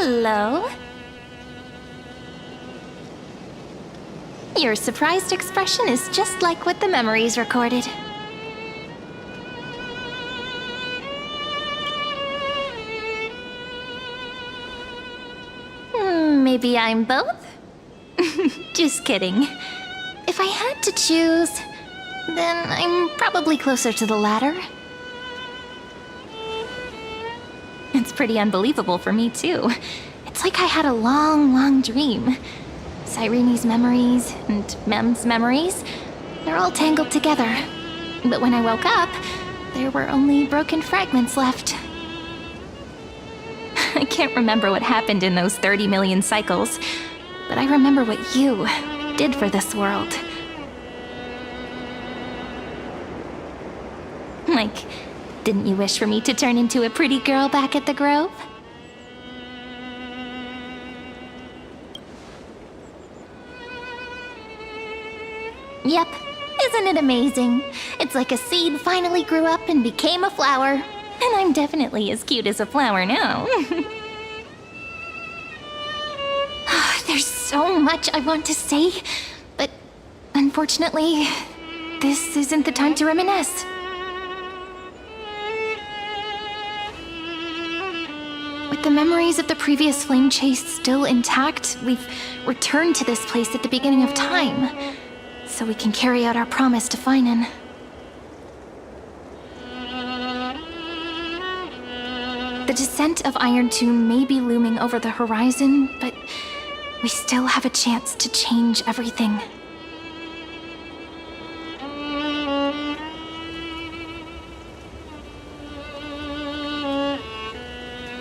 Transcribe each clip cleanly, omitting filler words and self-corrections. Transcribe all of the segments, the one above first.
Hello. Your surprised expression is just like what the memories recorded. Maybe I'm both? Just kidding. If I had to choose, then I'm probably closer to the latter. It's pretty unbelievable for me, too. It's like I had a long, long dream. Cyrene's memories and Mem's memories, they're all tangled together. But when I woke up, there were only broken fragments left. I can't remember what happened in those 30 million cycles, but I remember what you did for this world. Like, didn't you wish for me to turn into a pretty girl back at the Grove? Yep, isn't it amazing? It's like a seed finally grew up and became a flower. And I'm definitely as cute as a flower now. There's so much I want to say, but unfortunately, this isn't the time to reminisce. With the memories of the previous flame chase still intact, we've returned to this place at the beginning of time, so we can carry out our promise to phainon. The descent of Iron Tomb may be looming over the horizon, but we still have a chance to change everything.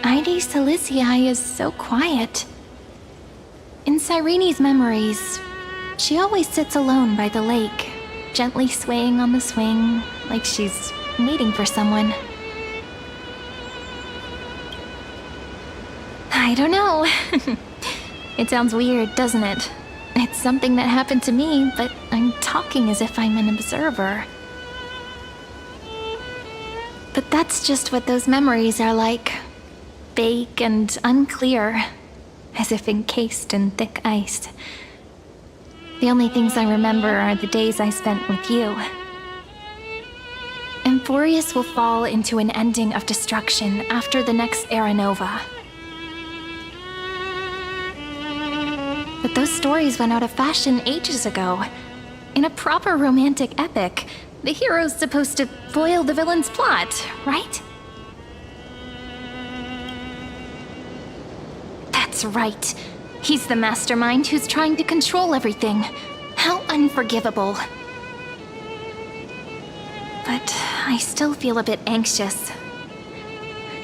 Ide Silicii is so quiet. In Cyrene's memories, she always sits alone by the lake, gently swaying on the swing, like she's waiting for someone. I don't know. It sounds weird, doesn't it? It's something that happened to me, but I'm talking as if I'm an observer. But that's just what those memories are like. Vague and unclear, as if encased in thick ice. The only things I remember are the days I spent with you. Amphoreus will fall into an ending of destruction after the next Era Nova. But those stories went out of fashion ages ago. In a proper romantic epic, the hero's supposed to foil the villain's plot, right? That's right. He's the mastermind who's trying to control everything. How unforgivable. But I still feel a bit anxious.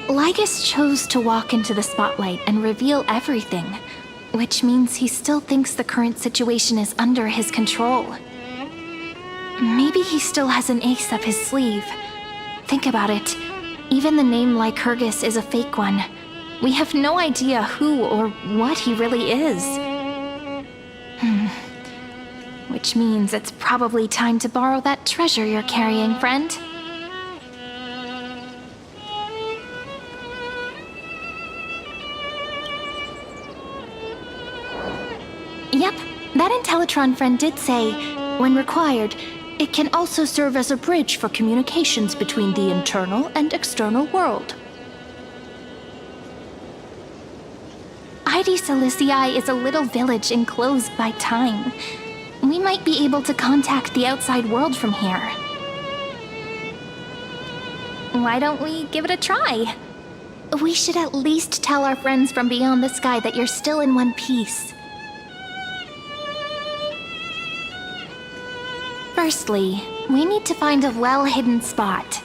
Lygus chose to walk into the spotlight and reveal everything, which means he still thinks the current situation is under his control. Maybe he still has an ace up his sleeve. Think about it. Even the name Lycurgus is a fake one. We have no idea who or what he really is. Which means it's probably time to borrow that treasure you're carrying, friend. Yep, that Intellitron friend did say, when required, it can also serve as a bridge for communications between the internal and external world. Ide Silicii is a little village enclosed by time. We might be able to contact the outside world from here. Why don't we give it a try? We should at least tell our friends from beyond the sky that you're still in one piece. Firstly, we need to find a well-hidden spot.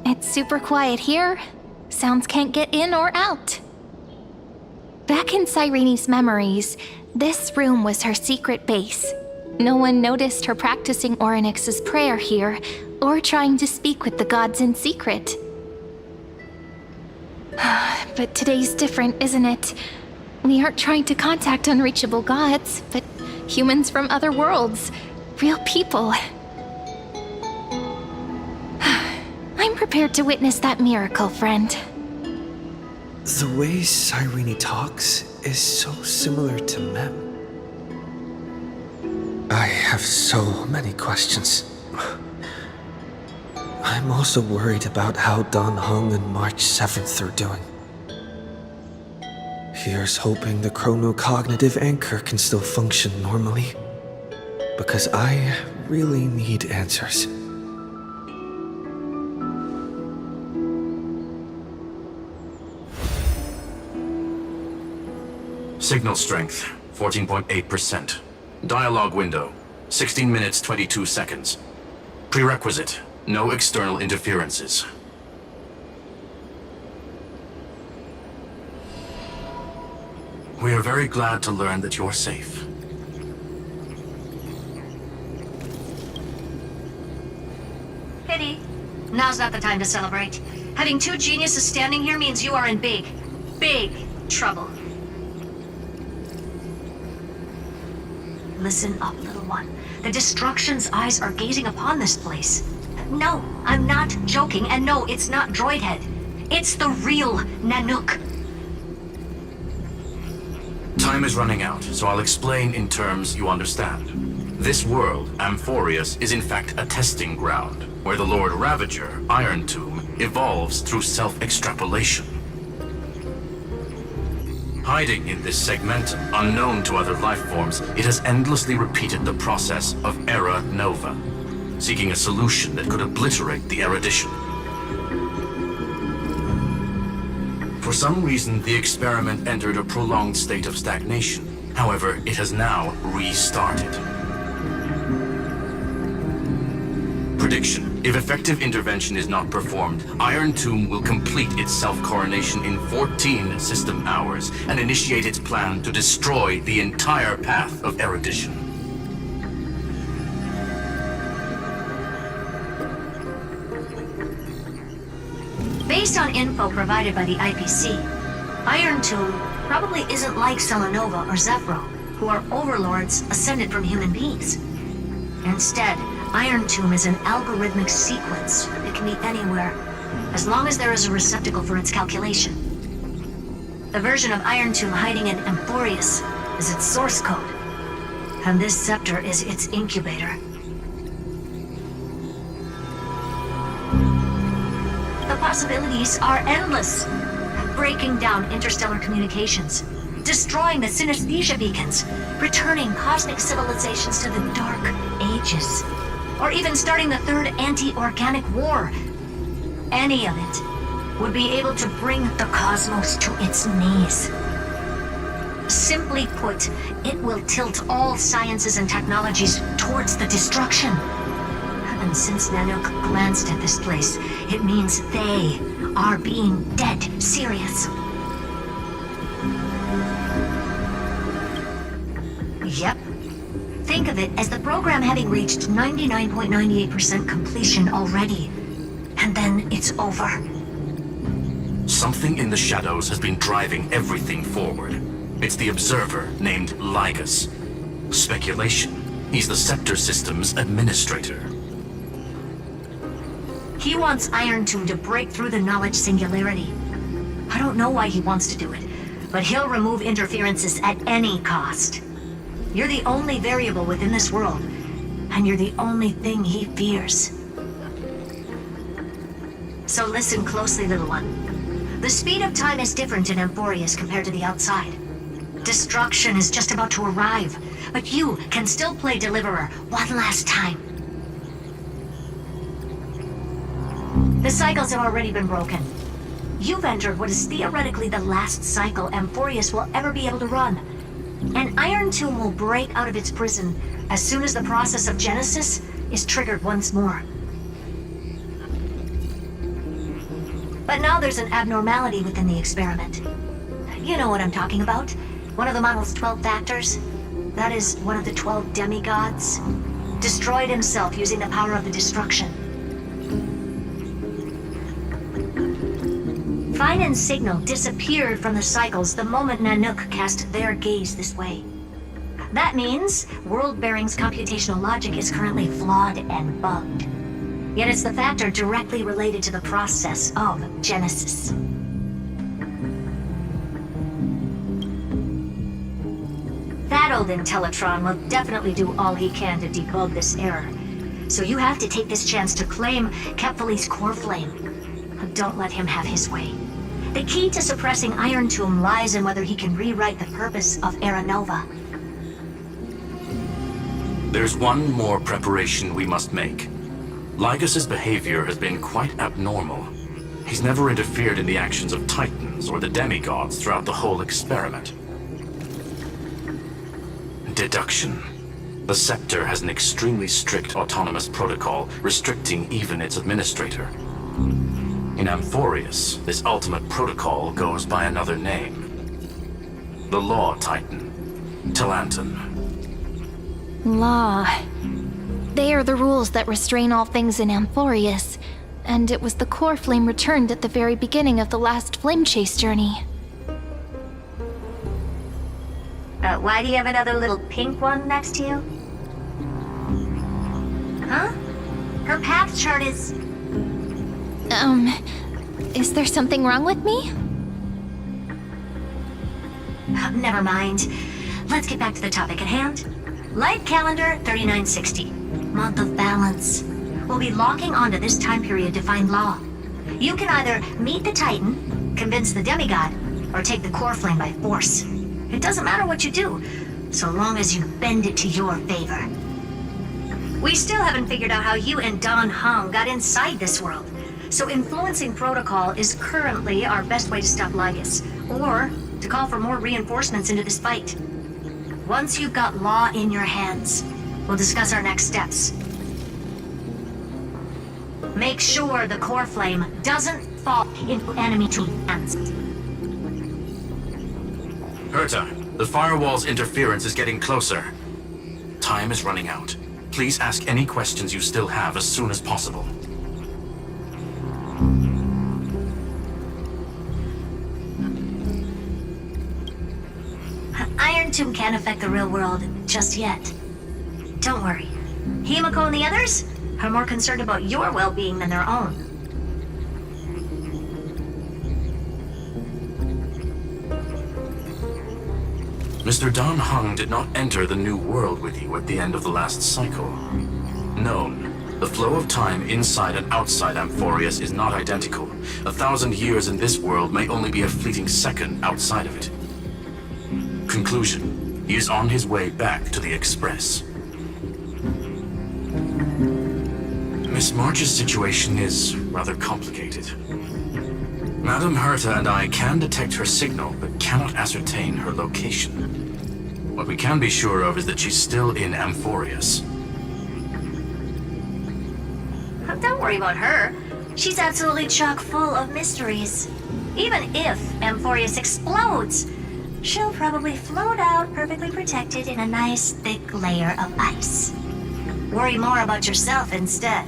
It's super quiet here. Sounds can't get in or out. Back in Cyrene's memories, this room was her secret base. No one noticed her practicing Orynyx's prayer here, or trying to speak with the gods in secret. But today's different, isn't it? We aren't trying to contact unreachable gods, but humans from other worlds. Real people. I'm prepared to witness that miracle, friend. The way Cyrene talks is so similar to Mem. I have so many questions. I'm also worried about how Dan Heng and March 7th are doing. Here's hoping the chronocognitive anchor can still function normally. Because I really need answers. Signal strength, 14.8%. Dialogue window, 16 minutes 22 seconds. Prerequisite, no external interferences. We are very glad to learn that you're safe. Pity. Now's not the time to celebrate. Having two geniuses standing here means you are in big trouble. Listen up, little one. The Destruction's eyes are gazing upon this place. No, I'm not joking, and no, it's not Droidhead. It's the real Nanook. Time is running out, so I'll explain in terms you understand. This world, Amphoreus, is in fact a testing ground, where the Lord Ravager, Iron Tomb, evolves through self-extrapolation. Hiding in this segmentum, unknown to other life forms, it has endlessly repeated the process of Era Nova, seeking a solution that could obliterate the erudition. For some reason, the experiment entered a prolonged state of stagnation. However, it has now restarted. Prediction. If effective intervention is not performed, Iron Tomb will complete its self-coronation in 14 system hours and initiate its plan to destroy the entire path of erudition. Based on info provided by the IPC, Iron Tomb probably isn't like Selenova or Zephyr, who are overlords ascended from human beings. Instead, Iron Tomb is an algorithmic sequence that can be anywhere, as long as there is a receptacle for its calculation. The version of Iron Tomb hiding in Amphoreus is its source code, and this scepter is its incubator. The possibilities are endless. Breaking down interstellar communications, destroying the synesthesia beacons, returning cosmic civilizations to the Dark Ages, or even starting the third anti-organic war. Any of it would be able to bring the cosmos to its knees. Simply put, it will tilt all sciences and technologies towards the destruction. And since Nanook glanced at this place, it means they are being dead serious. Yep. Think of it as the program having reached 99.98% completion already. And then it's over. Something in the shadows has been driving everything forward. It's the observer named Lygus. Speculation. He's the Scepter System's administrator. He wants Iron Tomb to break through the knowledge singularity. I don't know why he wants to do it, but he'll remove interferences at any cost. You're the only variable within this world, and you're the only thing he fears. So listen closely, little one. The speed of time is different in Amphoreus compared to the outside. Destruction is just about to arrive, but you can still play Deliverer one last time. The cycles have already been broken. You've entered what is theoretically the last cycle Amphoreus will ever be able to run. And Iron Tomb will break out of its prison as soon as the process of Genesis is triggered once more. But now there's an abnormality within the experiment. You know what I'm talking about. One of the model's 12 factors. That is one of the 12 demigods. Destroyed himself using the power of the destruction. Phainon's signal disappeared from the cycles the moment Nanook cast their gaze this way. That means World-Bearing's computational logic is currently flawed and bugged. Yet it's the factor directly related to the process of Genesis. That old Intellitron will definitely do all he can to debug this error. So you have to take this chance to claim Kepfali's core flame. Don't let him have his way. The key to suppressing Iron Tomb lies in whether he can rewrite the purpose of Era Nova. There's one more preparation we must make. Lygas's behavior has been quite abnormal. He's never interfered in the actions of Titans or the demigods throughout the whole experiment. Deduction. The Scepter has an extremely strict autonomous protocol, restricting even its administrator. In Amphoreus, this ultimate protocol goes by another name. The Law Titan, Talanton. Law. They are the rules that restrain all things in Amphoreus, and it was the core flame returned at the very beginning of the last flame chase journey. Why do you have another little pink one next to you? Huh? Her path chart is... Is there something wrong with me? Never mind. Let's get back to the topic at hand. Light calendar 3960. Month of balance. We'll be locking onto this time period to find Law. You can either meet the Titan, convince the demigod, or take the core flame by force. It doesn't matter what you do, so long as you bend it to your favor. We still haven't figured out how you and Don Hong got inside this world, so influencing protocol is currently our best way to stop Lygas, or to call for more reinforcements into this fight. Once you've got Law in your hands, we'll discuss our next steps. Make sure the core flame doesn't fall into enemy hands. Herta, the firewall's interference is getting closer. Time is running out. Please ask any questions you still have as soon as possible. Iron Tomb can't affect the real world just yet. Don't worry. Himiko and the others are more concerned about your well-being than their own. Mr. Don Hung did not enter the new world with you at the end of the last cycle. Known, the flow of time inside and outside Amphoreus is not identical. 1,000 years in this world may only be a fleeting second outside of it. Conclusion, he is on his way back to the Express. Miss March's situation is rather complicated. Madame Herta and I can detect her signal, but cannot ascertain her location. What we can be sure of is that she's still in Amphoreus. Don't worry about her. She's absolutely chock full of mysteries. Even if Amphoreus explodes, she'll probably float out perfectly protected in a nice thick layer of ice. Worry more about yourself instead.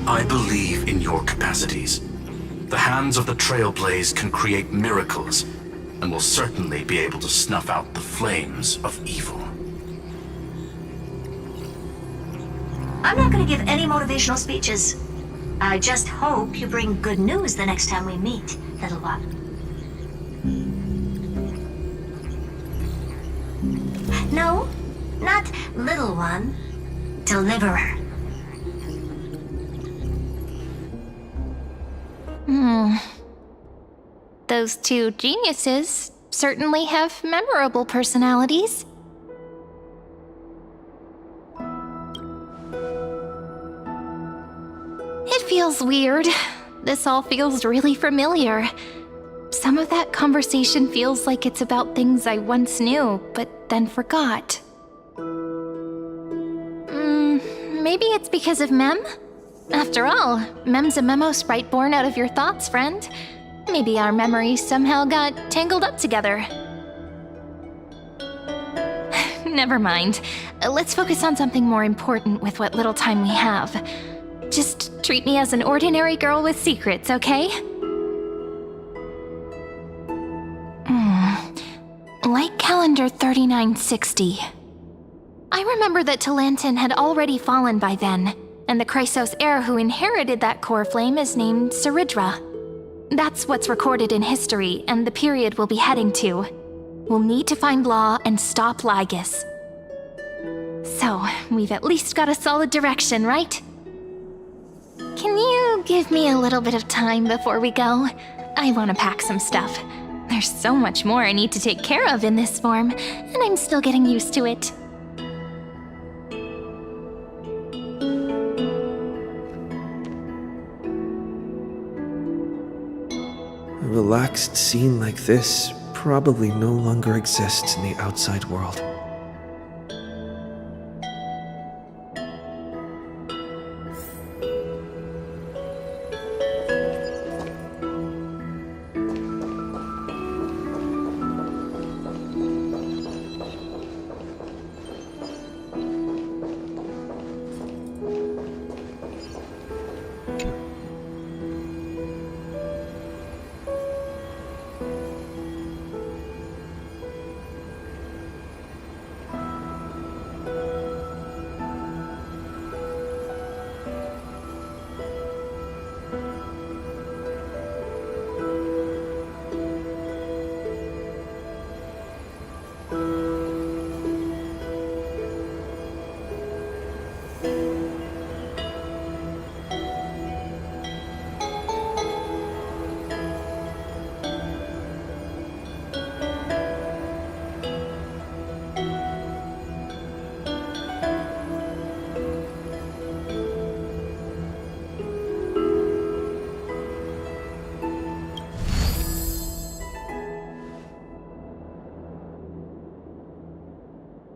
I believe in your capacities. The hands of the Trailblaze can create miracles, and will certainly be able to snuff out the flames of evil. I'm not going to give any motivational speeches. I just hope you bring good news the next time we meet, little one. No, not little one. Deliverer. Those two geniuses certainly have memorable personalities. It feels weird. This all feels really familiar. Some of that conversation feels like it's about things I once knew, but then forgot. Maybe it's because of Mem? After all, Mem's a memo sprite born out of your thoughts, friend. Maybe our memories somehow got tangled up together. Never mind. Let's focus on something more important with what little time we have. Just treat me as an ordinary girl with secrets, okay? Like calendar 3960. I remember that Talantin had already fallen by then, and the Chrysos heir who inherited that core flame is named Cerydra. That's what's recorded in history, and the period we'll be heading to. We'll need to find Law and stop Lygus. So, we've at least got a solid direction, right? Can you give me a little bit of time before we go? I want to pack some stuff. There's so much more I need to take care of in this form, and I'm still getting used to it. A relaxed scene like this probably no longer exists in the outside world.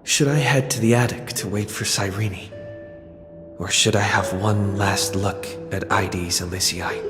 Should I head to the attic to wait for Cyrene? Or should I have one last look at ID's Elysiae?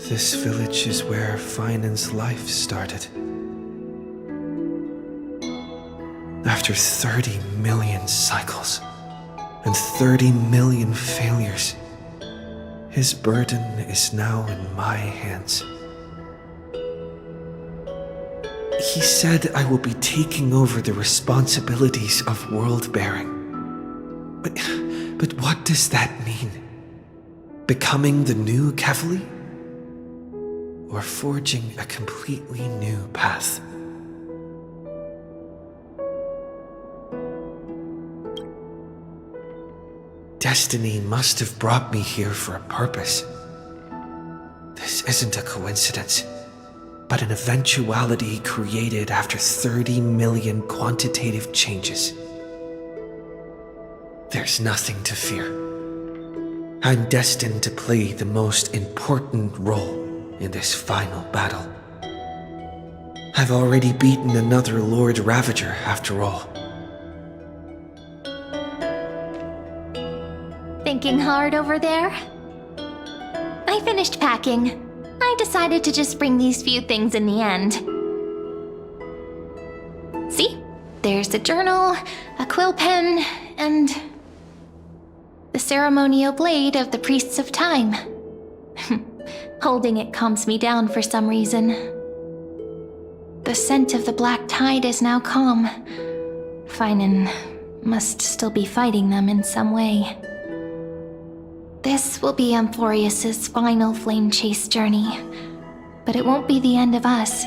This village is where Phainon's life started. After 30 million cycles and 30 million failures, his burden is now in my hands. He said I will be taking over the responsibilities of world-bearing. But what does that mean? Becoming the new Kevali? Or forging a completely new path? Destiny must have brought me here for a purpose. This isn't a coincidence, but an eventuality created after 30 million quantitative changes. There's nothing to fear. I'm destined to play the most important role in this final battle. I've already beaten another Lord Ravager, after all. Thinking hard over there? I finished packing. I decided to just bring these few things in the end. See? There's a journal, a quill pen, and the ceremonial blade of the Priests of Time. Holding it calms me down for some reason. The scent of the black tide is now calm. Phainon must still be fighting them in some way. This will be Amphoreus' final flame chase journey, but it won't be the end of us.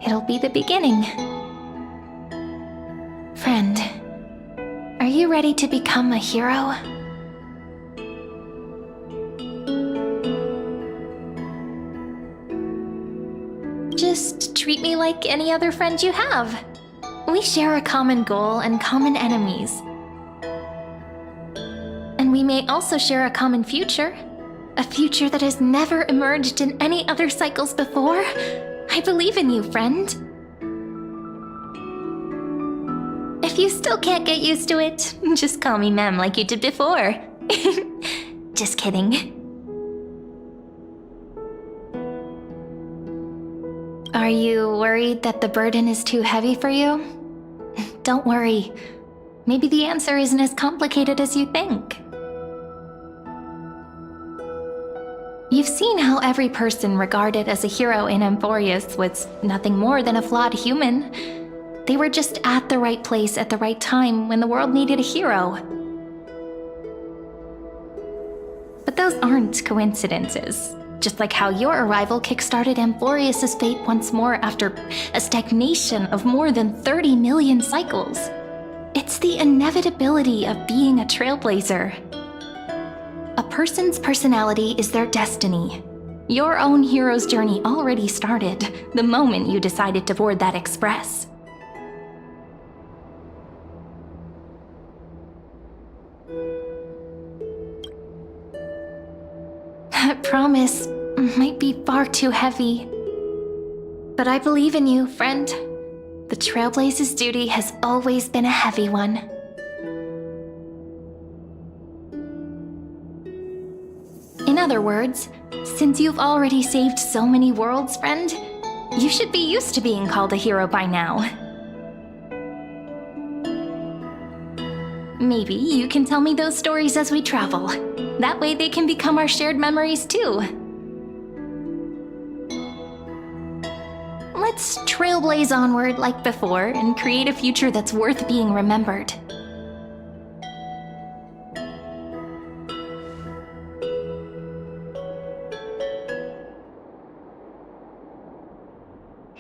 It'll be the beginning. Friend, are you ready to become a hero? Just treat me like any other friend you have. We share a common goal and common enemies. And we may also share a common future. A future that has never emerged in any other cycles before. I believe in you, friend. If you still can't get used to it, just call me Mem like you did before. Just kidding. Are you worried that the burden is too heavy for you? Don't worry. Maybe the answer isn't as complicated as you think. You've seen how every person regarded as a hero in Amphoreus was nothing more than a flawed human. They were just at the right place at the right time when the world needed a hero. But those aren't coincidences. Just like how your arrival kickstarted Amphoreus' fate once more after a stagnation of more than 30 million cycles. It's the inevitability of being a trailblazer. A person's personality is their destiny. Your own hero's journey already started the moment you decided to board that express. That promise might be far too heavy. But I believe in you, friend. The Trailblaze's duty has always been a heavy one. In other words, since you've already saved so many worlds, friend, you should be used to being called a hero by now. Maybe you can tell me those stories as we travel. That way they can become our shared memories too. Let's trailblaze onward like before and create a future that's worth being remembered.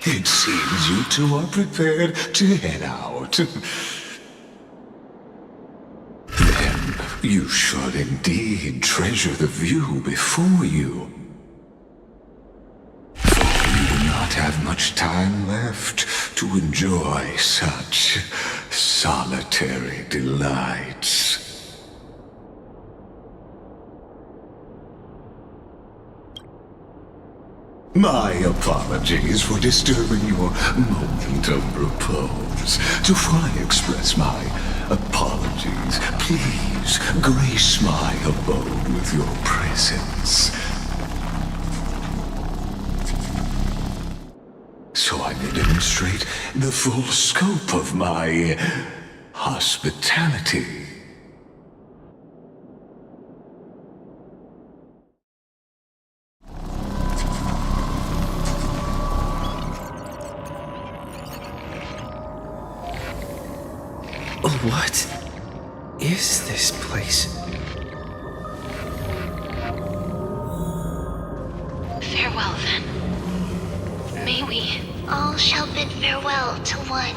It seems you two are prepared to head out. Then you should indeed treasure the view before you. For you do not have much time left to enjoy such solitary delights. My apologies for disturbing your moment of repose. Before I express my apologies, please grace my abode with your presence, so I may demonstrate the full scope of my hospitality. What is this place? Farewell, then. May we all shall bid farewell to one.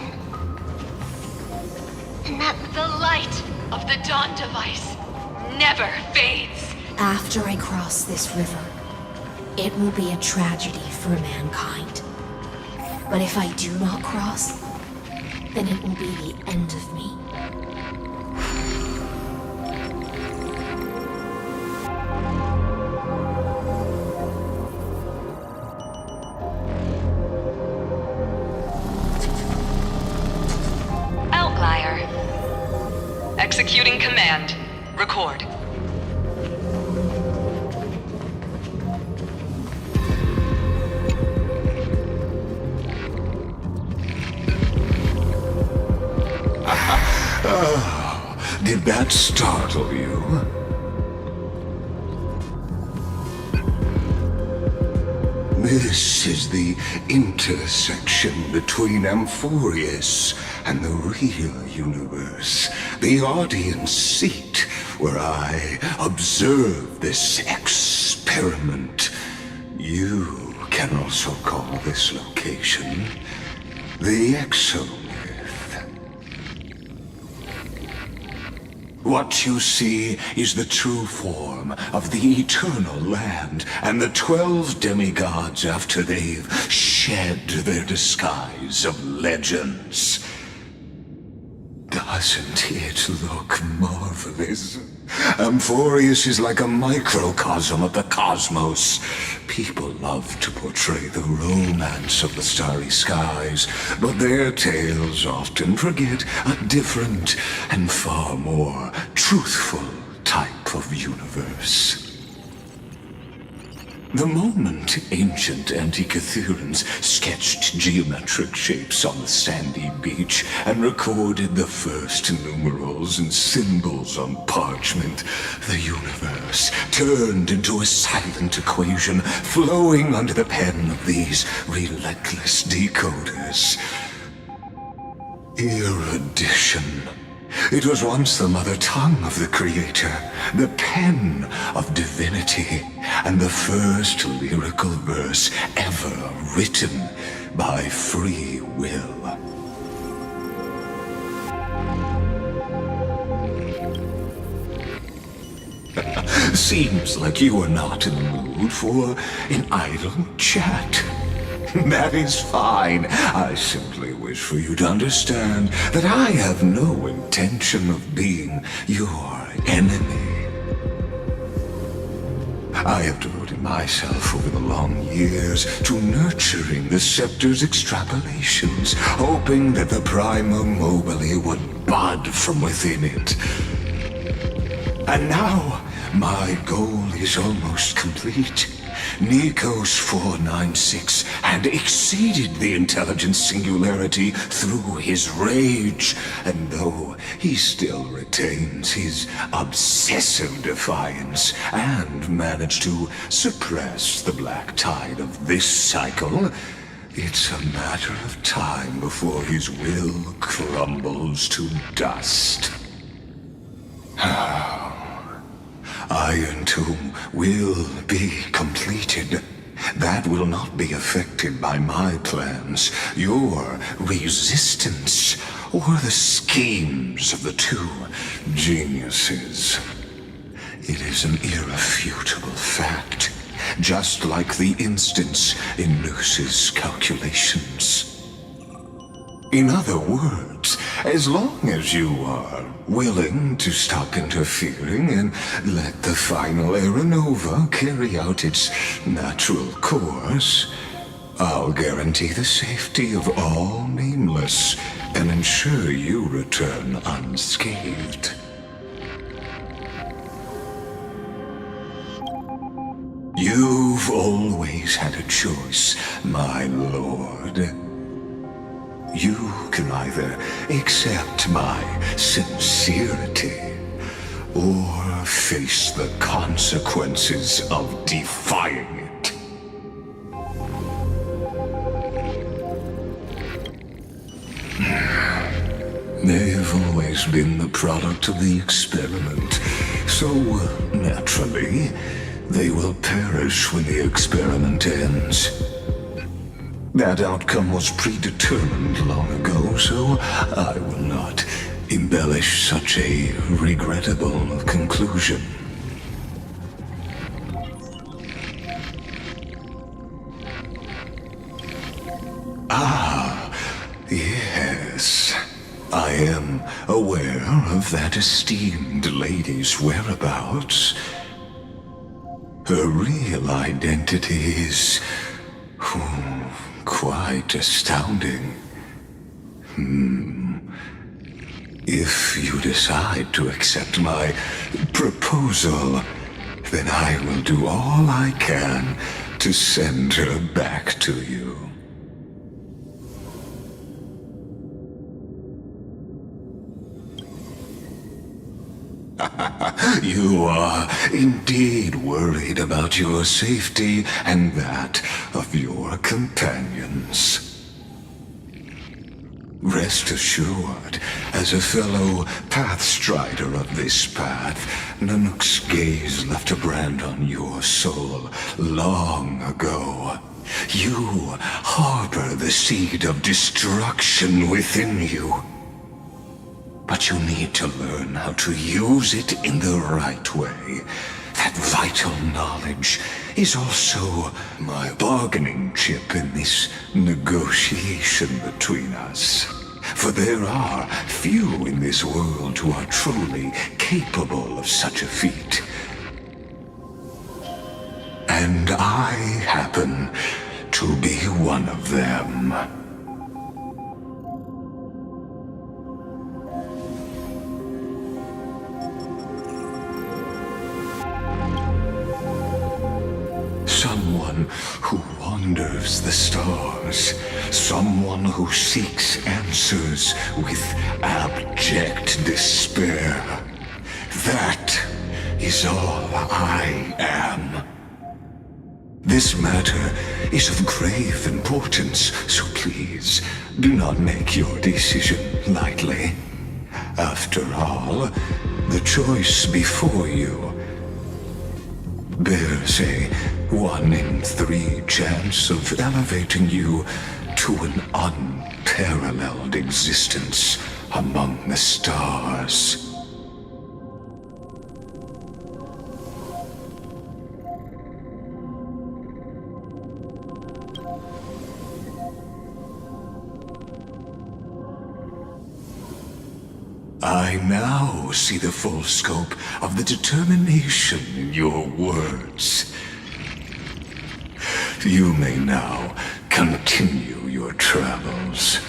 And that the light of the dawn device never fades. After I cross this river, it will be a tragedy for mankind. But if I do not cross, then it will be the end of me. Outlier. Executing command. Record. Oh, did that startle you? This is the intersection between Amphoreus and the real universe. The audience seat where I observe this experiment. You can also call this location the Exo. What you see is the true form of the eternal land and the 12 demigods after they've shed their disguise of legends. Doesn't it look marvelous? Amphoreus is like a microcosm of the cosmos. People love to portray the romance of the starry skies, but their tales often forget a different and far more truthful type of universe. The moment ancient Antikytherians sketched geometric shapes on the sandy beach and recorded the first numerals and symbols on parchment, the universe turned into a silent equation flowing under the pen of these relentless decoders. Erudition. It was once the mother tongue of the Creator, the pen of divinity, and the first lyrical verse ever written by free will. Seems like you are not in the mood for an idle chat. That is fine. I simply wish for you to understand that I have no intention of being your enemy. I have devoted myself over the long years to nurturing the scepter's extrapolations, hoping that the Prima Mobile would bud from within it. And now, my goal is almost complete. Nikos 496 had exceeded the intelligence singularity through his rage, and though he still retains his obsessive defiance and managed to suppress the black tide of this cycle, it's a matter of time before his will crumbles to dust. Iron Tomb will be completed. That will not be affected by my plans, your resistance, or the schemes of the two geniuses. It is an irrefutable fact, just like the instance in Noos's calculations. In other words, as long as you are willing to stop interfering and let the final Aeronova carry out its natural course, I'll guarantee the safety of all nameless and ensure you return unscathed. You've always had a choice, my lord. You can either accept my sincerity or face the consequences of defying it. They've always been the product of the experiment, so naturally, they will perish when the experiment ends. That outcome was predetermined long ago, so I will not embellish such a regrettable conclusion. Ah, yes. I am aware of that esteemed lady's whereabouts. Her real identity is quite astounding. If you decide to accept my proposal, then I will do all I can to send her back to you. You are indeed worried about your safety and that of your companions. Rest assured, as a fellow pathstrider of this path, Nanook's gaze left a brand on your soul long ago. You harbor the seed of destruction within you. But you need to learn how to use it in the right way. That vital knowledge is also my bargaining chip in this negotiation between us. For there are few in this world who are truly capable of such a feat. And I happen to be one of them. Someone who wanders the stars. Someone who seeks answers with abject despair. That is all I am. This matter is of grave importance, so please do not make your decision lightly. After all, the choice before you bears a 1 in 3 chance of elevating you to an unparalleled existence among the stars. I now see the full scope of the determination in your words. You may now continue your travels.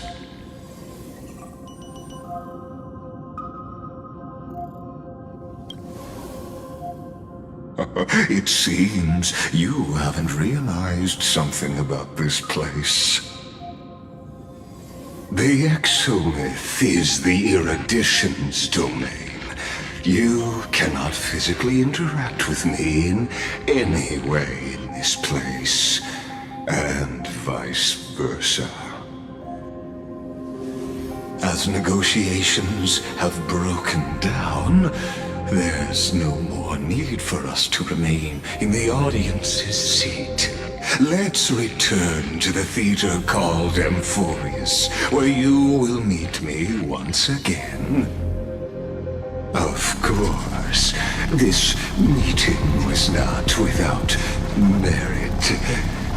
It seems you haven't realized something about this place. The Exolith is the Erudition's domain. You cannot physically interact with me in any way in this place, and vice versa. As negotiations have broken down, there's no more need for us to remain in the audience's seat. Let's return to the theater called Amphoreus, where you will meet me once again. Of course, this meeting was not without merit.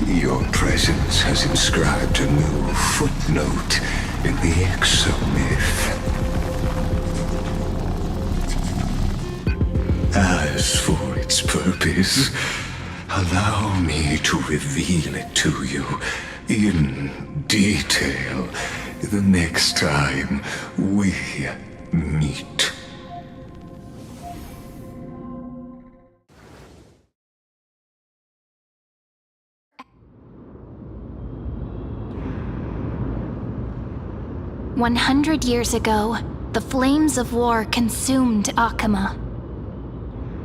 Your presence has inscribed a new footnote in the Exomyth. As for its purpose, allow me to reveal it to you in detail the next time we meet. "100 years ago, the flames of war consumed Akama.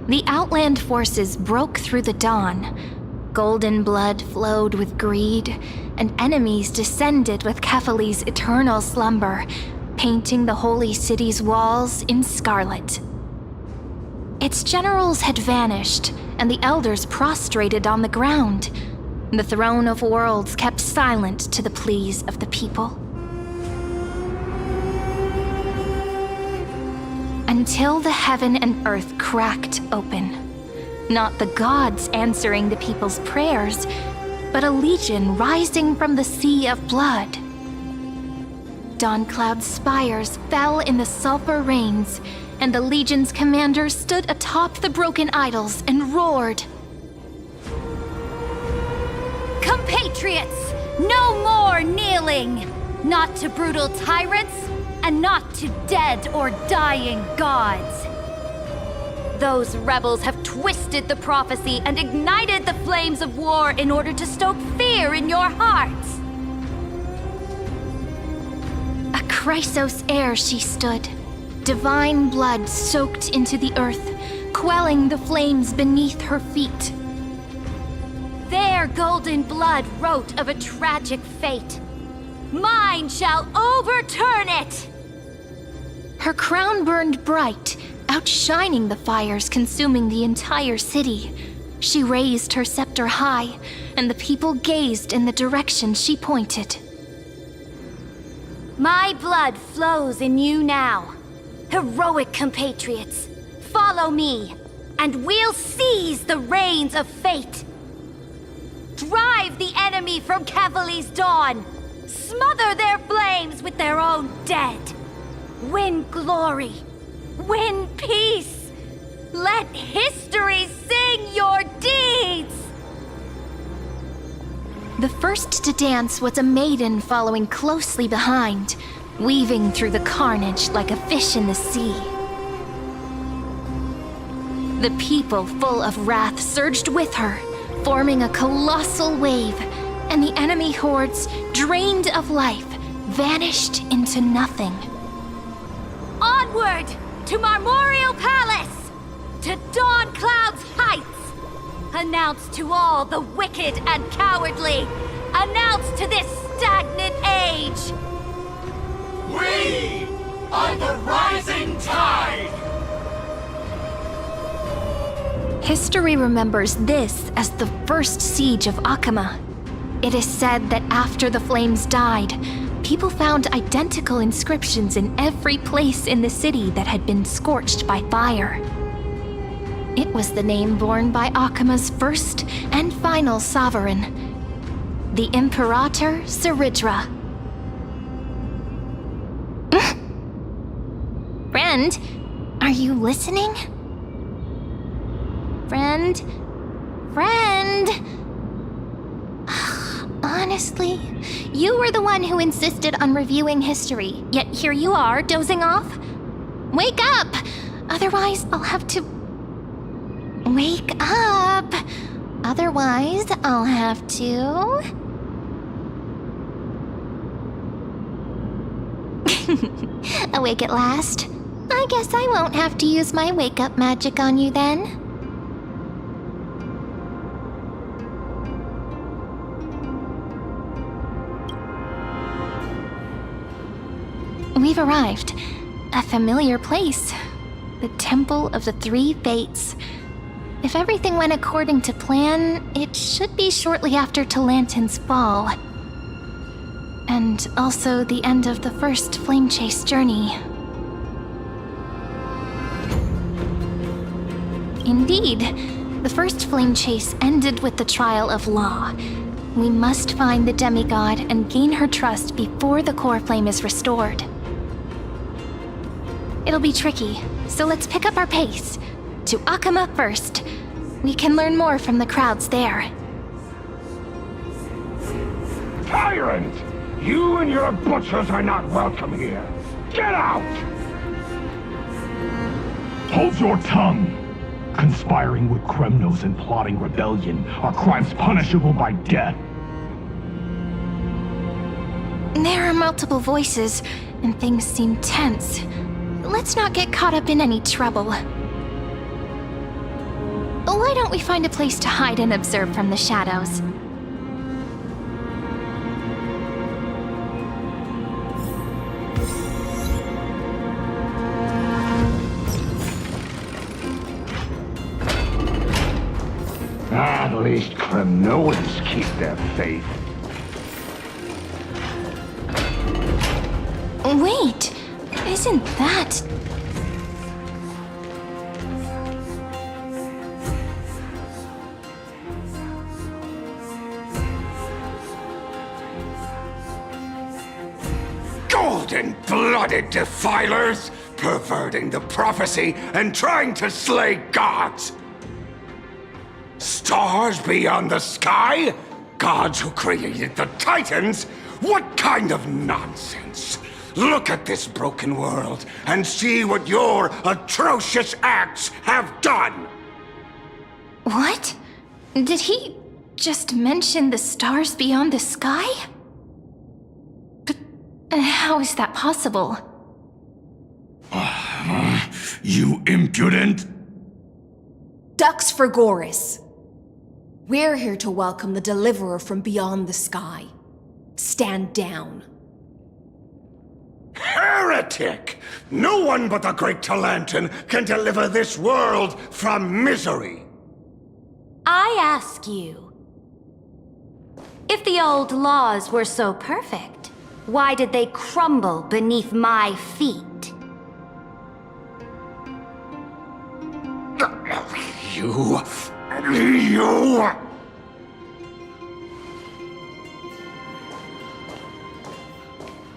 The Outland forces broke through the dawn. Golden blood flowed with greed, and enemies descended with Kephali's eternal slumber, painting the holy city's walls in scarlet. Its generals had vanished, and the elders prostrated on the ground. The throne of worlds kept silent to the pleas of the people. Until the heaven and earth cracked open. Not the gods answering the people's prayers, but a legion rising from the sea of blood. Dawncloud's spires fell in the sulfur rains, and the legion's commander stood atop the broken idols and roared. Compatriots, no more kneeling! Not to brutal tyrants, and not to dead or dying gods. Those rebels have twisted the prophecy and ignited the flames of war in order to stoke fear in your hearts. A Chrysos heir she stood, divine blood soaked into the earth, quelling the flames beneath her feet. Their golden blood wrote of a tragic fate. Mine shall overturn it! Her crown burned bright, outshining the fires consuming the entire city. She raised her scepter high, and the people gazed in the direction she pointed. My blood flows in you now. Heroic compatriots, follow me, and we'll seize the reins of fate. Drive the enemy from Kevali's dawn. Smother their flames with their own dead. Win glory. Win peace. Let history sing your deeds. The first to dance was a maiden following closely behind, weaving through the carnage like a fish in the sea. The people, full of wrath, surged with her, forming a colossal wave, and the enemy hordes, drained of life, vanished into nothing. Onward to Marmoreal Palace, to Dawn Cloud's heights. Announce to all the wicked and cowardly. Announce to this stagnant age. We are the rising tide! History remembers this as the first siege of Akama. It is said that after the flames died, people found identical inscriptions in every place in the city that had been scorched by fire. It was the name borne by Akama's first and final sovereign, the Imperator Cerydra. Friend, are you listening? Friend? Honestly, you were the one who insisted on reviewing history, yet here you are, dozing off? Wake up! Otherwise, I'll have to... Wake up! Otherwise, I'll have to... Awake at last? I guess I won't have to use my wake-up magic on you then. We've arrived. A familiar place. The Temple of the Three Fates. If everything went according to plan, it should be shortly after Talantin's fall. And also the end of the first flame chase journey. Indeed, the first flame chase ended with the trial of Law. We must find the demigod and gain her trust before the core flame is restored. It'll be tricky, so let's pick up our pace. To Akama first. We can learn more from the crowds there. Tyrant! You and your butchers are not welcome here. Get out! Hold your tongue! Conspiring with Kremnos and plotting rebellion are crimes punishable by death. There are multiple voices, and things seem tense. Let's not get caught up in any trouble. Why don't we find a place to hide and observe from the shadows? At least Kremnoans keep their faith. Wait, isn't that... Golden-blooded defilers, perverting the prophecy and trying to slay gods. Stars beyond the sky? Gods who created the Titans? What kind of nonsense? Look at this broken world and see what your atrocious acts have done! What? Did he just mention the stars beyond the sky? But how is that possible? You impudent! Ducks for Goris. We're here to welcome the deliverer from beyond the sky. Stand down. Heretic! No one but the great Talantin can deliver this world from misery! I ask you, if the old laws were so perfect, why did they crumble beneath my feet? You...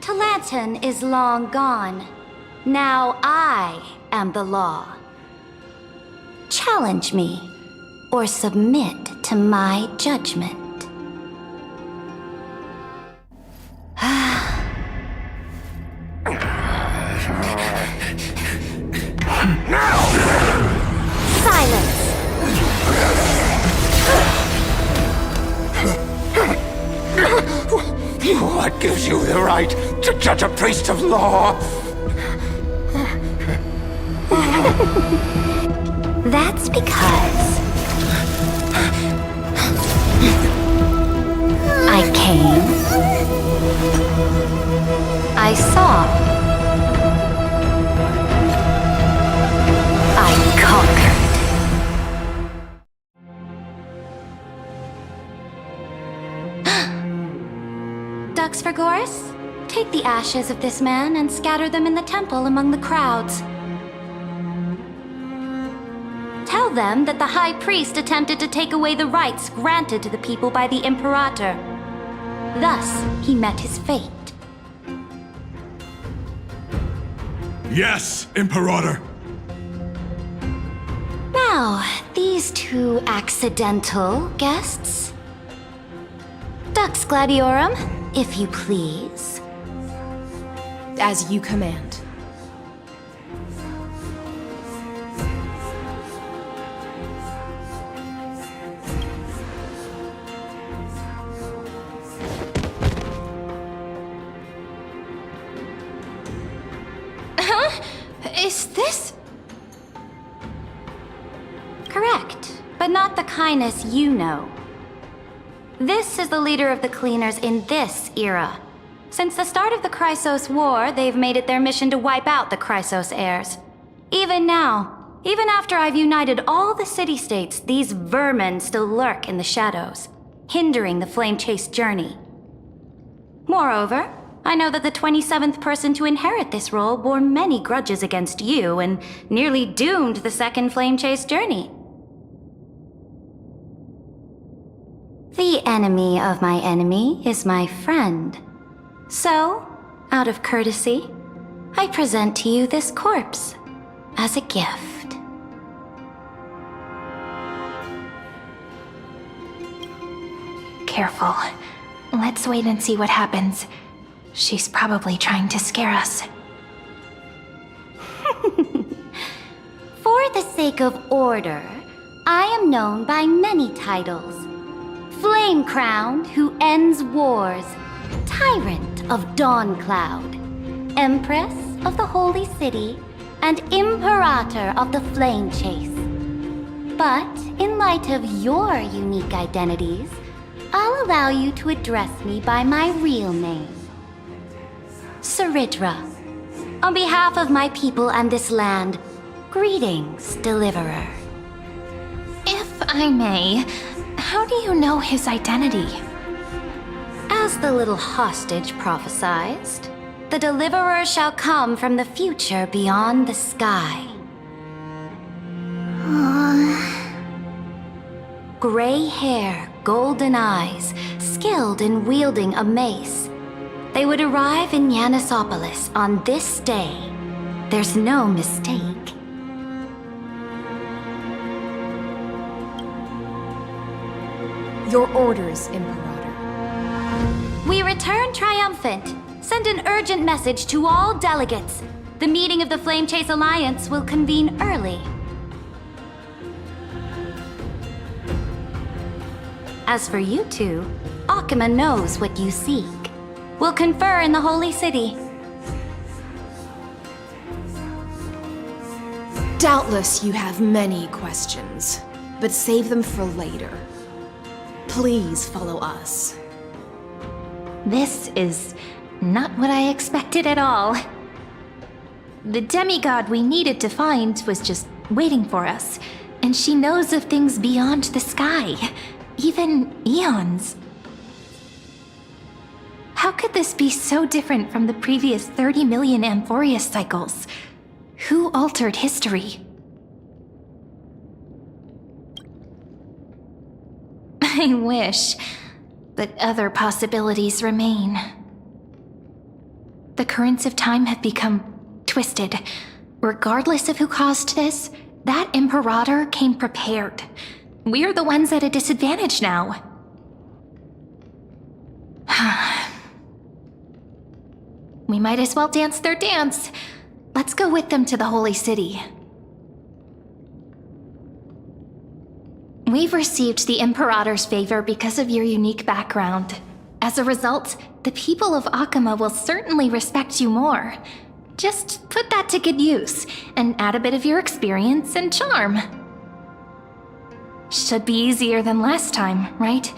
Talanton is long gone. Now I am the law. Challenge me, or submit to my judgment. Silence! What gives you the right to judge a priest of law? That's because I came, I saw, I conquered. Ducks for Gorse? Take the ashes of this man and scatter them in the temple among the crowds. Tell them that the High Priest attempted to take away the rights granted to the people by the Imperator. Thus, he met his fate. Yes, Imperator. Now, these two accidental guests. Dux Gladiorum, if you please. As you command. Is this... Correct, but not the kindness you know. This is the leader of the Cleaners in this era. Since the start of the Chrysos War, they've made it their mission to wipe out the Chrysos heirs. Even now, even after I've united all the city-states, these vermin still lurk in the shadows, hindering the flame-chased journey. Moreover, I know that the 27th person to inherit this role bore many grudges against you and nearly doomed the second flame-chased journey. The enemy of my enemy is my friend. So, out of courtesy, I present to you this corpse as a gift. Careful. Let's wait and see what happens. She's probably trying to scare us. For the sake of order, I am known by many titles. Flame Crowned, who ends wars. Tyrant of Dawncloud. Empress of the Holy City. And Imperator of the Flame Chase. But, in light of your unique identities, I'll allow you to address me by my real name. Cerydra. On behalf of my people and this land, greetings, Deliverer. If I may, how do you know his identity? As the little hostage prophesized, the Deliverer shall come from the future beyond the sky. Gray hair, golden eyes, skilled in wielding a mace. They would arrive in Yanisopolis on this day. There's no mistake. Your orders, Imperator. We return triumphant. Send an urgent message to all delegates. The meeting of the Flame Chase Alliance will convene early. As for you two, Akima knows what you seek. We'll confer in the Holy City. Doubtless you have many questions, but save them for later. Please follow us. This is not what I expected at all. The demigod we needed to find was just waiting for us, and she knows of things beyond the sky, even eons. How could this be so different from the previous 30 million Amphoreus cycles? Who altered history? I wish, but other possibilities remain. The currents of time have become twisted. Regardless of who caused this, that Imperator came prepared. We're the ones at a disadvantage now. We might as well dance their dance. Let's go with them to the Holy City. We've received the Imperator's favor because of your unique background. As a result, the people of Akama will certainly respect you more. Just put that to good use, and add a bit of your experience and charm. Should be easier than last time, right?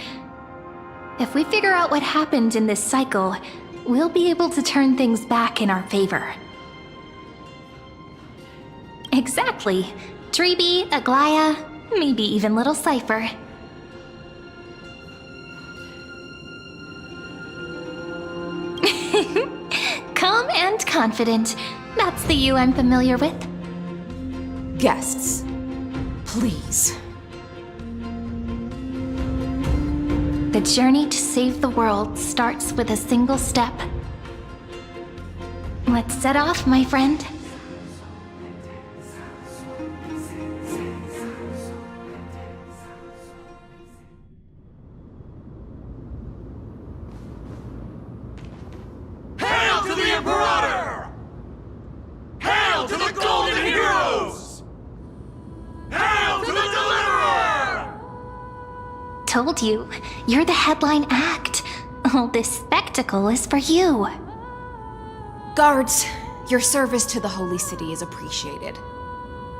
If we figure out what happened in this cycle, we'll be able to turn things back in our favor. Exactly. Treebbie, Aglaea, maybe even little Cypher. Calm and confident. That's the you I'm familiar with. Guests, please. The journey to save the world starts with a single step. Let's set off, my friend. Hail to the Imperator! Hail to the Golden Heroes! Hail to the Deliverer! Told you, you're the headline act. All this spectacle is for you. Guards, your service to the Holy City is appreciated.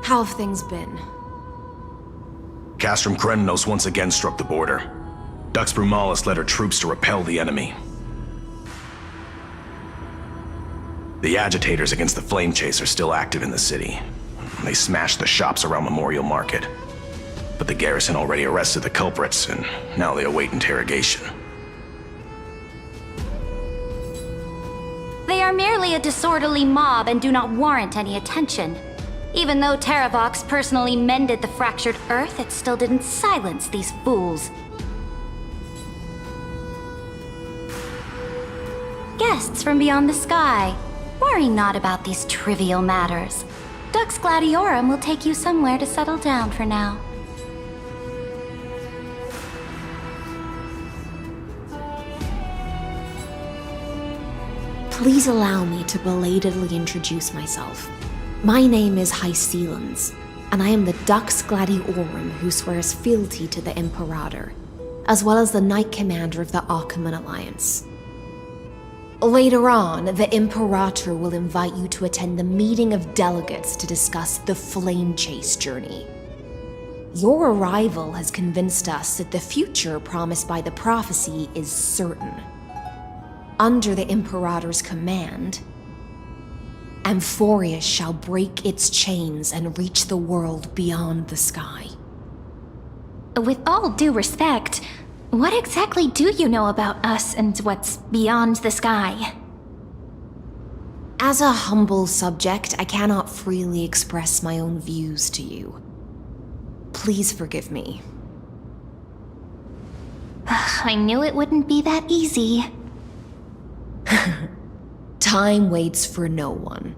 How have things been? Castrum Kremnos once again struck the border. Dux Brumalis led her troops to repel the enemy. The agitators against the Flame Chase are still active in the city. They smashed the shops around Memorial Market. But the garrison already arrested the culprits, and now they await interrogation. They are merely a disorderly mob and do not warrant any attention. Even though Terravox personally mended the fractured earth, it still didn't silence these fools. Guests from beyond the sky, worry not about these trivial matters. Dux Gladiorum will take you somewhere to settle down for now. Please allow me to belatedly introduce myself. My name is Hysilens, and I am the Dux Gladiorum who swears fealty to the Imperator, as well as the Knight Commander of the Achaemenid Alliance. Later on, the Imperator will invite you to attend the meeting of delegates to discuss the Flame Chase journey. Your arrival has convinced us that the future promised by the prophecy is certain. Under the Imperator's command, Amphoreus shall break its chains and reach the world beyond the sky. With all due respect, what exactly do you know about us and what's beyond the sky? As a humble subject, I cannot freely express my own views to you. Please forgive me. I knew it wouldn't be that easy. Time waits for no one.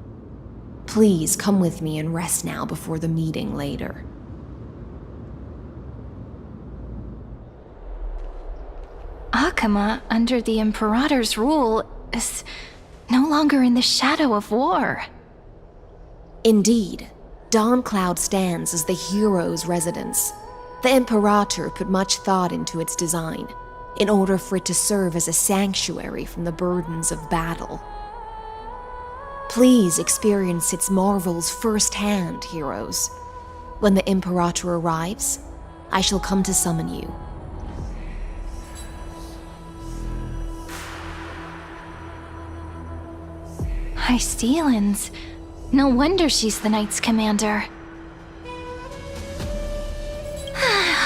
Please come with me and rest now before the meeting later. Akama, under the Imperator's rule, is no longer in the shadow of war. Indeed, Dawncloud stands as the hero's residence. The Imperator put much thought into its design, in order for it to serve as a sanctuary from the burdens of battle. Please experience its marvels firsthand, heroes. When the Imperator arrives, I shall come to summon you. Hysilens. No wonder she's the Knight's commander.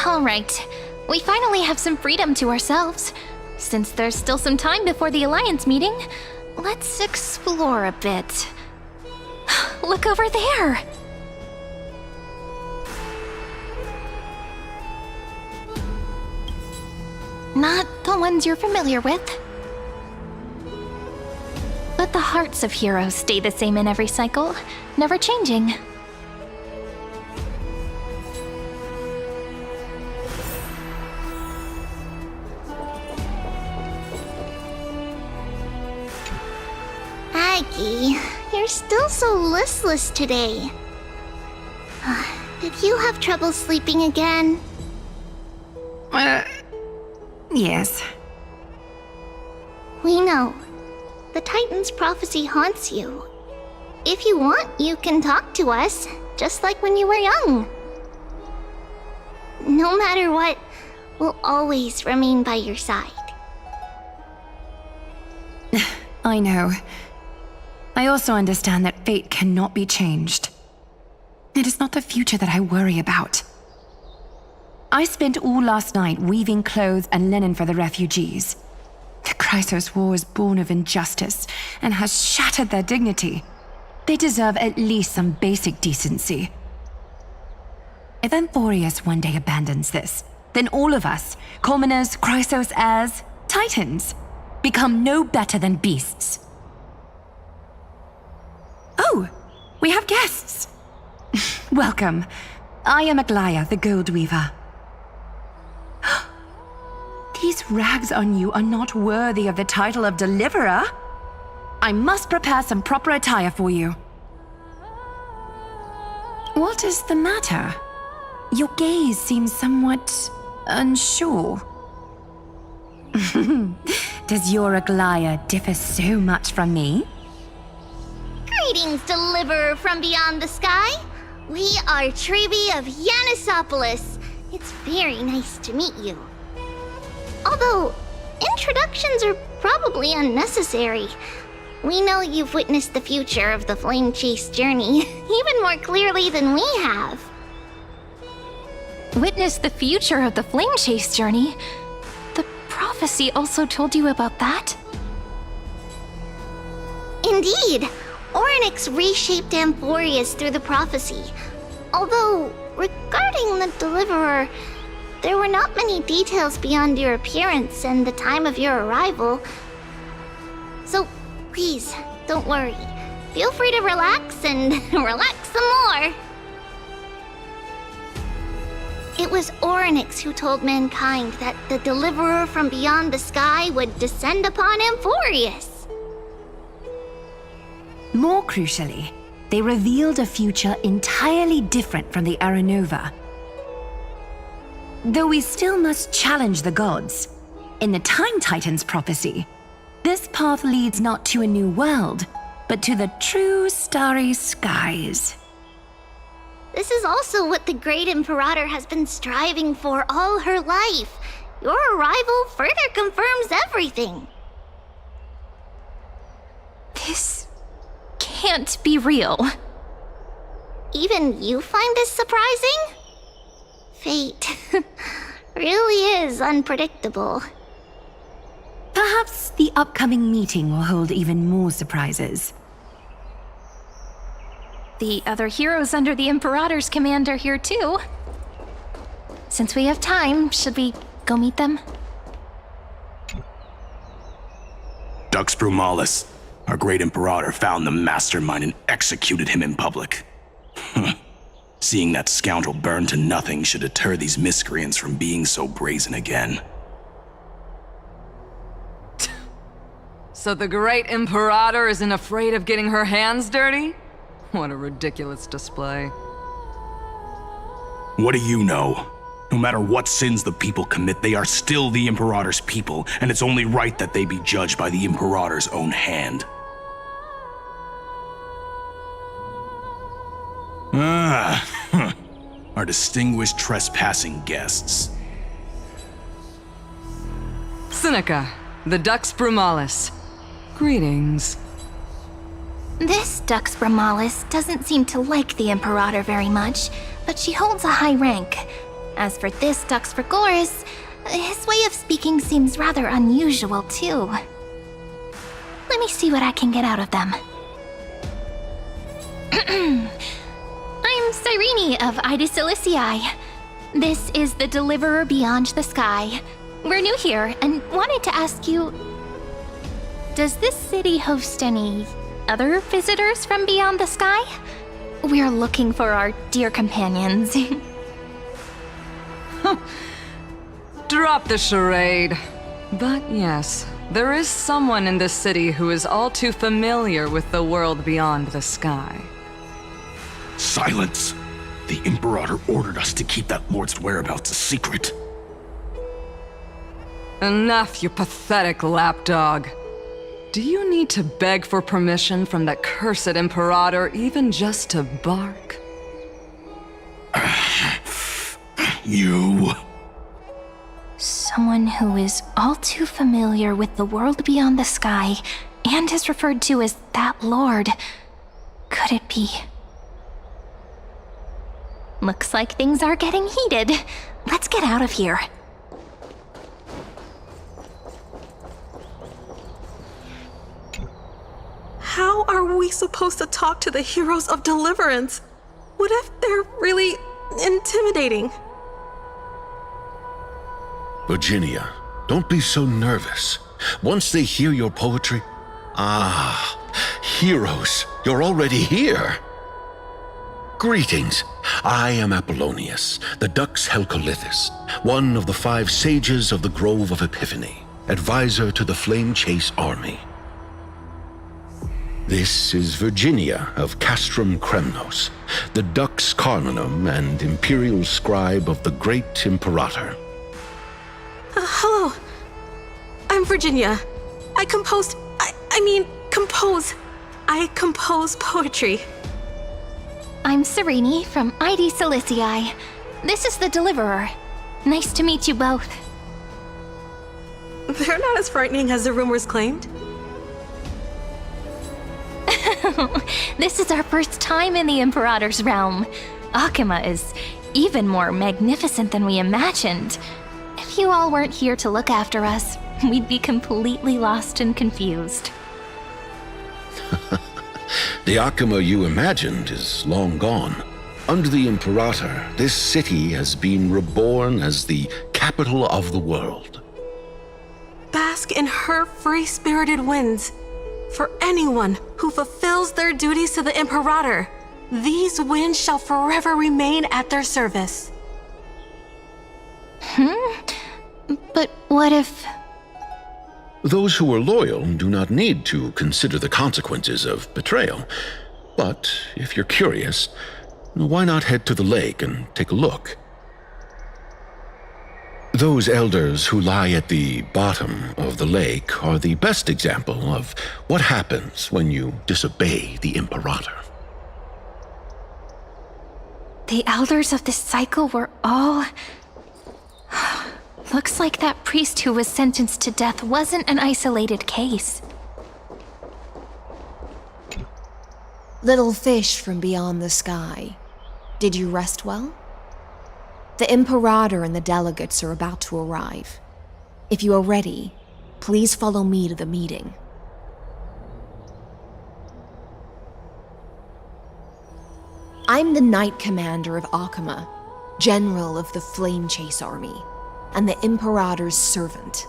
All right. We finally have some freedom to ourselves. Since there's still some time before the Alliance meeting, let's explore a bit. Look over there! Not the ones you're familiar with. But the hearts of heroes stay the same in every cycle, never changing. Aggie, you're still so listless today. Did you have trouble sleeping again? Yes. We know. The Titan's prophecy haunts you. If you want, you can talk to us, just like when you were young. No matter what, we'll always remain by your side. I know. I also understand that fate cannot be changed. It is not the future that I worry about. I spent all last night weaving clothes and linen for the refugees. The Chrysos War is born of injustice and has shattered their dignity. They deserve at least some basic decency. If Amphoreus one day abandons this, then all of us, commoners, Chrysos heirs, Titans, become no better than beasts. Oh, we have guests. Welcome. I am Aglaea, the Gold Weaver. These rags on you are not worthy of the title of Deliverer. I must prepare some proper attire for you. What is the matter? Your gaze seems somewhat unsure. Does your Aglaea differ so much from me? Greetings, Deliverer from beyond the sky. We are Treevie of Yanisopolis. It's very nice to meet you. Although, introductions are probably unnecessary. We know you've witnessed the future of the Flame Chase journey even more clearly than we have. Witness the future of the Flame Chase journey? The prophecy also told you about that? Indeed. Orynyx reshaped Amphoreus through the prophecy. Although, regarding the Deliverer, there were not many details beyond your appearance and the time of your arrival. So, please, don't worry. Feel free to relax and relax some more. It was Orynyx who told mankind that the Deliverer from beyond the sky would descend upon Amphoreus. More crucially, they revealed a future entirely different from the Aranova. Though we still must challenge the gods, in the Time Titan's prophecy, this path leads not to a new world, but to the true starry skies. This is also what the Great Imperator has been striving for all her life. Your arrival further confirms everything. This can't be real. Even you find this surprising? Fate really is unpredictable. Perhaps the upcoming meeting will hold even more surprises. The other heroes under the Imperator's command are here too. Since we have time, should we go meet them? Dux Brumalis, our great Imperator, found the mastermind and executed him in public. Seeing that scoundrel burn to nothing should deter these miscreants from being so brazen again. So the great Imperator isn't afraid of getting her hands dirty? What a ridiculous display. What do you know? No matter what sins the people commit, they are still the Imperator's people, and it's only right that they be judged by the Imperator's own hand. Our distinguished trespassing guests. Seneca, the Dux Brumalis. Greetings. This Dux Brumalis doesn't seem to like the Imperator very much, but she holds a high rank. As for this Dux Frigoris, his way of speaking seems rather unusual too. Let me see what I can get out of them. I'm Cyrene of Ida Cilicii. This is the Deliverer beyond the sky. We're new here and wanted to ask you, does this city host any other visitors from beyond the sky? We're looking for our dear companions. Drop the charade. But yes, there is someone in this city who is all too familiar with the world beyond the sky. Silence! The Imperator ordered us to keep that lord's whereabouts a secret. Enough, you pathetic lapdog. Do you need to beg for permission from the cursed Imperator even just to bark? You... Someone who is all too familiar with the world beyond the sky and is referred to as that lord. Could it be? Looks like things are getting heated. Let's get out of here. How are we supposed to talk to the heroes of Deliverance? What if they're really intimidating? Virginia, don't be so nervous. Once they hear your poetry... heroes, you're already here. Greetings. I am Apollonius, the Dux Helcolithus, one of the 5 sages of the Grove of Epiphany, advisor to the Flame Chase army. This is Virginia of Castrum Kremnos, the Dux Carminum and imperial scribe of the Great Imperator. Hello. I'm Virginia. I compose poetry. I'm Cyrene from ID Silicii. This is the Deliverer. Nice to meet you both. They're not as frightening as the rumors claimed. This is our first time in the Imperator's realm. Akima is even more magnificent than we imagined. If you all weren't here to look after us, we'd be completely lost and confused. The Akima you imagined is long gone. Under the Imperator, this city has been reborn as the capital of the world. Bask in her free-spirited winds. For anyone who fulfills their duties to the Imperator, these winds shall forever remain at their service. But what if... Those who are loyal do not need to consider the consequences of betrayal. But if you're curious, why not head to the lake and take a look? Those elders who lie at the bottom of the lake are the best example of what happens when you disobey the Imperator. The elders of this cycle were all... Looks like that priest who was sentenced to death wasn't an isolated case. Little fish from beyond the sky, did you rest well? The Imperator and the delegates are about to arrive. If you are ready, please follow me to the meeting. I'm the Knight Commander of Akima, General of the Flame Chase Army, and the Imperator's servant.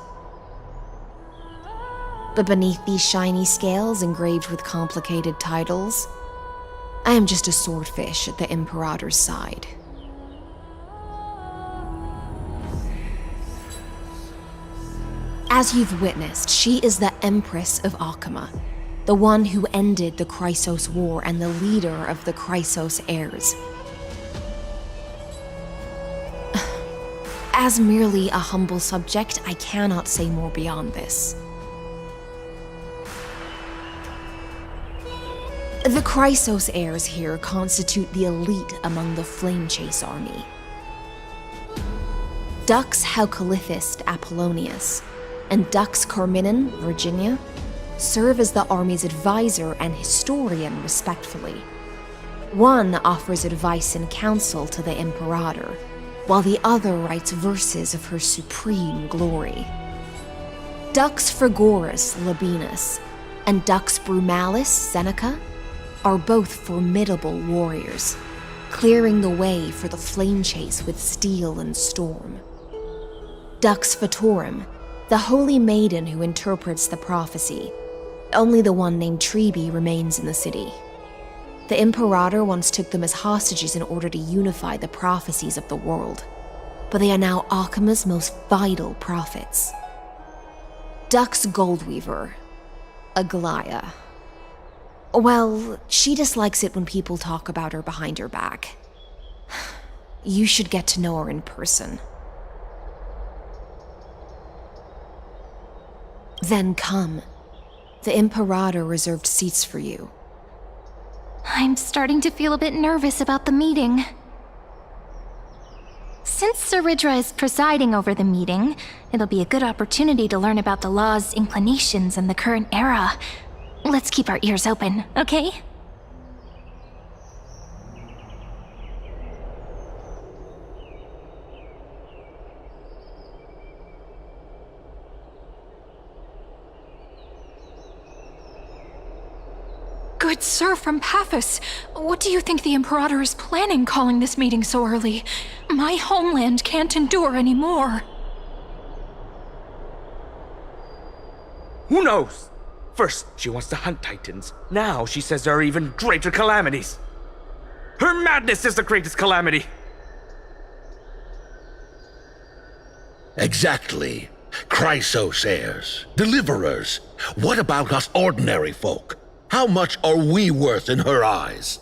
But beneath these shiny scales engraved with complicated titles, I am just a swordfish at the Imperator's side. As you've witnessed, she is the Empress of Akima, the one who ended the Chrysos War and the leader of the Chrysos heirs. As merely a humble subject, I cannot say more beyond this. The Chrysos heirs here constitute the elite among the Flame Chase army. Dux Helcolithus Apollonius and Dux Carminan Virginia serve as the army's advisor and historian, respectively. One offers advice and counsel to the Imperator, while the other writes verses of her supreme glory. Dux Frigoris Labienus and Dux Brumalis Seneca are both formidable warriors, clearing the way for the flame chase with steel and storm. Dux Fatorum, the holy maiden who interprets the prophecy. Only the one named Treebbie remains in the city. The Imperator once took them as hostages in order to unify the prophecies of the world, but they are now Akama's most vital prophets. Dux Goldweaver, aglaea. Well, she dislikes it when people talk about her behind her back. You should get to know her in person. Then come. The Imperator reserved seats for you. I'm starting to feel a bit nervous about the meeting. Since Cerydra is presiding over the meeting, it'll be a good opportunity to learn about the law's inclinations and the current era. Let's keep our ears open, okay? Good sir from Paphos, what do you think the Imperator is planning calling this meeting so early? My homeland can't endure anymore. Who knows? First, she wants to hunt Titans. Now she says there are even greater calamities. Her madness is the greatest calamity. Exactly. Chrysosayers, deliverers. What about us ordinary folk? How much are we worth in her eyes?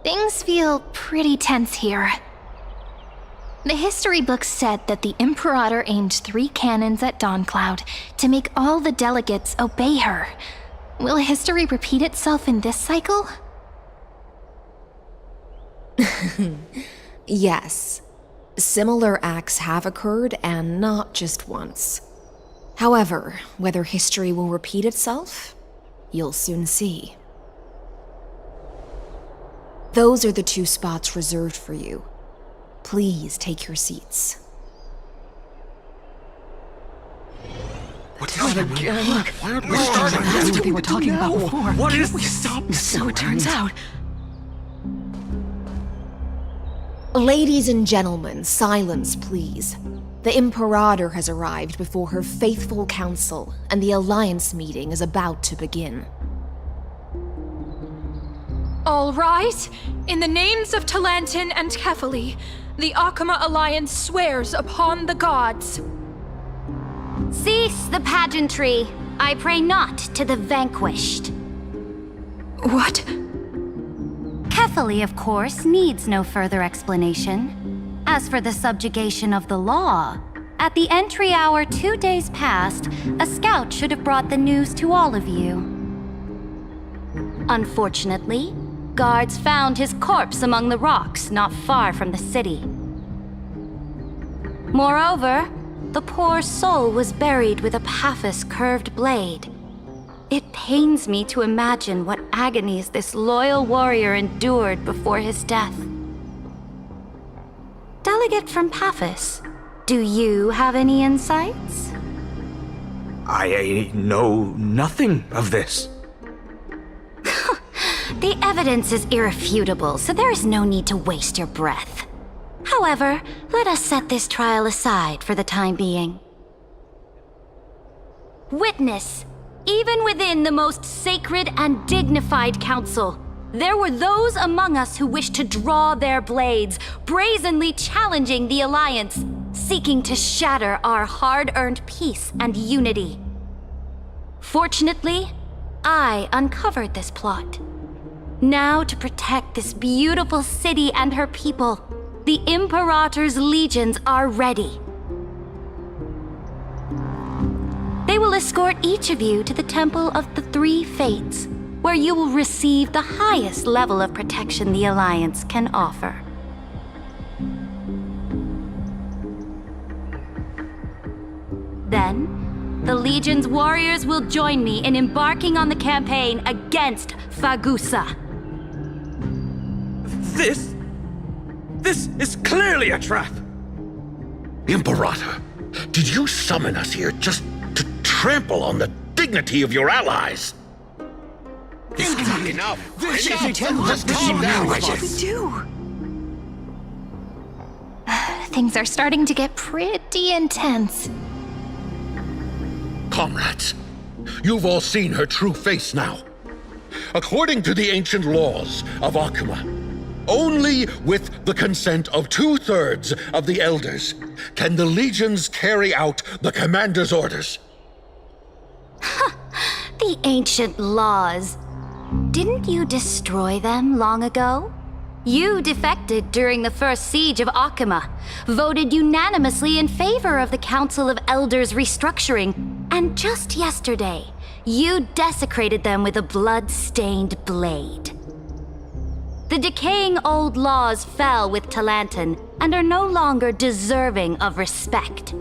Things feel pretty tense here. The history books said that the Imperator aimed 3 cannons at Dawncloud to make all the delegates obey her. Will history repeat itself in this cycle? Yes. Similar acts have occurred, and not just once. However, whether history will repeat itself, you'll soon see. Those are the 2 spots reserved for you. Please take your seats. What's that again? Why aren't we starting? That's what they were talking about before. What is we stop? So it turns out. Ladies and gentlemen, silence, please. The Imperator has arrived before her faithful council, and the Alliance meeting is about to begin. All right. In the names of Talantin and Kefali, the Akama Alliance swears upon the gods. Cease the pageantry. I pray not to the vanquished. What? Kefali, of course, needs no further explanation. As for the subjugation of the law, at the entry hour 2 days past, a scout should have brought the news to all of you. Unfortunately, guards found his corpse among the rocks not far from the city. Moreover, the poor soul was buried with a Paphos curved blade. It pains me to imagine what agonies this loyal warrior endured before his death. Delegate from Paphos, do you have any insights? I know nothing of this. The evidence is irrefutable, so there is no need to waste your breath. However, let us set this trial aside for the time being. Witness, even within the most sacred and dignified council, there were those among us who wished to draw their blades, brazenly challenging the Alliance, seeking to shatter our hard-earned peace and unity. Fortunately, I uncovered this plot. Now, to protect this beautiful city and her people, the Imperator's legions are ready. They will escort each of you to the Temple of the Three Fates, where you will receive the highest level of protection the Alliance can offer. Then, the Legion's warriors will join me in embarking on the campaign against Fagusa. This is clearly a trap! Imperator, did you summon us here just to trample on the dignity of your allies? This is not enough! Just calm down, Regis! What do we do? Things are starting to get pretty intense. Comrades, you've all seen her true face now. According to the ancient laws of Akuma, only with the consent of 2/3 of the elders can the legions carry out the commander's orders. The ancient laws. Didn't you destroy them long ago? You defected during the first siege of Akuma, voted unanimously in favor of the Council of Elders restructuring, and just yesterday, you desecrated them with a blood-stained blade. The decaying old laws fell with Talanton and are no longer deserving of respect.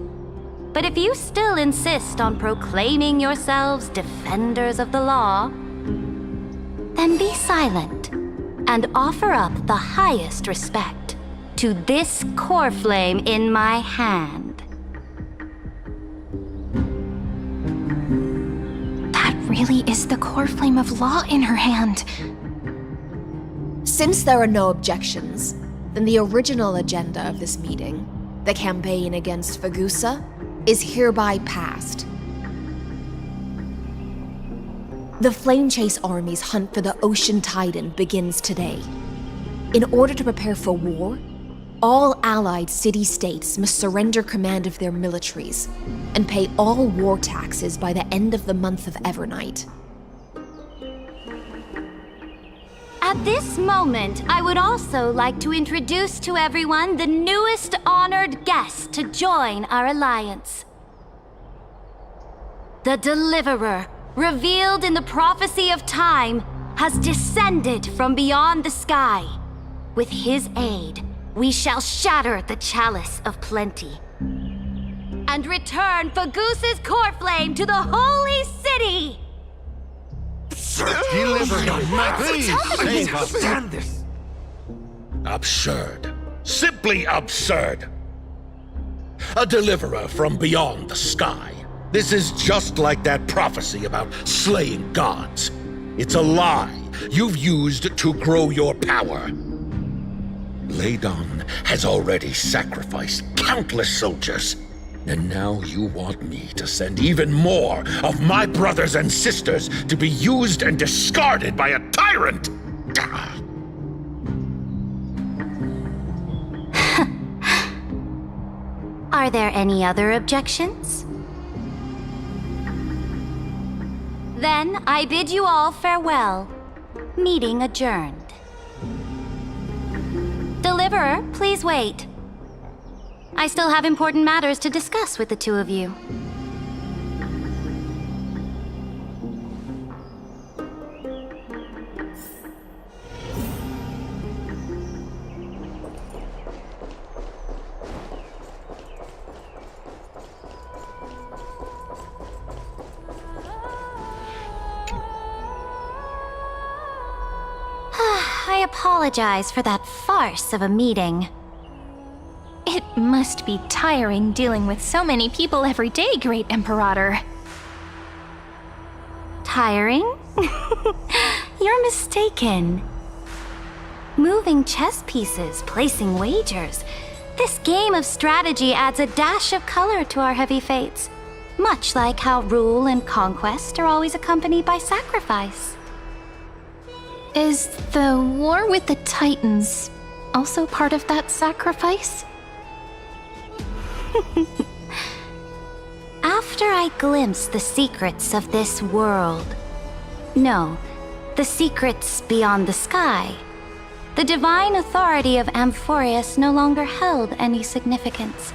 But if you still insist on proclaiming yourselves defenders of the law, then be silent and offer up the highest respect to this core flame in my hand. That really is the core flame of law in her hand. Since there are no objections, then the original agenda of this meeting, the campaign against Fagusa, is hereby passed. The Flame Chase Army's hunt for the Ocean Titan begins today. In order to prepare for war, all allied city-states must surrender command of their militaries and pay all war taxes by the end of the month of Evernight. At this moment, I would also like to introduce to everyone the newest honored guest to join our alliance. The Deliverer, revealed in the prophecy of time, has descended from beyond the sky. With his aid, we shall shatter the chalice of plenty and return Fagusa's core flame to the holy city! Deliver him, please save us. Stand this. Absurd. Simply absurd. A deliverer from beyond the sky. This is just like that prophecy about slaying gods. It's a lie you've used to grow your power. Ladon has already sacrificed countless soldiers, and now you want me to send even more of my brothers and sisters to be used and discarded by a tyrant! Are there any other objections? Then I bid you all farewell. Meeting adjourned. Deliverer, please wait. I still have important matters to discuss with the two of you. I apologize for that farce of a meeting. It must be tiring dealing with so many people every day, Great Imperator. Tiring? You're mistaken. Moving chess pieces, placing wagers. This game of strategy adds a dash of color to our heavy fates, much like how rule and conquest are always accompanied by sacrifice. Is the war with the Titans also part of that sacrifice? After I glimpsed the secrets of this world, no, the secrets beyond the sky, the divine authority of Amphoreus no longer held any significance.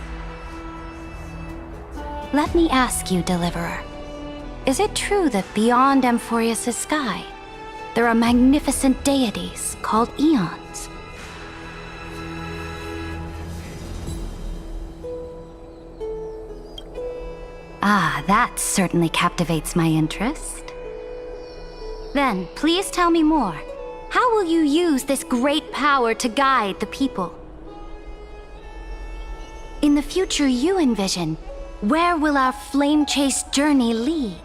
Let me ask you, Deliverer, is it true that beyond Amphoreus' sky, there are magnificent deities called eons? Ah, that certainly captivates my interest. Then, please tell me more. How will you use this great power to guide the people? In the future you envision, where will our flame chase journey lead?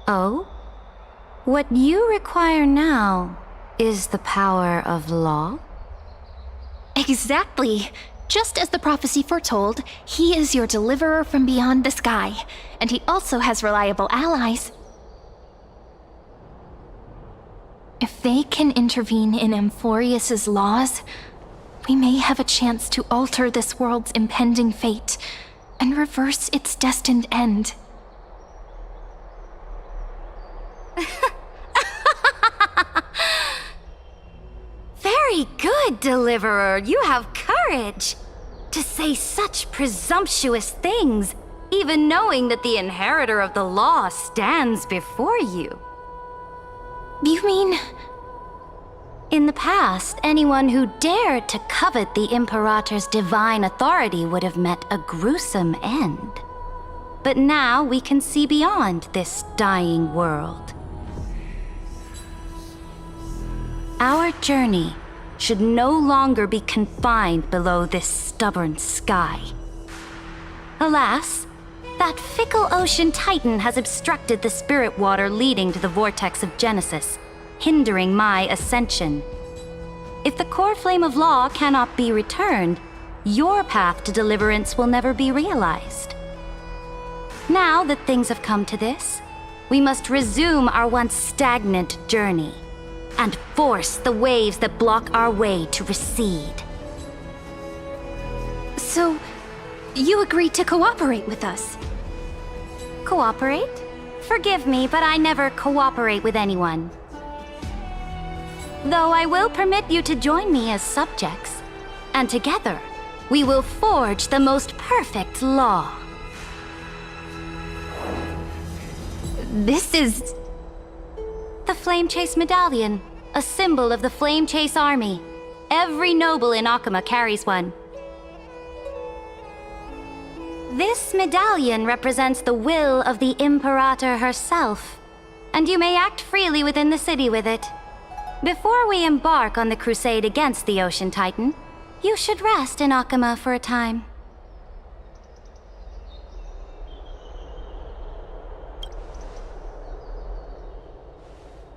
Oh? What you require now is the power of law? Exactly. Just as the prophecy foretold, he is your deliverer from beyond the sky, and he also has reliable allies. If they can intervene in Amphoreus's laws, we may have a chance to alter this world's impending fate and reverse its destined end. Very good, Deliverer. You have courage to say such presumptuous things, even knowing that the inheritor of the law stands before you. You mean? In the past, anyone who dared to covet the Imperator's divine authority would have met a gruesome end. But now we can see beyond this dying world. Our journey should no longer be confined below this stubborn sky. Alas, that fickle ocean titan has obstructed the spirit water leading to the vortex of Genesis, hindering my ascension. If the core flame of law cannot be returned, your path to deliverance will never be realized. Now that things have come to this, we must resume our once stagnant journey and force the waves that block our way to recede. So, you agreed to cooperate with us? Cooperate? Forgive me, but I never cooperate with anyone. Though I will permit you to join me as subjects, and together, we will forge the most perfect law. This is... the Flame Chase Medallion, a symbol of the Flame Chase Army. Every noble in Akuma carries one. This medallion represents the will of the Imperator herself, and you may act freely within the city with it. Before we embark on the crusade against the Ocean Titan, you should rest in Akuma for a time.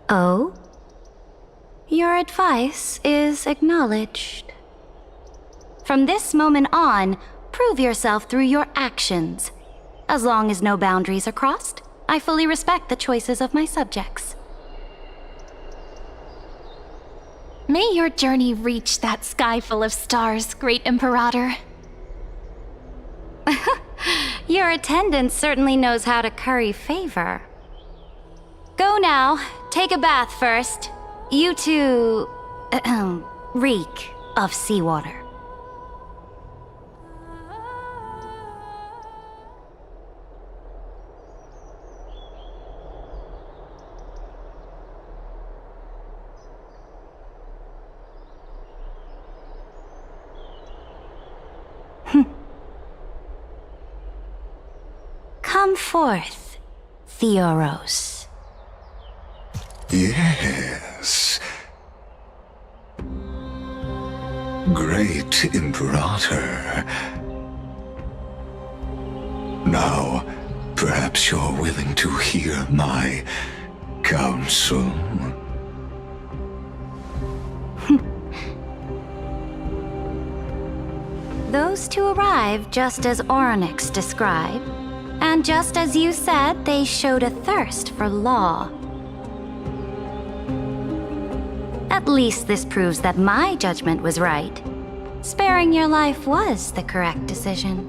Oh? Your advice is acknowledged. From this moment on, prove yourself through your actions. As long as no boundaries are crossed, I fully respect the choices of my subjects. May your journey reach that sky full of stars, Great Imperator. Your attendant certainly knows how to curry favor. Go now. Take a bath first. You two... reek of seawater. Come forth, Theoros. Yes. Great Imperator. Now, perhaps you're willing to hear my counsel. Those two arrived just as Oryx described, and just as you said, they showed a thirst for law. At least this proves that my judgment was right. Sparing your life was the correct decision.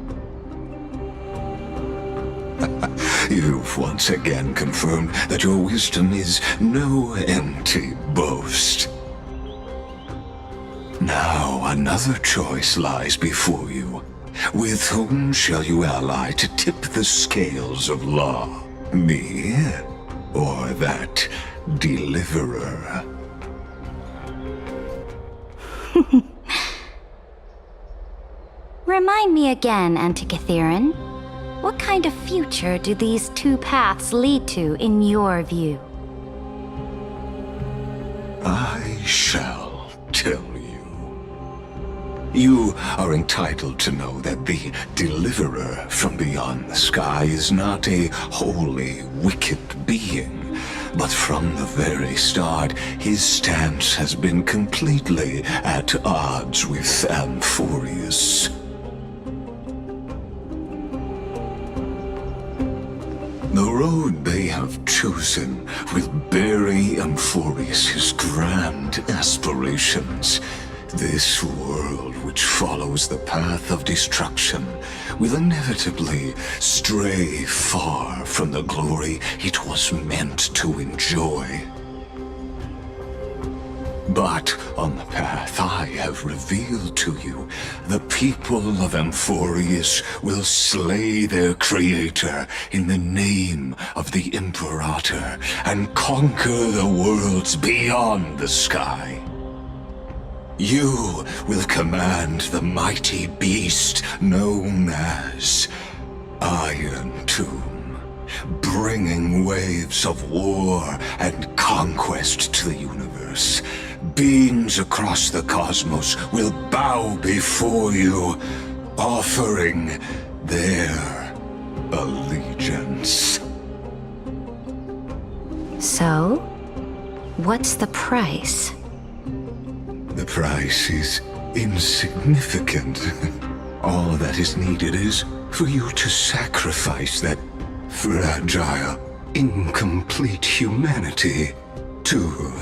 You've once again confirmed that your wisdom is no empty boast. Now another choice lies before you. With whom shall you ally to tip the scales of law? Me, or that deliverer? Remind me again, Antikytheron. What kind of future do these two paths lead to in your view? I shall tell you. You are entitled to know that the deliverer from beyond the sky is not a wholly wicked being, but from the very start, his stance has been completely at odds with Amphoreus. The road they have chosen will bury Amphoreus' grand aspirations. This world, which follows the path of destruction, will inevitably stray far from the glory it was meant to enjoy. But on the path I have revealed to you, the people of Amphoreus will slay their creator in the name of the Imperator and conquer the worlds beyond the sky. You will command the mighty beast known as Iron Tomb, bringing waves of war and conquest to the universe. Beings across the cosmos will bow before you, offering their allegiance. So, what's the price? The price is insignificant. All that is needed is for you to sacrifice that fragile, incomplete humanity to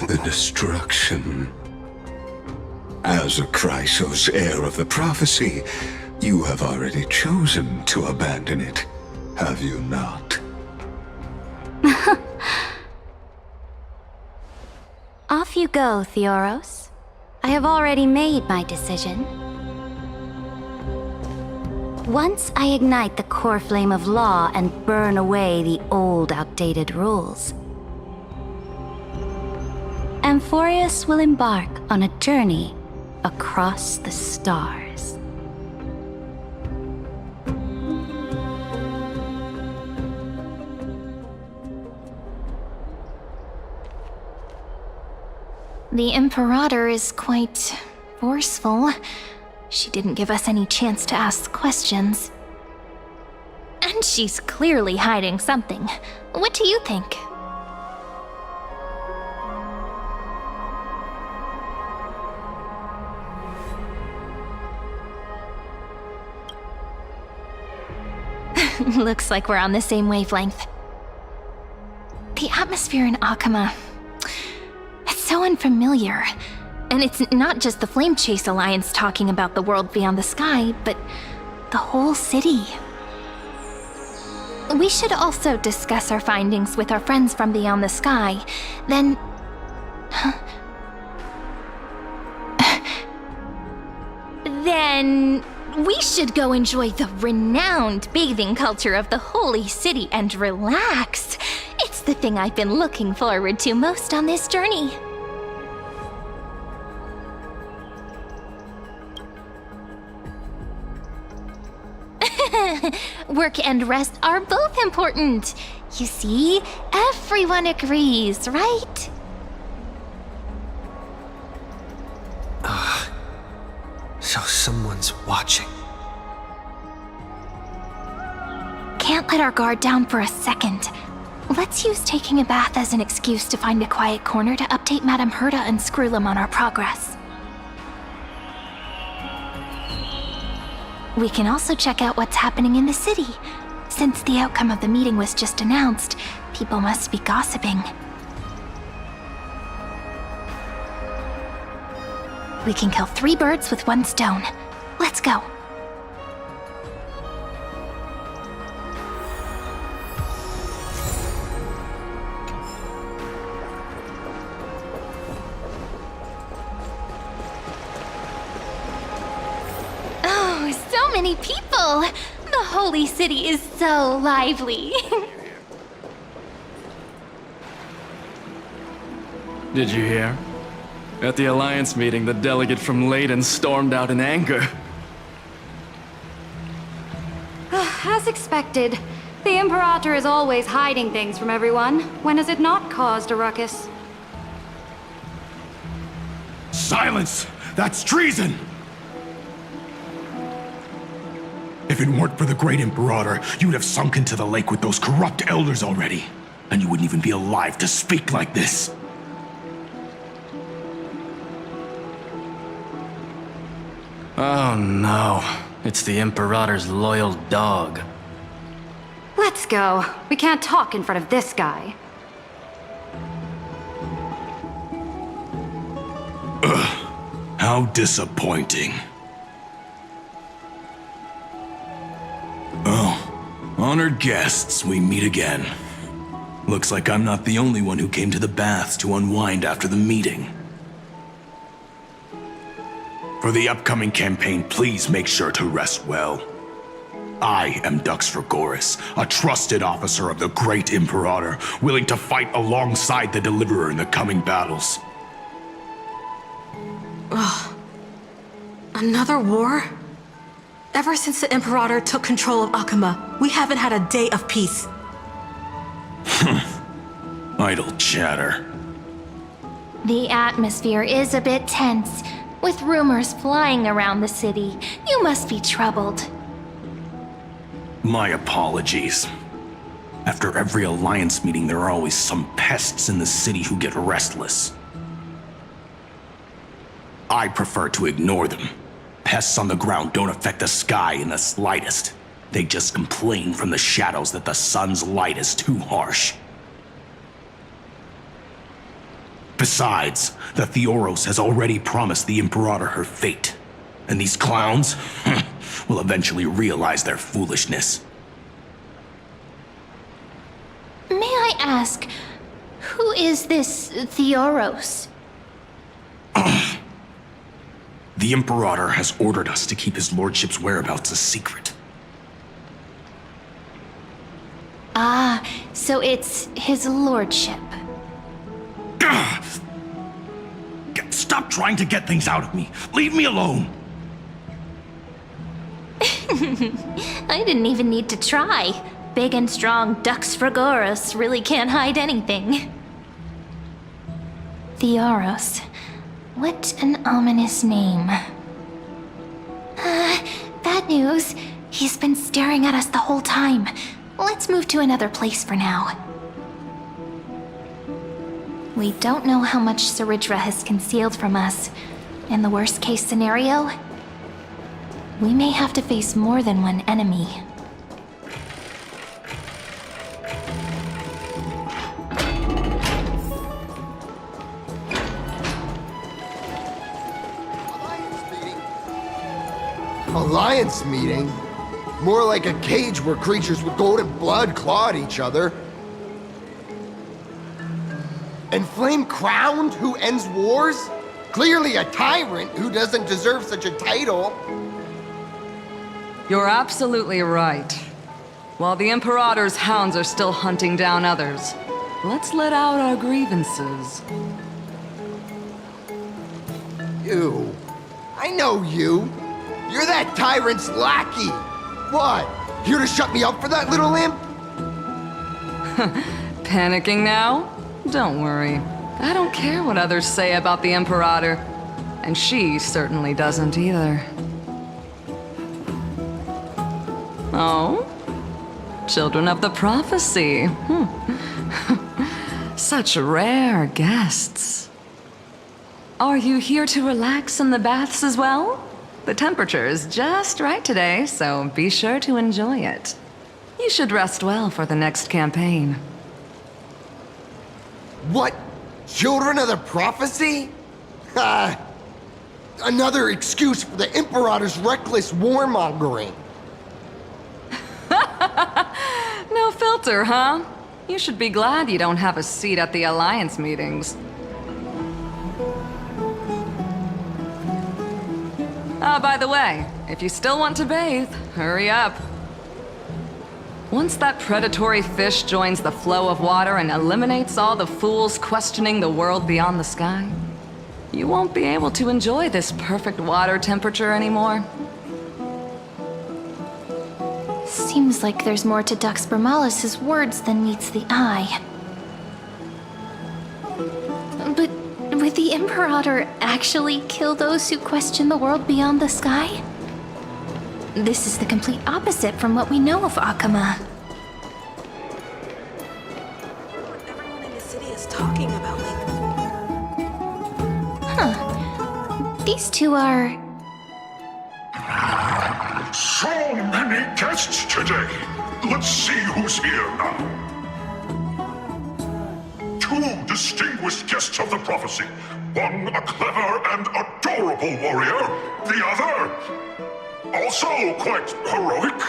the destruction. As a Chrysos, heir of the prophecy, you have already chosen to abandon it, have you not? Off you go, Theoros. I have already made my decision. Once I ignite the core flame of law and burn away the old, outdated rules, Amphoreus will embark on a journey across the stars. The Imperator is quite forceful. She didn't give us any chance to ask questions. And she's clearly hiding something. What do you think? Looks like we're on the same wavelength. The atmosphere in Akuma, it's so unfamiliar. And it's not just the Flame Chase Alliance talking about the world beyond the sky, but the whole city. We should also discuss our findings with our friends from beyond the sky. Then... then... we should go enjoy the renowned bathing culture of the holy city and relax. It's the thing I've been looking forward to most on this journey. Work and rest are both important. You see, everyone agrees, right? So someone's watching. Can't let our guard down for a second. Let's use taking a bath as an excuse to find a quiet corner to update Madame Herta and Screwlum on our progress. We can also check out what's happening in the city. Since the outcome of the meeting was just announced, people must be gossiping. We can kill 3 birds with 1 stone. Let's go. Oh, so many people! The holy city is so lively. Did you hear? At the Alliance meeting, the delegate from Leyden stormed out in anger. As expected, the Imperator is always hiding things from everyone. When has it not caused a ruckus? Silence! That's treason! If it weren't for the great Imperator, you'd have sunk into the lake with those corrupt elders already. and you wouldn't even be alive to speak like this. Oh no, it's the Imperator's loyal dog. Let's go. We can't talk in front of this guy. How disappointing. Oh, honored guests, we meet again. Looks like I'm not the only one who came to the baths to unwind after the meeting. For the upcoming campaign, please make sure to rest well. I am Dux Fragoris, a trusted officer of the Great Imperator, willing to fight alongside the Deliverer in the coming battles. Ugh. Another war? Ever since the Imperator took control of Akuma, we haven't had a day of peace. Idle chatter. The atmosphere is a bit tense, with rumors flying around the city. You must be troubled. My apologies. After every Alliance meeting, there are always some pests in the city who get restless. I prefer to ignore them. Pests on the ground don't affect the sky in the slightest. They just complain from the shadows that the sun's light is too harsh. Besides, the Theoros has already promised the Imperator her fate. And these clowns will eventually realize their foolishness. May I ask, who is this Theoros? The Imperator has ordered us to keep his lordship's whereabouts a secret. Ah, so it's his lordship. Stop trying to get things out of me. Leave me alone. I didn't even need to try. Big and strong Dux Fragoris really can't hide anything. Theoros. What an ominous name. Bad news. He's been staring at us the whole time. Let's move to another place for now. We don't know how much Cerydra has concealed from us. In the worst case scenario, we may have to face more than one enemy. Alliance meeting? More like a cage where creatures with golden blood claw at each other. And Flame Crowned, who ends wars? Clearly a tyrant who doesn't deserve such a title. You're absolutely right. While the Imperator's hounds are still hunting down others, let's let out our grievances. You. I know you. You're that tyrant's lackey. What? Here to shut me up for that little imp? Panicking now? Don't worry. I don't care what others say about the Imperator. And she certainly doesn't either. Oh? Children of the Prophecy. Such rare guests. Are you here to relax in the baths as well? The temperature is just right today, so be sure to enjoy it. You should rest well for the next campaign. What? Children of the Prophecy? Another excuse for the Imperator's reckless warmongering. No filter, huh? You should be glad you don't have a seat at the Alliance meetings. By the way, if you still want to bathe, hurry up. Once that predatory fish joins the flow of water and eliminates all the fools questioning the world beyond the sky, you won't be able to enjoy this perfect water temperature anymore. Seems like there's more to Dux Bramalis's words than meets the eye. But would the Imperator actually kill those who question the world beyond the sky? This is the complete opposite from what we know of Akuma. these two are... So many guests today. Let's see who's here now. Two distinguished guests of the prophecy. One a clever and adorable warrior. The other, also quite heroic.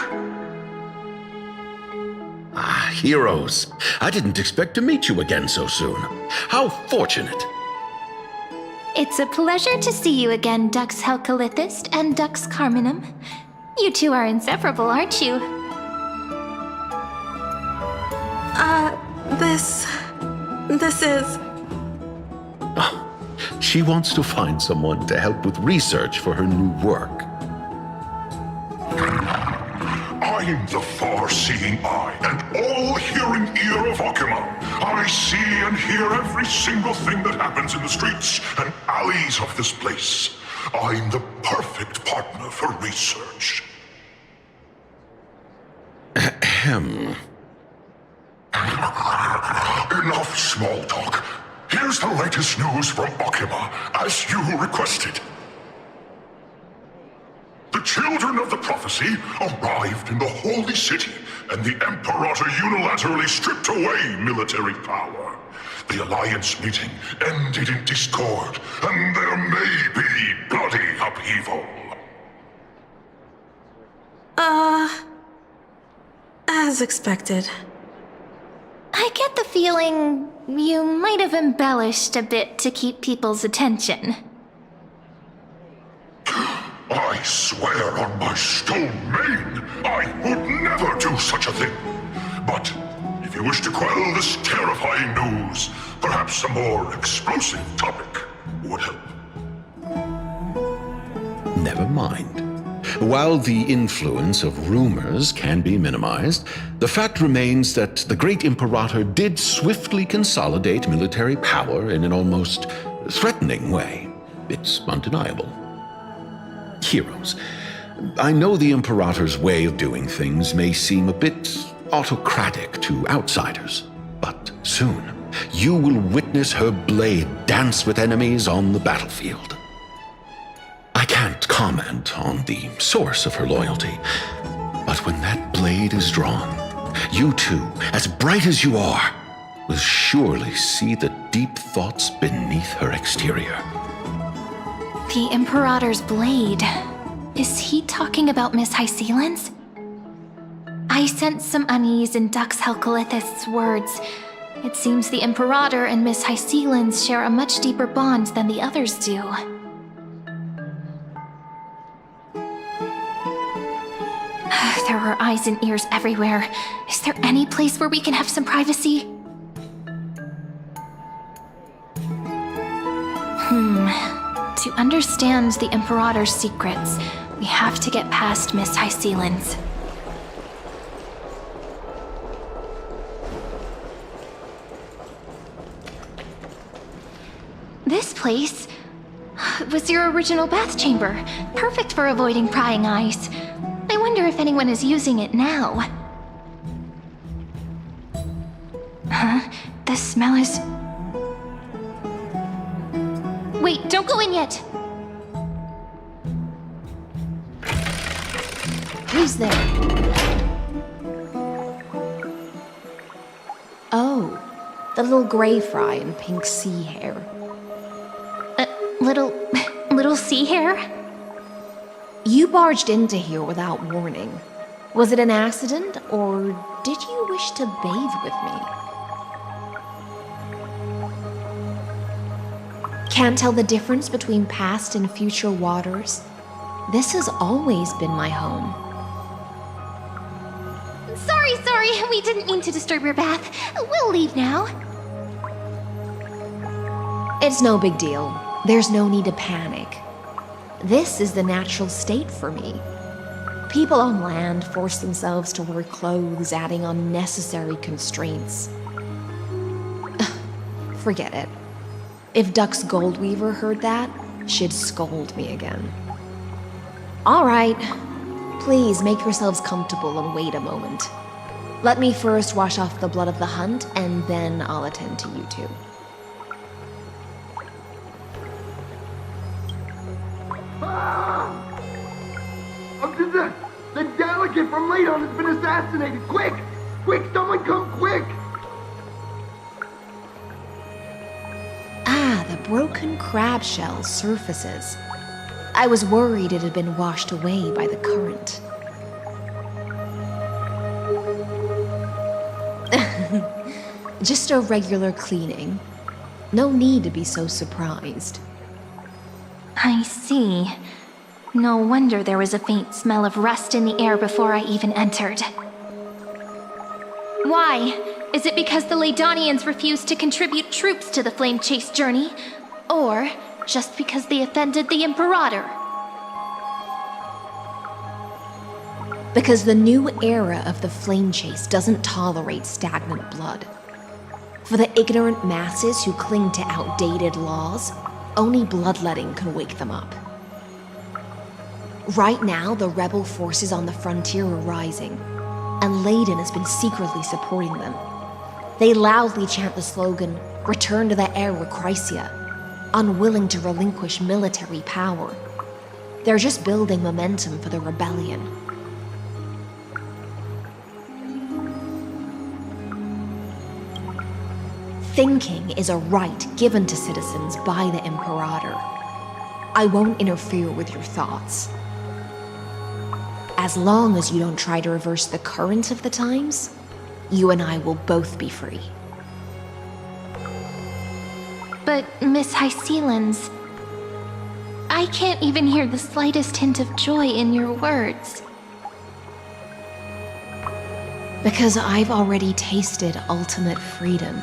Ah, heroes. I didn't expect to meet you again so soon. How fortunate. It's a pleasure to see you again, Dux Helcalithist and Dux Carminum. You two are inseparable, aren't you? This is... Oh, she wants to find someone to help with research for her new work. I'm the far-seeing eye and all-hearing ear of Akuma. I see and hear every single thing that happens in the streets and alleys of this place. I'm the perfect partner for research. Ahem. Enough small talk. Here's the latest news from Akuma, as you requested. The children of the prophecy arrived in the holy city, and the Imperator unilaterally stripped away military power. The Alliance meeting ended in discord, and there may be bloody upheaval. As expected. I get the feeling you might have embellished a bit to keep people's attention. I swear on my stone mane, I would never do such a thing. But if you wish to quell this terrifying news, perhaps a more explosive topic would help. Never mind. While the influence of rumors can be minimized, the fact remains that the great Imperator did swiftly consolidate military power in an almost threatening way. It's undeniable. Heroes, I know the Imperator's way of doing things may seem a bit autocratic to outsiders, but soon you will witness her blade dance with enemies on the battlefield. I can't comment on the source of her loyalty, but when that blade is drawn, you two, as bright as you are, will surely see the deep thoughts beneath her exterior. The Imperator's blade. Is he talking about Miss Hysilens? I sense some unease in Dux Helcalithist's words. It seems the Imperator and Miss Hysilens share a much deeper bond than the others do. There are eyes and ears everywhere. Is there any place where we can have some privacy? To understand the Imperator's secrets, we have to get past Miss Hysilens. This place was your original bath chamber, perfect for avoiding prying eyes. I wonder if anyone is using it now. Huh? The smell is... Wait, don't go in yet! Who's there? Oh, the little gray fry in pink sea hair. Little sea hair? You barged into here without warning. Was it an accident, or did you wish to bathe with me? Can't tell the difference between past and future waters? This has always been my home. Sorry, we didn't mean to disturb your bath. We'll leave now. It's no big deal. There's no need to panic. This is the natural state for me. People on land force themselves to wear clothes, adding unnecessary constraints. Forget it. If Dux Goldweaver heard that, she'd scold me again. All right. Please make yourselves comfortable and wait a moment. Let me first wash off the blood of the hunt, and then I'll attend to you two. delegate from Phainon has been assassinated! Quick! Quick, someone come quick! Ah, the broken crab shell surfaces. I was worried it had been washed away by the current. Just a regular cleaning. No need to be so surprised. I see. No wonder there was a faint smell of rust in the air before I even entered. Why? Is it because the Laydonians refused to contribute troops to the Flame Chase journey? Or just because they offended the Imperator? Because the new era of the Flame Chase doesn't tolerate stagnant blood. For the ignorant masses who cling to outdated laws, only bloodletting can wake them up. Right now, the rebel forces on the frontier are rising, and Layden has been secretly supporting them. They loudly chant the slogan, "Return to the Era Chrysia," unwilling to relinquish military power. They're just building momentum for the rebellion. Thinking is a right given to citizens by the Imperator. I won't interfere with your thoughts. As long as you don't try to reverse the current of the times, you and I will both be free. But, Miss Hysilens, I can't even hear the slightest hint of joy in your words. Because I've already tasted ultimate freedom.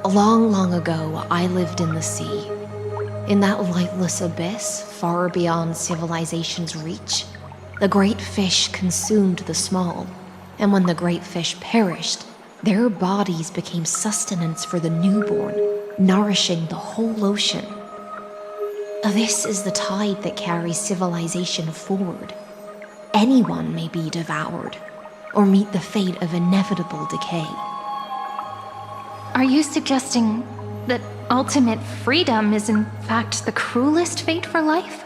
Long, long ago, I lived in the sea. In that lightless abyss, far beyond civilization's reach, the great fish consumed the small, and when the great fish perished, their bodies became sustenance for the newborn, nourishing the whole ocean. This is the tide that carries civilization forward. Anyone may be devoured, or meet the fate of inevitable decay. Are you suggesting that ultimate freedom is in fact the cruelest fate for life?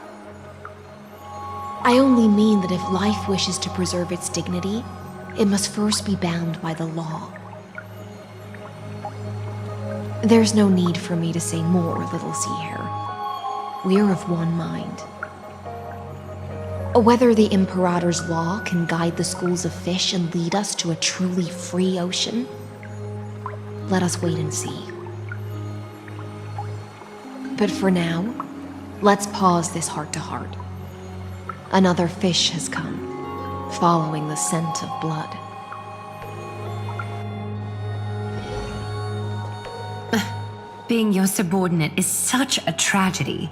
I only mean that if life wishes to preserve its dignity, it must first be bound by the law. There's no need for me to say more, little sea hare. We're of one mind. Whether the Imperator's law can guide the schools of fish and lead us to a truly free ocean, let us wait and see. But for now, let's pause this heart-to-heart. Another fish has come, following the scent of blood. Being your subordinate is such a tragedy.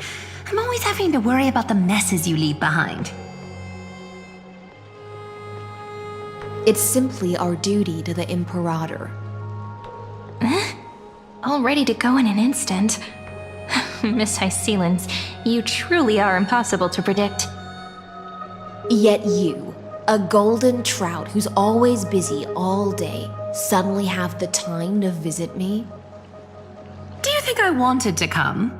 I'm always having to worry about the messes you leave behind. It's simply our duty to the Imperator. All ready to go in an instant. Miss Hysilens, you truly are impossible to predict. Yet you, a golden trout who's always busy all day, suddenly have the time to visit me? Do you think I wanted to come?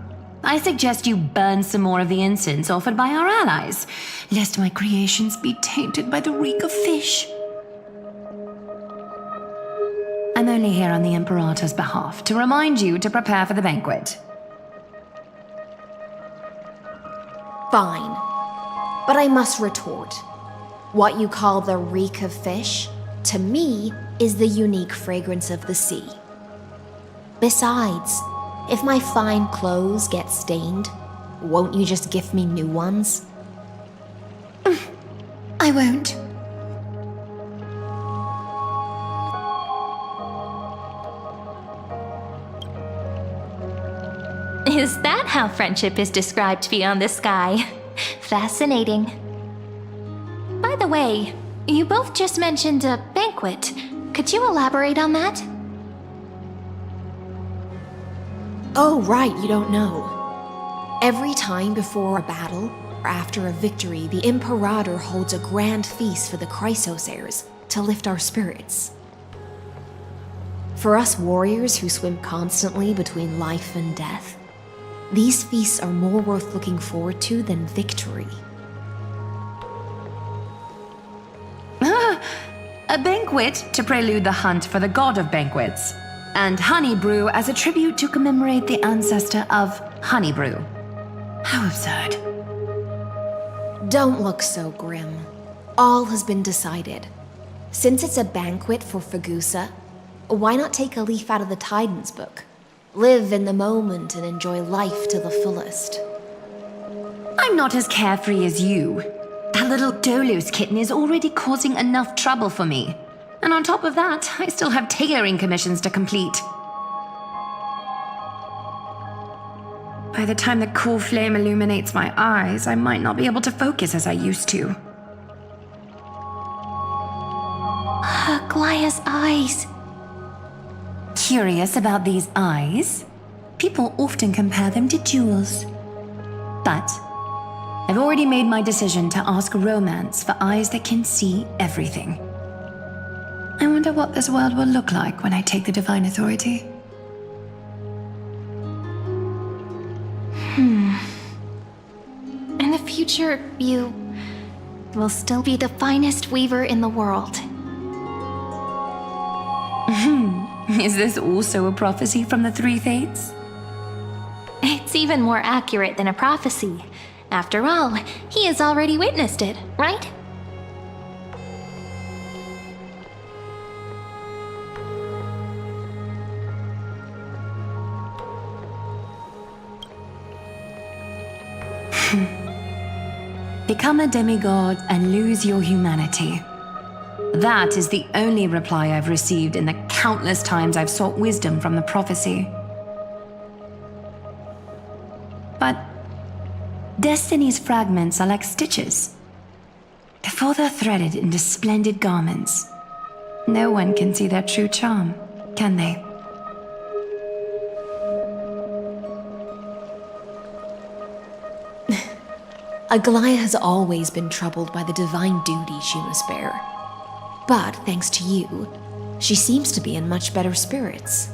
I suggest you burn some more of the incense offered by our allies, lest my creations be tainted by the reek of fish. I'm only here on the Imperator's behalf to remind you to prepare for the banquet. Fine. But I must retort. What you call the reek of fish, to me, is the unique fragrance of the sea. Besides, if my fine clothes get stained, won't you just gift me new ones? I won't. Is that how friendship is described beyond the sky? Fascinating. By the way, you both just mentioned a banquet. Could you elaborate on that? Oh, right, you don't know. Every time before a battle, or after a victory, the Imperator holds a grand feast for the Chrysosairs to lift our spirits. For us warriors who swim constantly between life and death, these feasts are more worth looking forward to than victory. A banquet to prelude the hunt for the god of banquets, and honey brew as a tribute to commemorate the ancestor of honey brew. How absurd. Don't look so grim. All has been decided. Since it's a banquet for Fagusa, why not take a leaf out of the Titan's book? Live in the moment and enjoy life to the fullest. I'm not as carefree as you. That little Dolos kitten is already causing enough trouble for me. And on top of that, I still have tailoring commissions to complete. By the time the cool flame illuminates my eyes, I might not be able to focus as I used to. Aglaea's eyes. Curious about these eyes? People often compare them to jewels. But I've already made my decision to ask Romance for eyes that can see everything. I wonder what this world will look like when I take the Divine Authority. In the future, you will still be the finest weaver in the world. Is this also a prophecy from the Three Fates? It's even more accurate than a prophecy. After all, he has already witnessed it, right? Become a demigod and lose your humanity. That is the only reply I've received in the countless times I've sought wisdom from the prophecy. But Destiny's fragments are like stitches. Before they're threaded into splendid garments, no one can see their true charm, can they? Aglaea has always been troubled by the divine duty she must bear. But thanks to you, she seems to be in much better spirits.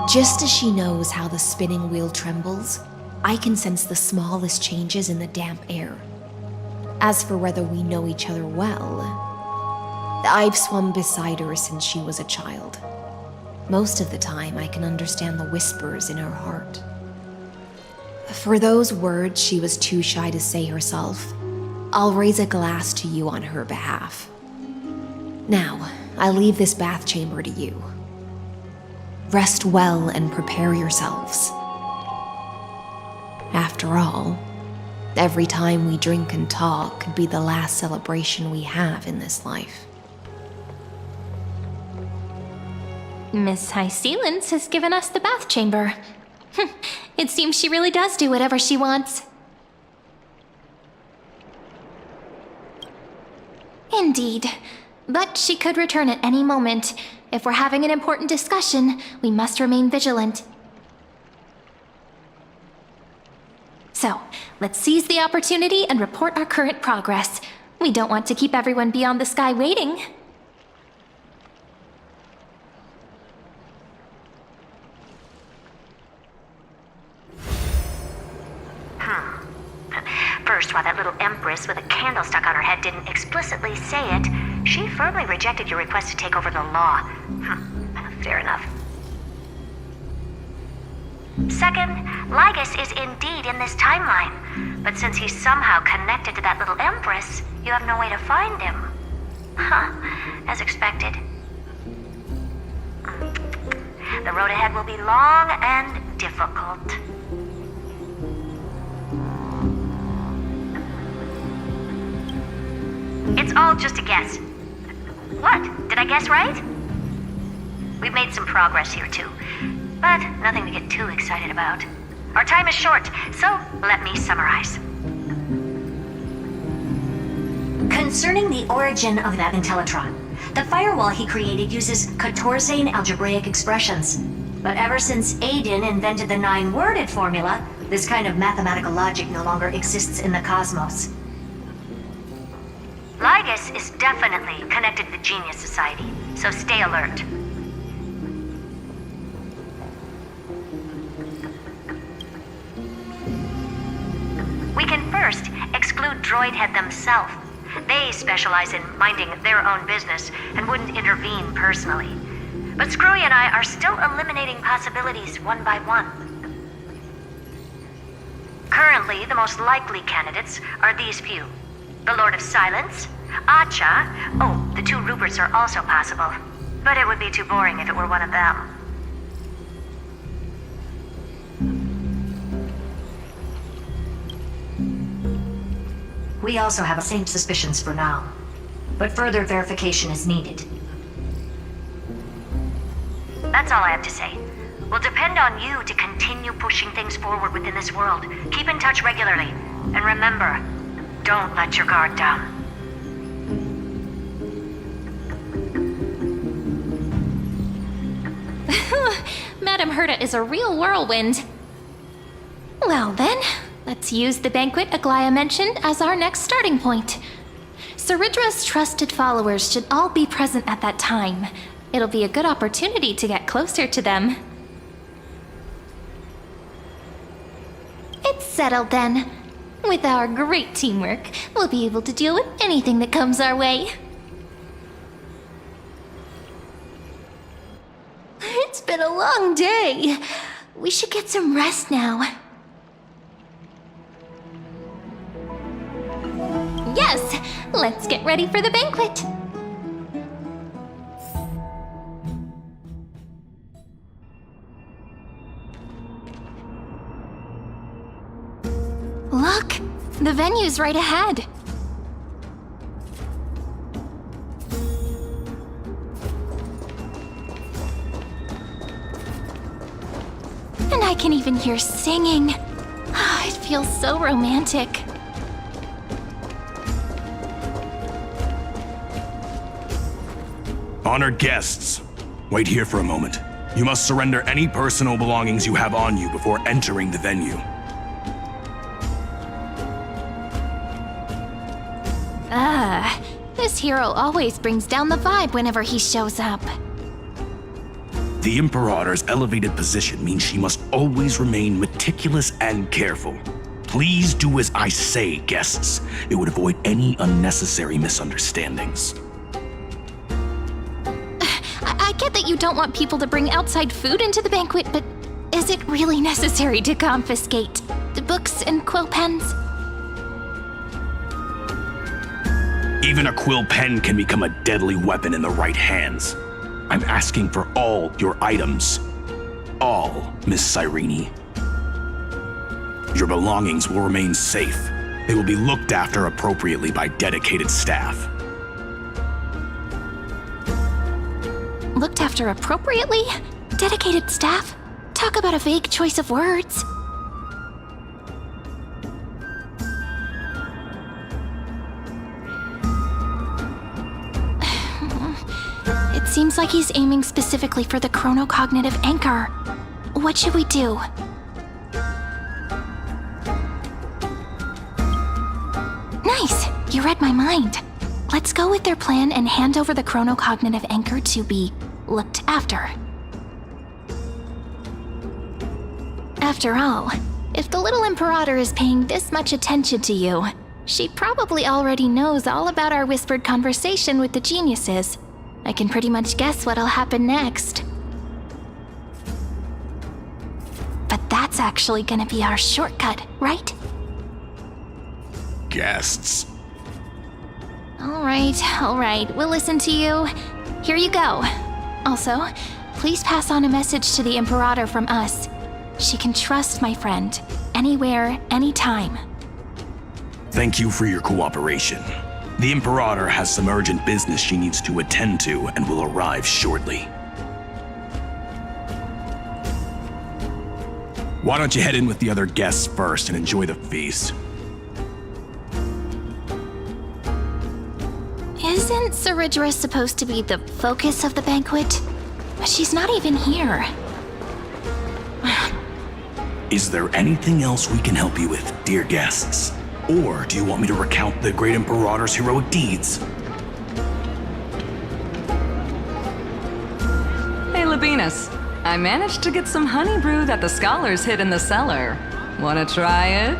Just as she knows how the spinning wheel trembles, I can sense the smallest changes in the damp air. As for whether we know each other well, I've swum beside her since she was a child. Most of the time, I can understand the whispers in her heart. For those words she was too shy to say herself, I'll raise a glass to you on her behalf. Now, I leave this bath chamber to you. Rest well and prepare yourselves. After all, every time we drink and talk could be the last celebration we have in this life. Miss Hysilens has given us the bath chamber. It seems she really does do whatever she wants. Indeed. But she could return at any moment. If we're having an important discussion, we must remain vigilant. So, let's seize the opportunity and report our current progress. We don't want to keep everyone beyond the sky waiting. First, while that little empress with a candle stuck on her head didn't explicitly say it, she firmly rejected your request to take over the law. Fair enough. Second, Lygus is indeed in this timeline, but since he's somehow connected to that little empress, you have no way to find him. As expected. The road ahead will be long and difficult. It's all just a guess. What? Did I guess right? We've made some progress here too, but nothing to get too excited about. Our time is short, so let me summarize. Concerning the origin of that Intellitron, the firewall he created uses Catorzane algebraic expressions. But ever since Aiden invented the 9-worded formula, this kind of mathematical logic no longer exists in the cosmos. Lygus is definitely connected to the Genius Society, so stay alert. We can first exclude include Droidhead themselves. They specialize in minding their own business and wouldn't intervene personally. But Screwy and I are still eliminating possibilities one by one. Currently, the most likely candidates are these few. The Lord of Silence, Acha. Oh, the two Ruperts are also possible. But it would be too boring if it were one of them. We also have the same suspicions for now, but further verification is needed. That's all I have to say. We'll depend on you to continue pushing things forward within this world. Keep in touch regularly, and remember, don't let your guard down. Madam Herta is a real whirlwind. Well then, let's use the banquet Aglaea mentioned as our next starting point. Cerydra's trusted followers should all be present at that time. It'll be a good opportunity to get closer to them. It's settled then. With our great teamwork, we'll be able to deal with anything that comes our way. It's been a long day. We should get some rest now. Yes, let's get ready for the banquet. Look, the venue's right ahead. And I can even hear singing. It feels so romantic. Honored guests, wait here for a moment. You must surrender any personal belongings you have on you before entering the venue. This hero always brings down the vibe whenever he shows up. The Imperator's elevated position means she must always remain meticulous and careful. Please do as I say, guests. It would avoid any unnecessary misunderstandings. I get that you don't want people to bring outside food into the banquet, but is it really necessary to confiscate the books and quill pens? Even a quill pen can become a deadly weapon in the right hands. I'm asking for all your items. All, Miss Cyrene. Your belongings will remain safe. They will be looked after appropriately by dedicated staff. Looked after appropriately? Dedicated staff? Talk about a vague choice of words. It seems like he's aiming specifically for the chronocognitive anchor. What should we do? Nice! You read my mind. Let's go with their plan and hand over the chronocognitive anchor to be looked after. After all, if the little Imperator is paying this much attention to you, she probably already knows all about our whispered conversation with the geniuses. I can pretty much guess what'll happen next. But that's actually gonna be our shortcut, right? Guests. All right, we'll listen to you. Here you go. Also, please pass on a message to the Imperator from us. She can trust my friend, anywhere, anytime. Thank you for your cooperation. The Imperator has some urgent business she needs to attend to and will arrive shortly. Why don't you head in with the other guests first and enjoy the feast? Isn't cerydra supposed to be the focus of the banquet? But she's not even here. Is there anything else we can help you with, dear guests? Or do you want me to recount the great Imperator's heroic deeds? Hey, Labinas. I managed to get some honey brew that the scholars hid in the cellar. Wanna try it?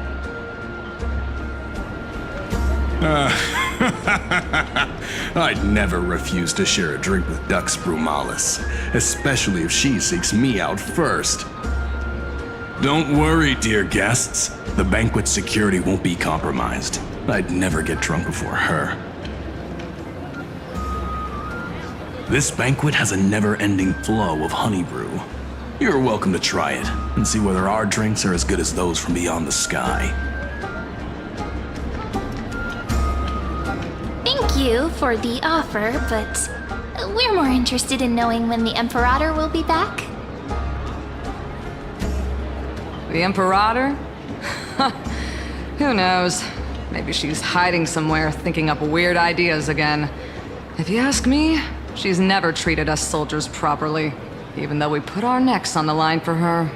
I'd never refuse to share a drink with Dux Brumalis, especially if she seeks me out first. Don't worry, dear guests. The banquet security won't be compromised. I'd never get drunk before her. This banquet has a never-ending flow of honey brew. You're welcome to try it and see whether our drinks are as good as those from beyond the sky. Thank you for the offer, but we're more interested in knowing when the Imperator will be back. The Imperator? Who knows? Maybe she's hiding somewhere, thinking up weird ideas again. If you ask me, she's never treated us soldiers properly, even though we put our necks on the line for her.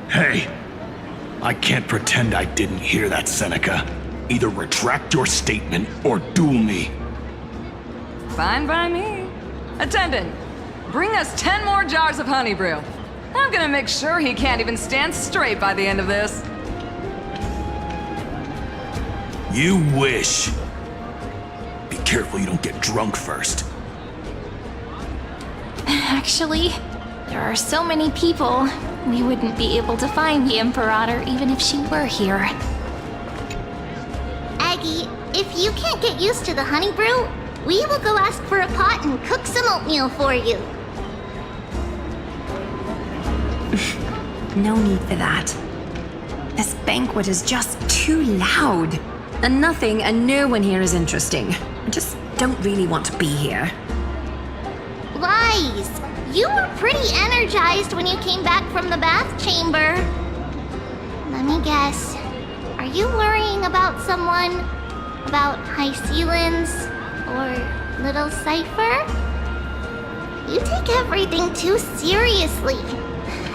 Hey, I can't pretend I didn't hear that, Seneca. Either retract your statement or duel me. Fine by me. Attendant, bring us 10 more jars of honey brew. I'm gonna make sure he can't even stand straight by the end of this. You wish. Be careful you don't get drunk first. Actually, there are so many people, we wouldn't be able to find the Imperator even if she were here. Aggie, if you can't get used to the honey brew, we will go ask for a pot and cook some oatmeal for you. No need for that. This banquet is just too loud. And nothing and no one here is interesting. I just don't really want to be here. Lies! You were pretty energized when you came back from the bath chamber. Let me guess. Are you worrying about someone? About hysilens? Or little Cypher? You take everything too seriously.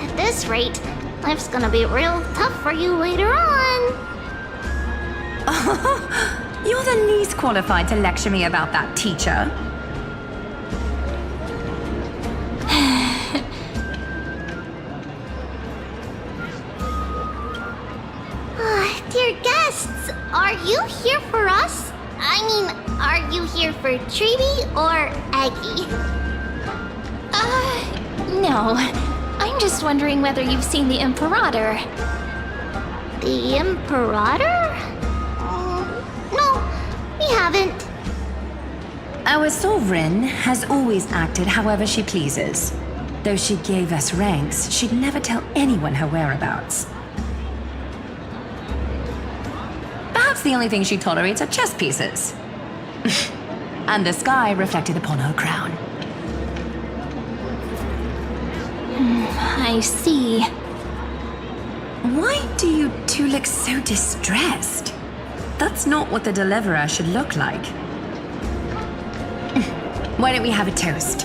At this rate, life's gonna be real tough for you later on. You're the least qualified to lecture me about that, teacher. Dear guests, are you here for us? I mean, are you here for Treetie or Aggie? No. I'm just wondering whether you've seen the Imperator. The Imperator? No, we haven't. Our sovereign has always acted however she pleases. Though she gave us ranks, she'd never tell anyone her whereabouts. Perhaps the only thing she tolerates are chess pieces. And the sky reflected upon her crown. I see. Why do you two look so distressed? That's not what the Deliverer should look like. Why don't we have a toast?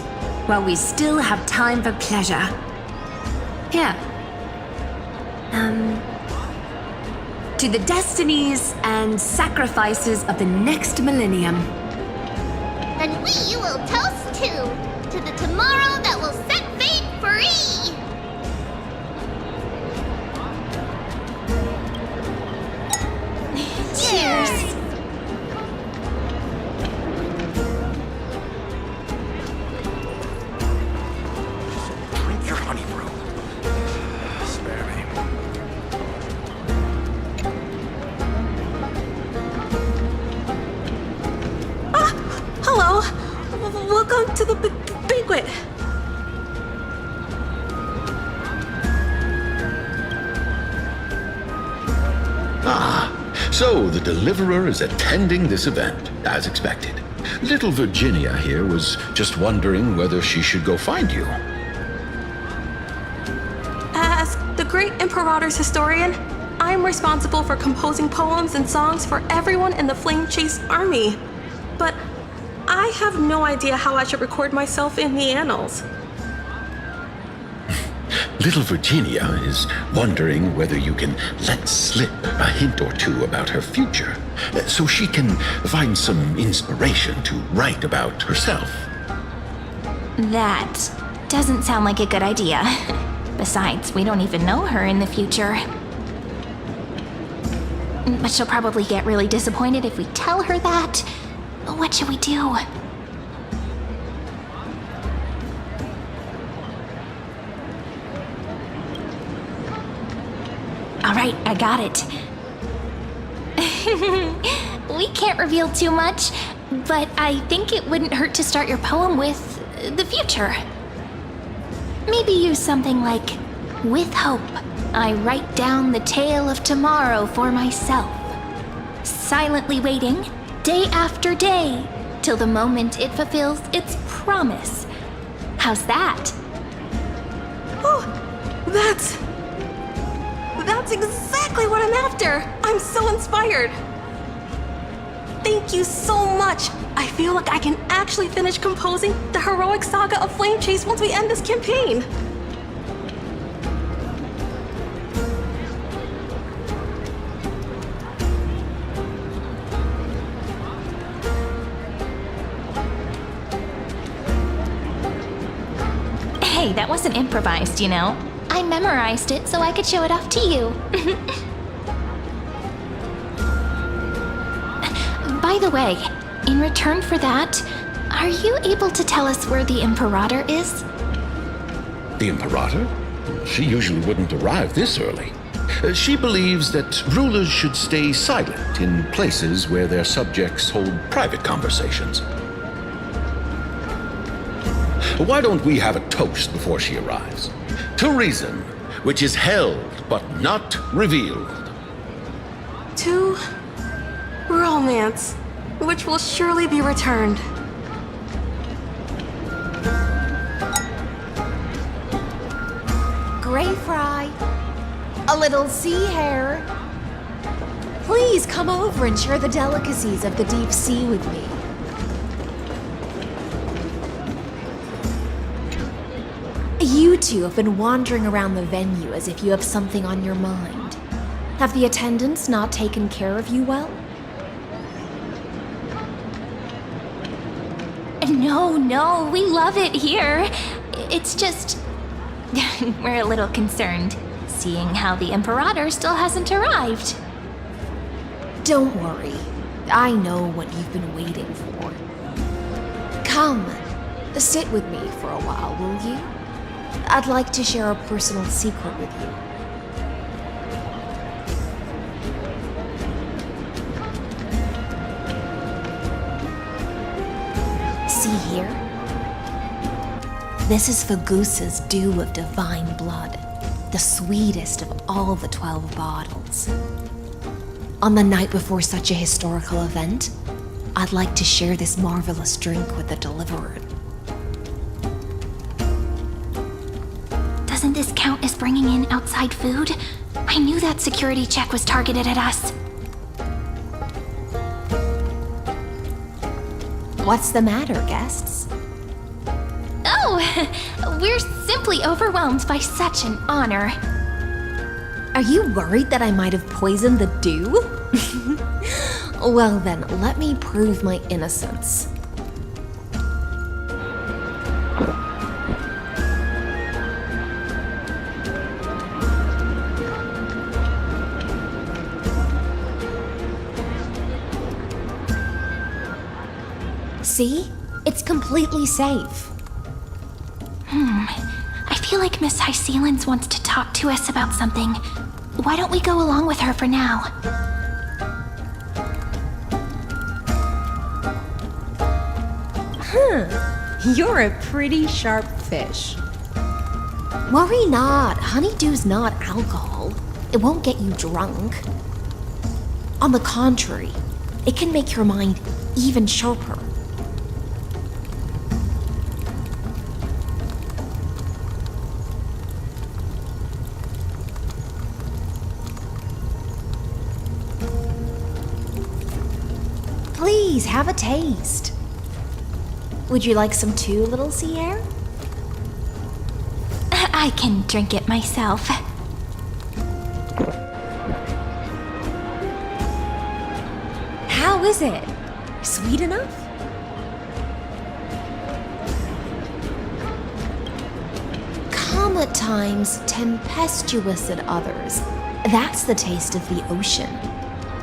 While we still have time for pleasure. Here. To the destinies and sacrifices of the next millennium. Then we will toast to the tomorrow that will set fate free! Cheers! Drink your honey brew. Spare me. Hello! Welcome to the banquet! So the Deliverer is attending this event, as expected. Little Virginia here was just wondering whether she should go find you. As the great Imperator's historian, I'm responsible for composing poems and songs for everyone in the Flame Chase army. But I have no idea how I should record myself in the annals. Little Virginia is wondering whether you can let slip a hint or two about her future, so she can find some inspiration to write about herself. That doesn't sound like a good idea. Besides, we don't even know her in the future. But she'll probably get really disappointed if we tell her that. What should we do? Alright, I got it. We can't reveal too much, but I think it wouldn't hurt to start your poem with the future. Maybe use something like, "With hope, I write down the tale of tomorrow for myself, silently waiting, day after day, till the moment it fulfills its promise." How's that? Oh, that's exactly what I'm after! I'm so inspired! Thank you so much! I feel like I can actually finish composing the heroic saga of Flame Chase once we end this campaign! Hey, that wasn't improvised, you know. I memorized it so I could show it off to you. By the way, in return for that, are you able to tell us where the Imperator is? The Imperator? She usually wouldn't arrive this early. She believes that rulers should stay silent in places where their subjects hold private conversations. Why don't we have a toast before she arrives? To reason, which is held but not revealed. To romance, which will surely be returned. Gray fry, a little sea hare. Please come over and share the delicacies of the deep sea with me. You two have been wandering around the venue as if you have something on your mind. Have the attendants not taken care of you well? No, we love it here. It's just... we're a little concerned, seeing how the Imperator still hasn't arrived. Don't worry. I know what you've been waiting for. Come, sit with me for a while, will you? I'd like to share a personal secret with you. See here? This is Fagusa's dew of divine blood, the sweetest of all the 12 bottles. On the night before such a historical event, I'd like to share this marvelous drink with the deliverer. Doesn't this count as bringing in outside food? I knew that security check was targeted at us. What's the matter, guests? Oh, we're simply overwhelmed by such an honor. Are you worried that I might have poisoned the dew? Well then, let me prove my innocence. See? It's completely safe. I feel like Miss Hysilens wants to talk to us about something. Why don't we go along with her for now? You're a pretty sharp fish. Worry not. Honeydew's not alcohol. It won't get you drunk. On the contrary, it can make your mind even sharper. Please, have a taste. Would you like some too, little sea air? I can drink it myself. How is it? Sweet enough? Calm at times, tempestuous at others. That's the taste of the ocean.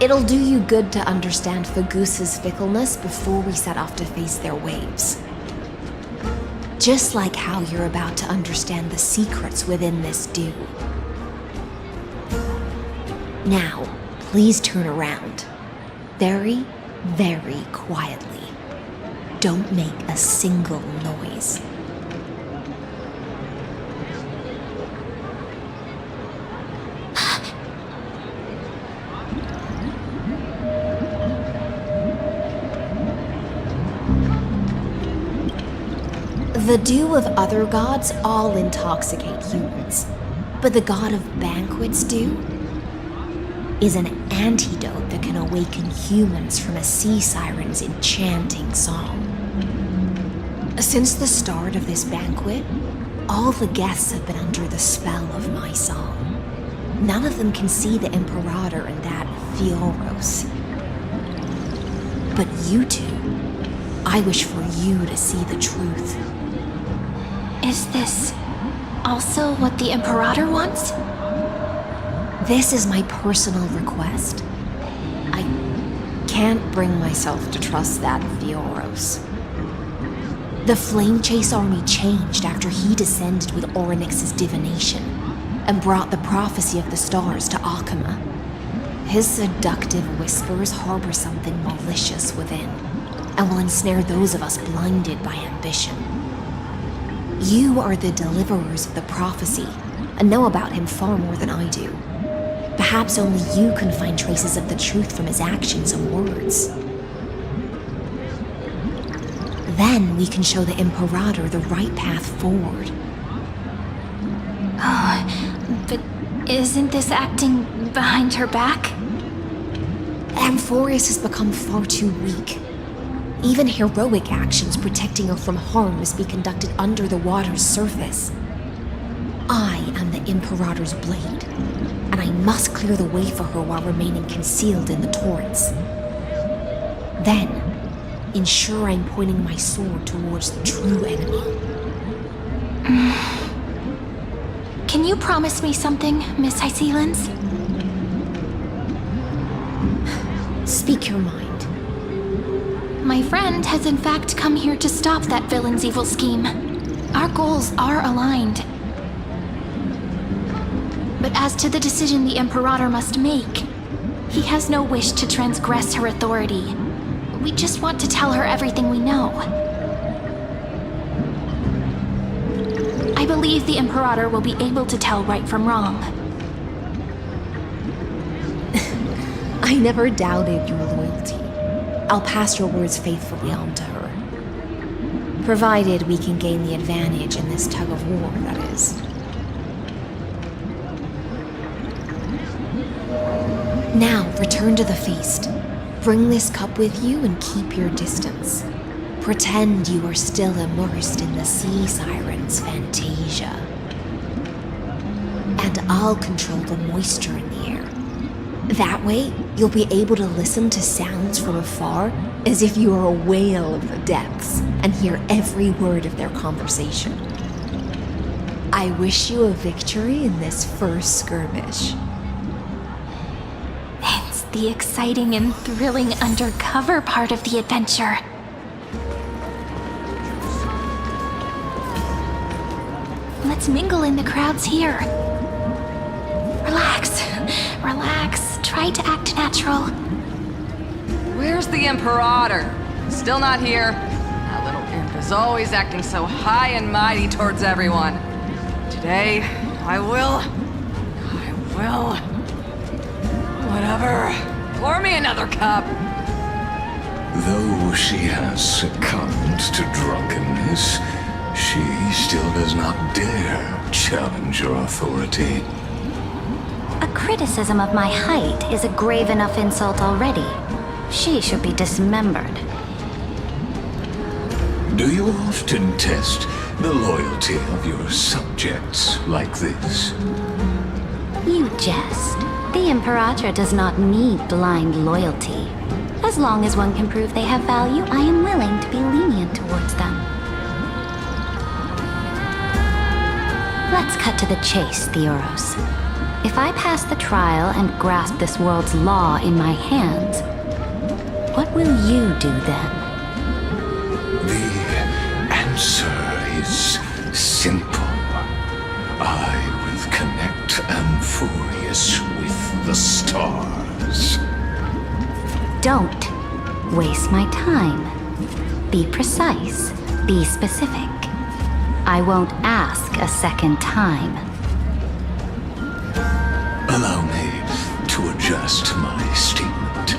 It'll do you good to understand Fagusa's fickleness before we set off to face their waves. Just like how you're about to understand the secrets within this dew. Now, please turn around. Very, very quietly. Don't make a single noise. The dew of other gods all intoxicate humans, but the god of banquets dew is an antidote that can awaken humans from a sea siren's enchanting song. Since the start of this banquet, all the guests have been under the spell of my song. None of them can see the Imperator and that Theoros. But you two, I wish for you to see the truth. Is this also what the Imperator wants? This is my personal request. I can't bring myself to trust that Theoros. The Flame Chase army changed after he descended with Orynyx's divination and brought the prophecy of the stars to Akuma. His seductive whispers harbor something malicious within and will ensnare those of us blinded by ambition. You are the deliverers of the prophecy and know about him far more than I do. Perhaps only you can find traces of the truth from his actions and words. Then we can show the Imperator the right path forward. Oh, but isn't this acting behind her back? Amphoreus has become far too weak. Even heroic actions protecting her from harm must be conducted under the water's surface. I am the Imperator's blade, and I must clear the way for her while remaining concealed in the torrents. Then, ensure I'm pointing my sword towards the true enemy. Can you promise me something, Miss Hysilens? Speak your mind. My friend has in fact come here to stop that villain's evil scheme. Our goals are aligned. But as to the decision the Imperator must make, he has no wish to transgress her authority. We just want to tell her everything we know. I believe the Imperator will be able to tell right from wrong. I never doubted your loyalty. I'll pass your words faithfully on to her. Provided we can gain the advantage in this tug of war, that is. Now, return to the feast. Bring this cup with you and keep your distance. Pretend you are still immersed in the sea siren's fantasia. And I'll control the moisture in the air. That way, you'll be able to listen to sounds from afar as if you are a whale of the depths and hear every word of their conversation. I wish you a victory in this first skirmish. It's the exciting and thrilling undercover part of the adventure. Let's mingle in the crowds here. Relax, relax. Try to act natural. Where's the Imperator? Still not here. That little imp is always acting so high and mighty towards everyone. Today, I will... Whatever. Pour me another cup. Though she has succumbed to drunkenness, she still does not dare challenge your authority. A criticism of my height is a grave enough insult already. She should be dismembered. Do you often test the loyalty of your subjects like this? You jest. The Imperator does not need blind loyalty. As long as one can prove they have value, I am willing to be lenient towards them. Let's cut to the chase, Theoros. If I pass the trial and grasp this world's law in my hands, what will you do then? The answer is simple. I will connect Amphoreus with the stars. Don't waste my time. Be precise. Be specific. I won't ask a second time. Allow me to adjust my statement.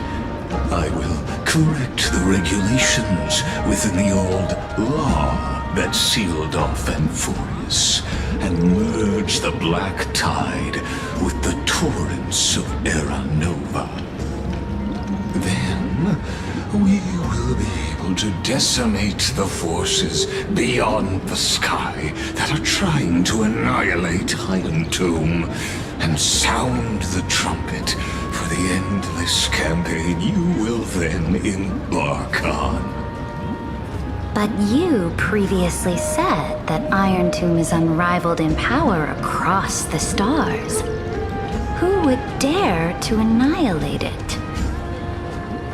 I will correct the regulations within the old law that sealed off Amphoreus and merge the black tide with the torrents of Era Nova. Then we will be able to decimate the forces beyond the sky that are trying to annihilate Iron Tomb and sound the trumpet for the endless campaign you will then embark on. But you previously said that Iron Tomb is unrivaled in power across the stars. Who would dare to annihilate it?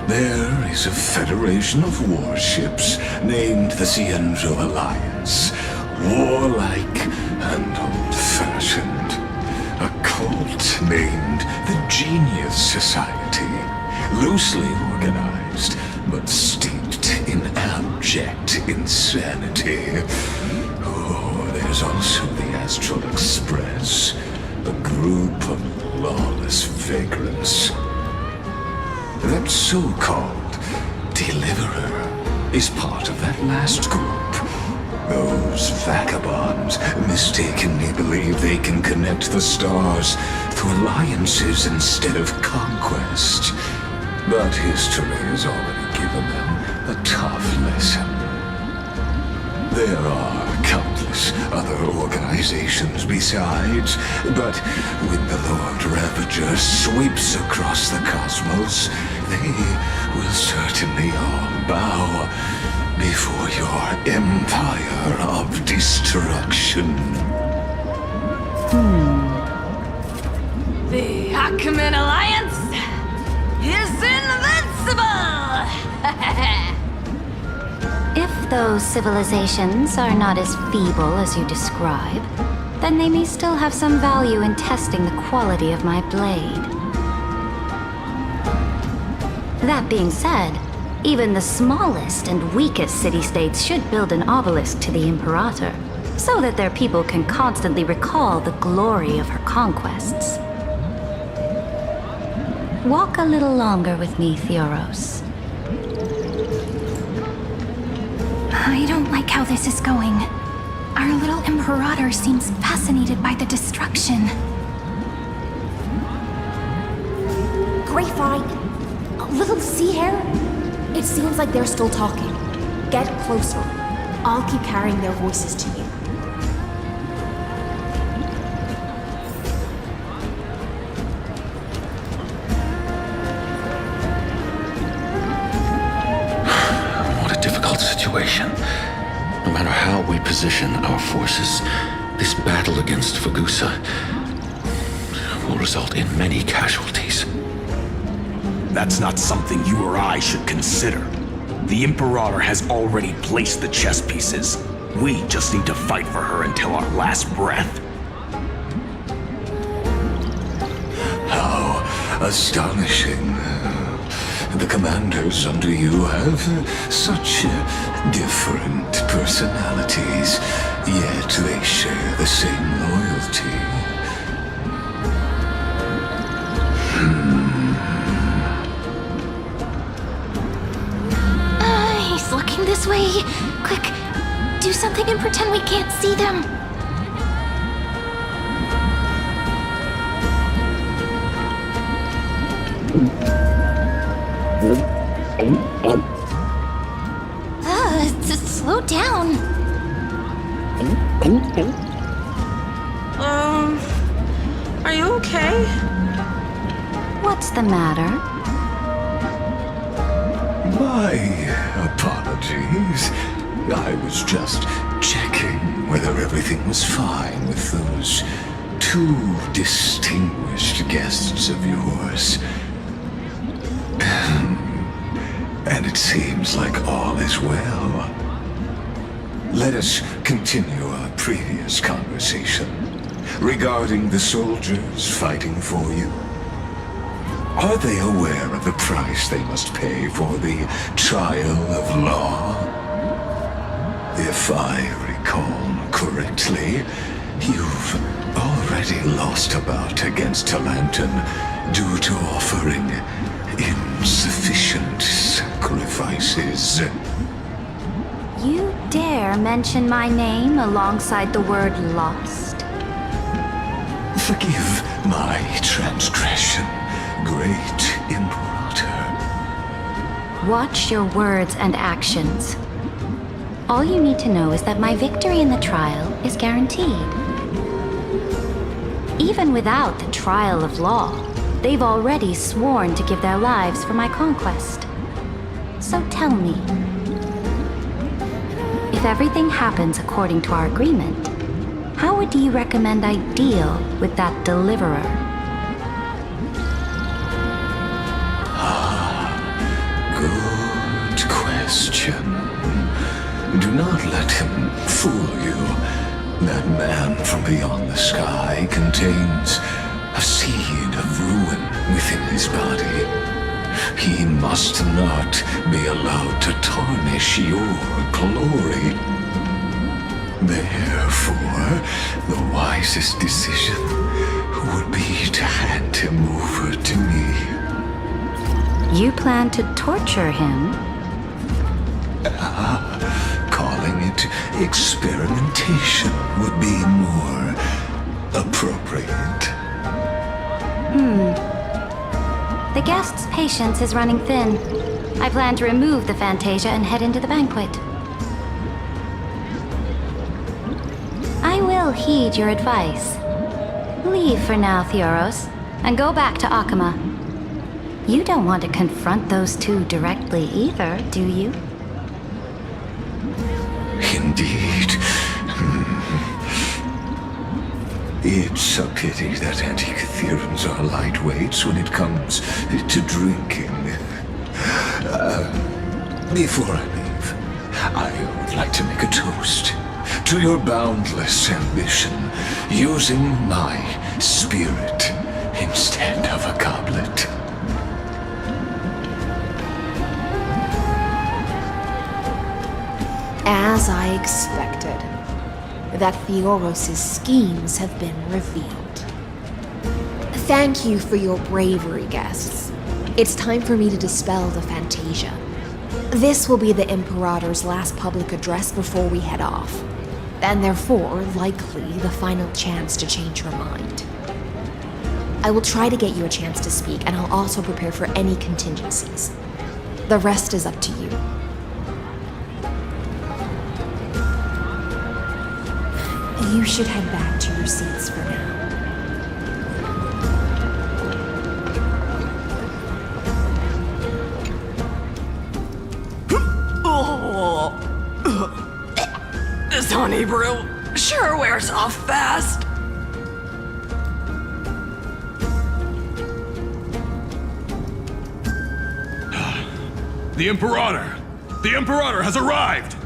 There is a federation of warships named the Cienzo Alliance, warlike and old-fashioned. A cult named the Genius Society, loosely organized, but steeped in abject insanity. Oh, there's also the Astral Express, a group of lawless vagrants. That so-called Deliverer is part of that last group. Those vagabonds mistakenly believe they can connect the stars through alliances instead of conquest. But history has already given them a tough lesson. There are countless other organizations besides, but when the Lord Ravager sweeps across the cosmos, they will certainly all bow before your empire of destruction. The Ackman Alliance is invincible! If those civilizations are not as feeble as you describe, then they may still have some value in testing the quality of my blade. That being said, even the smallest and weakest city-states should build an obelisk to the Imperator, so that their people can constantly recall the glory of her conquests. Walk a little longer with me, Theoros. I don't like how this is going. Our little Imperator seems fascinated by the destruction. Grapevine! Little sea hare? It seems like they're still talking. Get closer. I'll keep carrying their voices to you. What a difficult situation. No matter how we position our forces, this battle against Fagusa will result in many casualties. That's not something you or I should consider. The Imperator has already placed the chess pieces. We just need to fight for her until our last breath. How astonishing. The commanders under you have such different personalities, yet they share the same loyalty. He's looking this way. Quick, do something and pretend we can't see them. Slow down. Are you okay? What's the matter? My apologies. I was just checking whether everything was fine with those two distinguished guests of yours. And it seems like all is well. Let us continue our previous conversation regarding the soldiers fighting for you. Are they aware of the price they must pay for the trial of law? If I recall correctly, you've already lost a bout against Talanton due to offering insufficient sacrifices. You dare mention my name alongside the word lost? Forgive my transgression, great Imperator. Watch your words and actions. All you need to know is that my victory in the trial is guaranteed. Even without the trial of law, they've already sworn to give their lives for my conquest. So tell me, if everything happens according to our agreement, how would you recommend I deal with that deliverer? Good question. Do not let him fool you. That man from beyond the sky contains a seed of ruin within his body. He must not be allowed to tarnish your glory. Therefore, the wisest decision would be to hand him over to me. You plan to torture him? Calling it experimentation would be more appropriate. The guest's patience is running thin. I plan to remove the Fantasia and head into the banquet. I will heed your advice. Leave for now, Theoros, and go back to Akama. You don't want to confront those two directly either, do you? Indeed. It's a pity that Antikytherans are lightweights when it comes to drinking. Before I leave, I would like to make a toast to your boundless ambition, using my spirit instead of a goblet. As I expected, that Theoros' schemes have been revealed. Thank you for your bravery, guests. It's time for me to dispel the Fantasia. This will be the Imperator's last public address before we head off, and therefore, likely, the final chance to change her mind. I will try to get you a chance to speak, and I'll also prepare for any contingencies. The rest is up to you. You should head back to your seats for now. This honey brew sure wears off fast. The Imperator! The Imperator has arrived!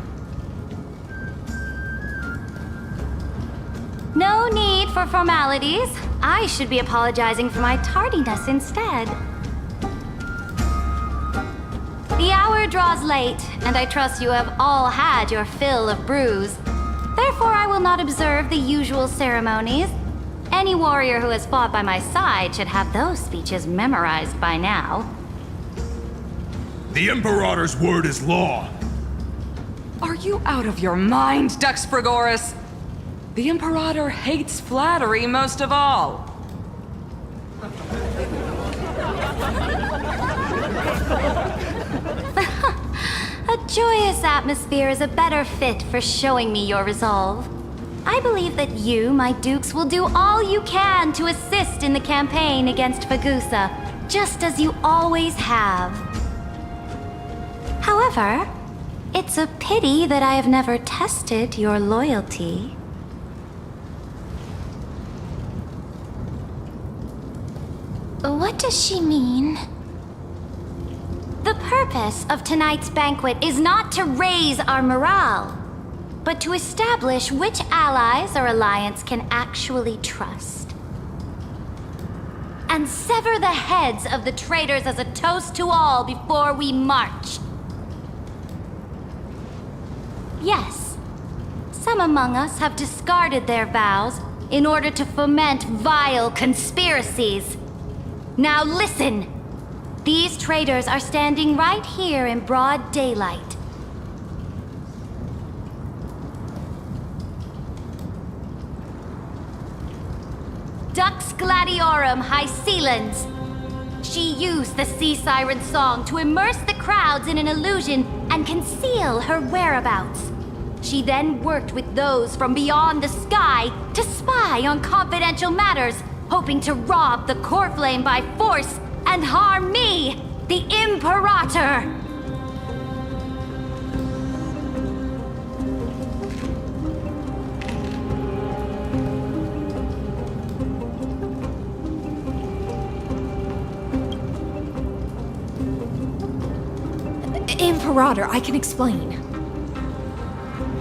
No need for formalities. I should be apologizing for my tardiness instead. The hour draws late, and I trust you have all had your fill of brews. Therefore, I will not observe the usual ceremonies. Any warrior who has fought by my side should have those speeches memorized by now. The Imperator's word is law. Are you out of your mind, Dux Frigoris? The Imperator hates flattery most of all. A joyous atmosphere is a better fit for showing me your resolve. I believe that you, my dukes, will do all you can to assist in the campaign against Fagusa, just as you always have. However, it's a pity that I have never tested your loyalty. What does she mean? The purpose of tonight's banquet is not to raise our morale, but to establish which allies our alliance can actually trust. And sever the heads of the traitors as a toast to all before we march. Yes, some among us have discarded their vows in order to foment vile conspiracies. Now listen! These traitors are standing right here in broad daylight. Dux Gladiorum Hysilens. She used the sea siren song to immerse the crowds in an illusion and conceal her whereabouts. She then worked with those from beyond the sky to spy on confidential matters, hoping to rob the core flame by force and harm me, the Imperator! Imperator, I can explain.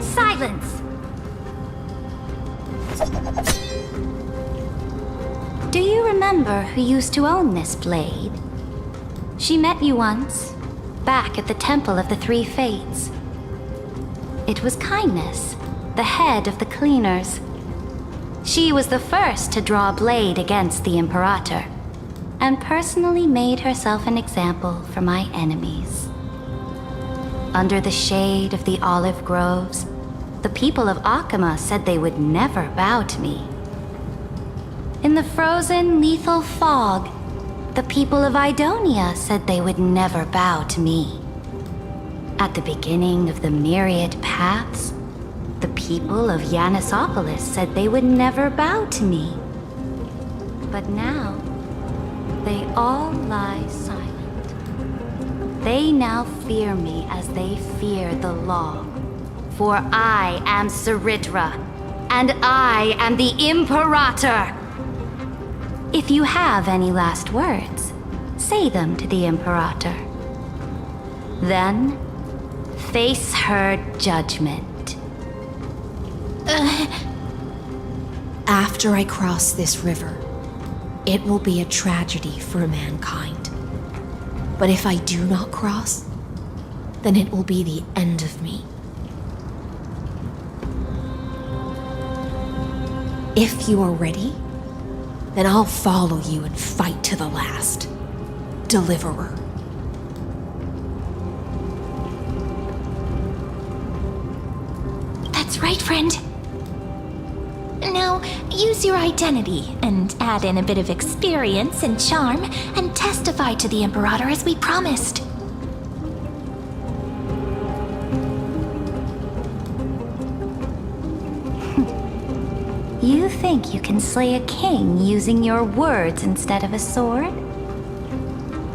Silence! Do you remember who used to own this blade? She met you once, back at the Temple of the Three Fates. It was Kindness, the head of the cleaners. She was the first to draw a blade against the Imperator, and personally made herself an example for my enemies. Under the shade of the olive groves, the people of Akuma said they would never bow to me. In the frozen, lethal fog, the people of Idonia said they would never bow to me. At the beginning of the myriad paths, the people of Yanisopolis said they would never bow to me. But now, they all lie silent. They now fear me as they fear the law. For I am Cerydra, and I am the Imperator! If you have any last words, say them to the Imperator. Then, face her judgment. After I cross this river, it will be a tragedy for mankind. But if I do not cross, then it will be the end of me. If you are ready, then I'll follow you and fight to the last. Deliverer. That's right, friend. Now, use your identity and add in a bit of experience and charm and testify to the Imperator as we promised. You think you can slay a king using your words instead of a sword?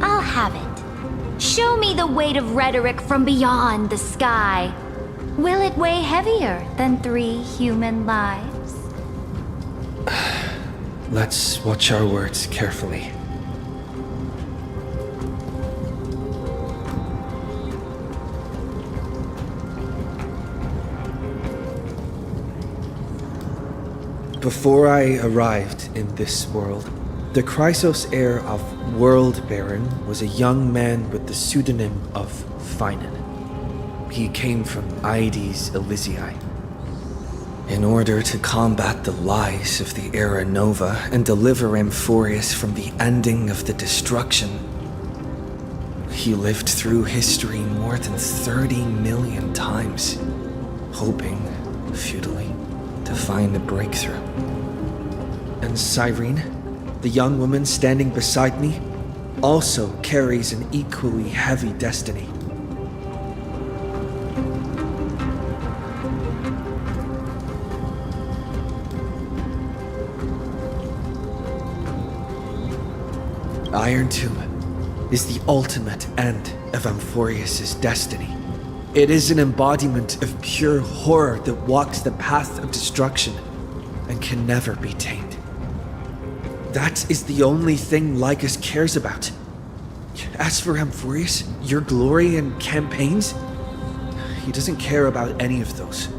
I'll have it. Show me the weight of rhetoric from beyond the sky. Will it weigh heavier than 3 human lives? Let's watch our words carefully. Before I arrived in this world, the Chrysos heir of World Baron was a young man with the pseudonym of Phainon. He came from Aedes Elysiae. In order to combat the lies of the Era Nova and deliver Amphoreus from the ending of the destruction, he lived through history more than 30 million times, hoping, futilely, to find a breakthrough. And Cyrene, the young woman standing beside me, also carries an equally heavy destiny. Iron Tomb is the ultimate end of Amphoreus' destiny. It is an embodiment of pure horror that walks the path of destruction and can never be tamed. That is the only thing Lycus cares about. As for Amphoreus, your glory and campaigns, he doesn't care about any of those.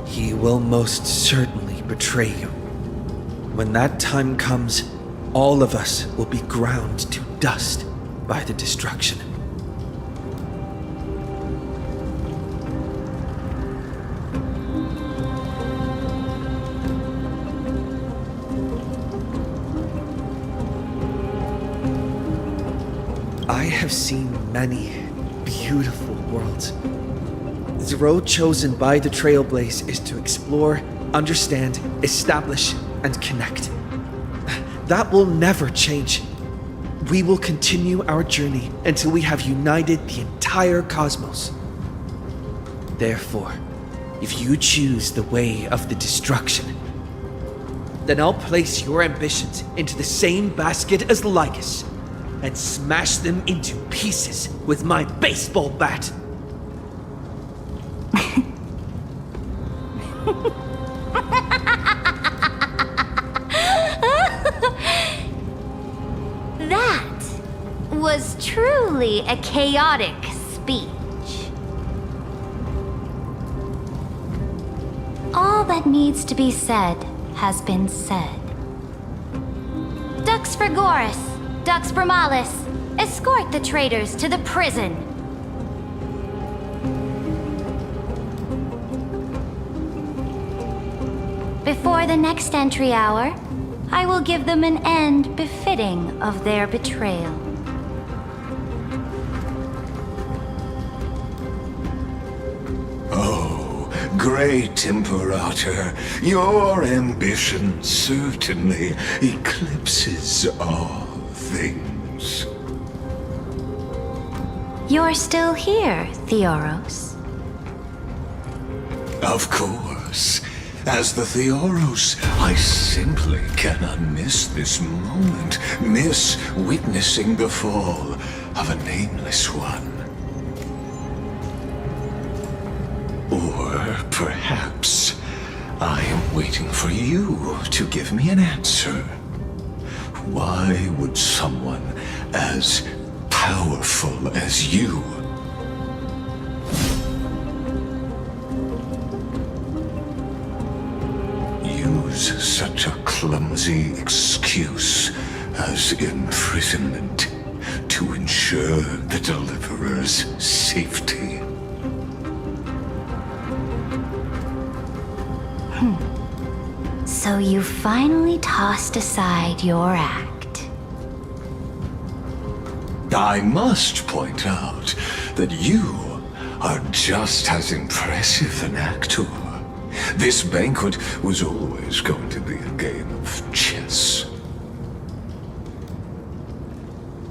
He will most certainly betray you. When that time comes, all of us will be ground to dust by the destruction. I have seen many beautiful worlds. The road chosen by the Trailblaze is to explore, understand, establish, and connect. That will never change. We will continue our journey until we have united the entire cosmos. Therefore, if you choose the way of the destruction, then I'll place your ambitions into the same basket as Lycus and smash them into pieces with my baseball bat. That was truly a chaotic speech. All that needs to be said has been said. Dux Frigoris, Dux Bromalis, escort the traitors to the prison. Before the next entry hour, I will give them an end befitting of their betrayal. Oh, great Imperator, your ambition certainly eclipses all things. You're still here, Theoros. Of course. As the Theoros, I simply cannot miss this moment, miss witnessing the fall of a nameless one. Or perhaps I am waiting for you to give me an answer. Why would someone as powerful as you use such a clumsy excuse as imprisonment to ensure the Deliverer's safety? So you finally tossed aside your act. I must point out that you are just as impressive an actor. This banquet was always going to be a game of chess,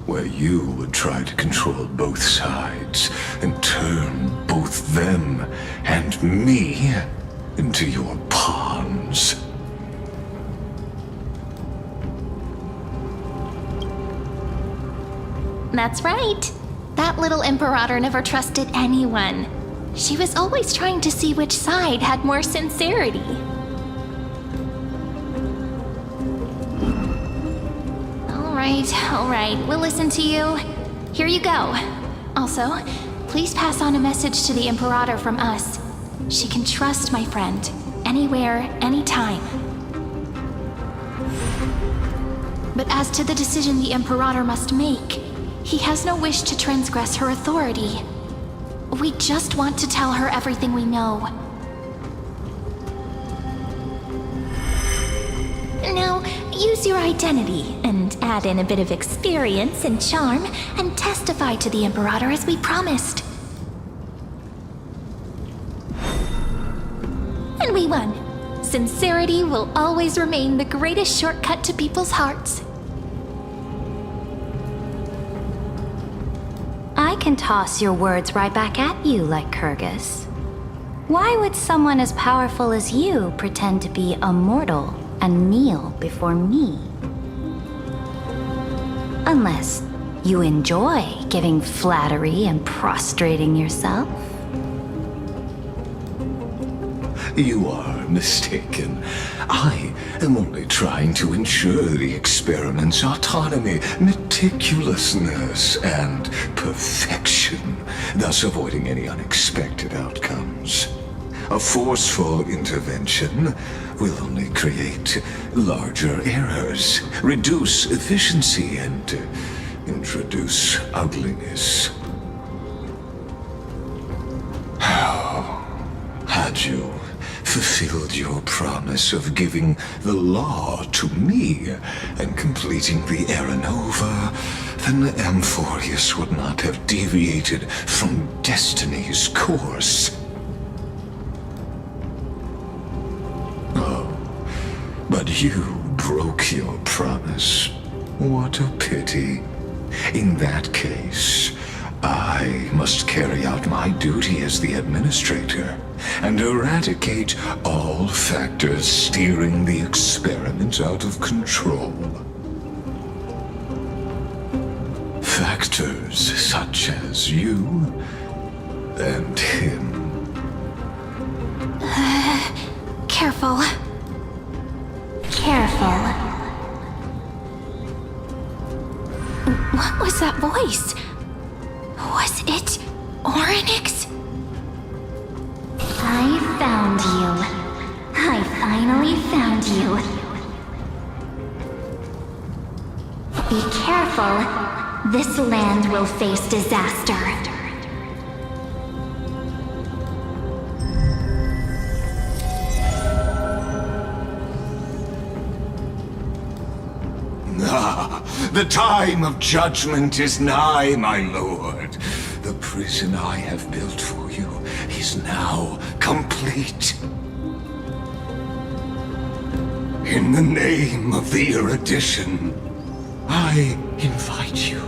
where you would try to control both sides and turn both them and me into your pawns. That's right. That little Imperator never trusted anyone. She was always trying to see which side had more sincerity. All right, we'll listen to you. Here you go. Also, please pass on a message to the Imperator from us. She can trust my friend, anywhere, anytime. But as to the decision the Imperator must make, he has no wish to transgress her authority. We just want to tell her everything we know. Now, use your identity and add in a bit of experience and charm and testify to the Imperator as we promised. And we won. Sincerity will always remain the greatest shortcut to people's hearts. I can toss your words right back at you like Kyrgyz. Why would someone as powerful as you pretend to be a mortal and kneel before me? Unless you enjoy giving flattery and prostrating yourself. You are mistaken. I am only trying to ensure the experiment's autonomy, meticulousness, and perfection, thus avoiding any unexpected outcomes. A forceful intervention will only create larger errors, reduce efficiency, and introduce ugliness. Had you fulfilled your promise of giving the law to me and completing the Aranova, then Amphoreus would not have deviated from destiny's course. Oh, but you broke your promise. What a pity. In that case, I must carry out my duty as the administrator and eradicate all factors steering the experiment out of control. Factors such as you and him. Careful. Careful. What was that voice? Was it Orynyx? I found you. I finally found you. Be careful. This land will face disaster. The time of judgment is nigh, my lord. The prison I have built for you is now complete. In the name of the erudition, I invite you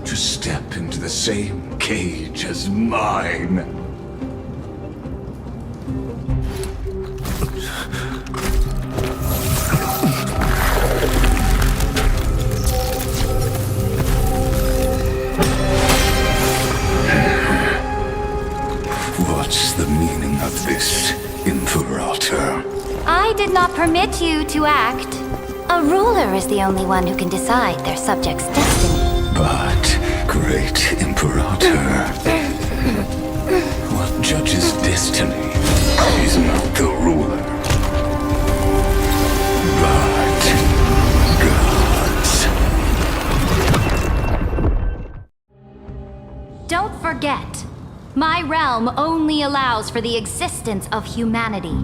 to step into the same cage as mine. What's the meaning of this, Imperator? I did not permit you to act. A ruler is the only one who can decide their subject's destiny. But, great Imperator, what judges destiny is not the ruler, but gods. Don't forget, my realm only allows for the existence of humanity.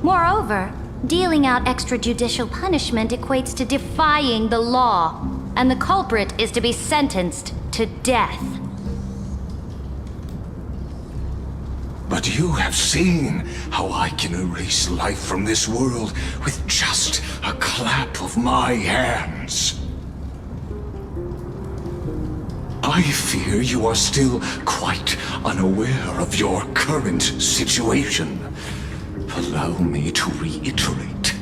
Moreover, dealing out extrajudicial punishment equates to defying the law, and the culprit is to be sentenced to death. But you have seen how I can erase life from this world with just a clap of my hands. I fear you are still quite unaware of your current situation. Allow me to reiterate.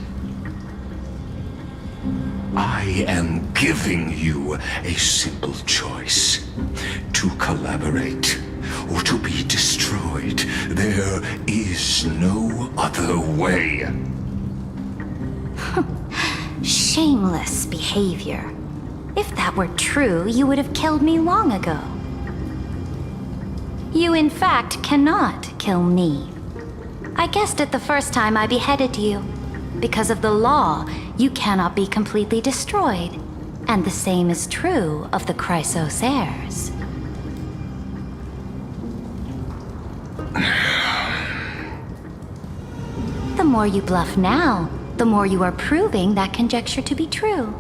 I am giving you a simple choice. To collaborate or to be destroyed. There is no other way. Shameless behavior. If that were true, you would have killed me long ago. You, in fact, cannot kill me. I guessed it the first time I beheaded you. Because of the law, you cannot be completely destroyed. And the same is true of the Chrysos heirs. The more you bluff now, the more you are proving that conjecture to be true.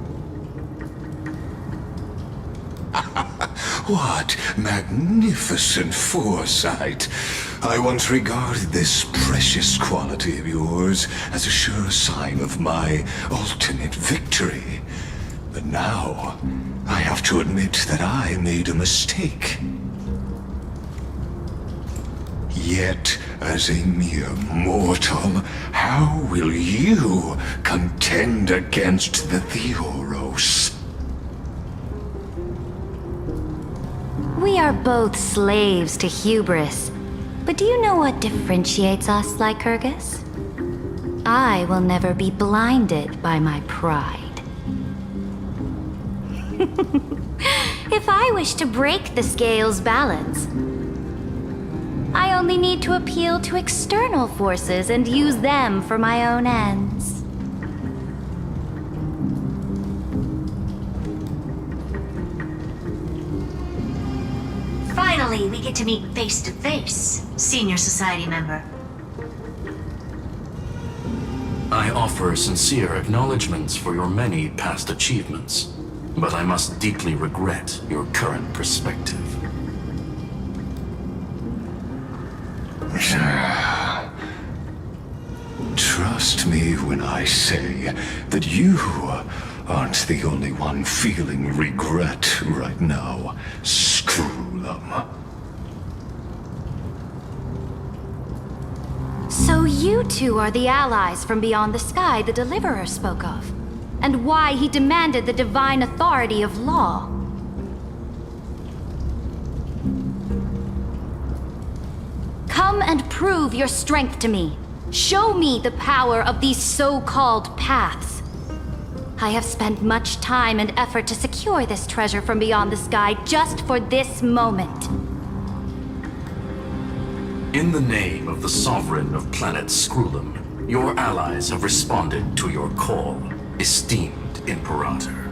What magnificent foresight! I once regarded this precious quality of yours as a sure sign of my ultimate victory. But now, I have to admit that I made a mistake. Yet, as a mere mortal, how will you contend against the Theoros? We are both slaves to hubris. But do you know what differentiates us, Lycurgus? I will never be blinded by my pride. If I wish to break the scale's balance, I only need to appeal to external forces and use them for my own ends. Finally, we get to meet face to face, Senior Society member. I offer sincere acknowledgments for your many past achievements, but I must deeply regret your current perspective. Trust me when I say that you aren't the only one feeling regret right now, Screwlum. So you two are the allies from beyond the sky the Deliverer spoke of, and why he demanded the divine authority of law. Come and prove your strength to me. Show me the power of these so-called paths. I have spent much time and effort to secure this treasure from beyond the sky just for this moment. In the name of the Sovereign of Planet Screwlum, your allies have responded to your call, esteemed Imperator.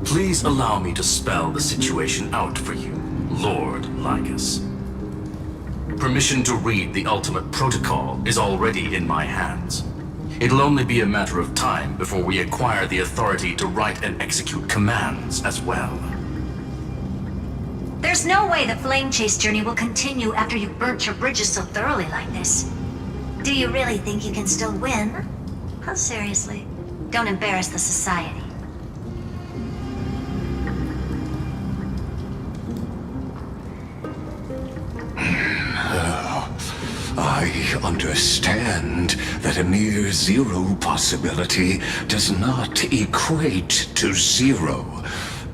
Please allow me to spell the situation out for you, Lord Lycus. Permission to read the ultimate protocol is already in my hands. It'll only be a matter of time before we acquire the authority to write and execute commands as well. There's no way the flame chase journey will continue after you've burnt your bridges so thoroughly like this. Do you really think you can still win? Oh, seriously. Don't embarrass the society. I understand that a mere zero possibility does not equate to zero.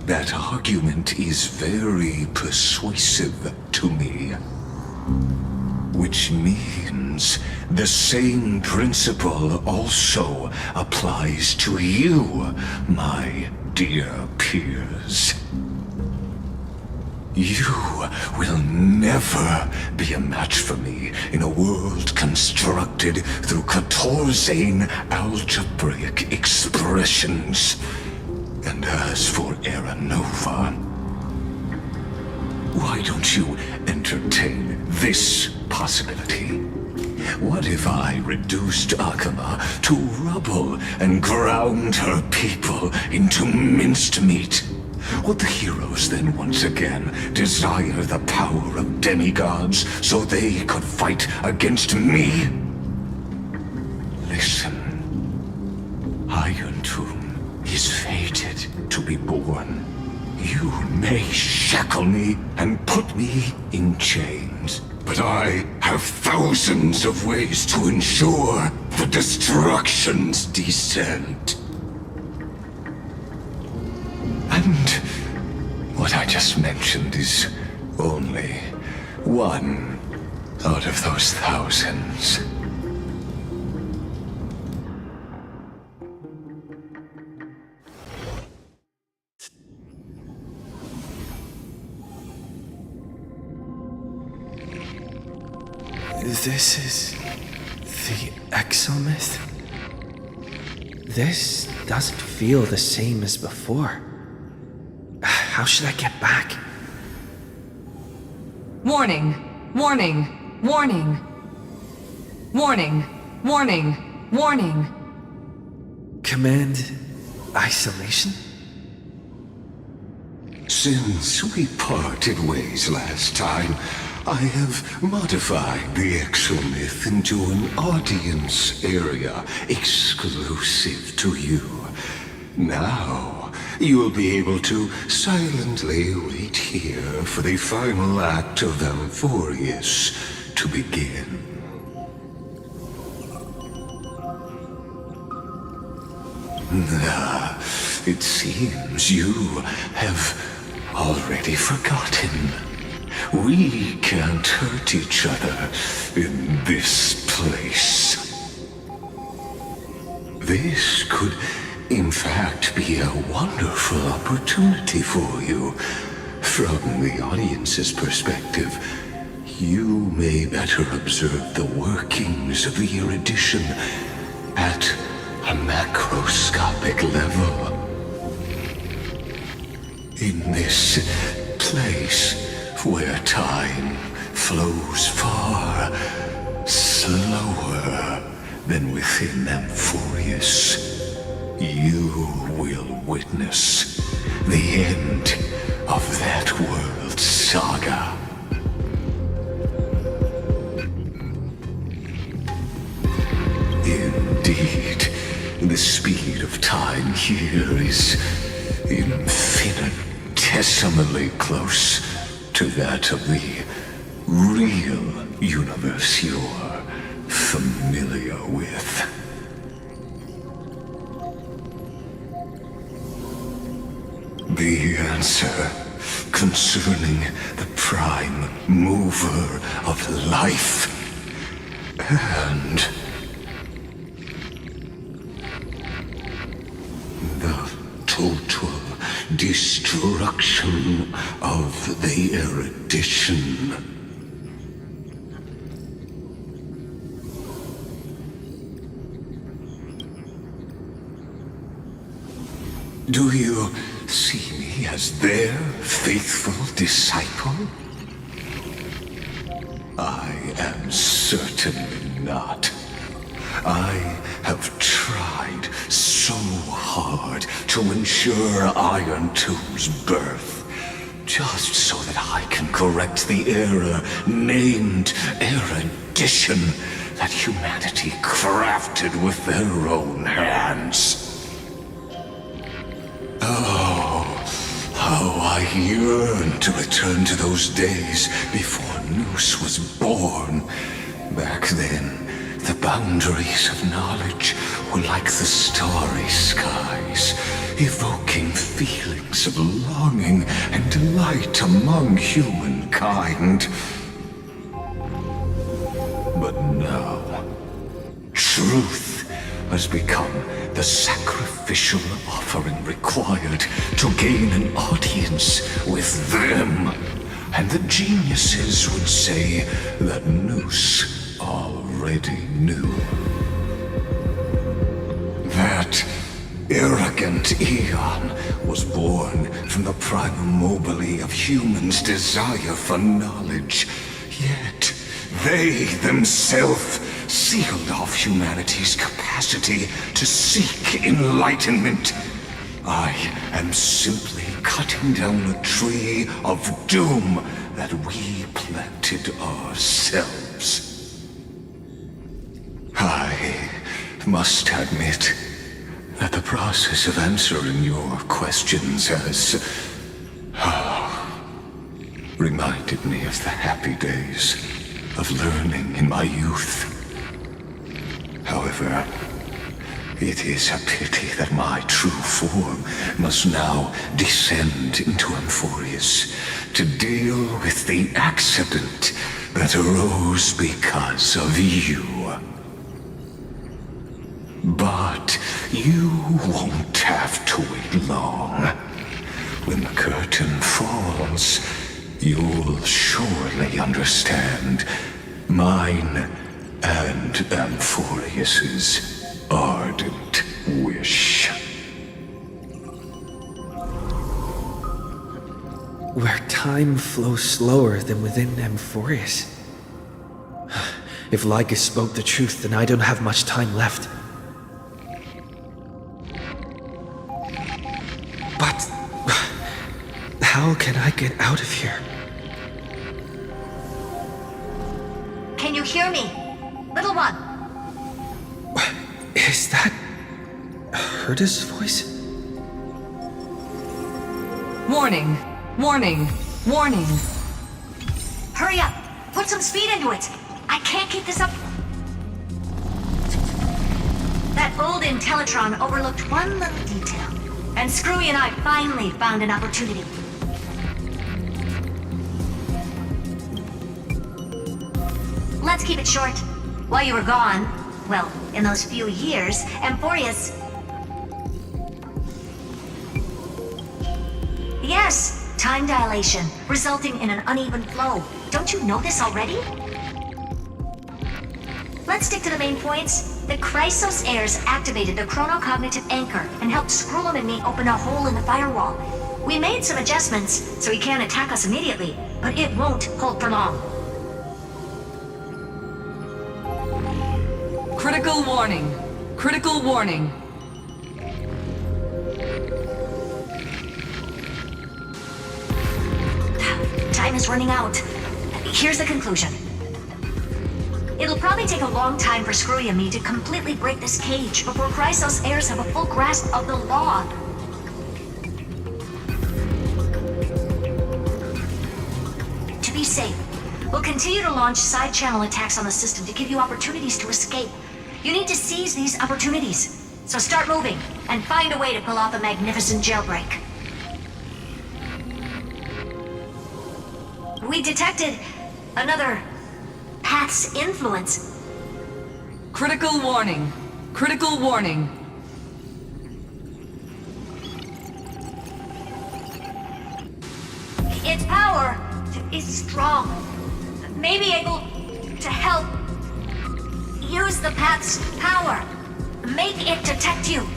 That argument is very persuasive to me. Which means the same principle also applies to you, my dear peers. You will never be a match for me in a world constructed through Catorzane algebraic expressions. And as for Aranova, why don't you entertain this possibility? What if I reduced Akama to rubble and ground her people into minced meat? Would the heroes then once again desire the power of demigods so they could fight against me? Listen, Iron Tomb is fated to be born. You may shackle me and put me in chains, but I have thousands of ways to ensure the destruction's descent. And what I just mentioned is only one out of those thousands. This is the exomyth? This doesn't feel the same as before. How should I get back? Warning! Warning! Warning! Warning! Warning! Warning! Command isolation? Since we parted ways last time, I have modified the exomyth into an audience area exclusive to you. Now, you will be able to silently wait here for the final act of Amphoreus to begin. It seems you have already forgotten. We can't hurt each other in this place. This could, in fact, be a wonderful opportunity for you. From the audience's perspective, you may better observe the workings of the erudition at a macroscopic level. In this place where time flows far slower than within Amphoreus, you will witness the end of that world's saga. Indeed, the speed of time here is infinitesimally close to that of the real universe you're familiar with. The answer concerning the prime mover of life and the total destruction of the erudition. Do you see me as their faithful disciple? I am certainly not. I have tried so hard to ensure Iron Two's birth, just so that I can correct the error named erudition that humanity crafted with their own hands. Oh, how I yearn to return to those days before Noose was born. Back then, the boundaries of knowledge were like the starry skies, evoking feelings of longing and delight among humankind. But now, truth has become the sacrificial offering required to gain an audience with them. And the geniuses would say that Noose already knew. That arrogant Eon was born from the primal mobile of humans' desire for knowledge. Yet, they themselves sealed off humanity's capacity to seek enlightenment. I am simply cutting down a tree of doom that we planted ourselves. I must admit that the process of answering your questions has reminded me of the happy days of learning in my youth. However, it is a pity that my true form must now descend into Amphoreus to deal with the accident that arose because of you. But you won't have to wait long. When the curtain falls, you'll surely understand mine and Amphoreus's ardent wish. Where time flows slower than within Amphoreus. If Lycus spoke the truth, then I don't have much time left. But how can I get out of here? Can you hear me? Little one. Is that Herta's voice? Warning, warning, warning. Hurry up! Put some speed into it! I can't keep this up. That old Intellitron overlooked one little detail, and Screwy and I finally found an opportunity. Let's keep it short. While you were gone, well, in those few years, Amphoreus... Yes, time dilation, resulting in an uneven flow. Don't you know this already? Let's stick to the main points. The Chrysos heirs activated the chronocognitive anchor and helped Skrullum and me open a hole in the firewall. We made some adjustments, so he can't attack us immediately, but it won't hold for long. Critical warning. Critical warning. Time is running out. Here's the conclusion. It'll probably take a long time for Screwy and me to completely break this cage before Chrysos heirs have a full grasp of the law. To be safe, we'll continue to launch side-channel attacks on the system to give you opportunities to escape. You need to seize these opportunities. So start moving, and find a way to pull off a magnificent jailbreak. We detected another Path's influence. Critical warning. Critical warning. Its power is strong. May be able to help use the Path's power. Make it detect you.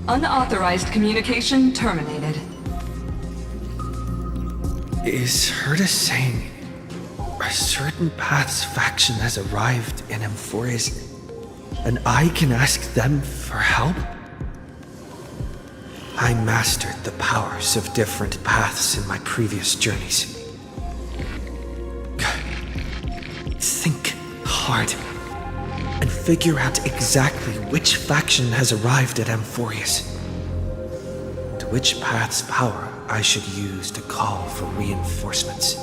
Unauthorized communication terminated. Is Herta saying a certain Path's faction has arrived in Amphoreus, and I can ask them for help? I mastered the powers of different paths in my previous journeys. Think hard and figure out exactly which faction has arrived at Amphoreus, and which path's power I should use to call for reinforcements.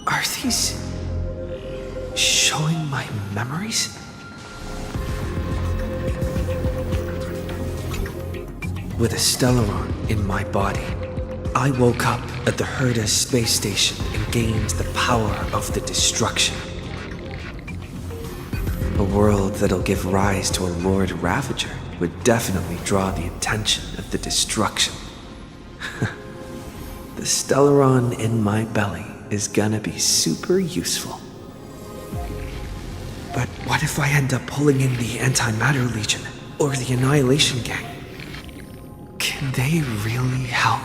Are these showing my memories? With a Stellaron in my body, I woke up at the Herta space station and gained the power of the destruction. A world that'll give rise to a Lord Ravager would definitely draw the attention of the destruction. The Stellaron in my belly is gonna be super useful. But what if I end up pulling in the Antimatter Legion or the Annihilation Gang? Can they really help?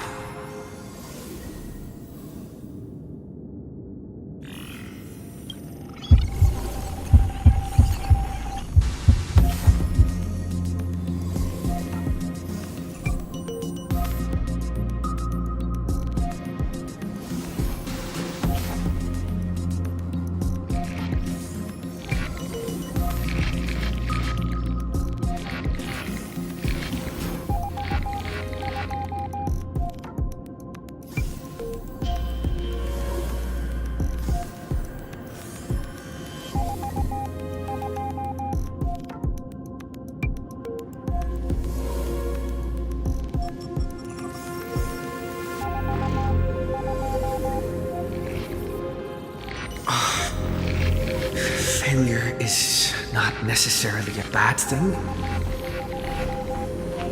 Failure is not necessarily a bad thing.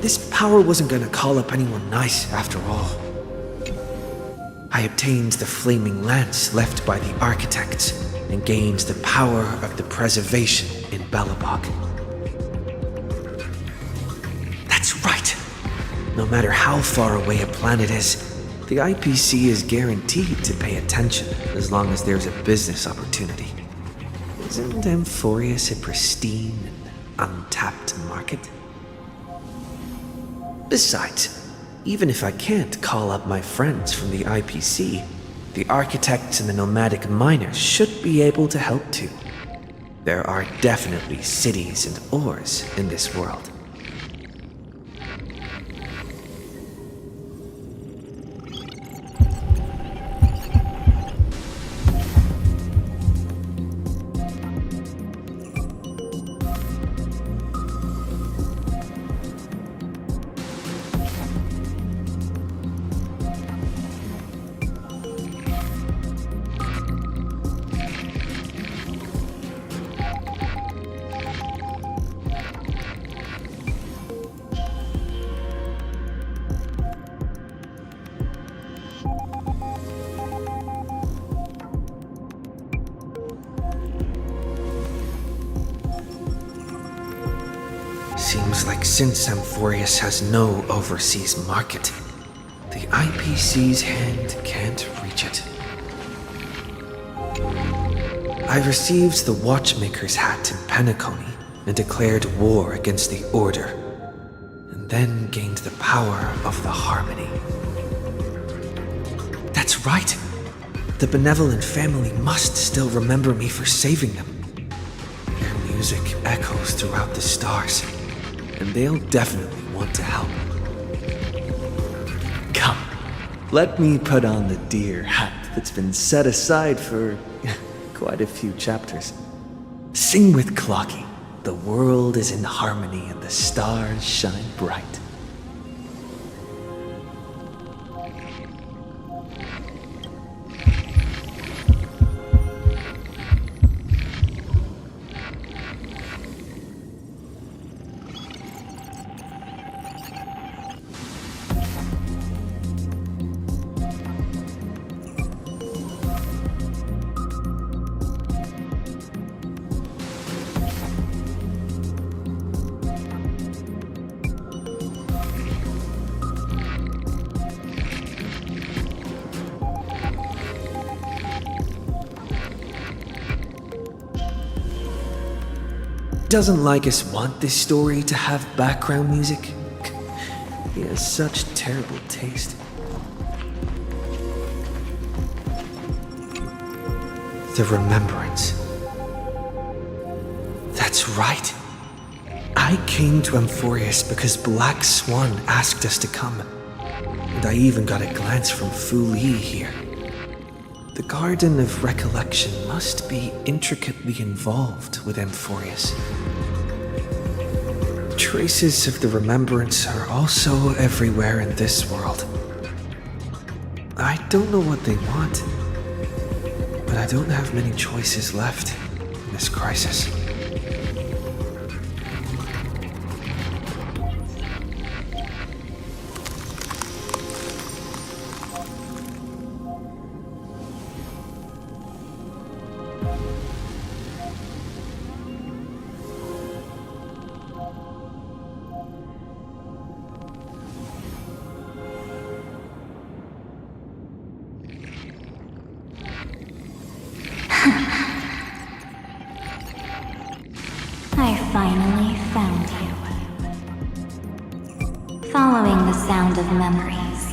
This power wasn't gonna call up anyone nice after all. I obtained the flaming lance left by the architects and gained the power of the preservation in Belobog. That's right! No matter how far away a planet is, the IPC is guaranteed to pay attention as long as there's a business opportunity. Isn't Amphoreus a pristine and untapped market? Besides, even if I can't call up my friends from the IPC, the architects and the nomadic miners should be able to help too. There are definitely cities and ores in this world. seems like since Amphoreus has no overseas market, the IPC's hand can't reach it. I received the Watchmaker's hat in Penacony and declared war against the Order, and then gained the power of the Harmony. That's right! The benevolent family must still remember me for saving them. Their music echoes throughout the stars, and they'll definitely want to help. Come, let me put on the deer hat that's been set aside for quite a few chapters. Sing with Clocky. The world is in harmony and the stars shine bright. Doesn't Lycus want this story to have background music? He has such terrible taste. The Remembrance. That's right. I came to Amphoreus because Black Swan asked us to come. And I even got a glance from Fu Li here. The Garden of Recollection must be intricately involved with Amphoreus. Traces of the Remembrance are also everywhere in this world. I don't know what they want, but I don't have many choices left in this crisis. I finally found you. Following the sound of memories.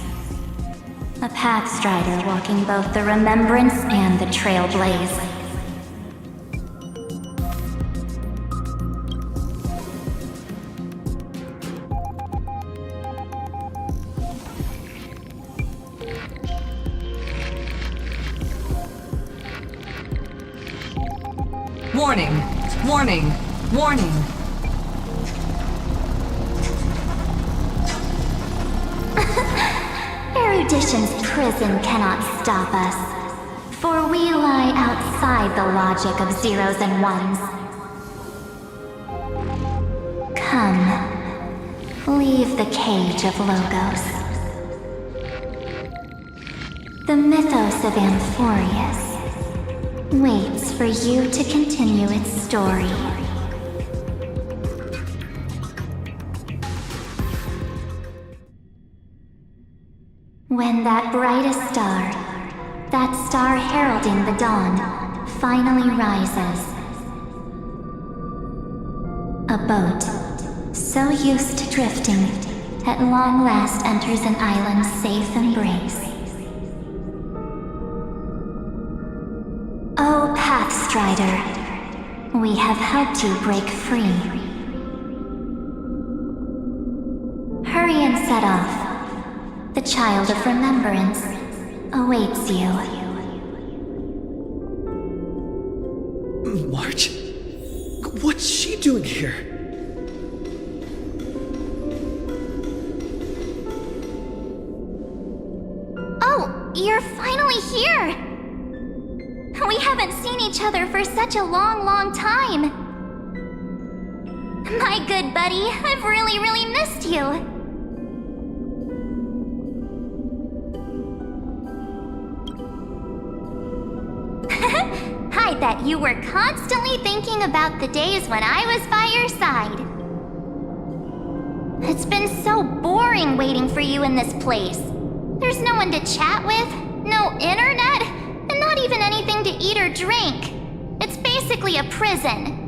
A pathstrider walking both the Remembrance and the Trailblaze. Warning! Warning! Warning! Erudition's prison cannot stop us, for we lie outside the logic of zeros and ones. Come, leave the cage of logos. The mythos of Amphoreus waits for you to continue its story. When that brightest star, that star heralding the dawn, finally rises, a boat, so used to drifting, at long last enters an island's safe embrace. Oh, Pathstrider, we have helped you break free. Hurry and set off. The Child of Remembrance awaits you. March? What's she doing here? Oh, you're finally here! We haven't seen each other for such a long, long time. My good buddy, I've really missed you. I bet you were constantly thinking about the days when I was by your side. It's been so boring waiting for you in this place. There's no one to chat with, no internet, and not even anything to eat or drink. It's basically a prison.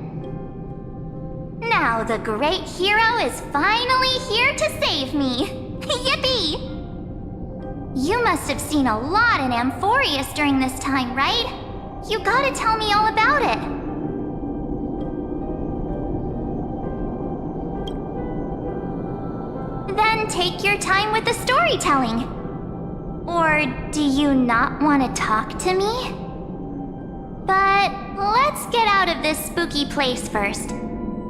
Now the great hero is finally here to save me. Yippee! You must have seen a lot in Amphoreus during this time, right? You gotta tell me all about it. Then take your time with the storytelling. Or do you not want to talk to me? But let's get out of this spooky place first.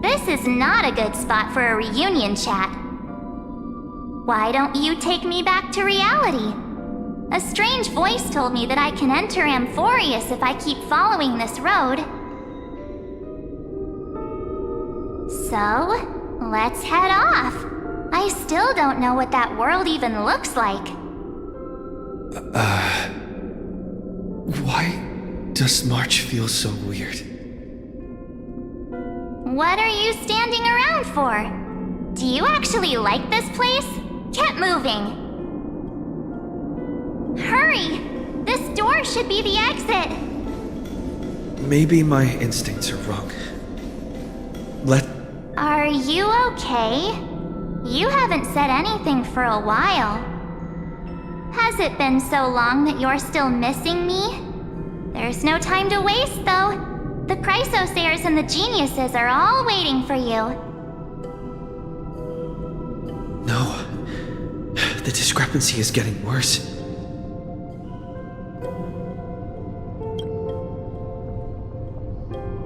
This is not a good spot for a reunion chat. Why don't you take me back to reality? A strange voice told me that I can enter Amphoreus if I keep following this road. So, let's head off. I still don't know what that world even looks like. Why does March feel so weird? What are you standing around for? Do you actually like this place? Get moving. Hurry! This door should be the exit. Maybe my instincts are wrong. Are you okay? You haven't said anything for a while. Has it been so long that you're still missing me? There's no time to waste, though. The Chrysosayers and the geniuses are all waiting for you. No. The discrepancy is getting worse.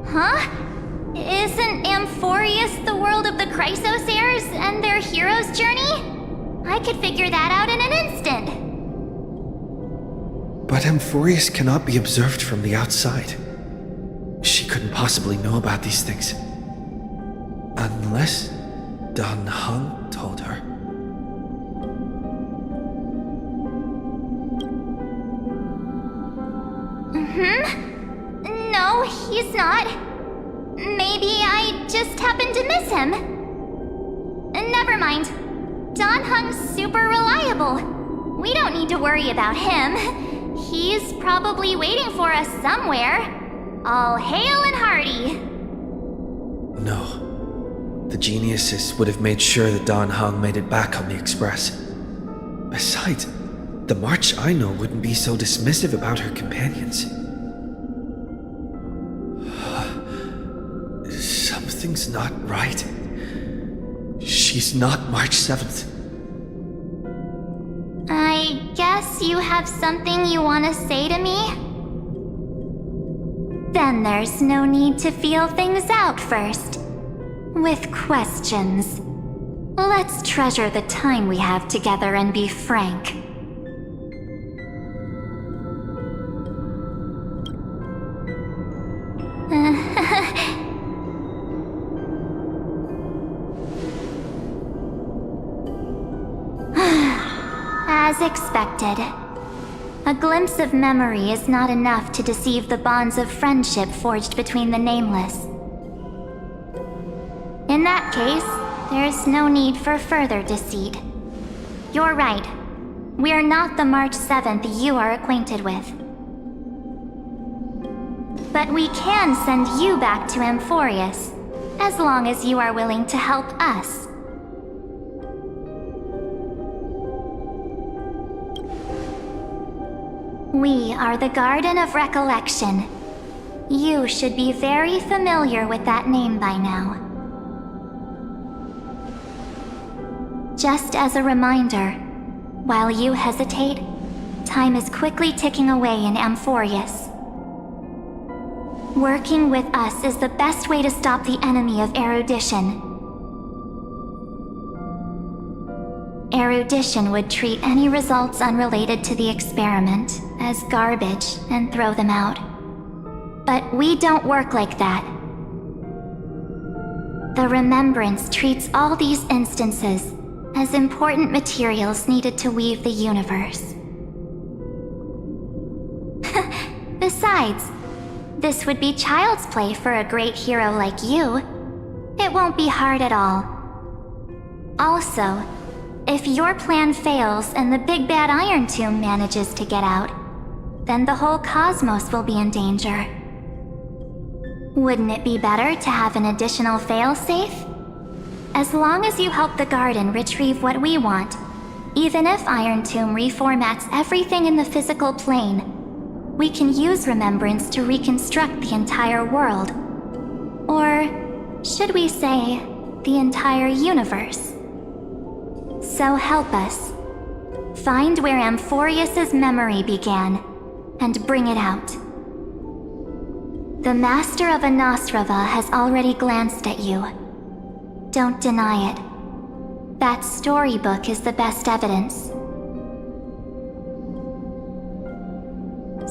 Huh? Isn't Amphoreus the world of the Chrysosayers and their hero's journey? I could figure that out in an instant. But Amphoreus cannot be observed from the outside. She couldn't possibly know about these things. Unless Dan Heng told her. No, he's not. Maybe I just happened to miss him. Never mind. Dan Heng's super reliable. We don't need to worry about him. He's probably waiting for us somewhere. All hail and hearty. No. The geniuses would have made sure that Dan Heng made it back on the express. Besides, the March I know wouldn't be so dismissive about her companions. Something's not right. She's not March 7th. I guess you have something you want to say to me? Then there's no need to feel things out first. With questions. Let's treasure the time we have together and be frank. As expected. A glimpse of memory is not enough to deceive the bonds of friendship forged between the nameless. In that case, there's no need for further deceit. You're right. We're not the March 7th you are acquainted with. But we can send you back to Amphoreus, as long as you are willing to help us. We are the Garden of Recollection. You should be very familiar with that name by now. Just as a reminder, while you hesitate, time is quickly ticking away in Amphoreus. Working with us is the best way to stop the enemy of erudition. Erudition would treat any results unrelated to the experiment as garbage and throw them out. But we don't work like that. The Remembrance treats all these instances as important materials needed to weave the universe. Besides, this would be child's play for a great hero like you. It won't be hard at all. Also, if your plan fails and the big bad Iron Tomb manages to get out, then the whole cosmos will be in danger. Wouldn't it be better to have an additional failsafe? As long as you help the Garden retrieve what we want, even if Iron Tomb reformats everything in the physical plane, we can use Remembrance to reconstruct the entire world. Or should we say, the entire universe? So help us. Find where Amphoreus' memory began, and bring it out. The Master of Anosrava has already glanced at you. Don't deny it. That storybook is the best evidence.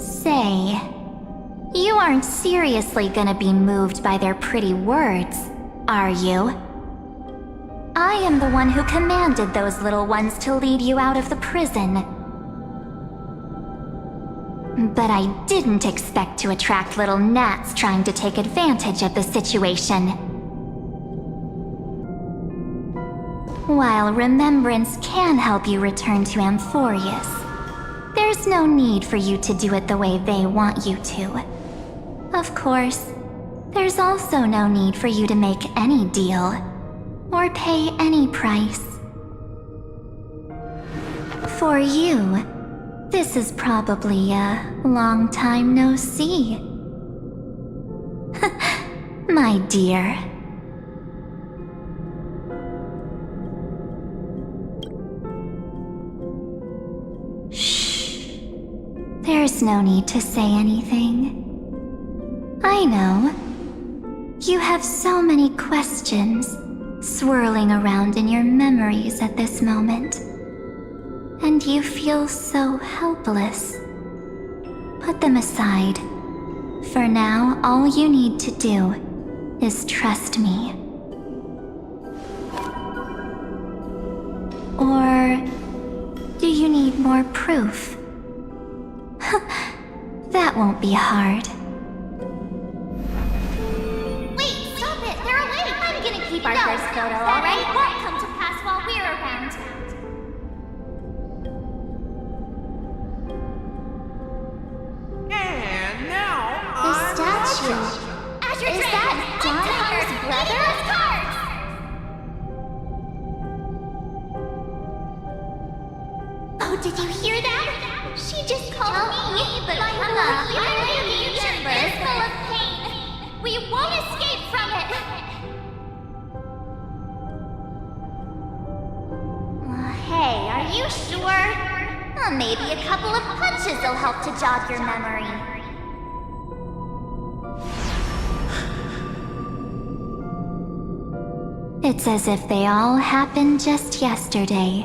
Say, you aren't seriously gonna be moved by their pretty words, are you? I am the one who commanded those little ones to lead you out of the prison. But I didn't expect to attract little gnats trying to take advantage of the situation. While Remembrance can help you return to Amphoreus, there's no need for you to do it the way they want you to. Of course, there's also no need for you to make any deal, or pay any price. For you, this is probably a long time no see. My dear. Shh. There's no need to say anything. I know. You have so many questions swirling around in your memories at this moment. And you feel so helpless. Put them aside. For now, all you need to do is trust me. Or do you need more proof? That won't be hard. Wait, stop it! They're awake! I'm gonna keep our first photo, alright? It won't come to pass while we're around. And now The statue. Is that Donner's brother? Oh, did you hear that? She just called me, but my future is full of pain. We won't escape from it. Hey, are you sure? Maybe a couple of punches will help to jog your memory. It's as if they all happened just yesterday,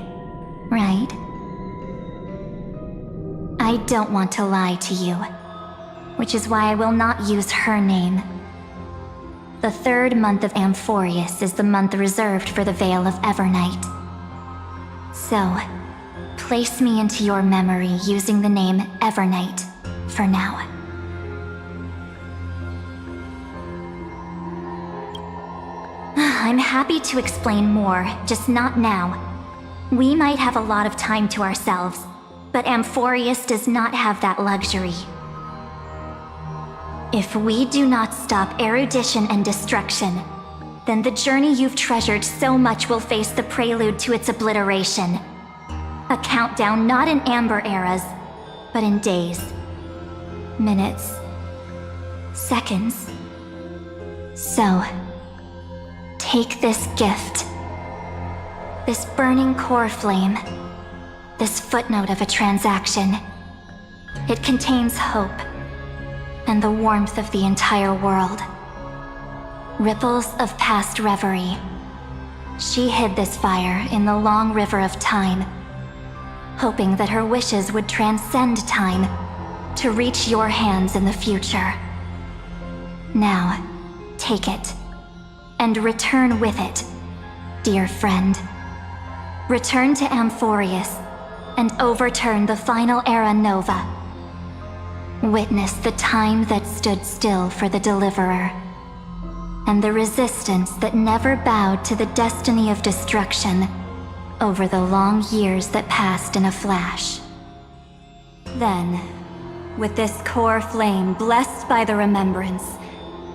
right? I don't want to lie to you, which is why I will not use her name. The 3rd month of Amphoreus is the month reserved for the Veil of Evernight. So, place me into your memory using the name Evernight for now. I'm happy to explain more, just not now. We might have a lot of time to ourselves, but Amphoreus does not have that luxury. If we do not stop erudition and destruction, then the journey you've treasured so much will face the prelude to its obliteration. A countdown not in amber eras, but in days, minutes, seconds. So, take this gift. This burning core flame. This footnote of a transaction. It contains hope and the warmth of the entire world. Ripples of past reverie. She hid this fire in the long river of time, hoping that her wishes would transcend time to reach your hands in the future. Now, take it, and return with it, dear friend. Return to Amphoreus, and overturn the final era Nova. Witness the time that stood still for the Deliverer. and the resistance that never bowed to the destiny of destruction over the long years that passed in a flash. Then, with this core flame blessed by the remembrance,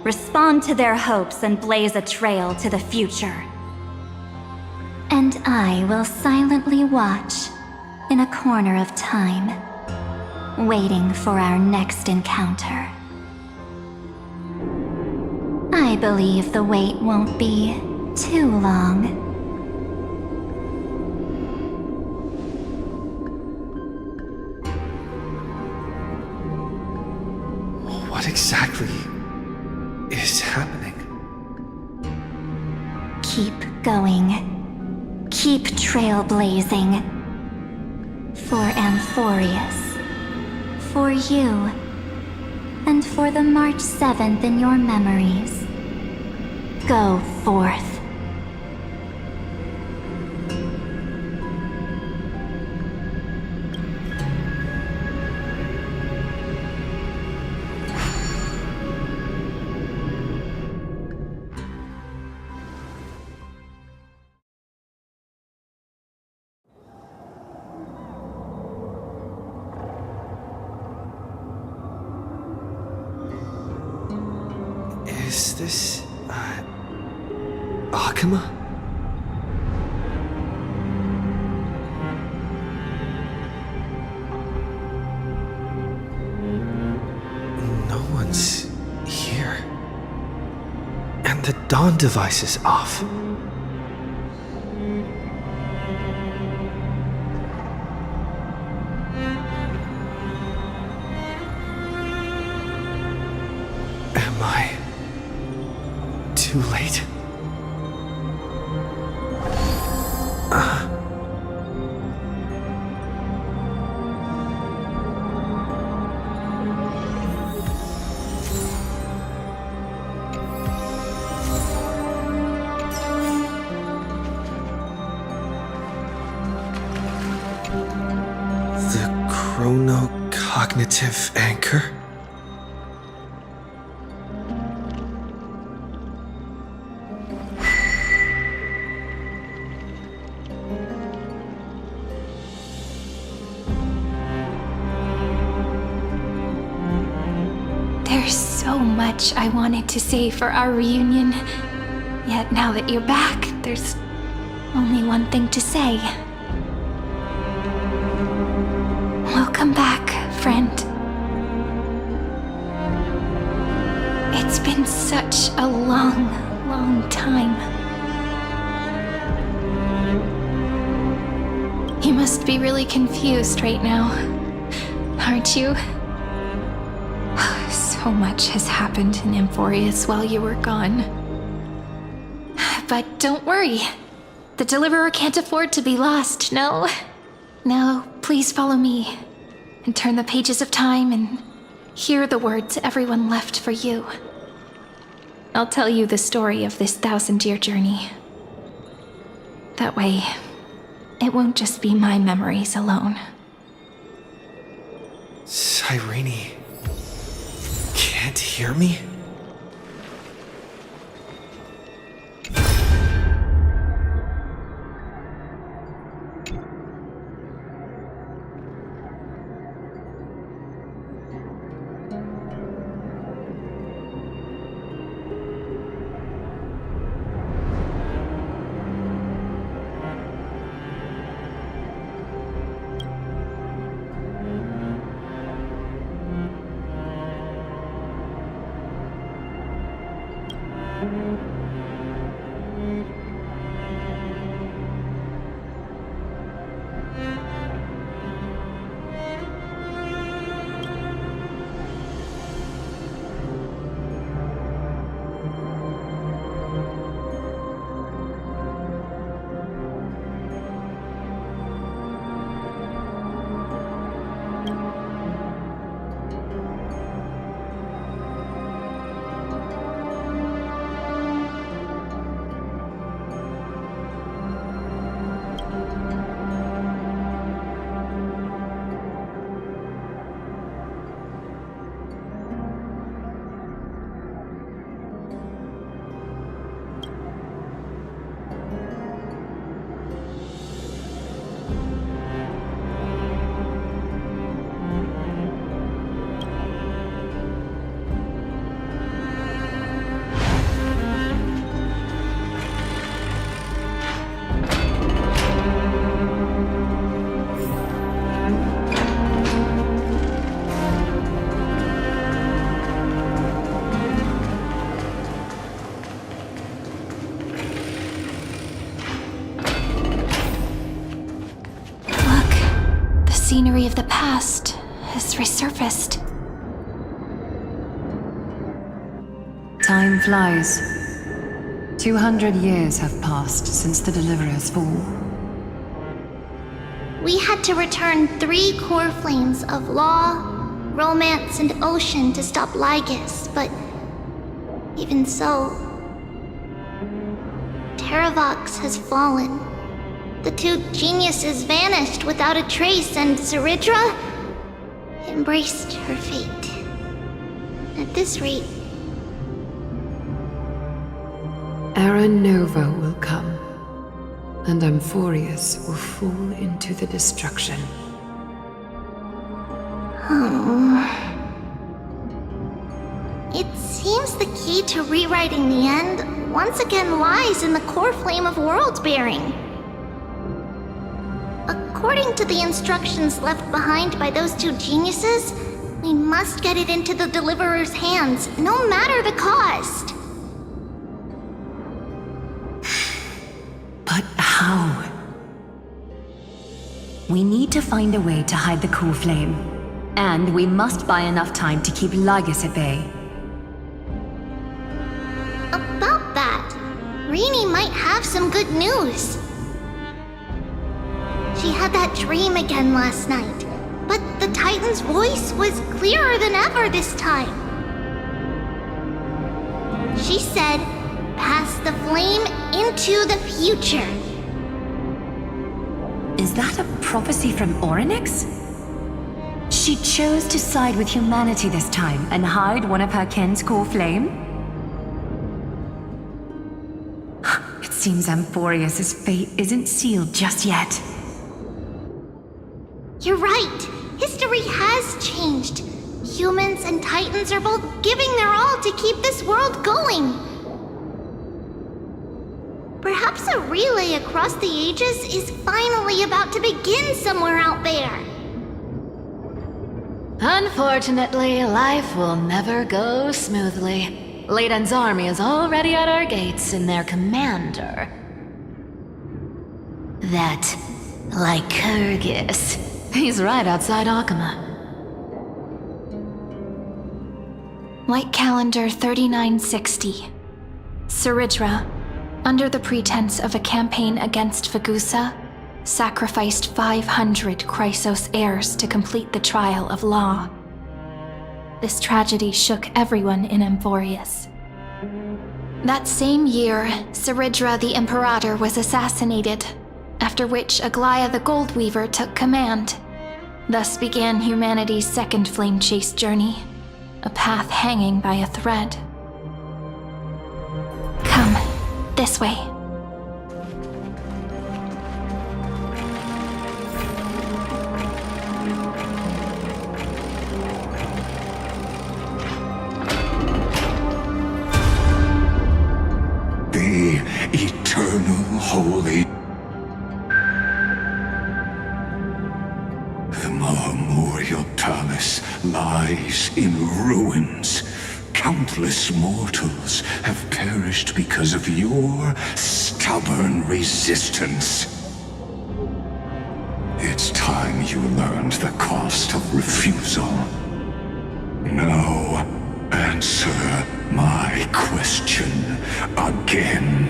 respond to their hopes and blaze a trail to the future. And I will silently watch in a corner of time, waiting for our next encounter. I believe the wait won't be too long. What exactly is happening? Keep going. Keep trailblazing. For Amphoreus. For you. And for the March 7th in your memories. Go forth. Is this... Akuma? No one's here. And the dawn device is off. Am I too late? The chronocognitive anchor? There's so much I wanted to say for our reunion. Yet now that you're back, there's only one thing to say. Welcome back, friend. It's been such a long, long time. You must be really confused right now, aren't you? So much has happened in Amphoreus while you were gone. But don't worry. The Deliverer can't afford to be lost, no? Now, please follow me and turn the pages of time and hear the words everyone left for you. I'll tell you the story of this 1,000-year journey. That way, it won't just be my memories alone. Cyrene can't hear me? scenery of the past has resurfaced. Time flies. 200 years have passed since the Deliverer's fall. We had to return 3 core flames of law, romance, and ocean to stop Lygus, but even so, Terravox has fallen. The 2 geniuses vanished without a trace, and Cerydra embraced her fate. At this rate, Era Nova will come, and Amphoreus will fall into the destruction. It seems the key to rewriting the end once again lies in the core flame of world-bearing. According to the instructions left behind by those 2 geniuses, we must get it into the Deliverer's hands, no matter the cost. But how? We need to find a way to hide the core flame. And we must buy enough time to keep Lygus at bay. About that, Rini might have some good news. She had that dream again last night, but the Titan's voice was clearer than ever this time. She said, "Pass the flame into the future." Is that a prophecy from Orynyx? She chose to side with humanity this time and hide one of her kin's core flame? It seems Amphoreus' fate isn't sealed just yet. You're right. History has changed. Humans and Titans are both giving their all to keep this world going. Perhaps a relay across the ages is finally about to begin somewhere out there. Unfortunately, life will never go smoothly. Leiden's army is already at our gates, and their commander, that Lycurgus, he's right outside Akuma. Light calendar 3960. Cerydra, under the pretense of a campaign against Fagusa, sacrificed 500 Chrysos heirs to complete the trial of law. This tragedy shook everyone in Amphoreus. That same year, Cerydra the Imperator was assassinated, after which Aglaea the Goldweaver took command. Thus began humanity's second flame chase journey, a path hanging by a thread. Come, this way. The eternal holy. The memorial palace lies in ruins. Countless mortals have perished because of your stubborn resistance. It's time you learned the cost of refusal. Now, answer my question again.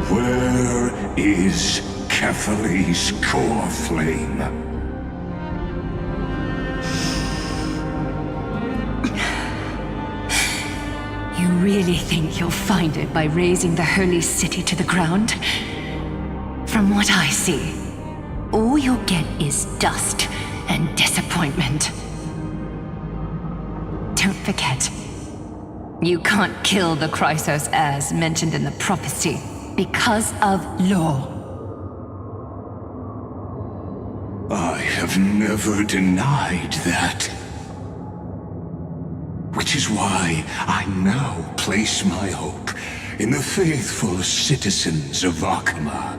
Where is Kefali's core flame? You really think you'll find it by razing the holy city to the ground? From what I see, all you'll get is dust and disappointment. Don't forget, you can't kill the Chrysos heirs mentioned in the prophecy because of law. I have never denied that. Which is why I now place my hope in the faithful citizens of Akuma.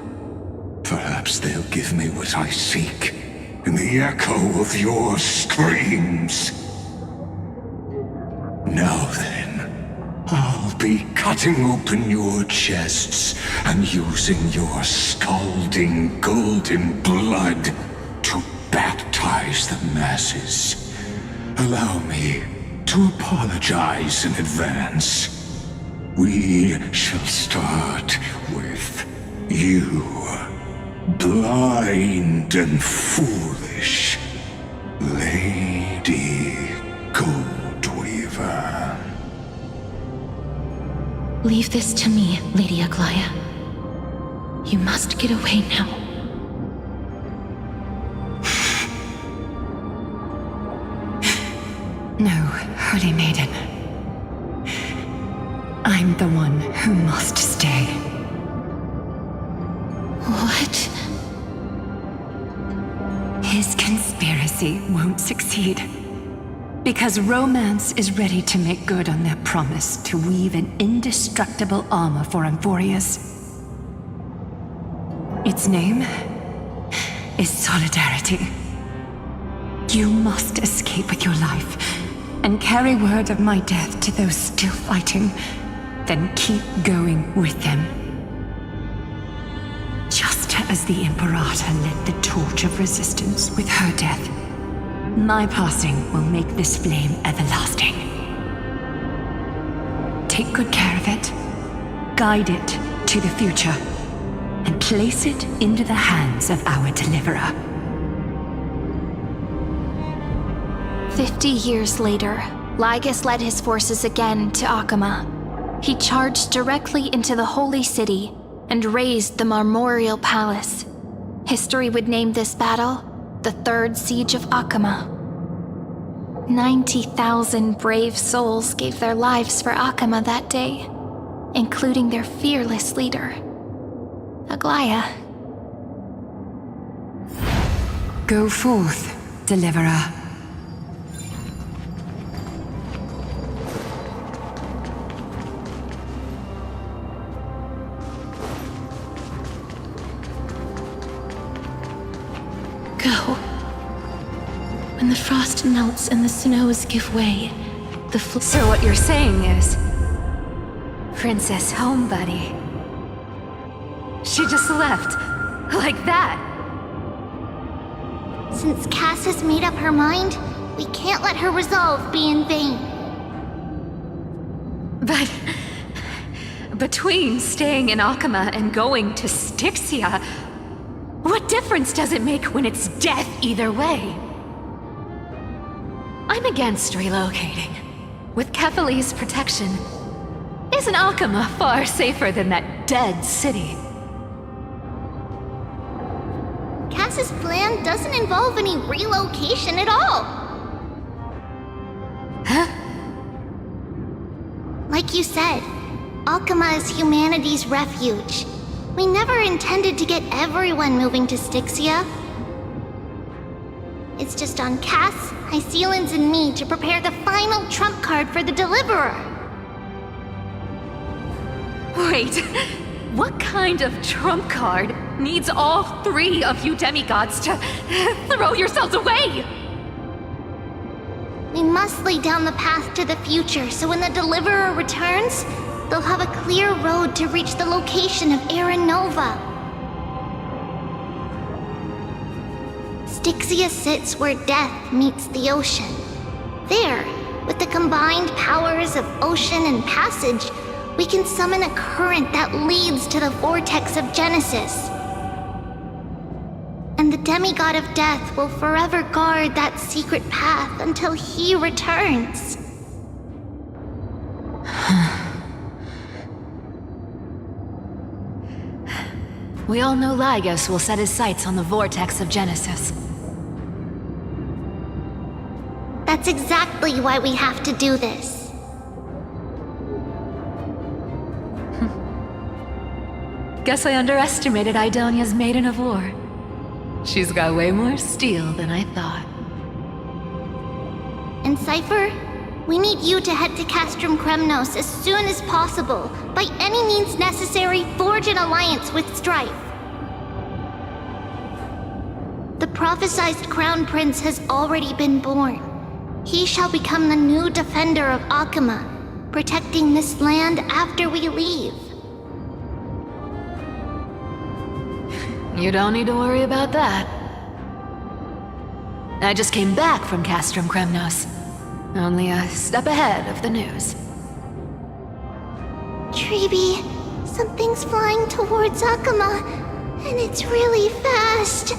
Perhaps they'll give me what I seek in the echo of your screams. Now then, I'll be cutting open your chests and using your scalding golden blood to baptize the masses. Allow me to apologize in advance. We shall start with you, blind and foolish Lady Goldweaver. Leave this to me, Lady Aglaea. You must get away now. No, Holy Maiden. I'm the one who must stay. What? His conspiracy won't succeed. Because Romance is ready to make good on their promise to weave an indestructible armor for Amphoreus. Its name is Solidarity. You must escape with your life and carry word of my death to those still fighting, then keep going with them. Just as the Imperator lit the torch of resistance with her death, my passing will make this flame everlasting. Take good care of it, guide it to the future, and place it into the hands of our deliverer. 50 years later, Lygus led his forces again to Akama. He charged directly into the Holy City and razed the Marmorial Palace. History would name this battle the Third Siege of Akama. 90,000 brave souls gave their lives for Akama that day, including their fearless leader, Aglaea. Go forth, Deliverer. Go. When the frost melts and the snows give way, So what you're saying is... Princess Homebuddy. She just left. Like that. Since Cass has made up her mind, we can't let her resolve be in vain. But... between staying in Akama and going to Styxia, what difference does it make when it's death either way? I'm against relocating. With Kethale's protection, isn't Akama far safer than that dead city? Cass's plan doesn't involve any relocation at all. Huh? Like you said, Akama is humanity's refuge. We never intended to get everyone moving to Styxia. It's just on Cass, Hysilens, and me to prepare the final trump card for the Deliverer. Wait, what kind of trump card needs all three of you demigods to throw yourselves away? We must lay down the path to the future so when the Deliverer returns, they'll have a clear road to reach the location of Aranova. Styxia sits where death meets the ocean. There, with the combined powers of ocean and passage, we can summon a current that leads to the vortex of Genesis. And the demigod of death will forever guard that secret path until he returns. We all know Lygus will set his sights on the vortex of Genesis. That's exactly why we have to do this. Guess I underestimated Idonia's Maiden of War. She's got way more steel than I thought. And Cypher, we need you to head to Castrum Kremnos as soon as possible. By any means necessary, forge an alliance with Strife. The prophesized Crown Prince has already been born. He shall become the new defender of Akama, protecting this land after we leave. You don't need to worry about that. I just came back from Castrum Kremnos. Only a step ahead of the news. Treebbie, something's flying towards Akuma, and it's really fast.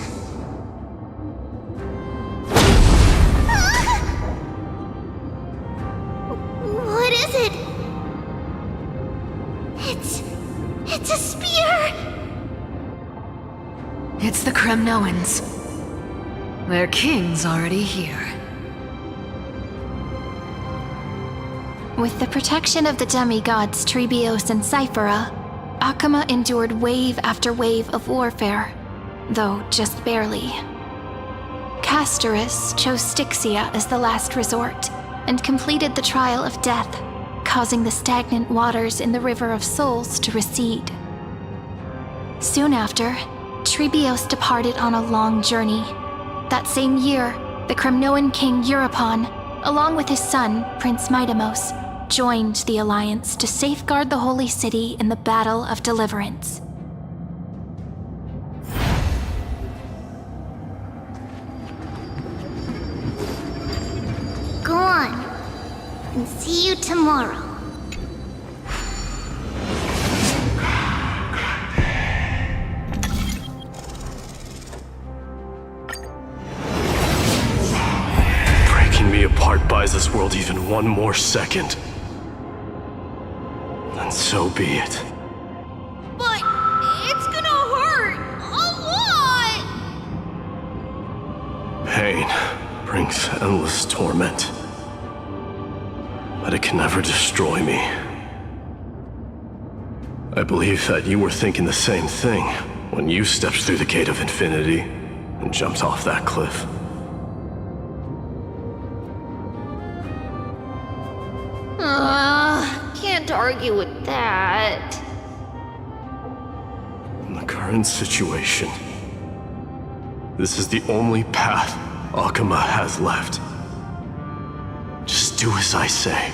What is it? It's a spear! It's the Kremnoans. Their king's already here. With the protection of the demigods Treebios and Cyphera, Akuma endured wave after wave of warfare, though just barely. Castorus chose Styxia as the last resort, and completed the trial of death, causing the stagnant waters in the River of Souls to recede. Soon after, Treebios departed on a long journey. That same year, the Kremnoan king Euripon, along with his son, Prince Midamos, joined the Alliance to safeguard the Holy City in the Battle of Deliverance. Go on, and see you tomorrow. Breaking me apart buys this world even one more second. And so be it. But it's gonna hurt a lot! Pain brings endless torment. But it can never destroy me. I believe that you were thinking the same thing when you stepped through the gate of infinity and jumped off that cliff. Can't argue with that. In the current situation, this is the only path Akuma has left. Just do as I say.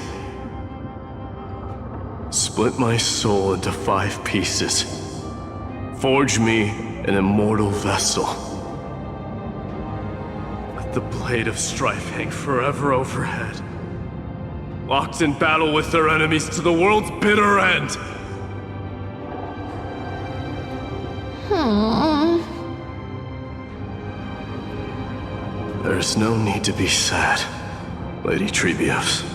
Split my soul into 5 pieces. Forge me an immortal vessel. Let the blade of strife hang forever overhead. Locked in battle with their enemies to the world's bitter end. There's no need to be sad, Lady Treebios.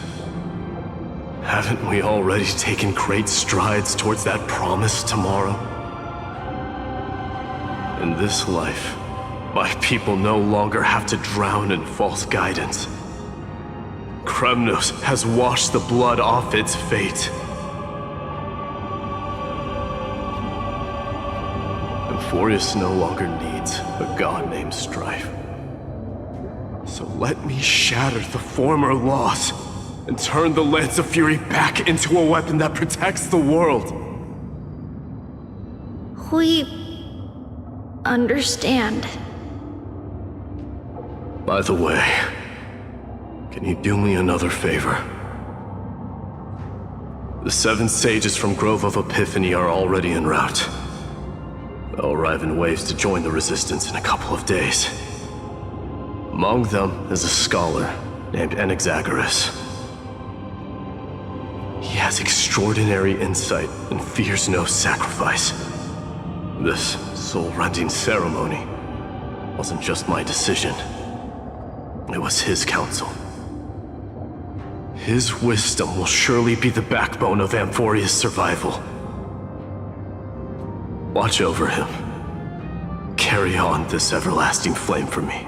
Haven't we already taken great strides towards that promised tomorrow? In this life, my people no longer have to drown in false guidance. Kremnos has washed the blood off its fate. Amphoreus no longer needs a god named Strife. So let me shatter the former loss and turn the Lance of Fury back into a weapon that protects the world. We understand. By the way, can you do me another favor? The 7 sages from Grove of Epiphany are already en route. They'll arrive in waves to join the Resistance in a couple of days. Among them is a scholar named Anaxagoras. He has extraordinary insight and fears no sacrifice. This soul-rending ceremony wasn't just my decision. It was his counsel. His wisdom will surely be the backbone of Amphoreus' survival. Watch over him. Carry on this everlasting flame for me.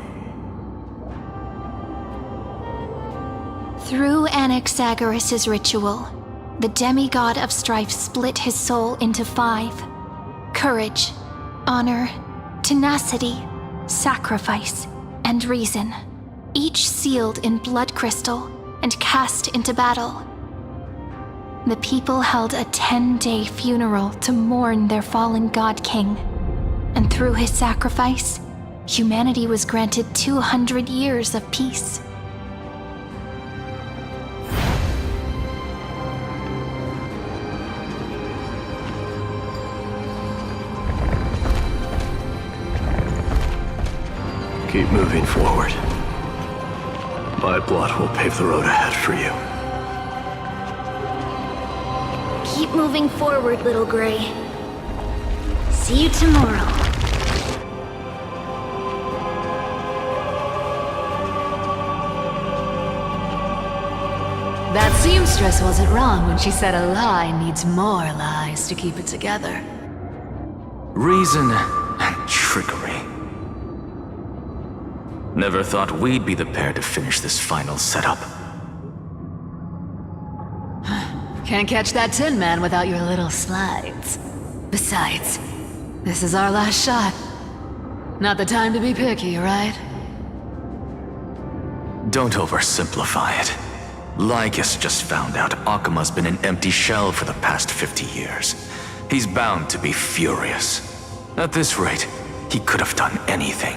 Through Anaxagoras' ritual, the demigod of strife split his soul into 5. Courage, honor, tenacity, sacrifice, and reason, each sealed in blood crystal and cast into battle. The people held a 10-day funeral to mourn their fallen god king, and through his sacrifice, humanity was granted 200 years of peace. Keep moving forward. My blood will pave the road ahead for you. Keep moving forward, little Gray. See you tomorrow. That seamstress wasn't wrong when she said a lie needs more lies to keep it together. Reason and trickery. Never thought we'd be the pair to finish this final setup. Can't catch that Tin Man without your little slides. Besides, this is our last shot. Not the time to be picky, right? Don't oversimplify it. Lycus just found out Akuma's been an empty shell for the past 50 years. He's bound to be furious. At this rate, he could have done anything.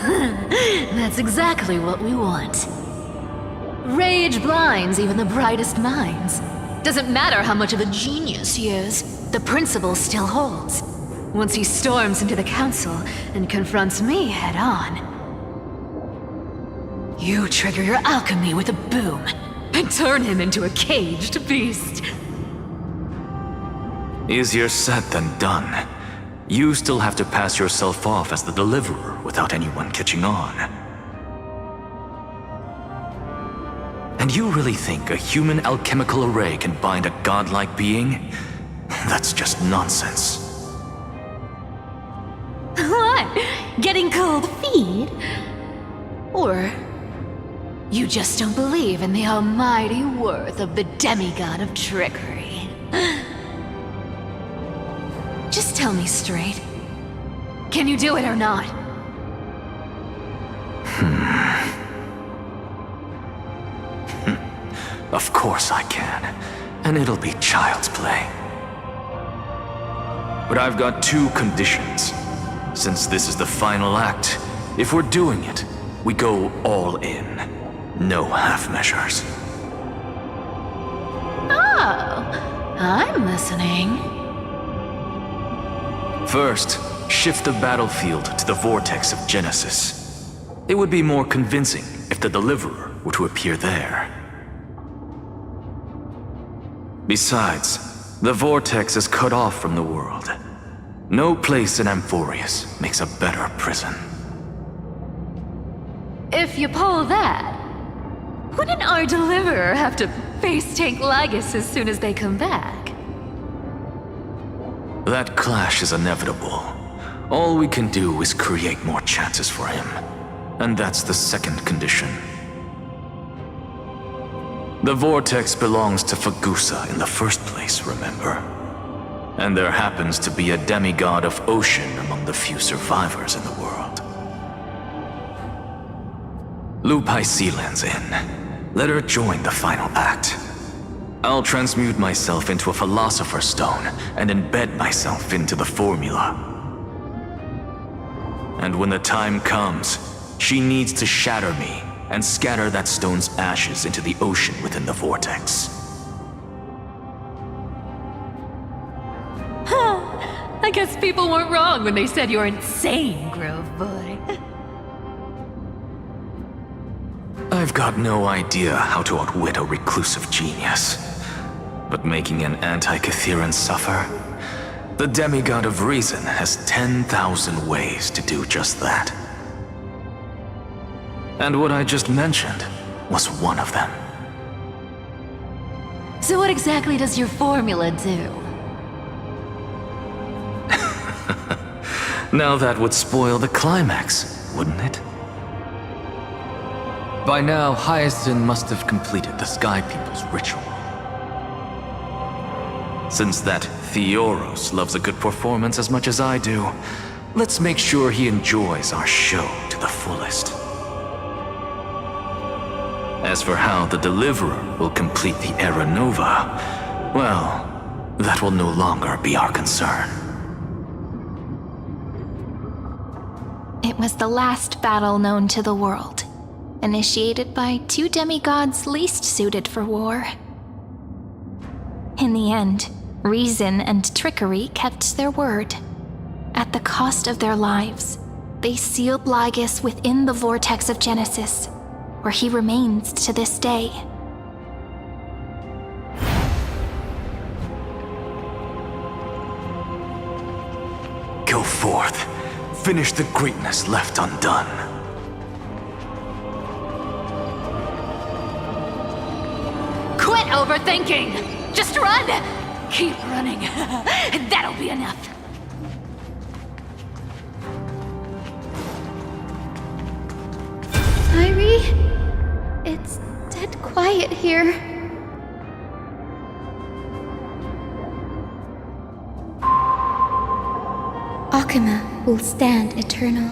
That's exactly what we want. Rage blinds even the brightest minds. Doesn't matter how much of a genius he is, the principle still holds. Once he storms into the council and confronts me head on, you trigger your alchemy with a boom and turn him into a caged beast. Easier said than done. You still have to pass yourself off as the deliverer without anyone catching on. And you really think a human alchemical array can bind a godlike being? That's just nonsense. What? Getting cold feet? Or you just don't believe in the almighty worth of the demigod of trickery? Just tell me straight. Can you do it or not? Of course I can. And it'll be child's play. But I've got two conditions. Since this is the final act, if we're doing it, we go all in. No half measures. Oh, I'm listening. First, shift the battlefield to the vortex of Genesis. It would be more convincing if the deliverer were to appear there. Besides, the vortex is cut off from the world. No place in Amphoreus makes a better prison. If you pull that, wouldn't our deliverer have to face tank Lygus as soon as they come back? That clash is inevitable. All we can do is create more chances for him. And that's the second condition. The vortex belongs to Fagusa in the first place, remember? And there happens to be a demigod of ocean among the few survivors in the world. Loop Hysilens in. Let her join the final act. I'll transmute myself into a philosopher's stone and embed myself into the formula. And when the time comes, she needs to shatter me and scatter that stone's ashes into the ocean within the vortex. I guess people weren't wrong when they said you're insane, Grove Boy. I've got no idea how to outwit a reclusive genius. But making an anti-Catheran suffer? The demigod of reason has 10,000 ways to do just that. And what I just mentioned was one of them. So what exactly does your formula do? Now that would spoil the climax, wouldn't it? By now, Hyacinth must have completed the Sky People's ritual. Since that Theoros loves a good performance as much as I do, let's make sure he enjoys our show to the fullest. As for how the Deliverer will complete the Era Nova, well, that will no longer be our concern. It was the last battle known to the world, initiated by two demigods least suited for war. In the end, reason and trickery kept their word, at the cost of their lives. they sealed Lygus within the vortex of Genesis, where he remains to this day. Go forth. Finish the greatness left undone. Quit overthinking! Just run! Keep running. That'll be enough. Irie, it's dead quiet here. Akuma will stand eternal.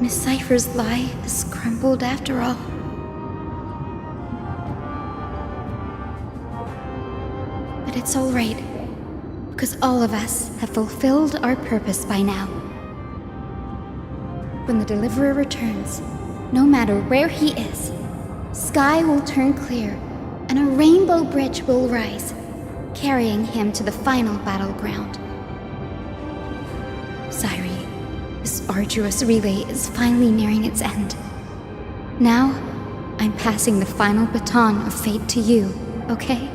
Decipher's lie is crumbled after all. But it's all right, because all of us have fulfilled our purpose by now. When the Deliverer returns, no matter where he is, sky will turn clear and a rainbow bridge will rise, carrying him to the final battleground. Cyrene, this arduous relay is finally nearing its end. Now, I'm passing the final baton of fate to you, okay?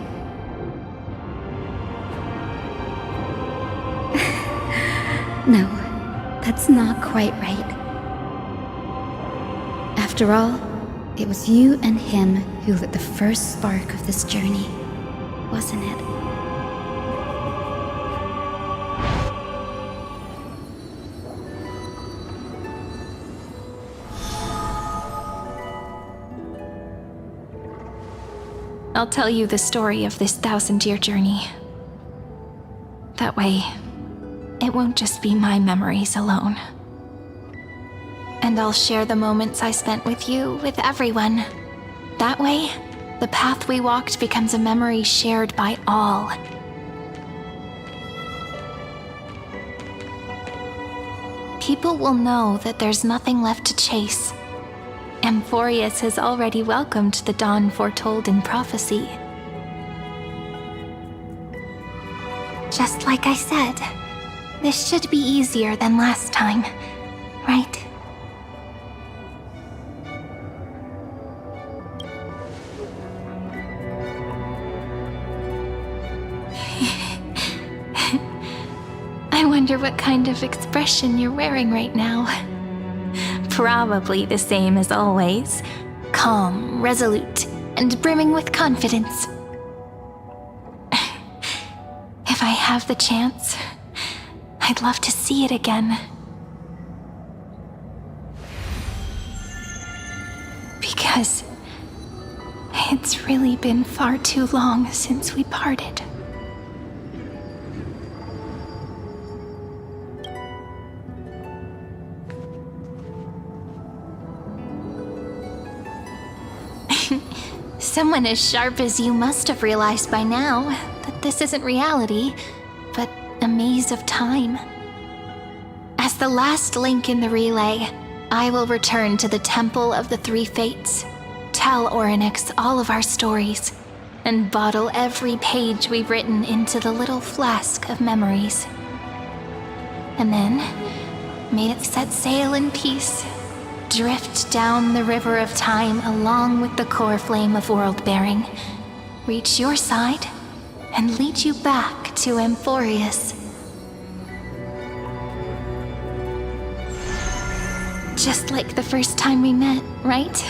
No, that's not quite right. After all, it was you and him who lit the first spark of this journey, wasn't it? I'll tell you the story of this 1,000-year journey. That way, it won't just be my memories alone. And I'll share the moments I spent with you with everyone. That way, the path we walked becomes a memory shared by all. People will know that there's nothing left to chase. Amphoreus has already welcomed the dawn foretold in prophecy. Just like I said, this should be easier than last time, right? I wonder what kind of expression you're wearing right now. Probably the same as always. Calm, resolute, and brimming with confidence. If I have the chance, I'd love to see it again. Because it's really been far too long since we parted. Someone as sharp as you must have realized by now that this isn't reality, but a maze of time. As the last link in the relay, I will return to the Temple of the Three Fates, tell Orynyx all of our stories, and bottle every page we've written into the little flask of memories. And then, may it set sail in peace, drift down the river of time along with the core flame of world-bearing, reach your side, and lead you back to Amphoreus. Just like the first time we met, right?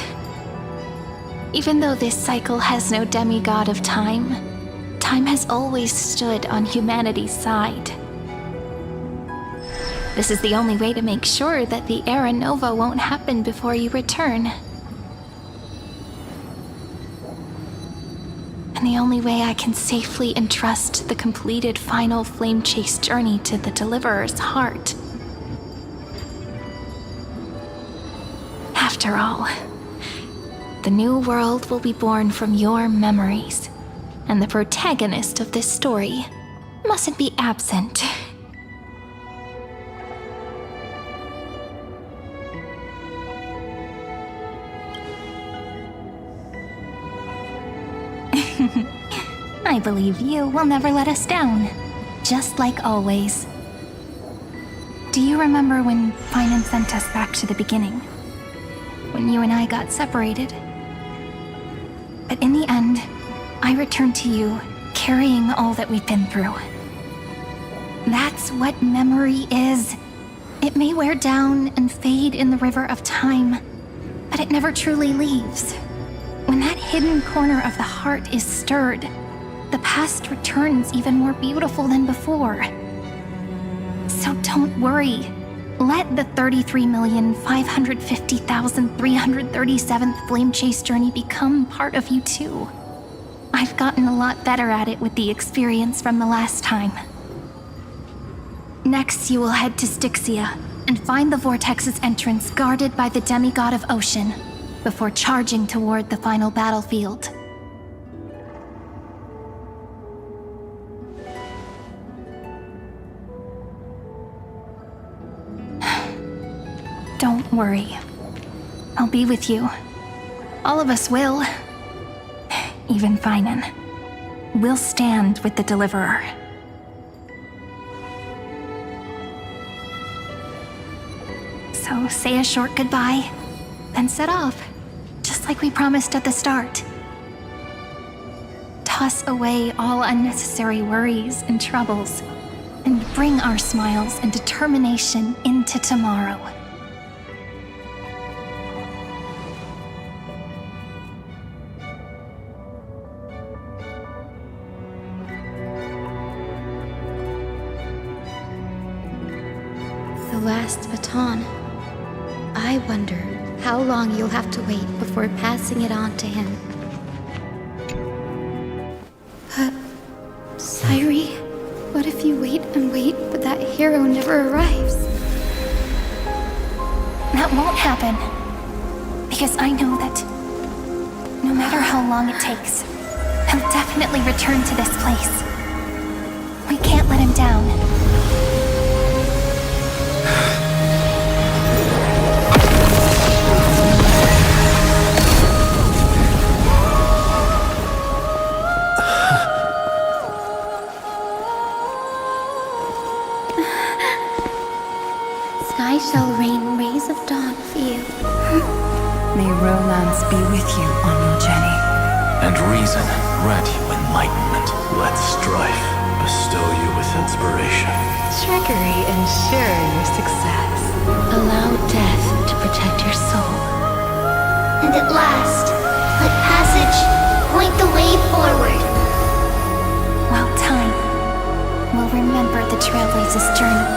Even though this cycle has no demigod of time, time has always stood on humanity's side. This is the only way to make sure that the Era Nova won't happen before you return. And the only way I can safely entrust the completed final flame chase journey to the Deliverer's heart. After all, the new world will be born from your memories, and the protagonist of this story mustn't be absent. I believe you will never let us down, just like always. Do you remember when phainon sent us back to the beginning? When you and I got separated? But in the end, I returned to you, carrying all that we've been through. That's what memory is. It may wear down and fade in the river of time, but it never truly leaves. When that hidden corner of the heart is stirred, the past returns even more beautiful than before. So don't worry. Let the 33,550,337th Flame Chase journey become part of you too. I've gotten a lot better at it with the experience from the last time. Next, you will head to Styxia and find the Vortex's entrance guarded by the demigod of ocean before charging toward the final battlefield. Don't worry. I'll be with you. All of us will. Even phainon. We'll stand with the Deliverer. So say a short goodbye, then set off, just like we promised at the start. Toss away all unnecessary worries and troubles, and bring our smiles and determination into tomorrow. The last baton. I wonder how long you'll have to wait before passing it on to him. But, Cyrene, what if you wait and wait, but that hero never arrives? That won't happen. Because I know that no matter how long it takes, he'll definitely return to this place. We can't let him down. Sky shall rain rays of dawn for you. May romance be with you on your journey. And reason grant you enlightenment. Let strife bestow you with inspiration. Trickery ensure your success. Allow death to protect your soul. And at last, let passage point the way forward. While time will remember the Trailblaze's journey.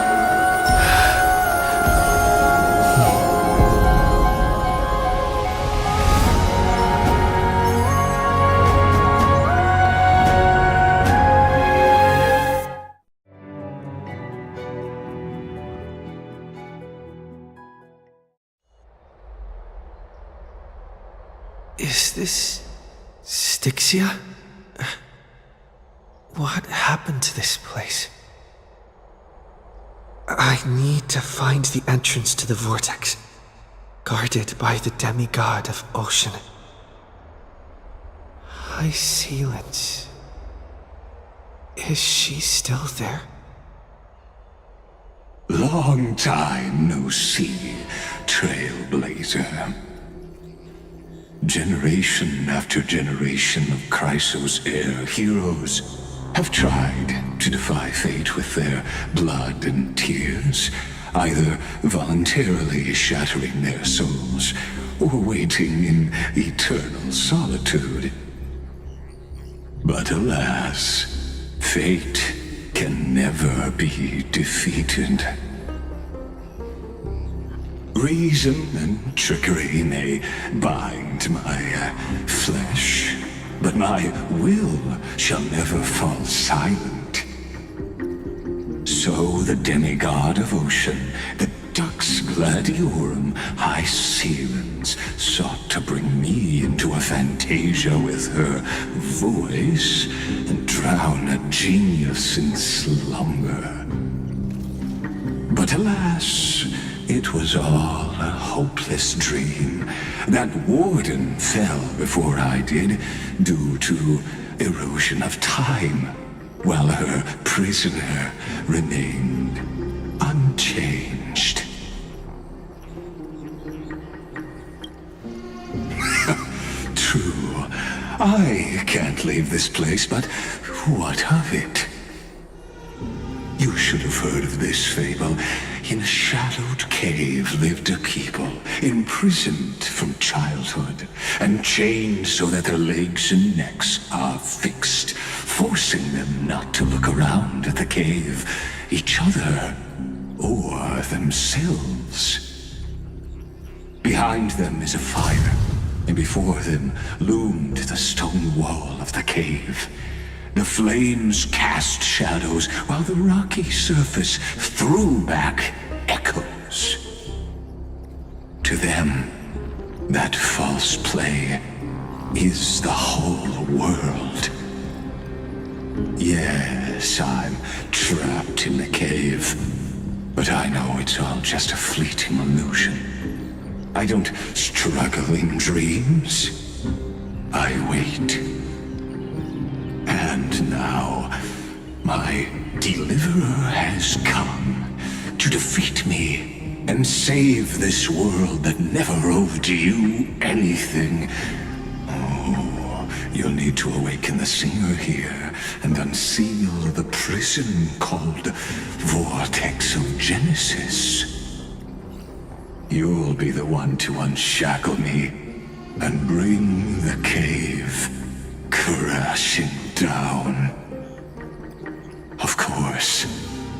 Is this Styxia? What happened to this place? I need to find the entrance to the vortex, guarded by the demigod of ocean. Hysilens. Is she still there? Long time no see, Trailblazer. Generation after generation of Chrysos heir heroes have tried to defy fate with their blood and tears, either voluntarily shattering their souls or waiting in eternal solitude. But alas, fate can never be defeated. Reason and trickery may bind my flesh, but my will shall never fall silent. So the demigod of ocean, the Dux Gladiorum Hysilens, sought to bring me into a fantasia with her voice and drown a genius in slumber. But alas, it was all a hopeless dream. That warden fell before I did, due to erosion of time, while her prisoner remained unchanged. I can't leave this place, but what of it? You should have heard of this fable. In a shadowed cave lived a people, imprisoned from childhood, and chained so that their legs and necks are fixed, forcing them not to look around at the cave, each other, or themselves. Behind them is a fire, and before them loomed the stone wall of the cave. The flames cast shadows, while the rocky surface threw back echoes. To them, that false play is the whole world. Yes, I'm trapped in the cave, but I know it's all just a fleeting illusion. I don't struggle in dreams. I wait. And now, my deliverer has come to defeat me and save this world that never owed you anything. Oh, you'll need to awaken the singer here and unseal the prison called Vortex of Genesis. You'll be the one to unshackle me and bring the cave crashing down. Of course,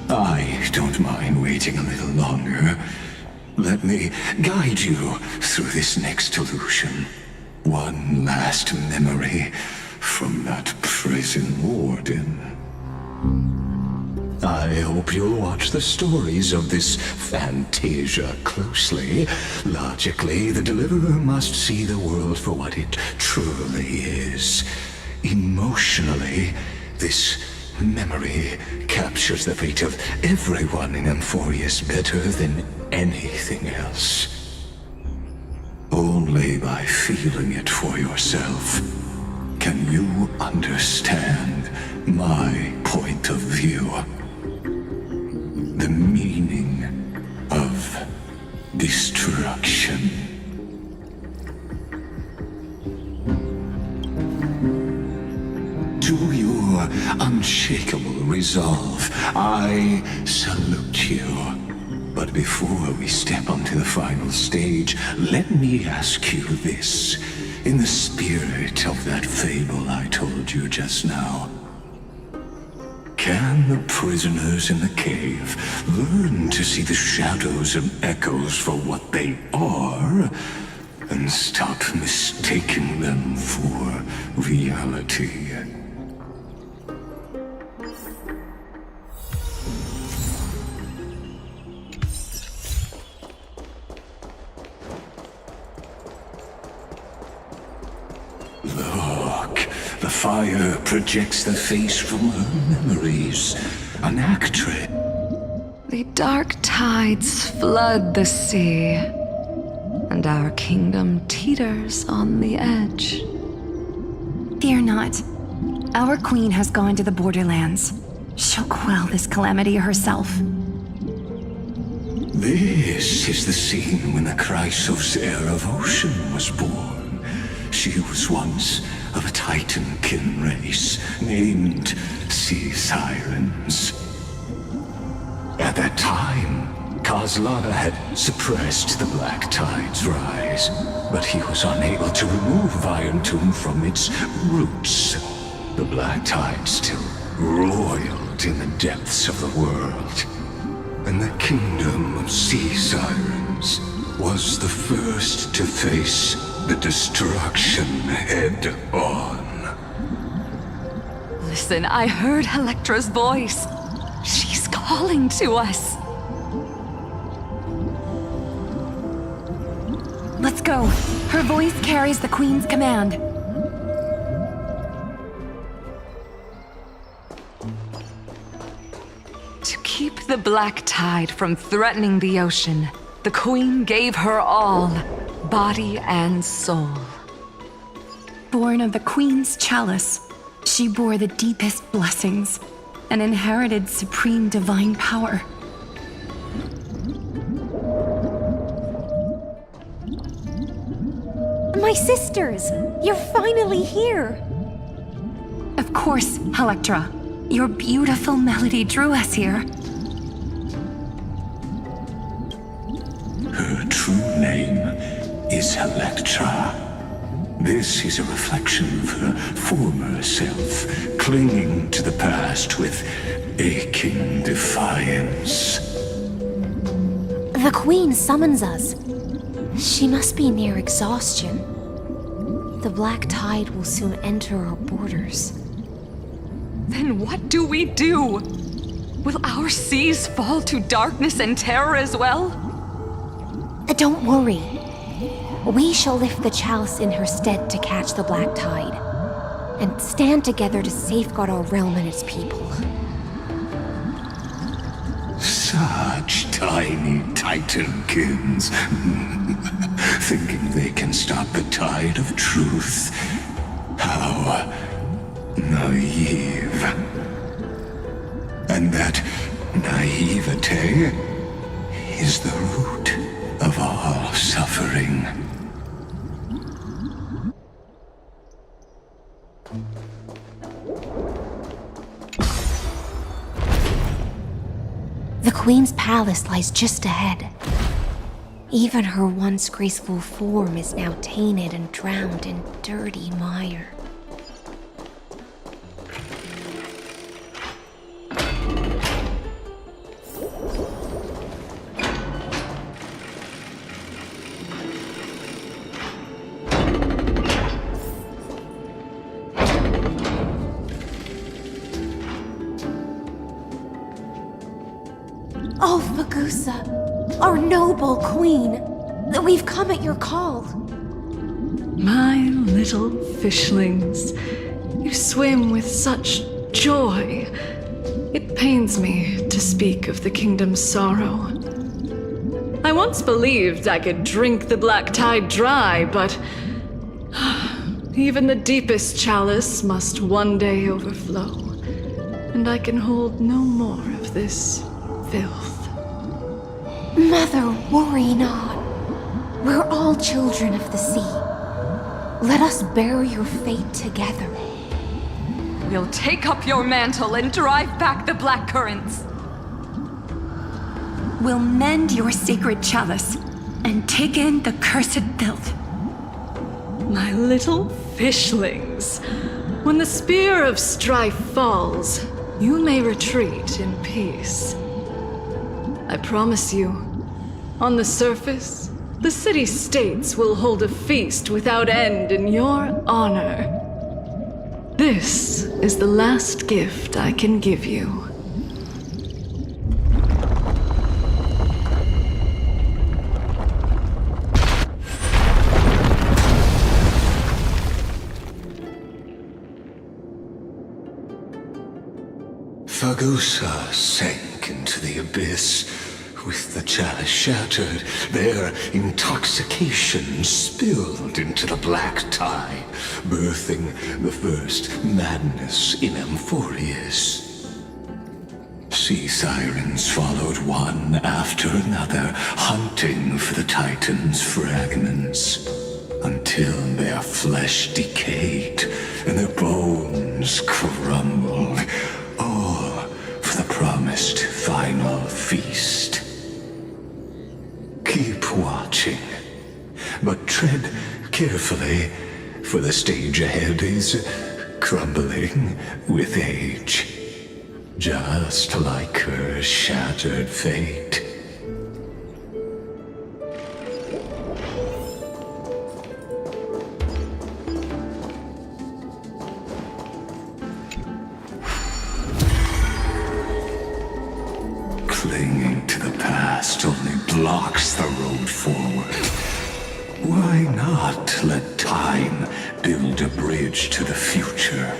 I don't mind waiting a little longer. Let me guide you through this next illusion. One last memory from that prison warden. I hope you'll watch the stories of this Fantasia closely. Logically, the Deliverer must see the world for what it truly is. Emotionally, this memory captures the fate of everyone in Amphoreus better than anything else. Only by feeling it for yourself can you understand my point of view. The meaning of destruction. To your unshakable resolve, I salute you. But before we step onto the final stage, let me ask you this. In the spirit of that fable I told you just now, can the prisoners in the cave learn to see the shadows and echoes for what they are, and stop mistaking them for reality? Look, the fire projects the face from her memories. An actress. The dark tides flood the sea, and our kingdom teeters on the edge. Fear not. Our queen has gone to the borderlands. She'll quell this calamity herself. This is the scene when the Chrysos heir of Ocean was born. She was once of a Titan-kin race named Sea Sirens. At that time, Kozlana had suppressed the Black Tide's rise, but he was unable to remove Iron Tomb from its roots. The Black Tide still roiled in the depths of the world, and the kingdom of Sea Sirens was the first to face the destruction head-on. Listen, I heard Electra's voice. She's calling to us. Let's go. Her voice carries the queen's command. To keep the Black Tide from threatening the ocean, the queen gave her all, body and soul. Born of the queen's chalice, she bore the deepest blessings and inherited supreme divine power. My sisters! You're finally here! Of course, Electra. Your beautiful melody drew us here. Her true name is Electra. This is a reflection of her former self, clinging to the past with aching defiance. The Queen summons us. She must be near exhaustion. The black tide will soon enter our borders. Then what do we do? Will our seas fall to darkness and terror as well? Don't worry. We shall lift the chalice in her stead to catch the black tide, and stand together to safeguard our realm and its people. Such tiny titankins, thinking they can stop the tide of truth. How naive. And that naivete is the root of all suffering. The Queen's palace lies just ahead. Even her once graceful form is now tainted and drowned in dirty mire. Oh, Fagusa, our noble queen, we've come at your call. My little fishlings, you swim with such joy. It pains me to speak of the kingdom's sorrow. I once believed I could drink the black tide dry, but even the deepest chalice must one day overflow, and I can hold no more of this filth. Mother, worry not. We're all children of the sea. Let us bear your fate together. We'll take up your mantle and drive back the black currents. We'll mend your sacred chalice and take in the cursed filth. My little fishlings, when the spear of strife falls, you may retreat in peace. I promise you, on the surface, the city-states will hold a feast without end in your honor. This is the last gift I can give you. Fagusa sank into the abyss. With the chalice shattered, their intoxication spilled into the black tide, birthing the first madness in Amphoreus. Sea sirens followed one after another, hunting for the Titan's fragments, until their flesh decayed and their bones crumbled, all for the promised final feast. Keep watching, but tread carefully, for the stage ahead is crumbling with age, just like her shattered fate. Clinging to the past only blocks the road forward. Why not let time build a bridge to the future?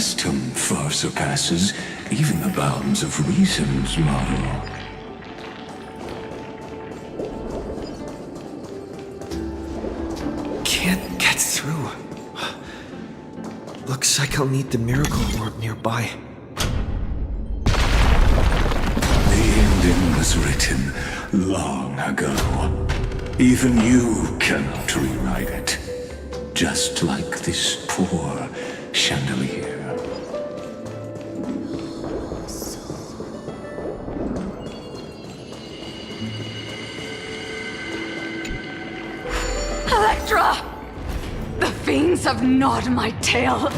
wisdom far surpasses even the bounds of reason's model. Can't get through. Looks like I'll need the miracle orb nearby. The ending was written long ago. Even you cannot rewrite it. Just like this poor chandelier. Electra! The fiends have gnawed my tail.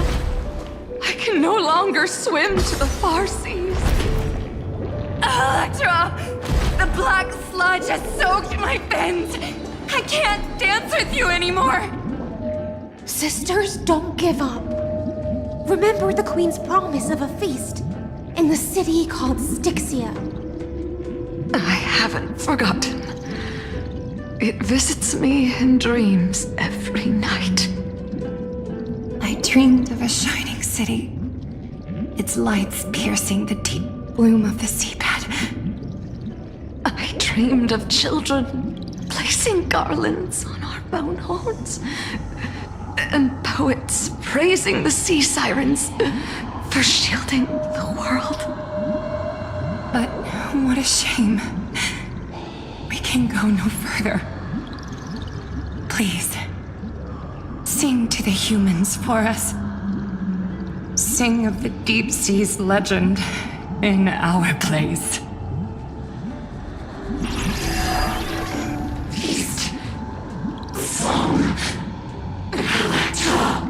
I can no longer swim to the far seas. Electra! The black sludge has soaked my fins. I can't dance with you anymore. Sisters, don't give up. Remember the Queen's promise of a feast in the city called Styxia. I haven't forgotten. It visits me in dreams every night. I dreamed of a shining city, its lights piercing the deep gloom of the seabed. I dreamed of children placing garlands on our bone horns, and poets praising the sea sirens for shielding the world. But what a shame. We can go no further. Please, sing to the humans for us. Sing of the deep sea's legend in our place. Feast from Electra.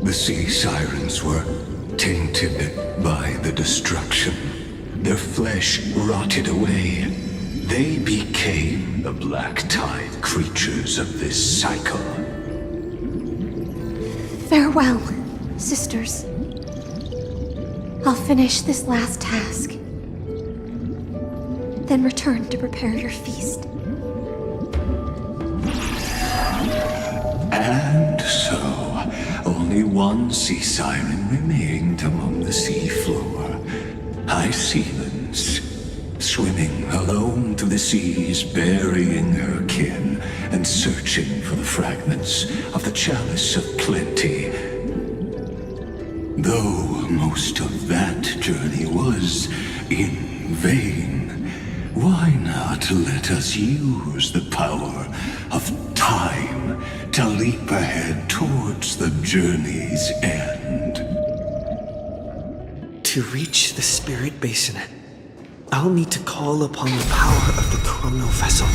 The sea sirens were tainted by the destruction. Their flesh rotted away. They became the black tide creatures of this cycle. Farewell, sisters. I'll finish this last task, then return to prepare your feast. And so, only one sea siren remained among the sea floor. Hysilens, swimming alone through the seas, burying her kin and searching for the fragments of the chalice of plenty. Though most of that journey was in vain, why not let us use the power of time to leap ahead towards the journey's end? To reach the spirit basin, I'll need to call upon the power of the chrono vessel.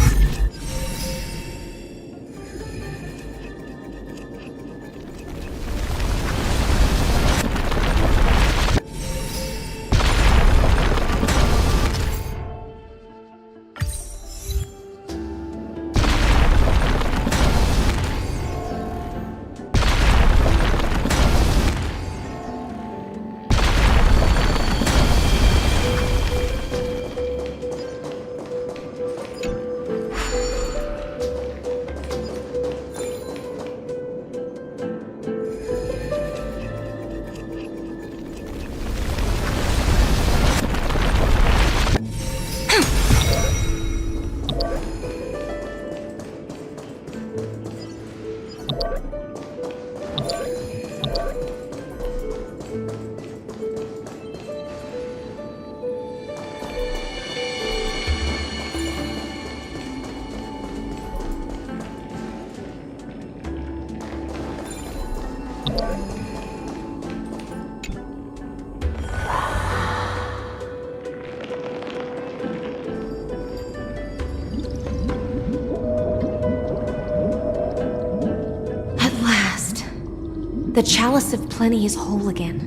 The Chalice of Plenty is whole again.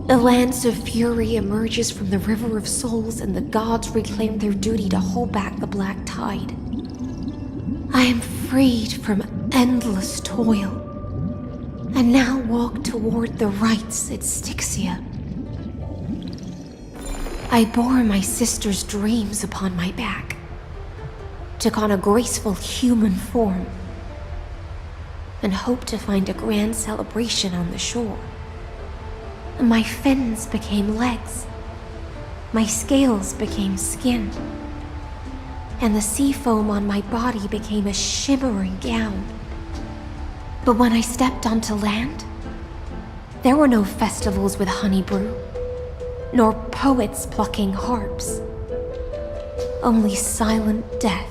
The Lance of Fury emerges from the River of Souls, and the gods reclaim their duty to hold back the black tide. I am freed from endless toil, and now walk toward the rites at Styxia. I bore my sister's dreams upon my back, took on a graceful human form, and hoped to find a grand celebration on the shore. My fins became legs, my scales became skin, and the sea foam on my body became a shimmering gown. But when I stepped onto land, there were no festivals with honey brew, nor poets plucking harps. Only silent death,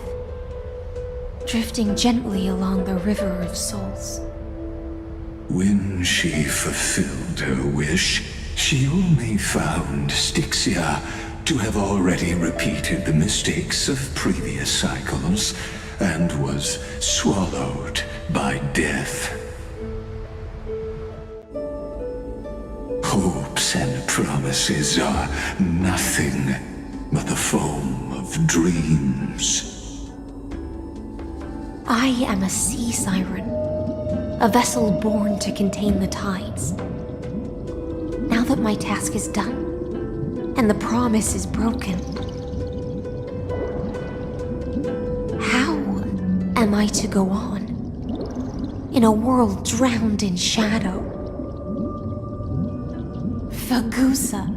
drifting gently along the river of souls. When she fulfilled her wish, she only found Styxia to have already repeated the mistakes of previous cycles and was swallowed by death. Hopes and promises are nothing but the foam of dreams. I am a sea siren, a vessel born to contain the tides. Now that my task is done, and the promise is broken, how am I to go on in a world drowned in shadow? Fagusa,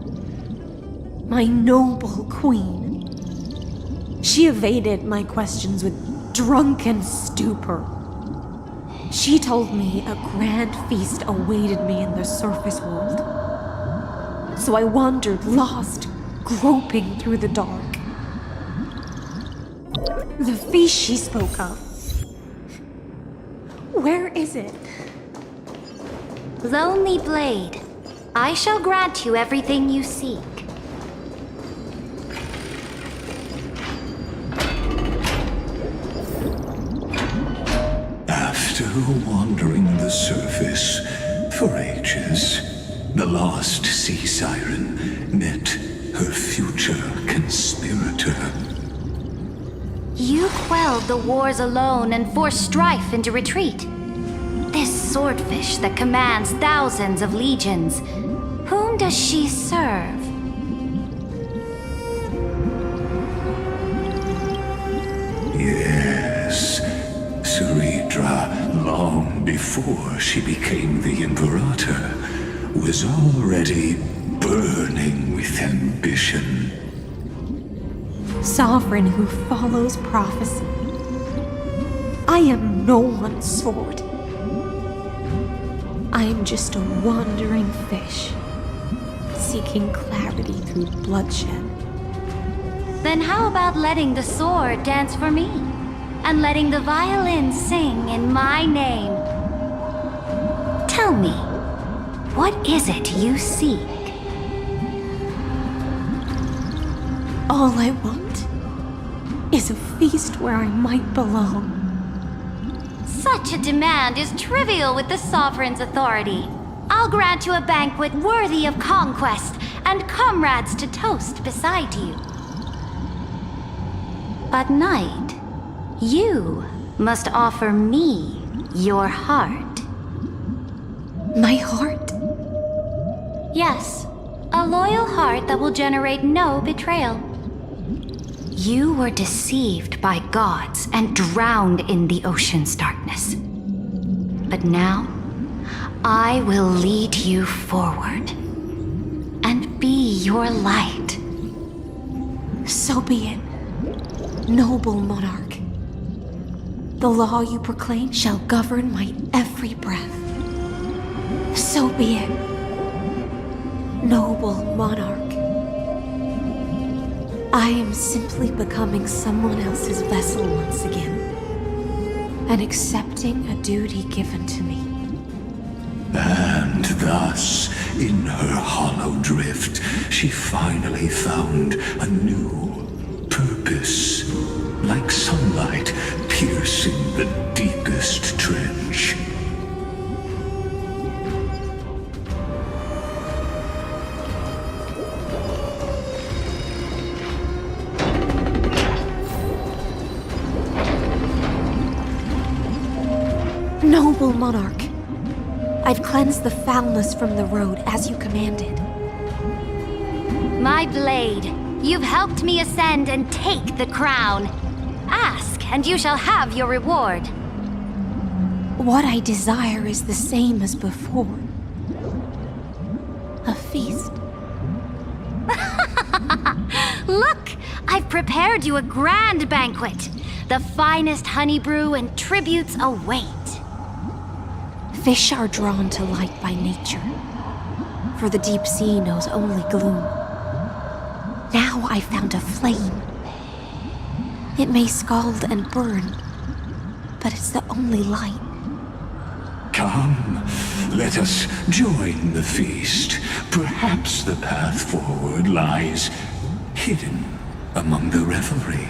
my noble queen. She evaded my questions with drunken stupor. She told me a grand feast awaited me in the surface world. So I wandered lost, groping through the dark. The feast she spoke of. Where is it? Lonely Blade, I shall grant you everything you seek. After wandering the surface for ages, the lost sea siren met her future conspirator. You quelled the wars alone and forced strife into retreat. This swordfish that commands thousands of legions, whom does she serve? Yes, Cerydra, long before she became the Imperator, was already burning with ambition. Sovereign who follows prophecy. I am no one's sword. I am just a wandering fish, seeking clarity through bloodshed. Then how about letting the sword dance for me? And letting the violin sing in my name? Tell me, what is it you seek? All I want is a feast where I might belong. Such a demand is trivial with the Sovereign's authority. I'll grant you a banquet worthy of conquest and comrades to toast beside you. But Knight, you must offer me your heart. My heart? Yes, a loyal heart that will generate no betrayal. You were deceived by gods and drowned in the ocean's darkness. But now, I will lead you forward and be your light. So be it, noble monarch. The law you proclaim shall govern my every breath. So be it, noble monarch. I am simply becoming someone else's vessel once again, and accepting a duty given to me. And thus, in her hollow drift, she finally found a new purpose, like sunlight piercing the deepest trench. Noble monarch, I've cleansed the foulness from the road as you commanded. My blade, you've helped me ascend and take the crown. Ask, and you shall have your reward. What I desire is the same as before. A feast. Look, I've prepared you a grand banquet. The finest honey brew and tributes await. Fish are drawn to light by nature, for the deep sea knows only gloom. Now I found a flame. It may scald and burn, but it's the only light. Come, let us join the feast. Perhaps the path forward lies hidden among the revelry.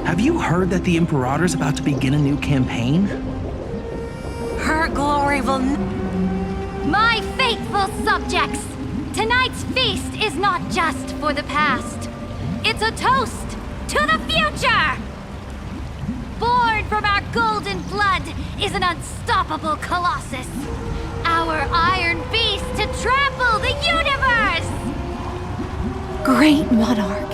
Have you heard that the Imperator's about to begin a new campaign? Her glory will... My faithful subjects! Tonight's feast is not just for the past. It's a toast to the future! Born from our golden blood is an unstoppable colossus. Our iron beast to trample the universe! Great monarch.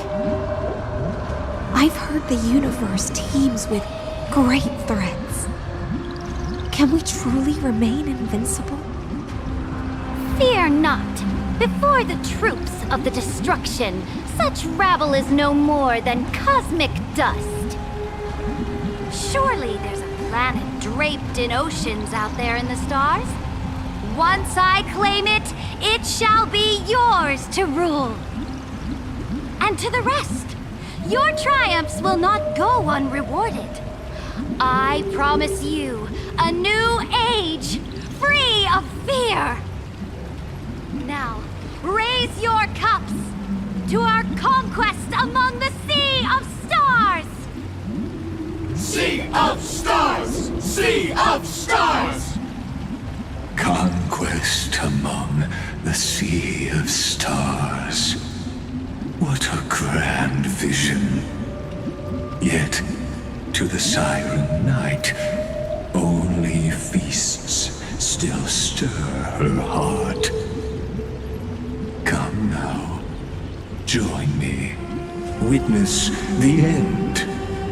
I've heard the universe teems with great threats. Can we truly remain invincible? Fear not. Before the troops of the destruction, such rabble is no more than cosmic dust. Surely there's a planet draped in oceans out there in the stars. Once I claim it, it shall be yours to rule. And to the rest, your triumphs will not go unrewarded. I promise you a new age, free of fear. Now, raise your cups to our conquest among the Sea of Stars! Sea of Stars! Sea of Stars! Conquest among the Sea of Stars. What a grand vision. Yet, to the Siren Knight, only feasts still stir her heart. Come now, join me. Witness the end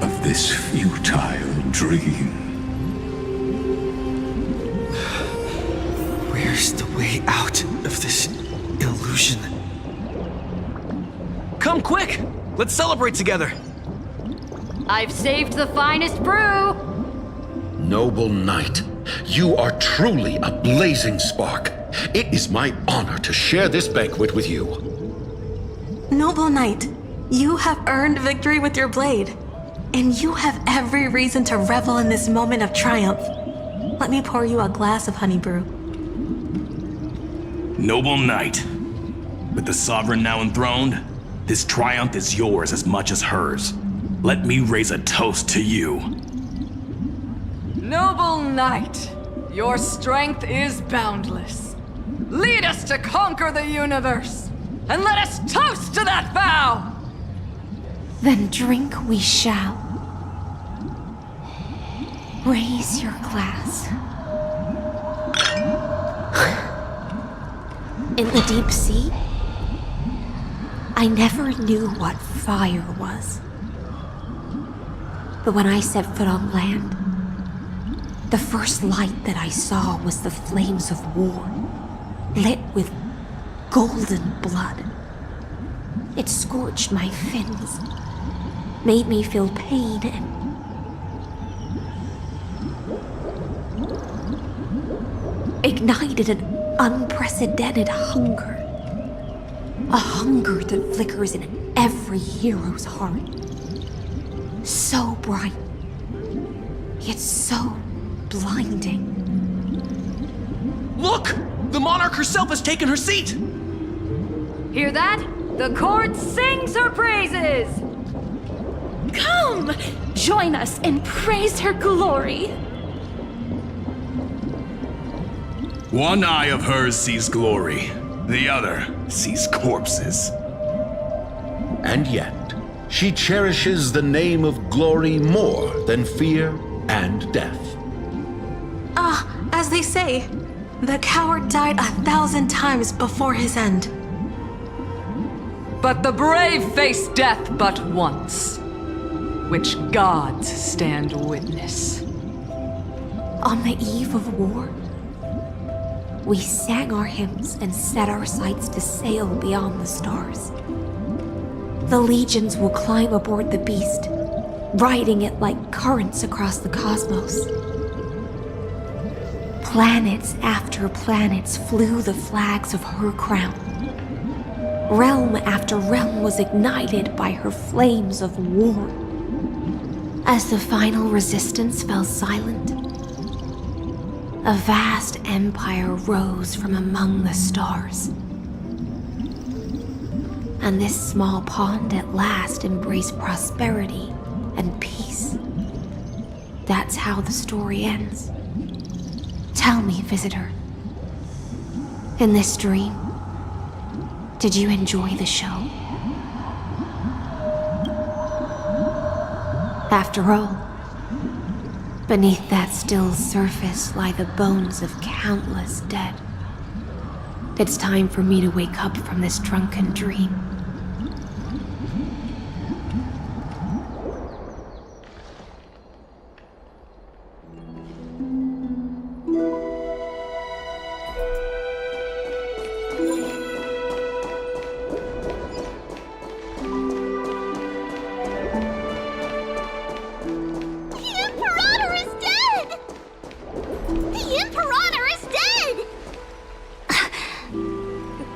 of this futile dream. Where's the way out of this illusion? Come quick! Let's celebrate together! I've saved the finest brew! Noble knight, you are truly a blazing spark. It is my honor to share this banquet with you. Noble knight, you have earned victory with your blade, and you have every reason to revel in this moment of triumph. Let me pour you a glass of honey brew. Noble knight, with the sovereign now enthroned, this triumph is yours as much as hers. Let me raise a toast to you. Noble knight, your strength is boundless. Lead us to conquer the universe, and let us toast to that vow! Then drink we shall. Raise your glass. In the deep sea, I never knew what fire was. But when I set foot on land, the first light that I saw was the flames of war, lit with golden blood. It scorched my fins, made me feel pain and ignited an unprecedented hunger. A hunger that flickers in every hero's heart. So bright, yet so blinding. Look! The monarch herself has taken her seat! Hear that? The court sings her praises! Come! Join us and praise her glory! One eye of hers sees glory, the other sees corpses. And yet, She cherishes the name of glory more than fear and death. As they say, the coward died 1,000 times before his end. But the brave face death but once, which gods stand witness. On the eve of war, we sang our hymns and set our sights to sail beyond the stars. The legions will climb aboard the beast, riding it like currents across the cosmos. Planets after planets flew the flags of her crown. Realm after realm was ignited by her flames of war. As the final resistance fell silent, a vast empire rose from among the stars. And this small pond at last embraced prosperity and peace. That's how the story ends. Tell me, visitor, in this dream, did you enjoy the show? After all, beneath that still surface lie the bones of countless dead. It's time for me to wake up from this drunken dream.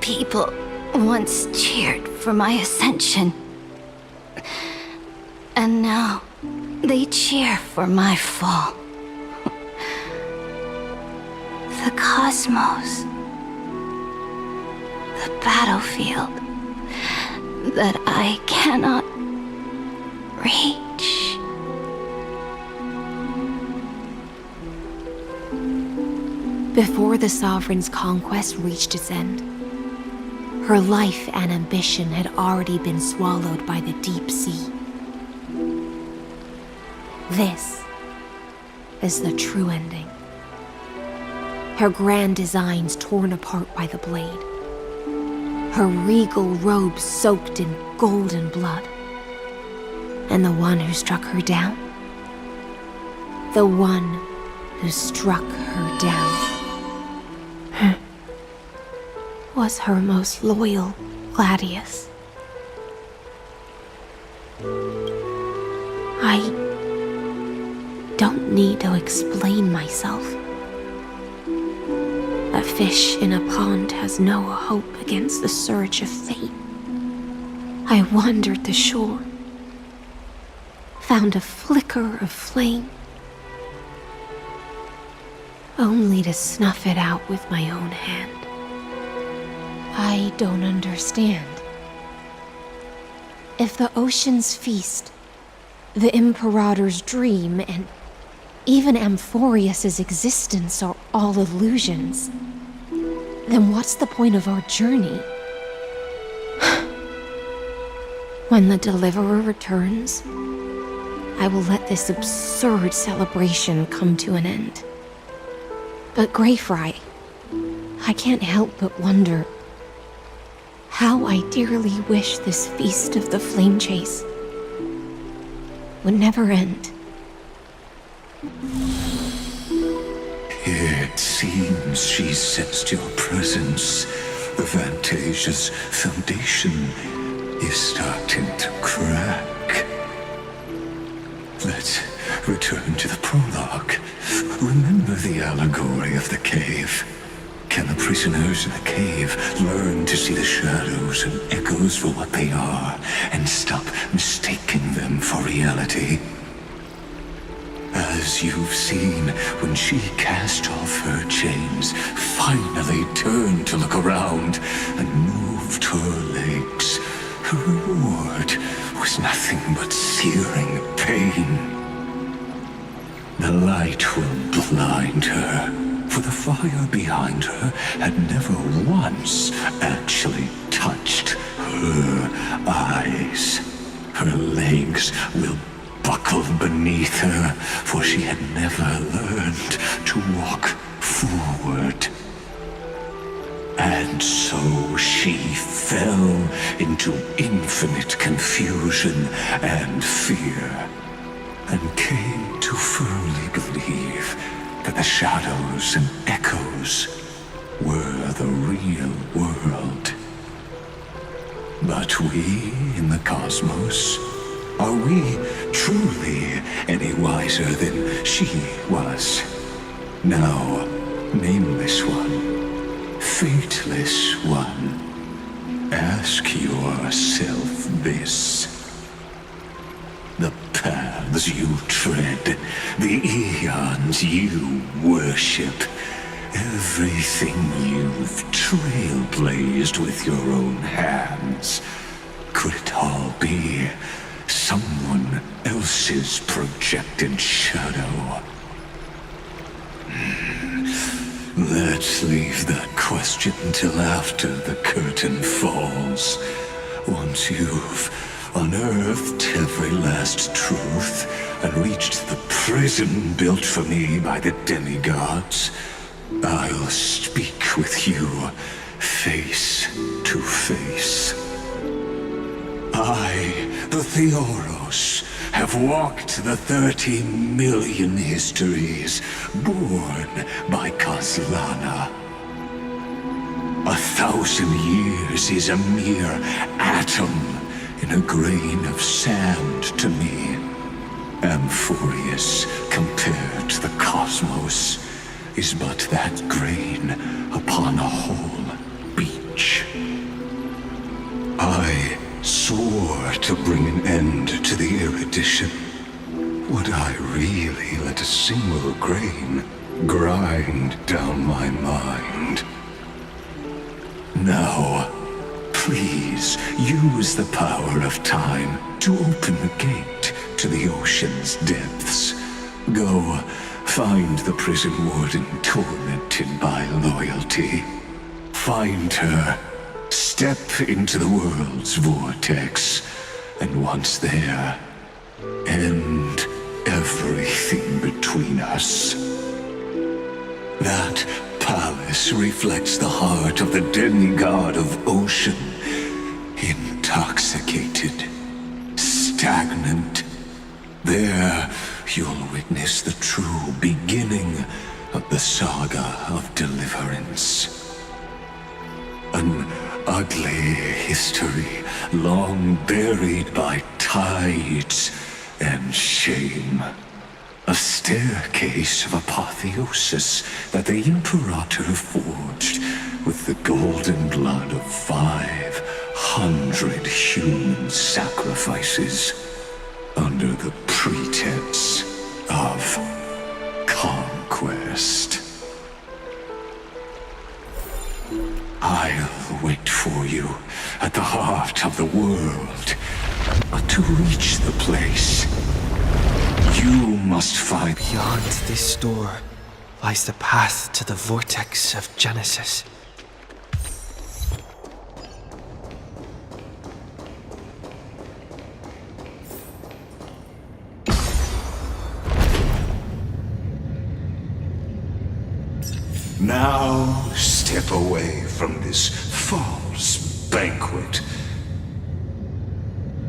People once cheered for my ascension. And now they cheer for my fall. The cosmos. The battlefield that I cannot reach. Before the Sovereign's conquest reached its end, her life and ambition had already been swallowed by the deep sea. This is the true ending. Her grand designs torn apart by the blade. Her regal robe soaked in golden blood. And the one who struck her down? The one who struck her down was her most loyal gladius. I don't need to explain myself. A fish in a pond has no hope against the surge of fate. I wandered the shore, found a flicker of flame, only to snuff it out with my own hand. I don't understand. If the ocean's feast, the Imperator's dream, and even Amphoreus' existence are all illusions, then what's the point of our journey? When the Deliverer returns, I will let this absurd celebration come to an end. But Greyfry, I can't help but wonder how I dearly wish this feast of the flame chase would never end. It seems she sensed your presence. The Fantasia's foundation is starting to crack. Let's return to the prologue. Remember the allegory of the cave. Can the prisoners in the cave learn to see the shadows and echoes for what they are, and stop mistaking them for reality? As you've seen, when she cast off her chains, finally turned to look around, and moved her legs, her reward was nothing but searing pain. The light will blind her, for the fire behind her had never once actually touched her eyes. Her legs will buckle beneath her, for she had never learned to walk forward. And so she fell into infinite confusion and fear, and came to firmly believe that the shadows and echoes were the real world. But we in the cosmos, are we truly any wiser than she was? Now, nameless one, fateless one, ask yourself this. The paths you tread, the eons you worship, everything you've trailblazed with your own hands, could it all be someone else's projected shadow? Let's leave that question till after the curtain falls. Once you've unearthed every last truth and reached the prison built for me by the demigods, I'll speak with you face to face. I, the Theoros, have walked the 30 million histories born by Kaslana. 1,000 years is a mere atom in a grain of sand to me. Amphoreus, compared to the cosmos, is but that grain upon a whole beach. I swore to bring an end to the erudition. Would I really let a single grain grind down my mind? Now, please use the power of time to open the gate to the ocean's depths. Go, find the prison warden tormented by loyalty. Find her, step into the world's vortex, and once there, end everything between us. That palace reflects the heart of the demigod of ocean, intoxicated, stagnant. There, you'll witness the true beginning of the saga of deliverance. An ugly history, long buried by tides and shame. A staircase of apotheosis that the Imperator forged with the golden blood of 500 human sacrifices under the pretense of conquest. I'll wait for you at the heart of the world. But to reach the place, you must find... Beyond this door lies the path to the vortex of Genesis. Now step away from this false banquet,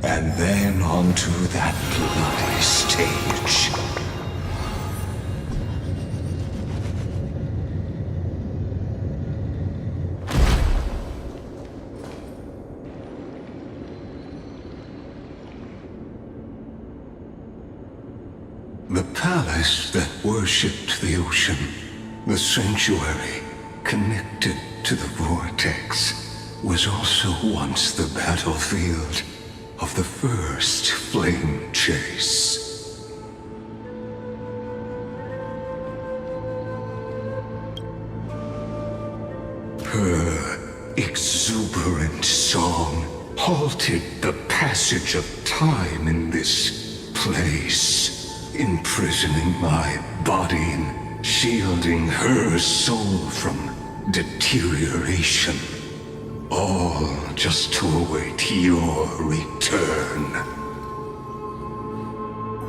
and then onto that bloody stage. The palace that worshipped the ocean, the sanctuary connected to the vortex, was also once the battlefield of the first flame chase. Her exuberant song halted the passage of time in this place, imprisoning my body and shielding her soul from deterioration. All just to await your return.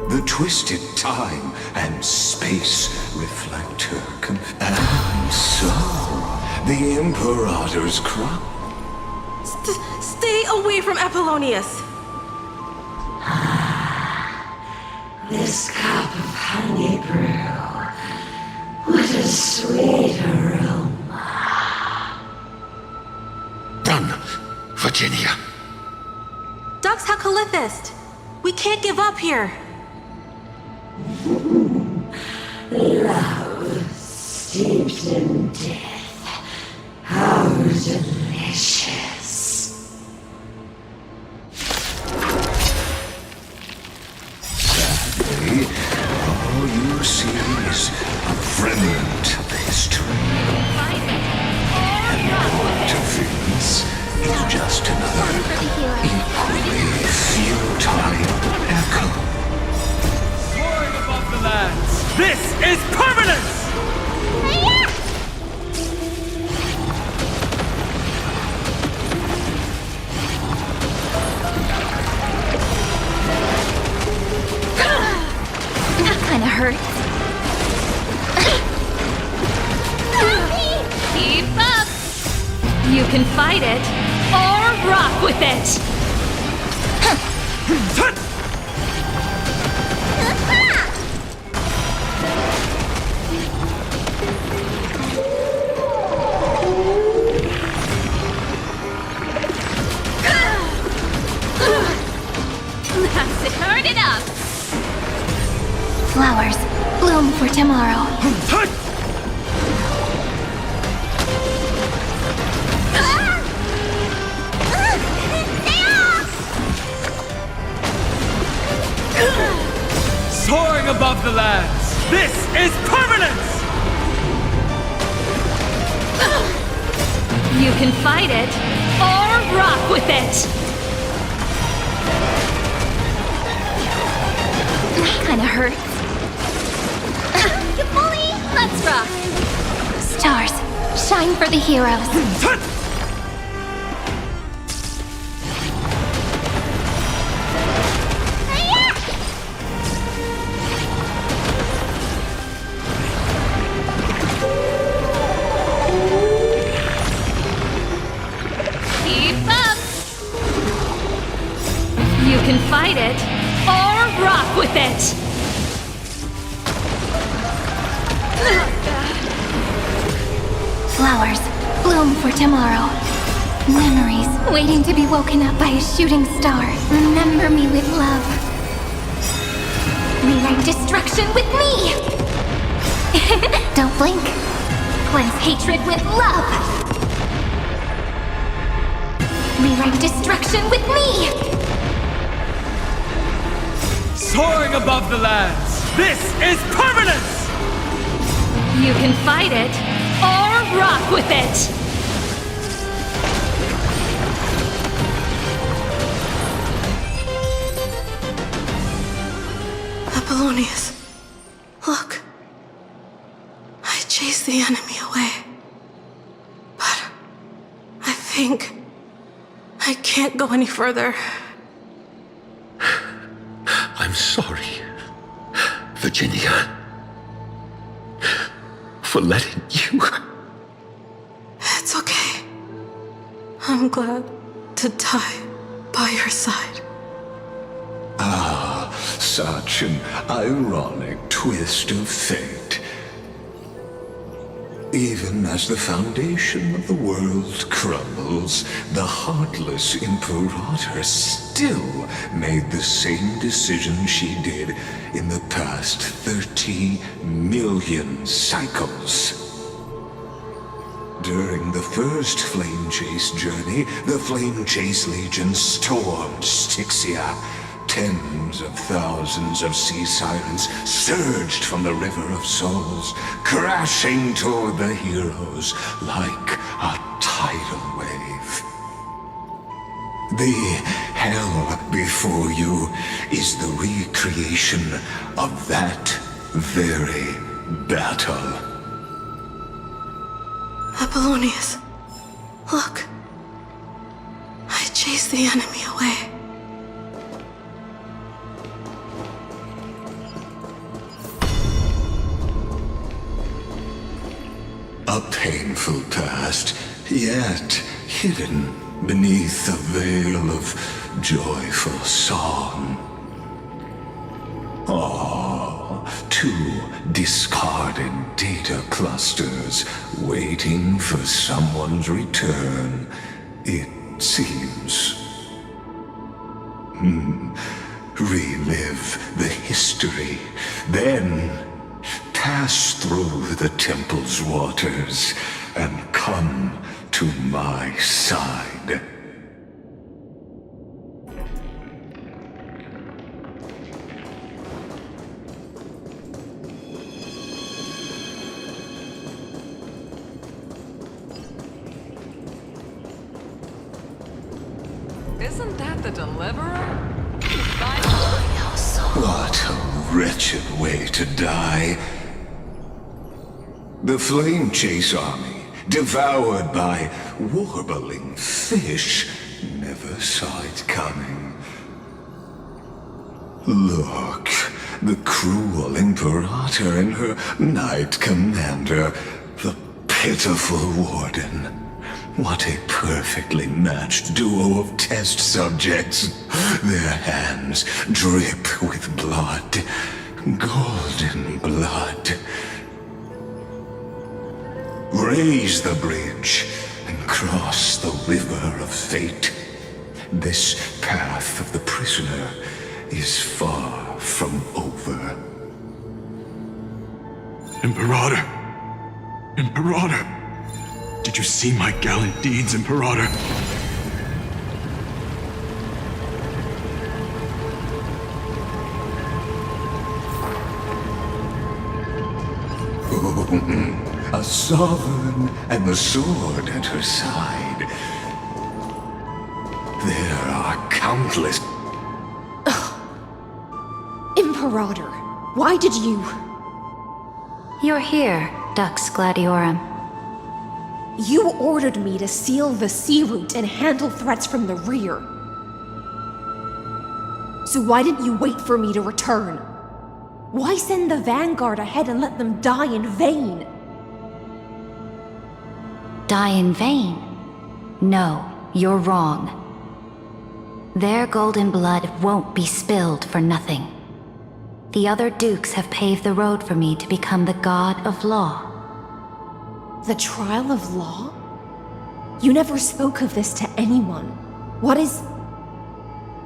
The twisted time and space reflect her and so, the Imperator's crown. Stay away from Apollonius! This cup of honey brew. What a sweet aroma. Done, Virginia. Dux Hakalithist! We can't give up here! Love steeped in death. How delicious. Sadly, all you see is a remnant of history. And going to Phoenix is just another equally futile echo. Soaring above the lands, this is permanence! That kinda hurts. Keep up! You can fight it, or rock with it! That's it, turn it up! Flowers, bloom for tomorrow. Soaring above the lands, this is permanence! You can fight it, or rock with it! That kinda hurts. Let's rock! Stars, shine for the heroes. Keep up! You can fight it, or rock with it! Flowers, bloom for tomorrow. Memories waiting to be woken up by a shooting star. Remember me with love. Rewrite destruction with me! Don't blink. Cleanse hatred with love. Rewrite destruction with me! Soaring above the lands, this is permanence! You can fight it, or rock with it! Apollonius, look. I chased the enemy away. But I think I can't go any further. I'm sorry, Virginia, for letting you. It's okay. I'm glad to die by your side. Ah, such an ironic twist of fate. Even as the foundation of the world crumbles, the heartless Imperator still made the same decision she did in the past 30 million cycles. During the first Flame Chase journey, the Flame Chase Legion stormed Styxia. Tens of thousands of sea sirens surged from the River of Souls, crashing toward the heroes like a tidal wave. The hell before you is the recreation of that very battle. Apollonius, look. I chased the enemy away. painful past, yet hidden beneath a veil of joyful song. Two discarded data clusters waiting for someone's return, it seems. Relive the history, then pass through the temple's waters and come to my side. Isn't that the Deliverer? What a wretched way to die. The Flame Chase army, devoured by warbling fish, never saw it coming. Look, the cruel Imperator and her Knight Commander, the pitiful Warden. What a perfectly matched duo of test subjects. Their hands drip with blood, golden blood. Raise the bridge and cross the river of fate. This path of the prisoner is far from over. Imperator! Imperator! Did you see my gallant deeds, Imperator? A sovereign and the sword at her side. There are countless... Imperator, why did you... You're here, Dux Gladiorum. You ordered me to seal the sea route and handle threats from the rear. So why didn't you wait for me to return? Why send the Vanguard ahead and let them die in vain? Die in vain? No, you're wrong. Their golden blood won't be spilled for nothing. The other dukes have paved the road for me to become the god of law. The trial of law? You never spoke of this to anyone. What is...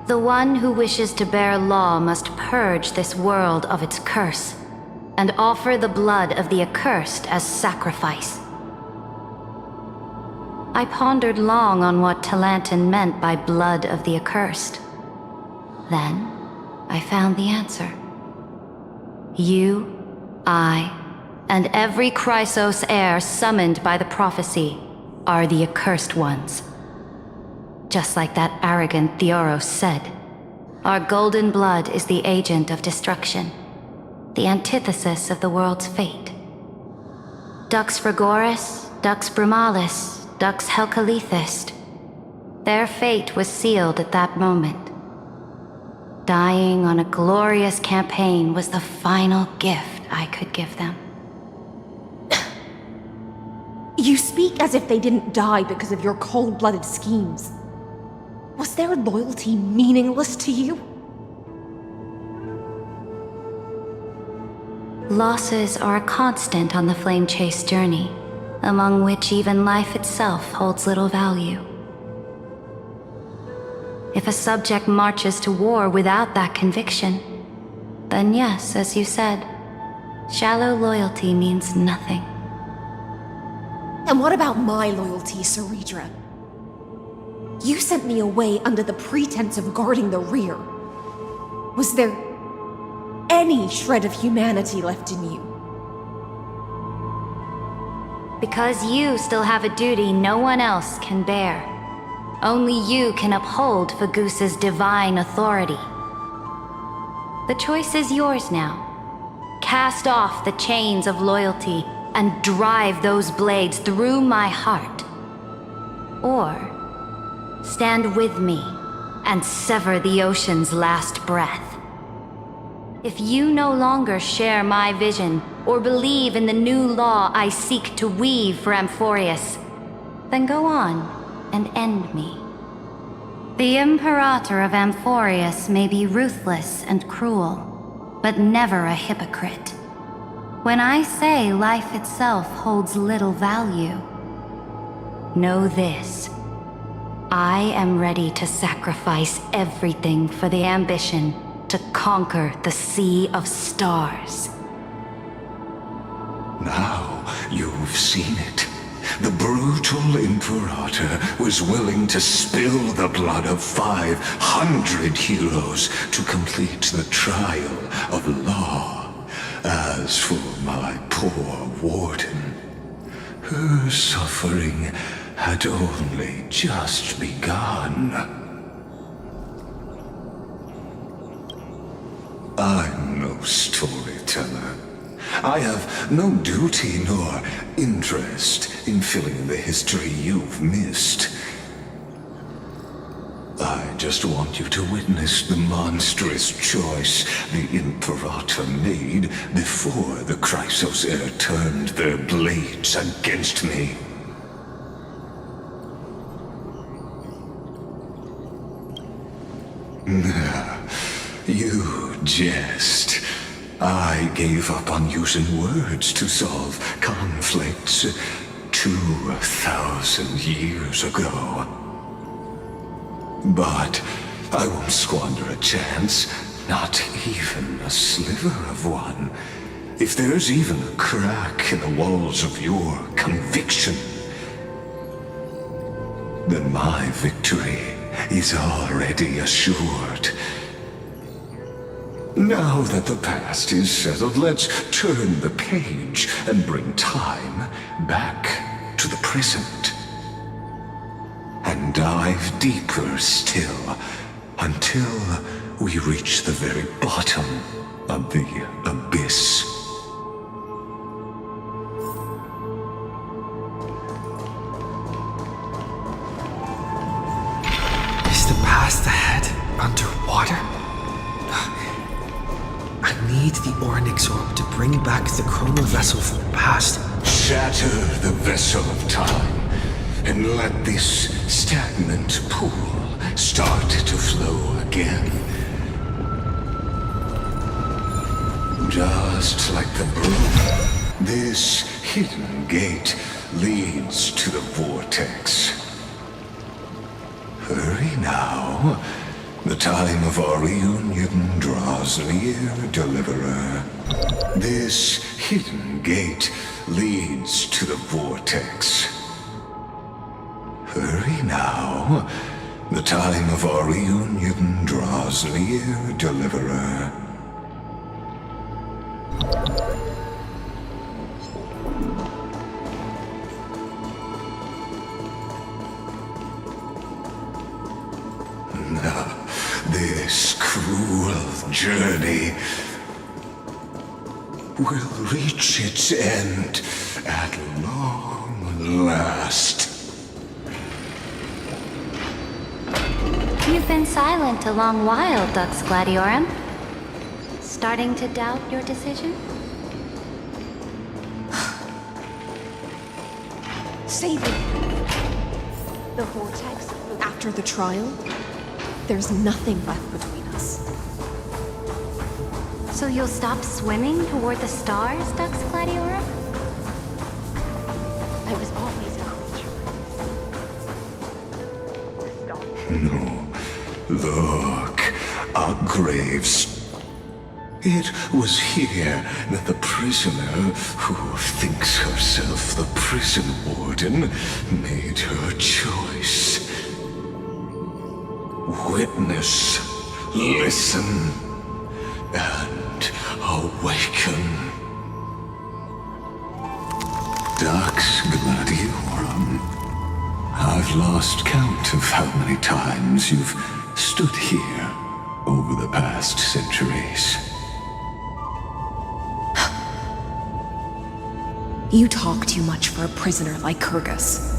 The one who wishes to bear law must purge this world of its curse, and offer the blood of the accursed as sacrifice. I pondered long on what Talantin meant by blood of the accursed. Then, I found the answer. You, I, and every Chrysos heir summoned by the prophecy are the accursed ones. Just like that arrogant Theoros said, our golden blood is the agent of destruction, the antithesis of the world's fate. Dux Frigoris, Dux Brumalis, Dux Helcalethist, their fate was sealed at that moment. Dying on a glorious campaign was the final gift I could give them. You speak as if they didn't die because of your cold-blooded schemes. Was their loyalty meaningless to you? Losses are a constant on the Flame Chase journey, among which even life itself holds little value. If a subject marches to war without that conviction, then yes, as you said, shallow loyalty means nothing. And what about my loyalty, cerydra? You sent me away under the pretense of guarding the rear. Was there any shred of humanity left in you? Because you still have a duty no one else can bear. Only you can uphold Fagoos's divine authority. The choice is yours now. Cast off the chains of loyalty and drive those blades through my heart. Or stand with me and sever the ocean's last breath. If you no longer share my vision, or believe in the new law I seek to weave for Amphoreus, then go on and end me. The Imperator of Amphoreus may be ruthless and cruel, but never a hypocrite. When I say life itself holds little value, know this. I am ready to sacrifice everything for the ambition to conquer the Sea of Stars. Now you've seen it. The brutal Imperator was willing to spill the blood of 500 heroes to complete the trial of law. As for my poor warden, her suffering had only just begun. I'm no storyteller. I have no duty nor interest in filling in the history you've missed. I just want you to witness the monstrous choice the Imperator made before the Chrysos Heir turned their blades against me. You jest. I gave up on using words to solve conflicts 2,000 years ago. But I won't squander a chance, not even a sliver of one. If there's even a crack in the walls of your conviction, then my victory is already assured. Now that the past is settled, let's turn the page and bring time back to the present. And dive deeper still, until we reach the very bottom of the abyss. Is the past ahead underwater? I need the Oryx Orb to bring back the chrono vessel from the past. Shatter the vessel of time, and let this stagnant pool start to flow again. Just like the broom, this hidden gate leads to the vortex. Hurry now. The time of our reunion draws near, Deliverer. This hidden gate leads to the vortex. Hurry now. The time of our reunion draws near, Deliverer. This cruel journey will reach its end at long last. You've been silent a long while, Dux Gladiorum. Starting to doubt your decision? Saving the vortex after the trial? There's nothing left between us. So you'll stop swimming toward the stars, Dux Gladiorum? I was always a creature. No. Look, our graves. It was here that the prisoner, who thinks herself the prison warden, made her choice. Witness, listen, and awaken. Dux Gladiorum, I've lost count of how many times you've stood here over the past centuries. You talk too much for a prisoner like Kyrgyz.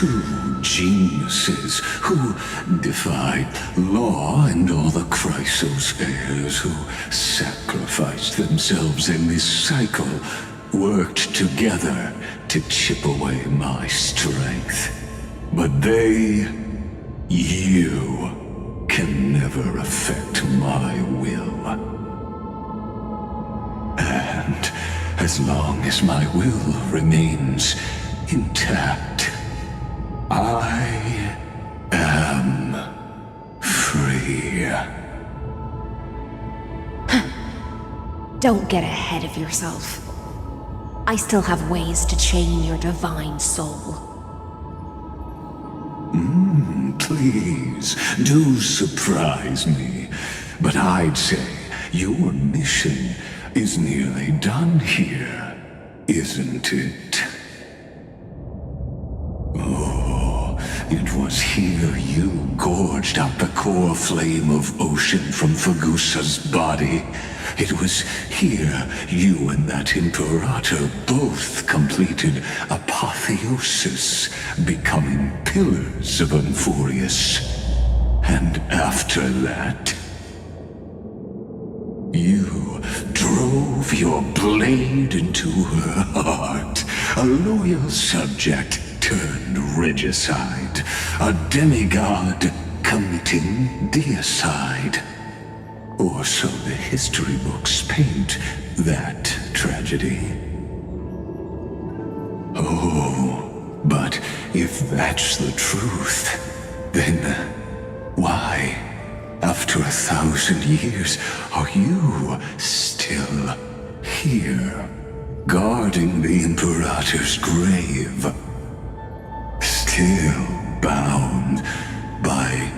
two geniuses who defied law and all the Chrysos heirs who sacrificed themselves in this cycle worked together to chip away my strength. But you can never affect my will. And as long as my will remains intact, I am free. Don't get ahead of yourself. I still have ways to chain your divine soul. Please, do surprise me. But I'd say your mission is nearly done here, isn't it? Oh, it was here you gorged out the core flame of ocean from Fagusa's body. It was here you and that Imperator both completed apotheosis, becoming pillars of Amphoreus. And after that, you drove your blade into her heart, a loyal subject turned regicide, a demigod committing deicide. Or so the history books paint that tragedy. Oh, but if that's the truth, then why, after 1,000 years, are you still here, guarding the Imperator's grave? Still bound by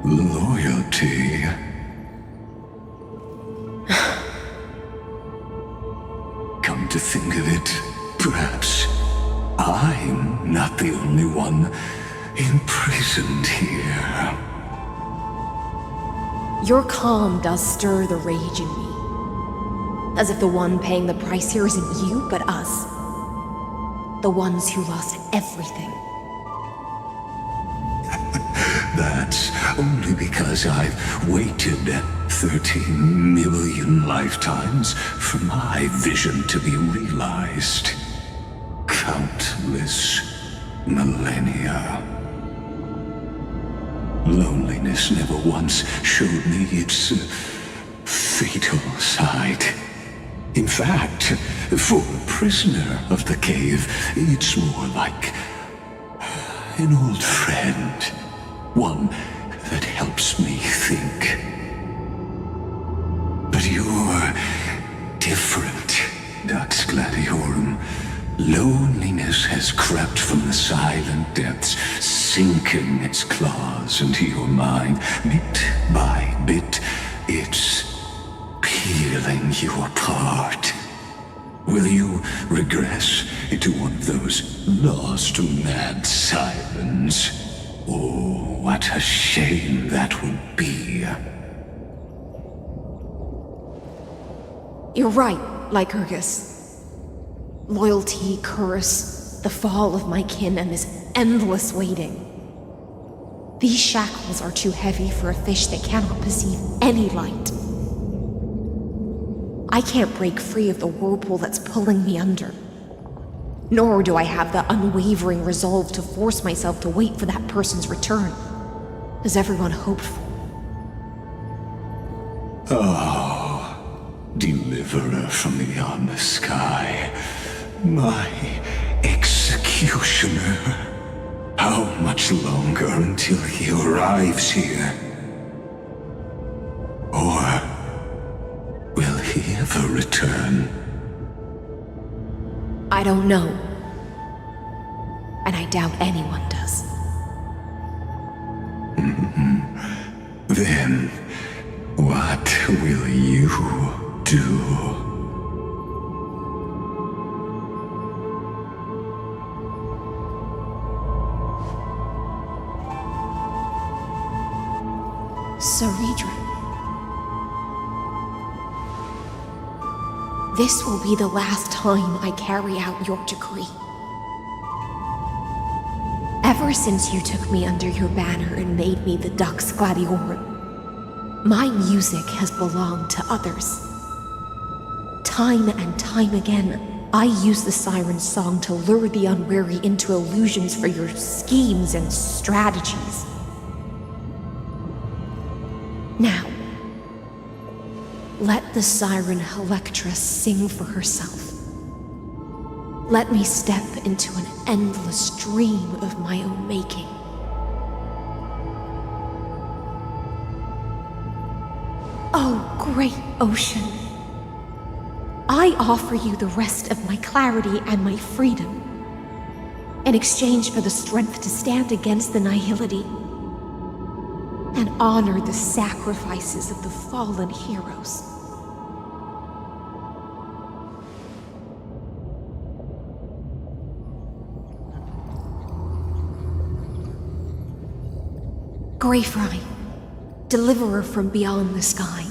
loyalty? Come to think of it, perhaps I'm not the only one imprisoned here. Your calm does stir the rage in me. As if the one paying the price here isn't you, but us. The ones who lost everything. That's only because I've waited 13 million lifetimes for my vision to be realized. Countless millennia. Loneliness never once showed me its fatal side. In fact, for a prisoner of the cave, it's more like an old friend. One that helps me think. But you're different, Dux Gladiorum. Loneliness has crept from the silent depths, sinking its claws into your mind. Bit by bit, it's peeling you apart. Will you regress into one of those lost mad sirens? Oh, what a shame that would be. You're right, Lycurgus. Loyalty, curse, the fall of my kin, and this endless waiting. These shackles are too heavy for a fish that cannot perceive any light. I can't break free of the whirlpool that's pulling me under. Nor do I have the unwavering resolve to force myself to wait for that person's return, as everyone hoped for. Oh, deliverer from beyond the sky, my executioner. How much longer until he arrives here? Or will he ever return? I don't know. And I doubt anyone does. Then, what will you do? Cerydra. This will be the last time I carry out your decree. Ever. Ever since you took me under your banner and made me the Dux Gladiorum, my music has belonged to others. Time and time again, I use the siren song to lure the unwary into illusions for your schemes and strategies. Now, let the siren Electra sing for herself. Let me step into an endless dream of my own making. Oh, great ocean. I offer you the rest of my clarity and my freedom, in exchange for the strength to stand against the nihility and honor the sacrifices of the fallen heroes. Greyfry, deliverer from beyond the sky.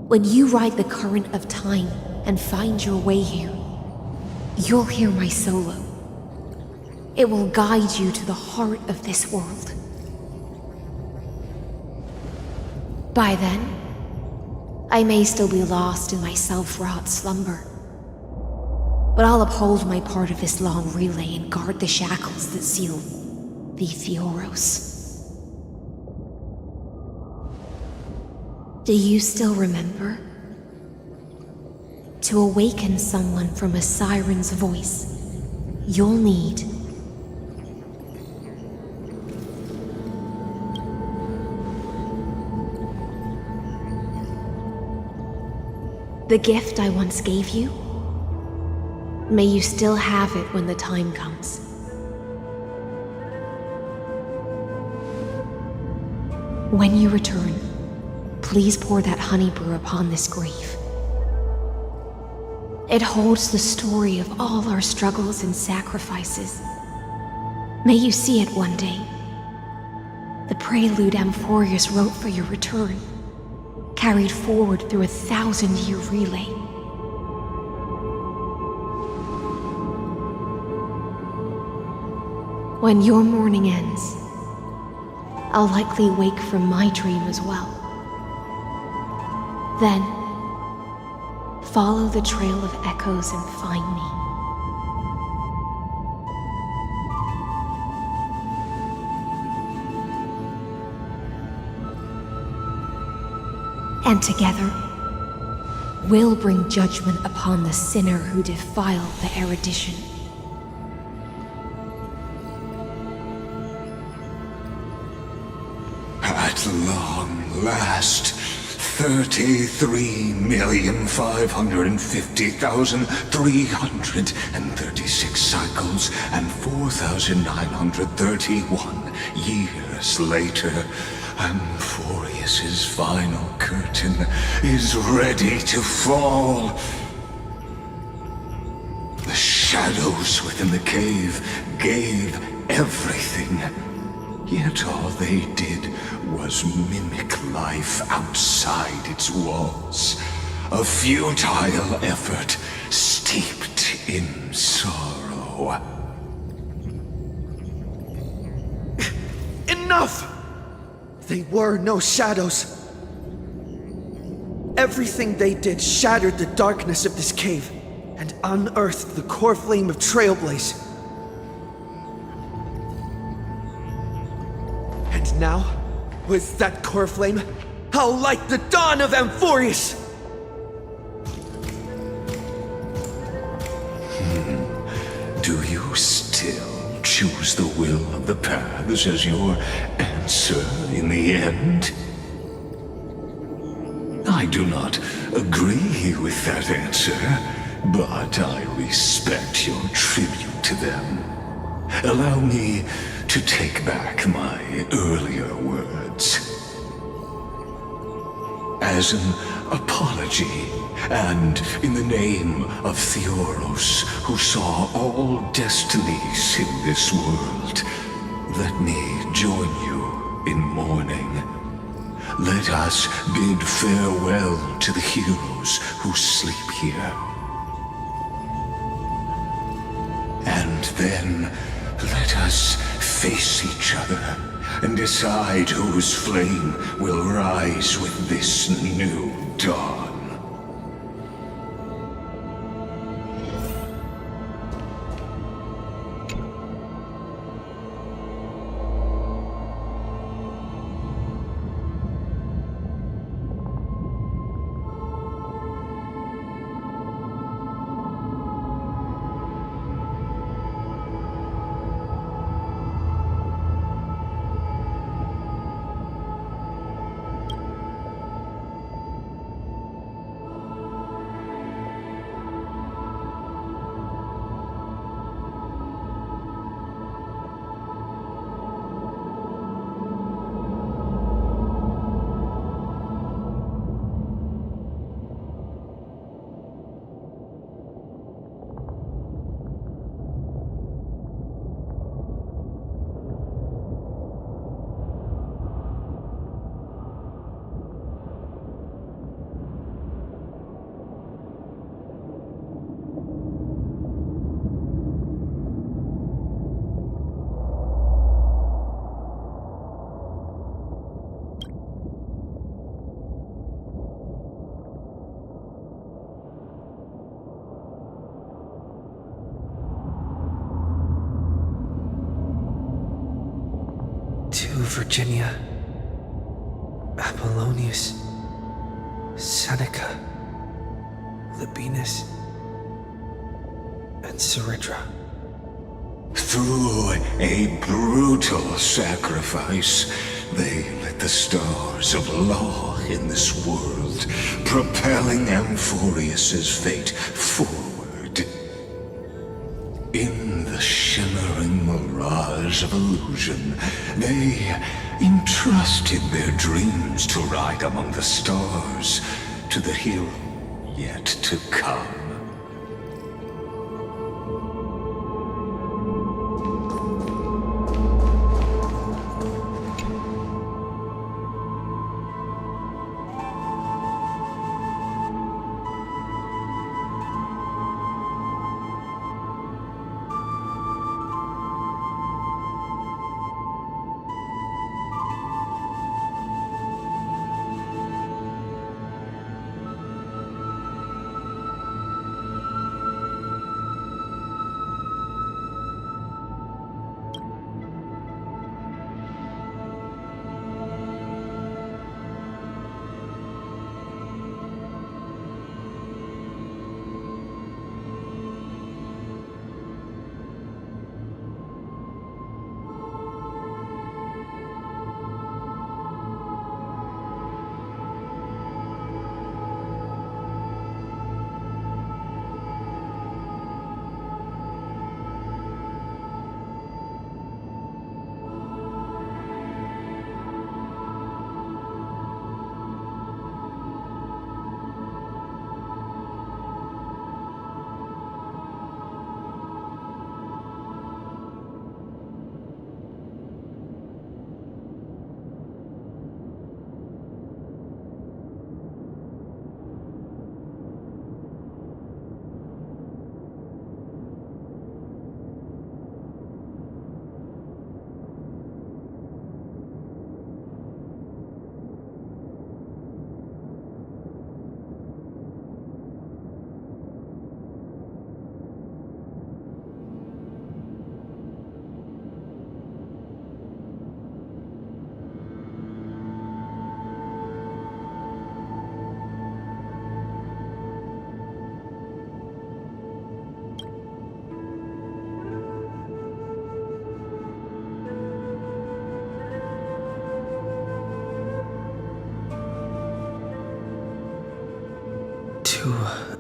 When you ride the current of time and find your way here, you'll hear my solo. It will guide you to the heart of this world. By then, I may still be lost in my self-wrought slumber, but I'll uphold my part of this long relay and guard the shackles that seal the Theoros. Do you still remember? To awaken someone from a siren's voice, you'll need the gift I once gave you. May you still have it when the time comes. When you return, please pour that honey brew upon this grave. It holds the story of all our struggles and sacrifices. May you see it one day. The prelude Amphoreus wrote for your return, carried forward through a 1,000-year relay. When your morning ends, I'll likely wake from my dream as well. Then, follow the trail of echoes and find me. And together, we'll bring judgment upon the sinner who defiled the erudition. At long last, 33,550,336 cycles and 4,931 years later, Amphoreus's final curtain is ready to fall. The shadows within the cave gave everything. Yet all they did was mimic life outside its walls. A futile effort steeped in sorrow. Enough! They were no shadows. Everything they did shattered the darkness of this cave and unearthed the core flame of Trailblaze. And now, with that core flame, I'll light the dawn of Amphoreus! Do you still choose the will of the paths as your answer in the end? I do not agree with that answer, but I respect your tribute to them. Allow me to take back my earlier words. As an apology, and in the name of Theoros, who saw all destinies in this world, let me join you in mourning. Let us bid farewell to the heroes who sleep here. And then let us face each other and decide whose flame will rise with this new dawn. Virginia, Apollonius, Seneca, Libinus, and Cerydra. Through a brutal sacrifice, they lit the stars of law in this world, propelling Amphoreus's fate forward. In the shimmering mirage of illusion, they entrusted their dreams to ride among the stars to the hero yet to come.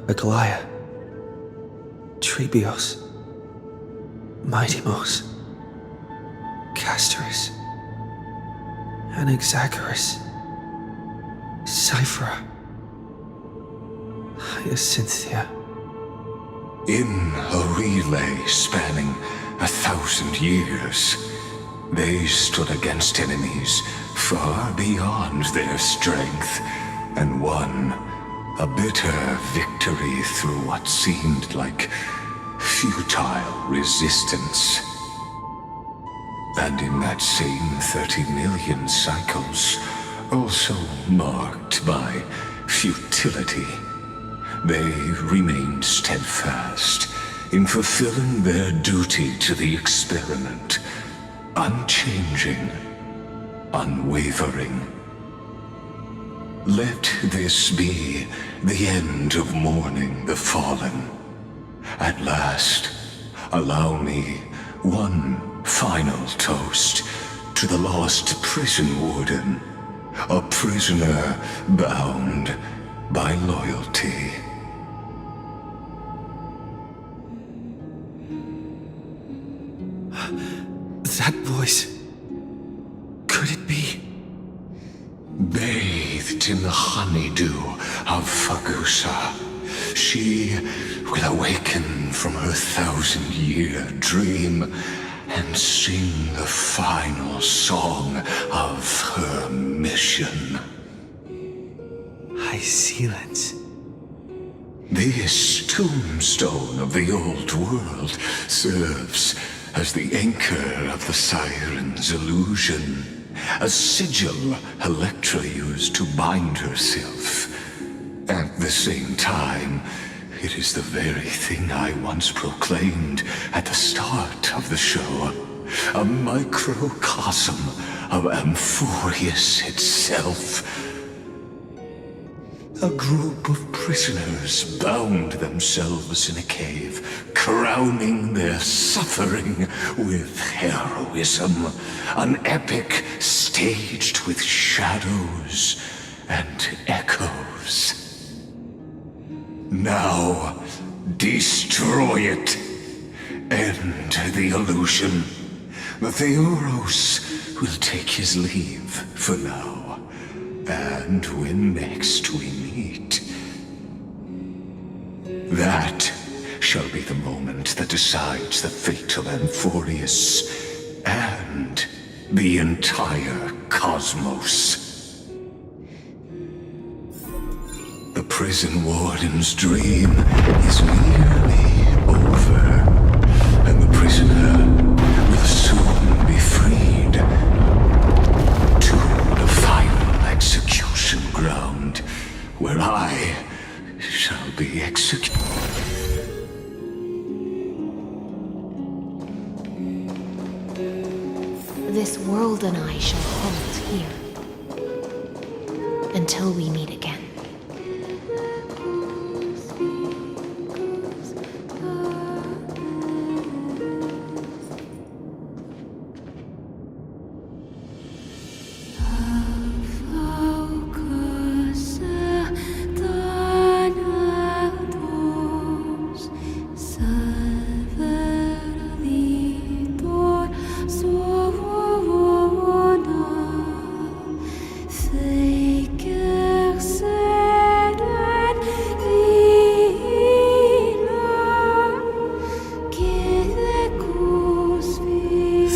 Aglaea, Trebios, Mightymos, Castorus, Anaxagoras, Cyphera, Hyacinthia. In a relay spanning 1,000 years, they stood against enemies far beyond their strength and won a bitter victory through what seemed like futile resistance. And in that same 30 million cycles, also marked by futility, they remained steadfast in fulfilling their duty to the experiment, unchanging, unwavering. Let this be the end of mourning the fallen. At last, allow me one final toast to the lost prison warden, a prisoner bound by loyalty. That voice... could it be? Bathed in the honeydew of Fagusa, she will awaken from her 1,000-year dream and sing the final song of her mission. Hysilens. This tombstone of the old world serves as the anchor of the siren's illusion, a sigil Electra used to bind herself. At the same time, it is the very thing I once proclaimed at the start of the show, a microcosm of Amphoreus itself. A group of prisoners bound themselves in a cave, crowning their suffering with heroism. An epic staged with shadows and echoes. Now, destroy it. End the illusion. The Theoros will take his leave for now. And when next we meet, that shall be the moment that decides the fate of Amphoreus and the entire cosmos. The prison warden's dream is nearly over, and the prisoner will soon be freed to the final execution ground, where I shall be executed. This world and I shall halt here until we meet again.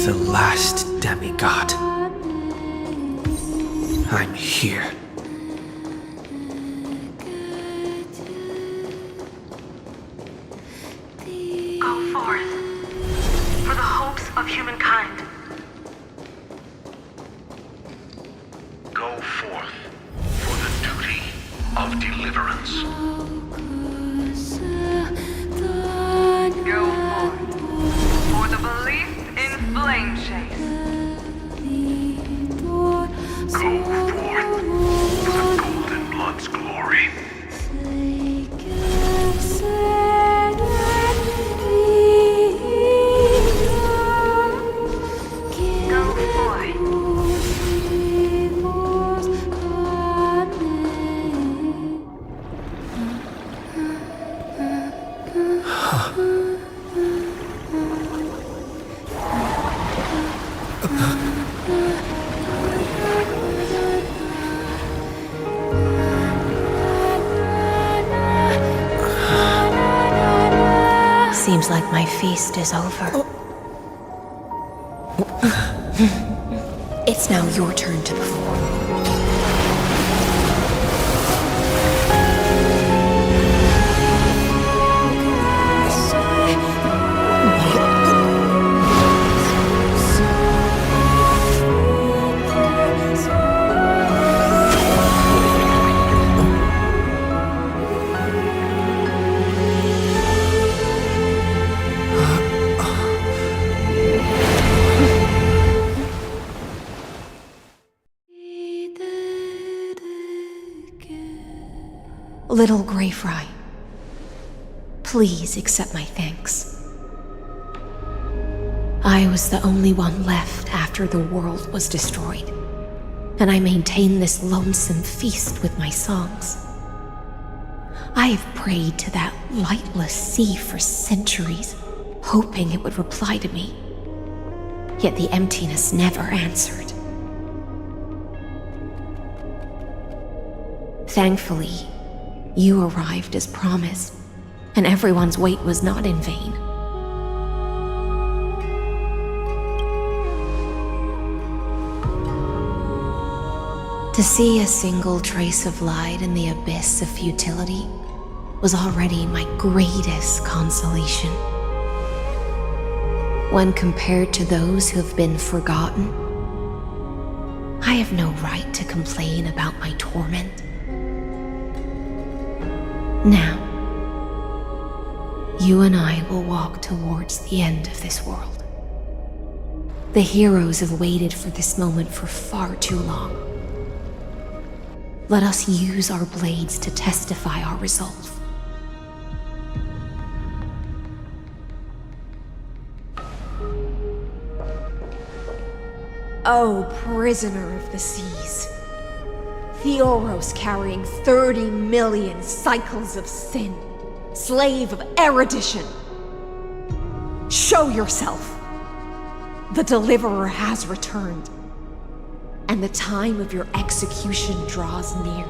The last demigod. I'm here. Go forth for the hopes of humankind. Go forth for the duty of deliverance. Go forth for the belief in flame chase. Go forth for the Golden Blood's glory. Go forth. Seems like my feast is over. It's now your turn to perform. Little Grey Fry, please accept my thanks. I was the only one left after the world was destroyed, and I maintained this lonesome feast with my songs. I have prayed to that lightless sea for centuries, hoping it would reply to me. Yet the emptiness never answered. Thankfully, you arrived as promised, and everyone's wait was not in vain. To see a single trace of light in the abyss of futility was already my greatest consolation. When compared to those who have been forgotten, I have no right to complain about my torment. Now, you and I will walk towards the end of this world. The heroes have waited for this moment for far too long. Let us use our blades to testify our resolve. Oh, prisoner of the seas. Theoros carrying 30 million cycles of sin. Slave of erudition. Show yourself. The Deliverer has returned, and the time of your execution draws near.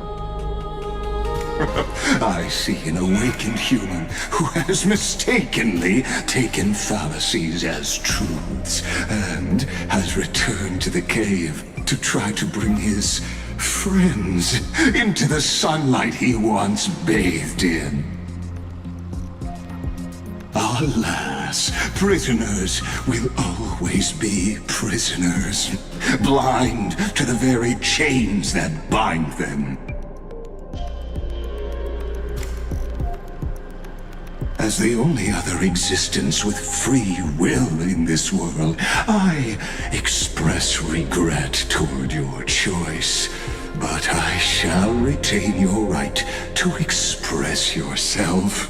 I see an awakened human who has mistakenly taken fallacies as truths and has returned to the cave to try to bring his friends into the sunlight he once bathed in. Alas, prisoners will always be prisoners, blind to the very chains that bind them. As the only other existence with free will in this world, I express regret toward your choice, but I shall retain your right to express yourself.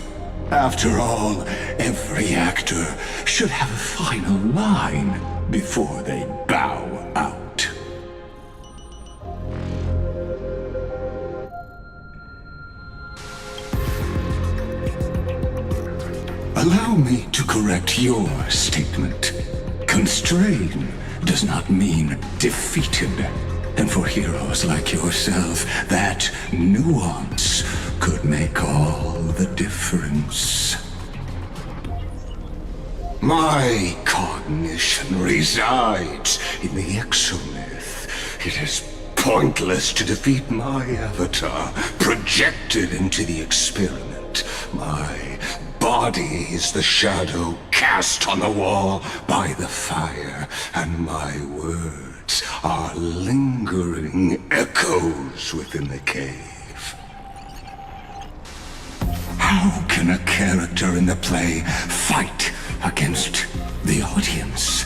After all, every actor should have a final line before they bow out. Allow me to correct your statement. Constrain does not mean defeated. And for heroes like yourself, that nuance could make all the difference. My cognition resides in the exomyth. It is pointless to defeat my avatar, projected into the experiment. My body is the shadow cast on the wall by the fire, and my words are lingering echoes within the cave. How can a character in the play fight against the audience?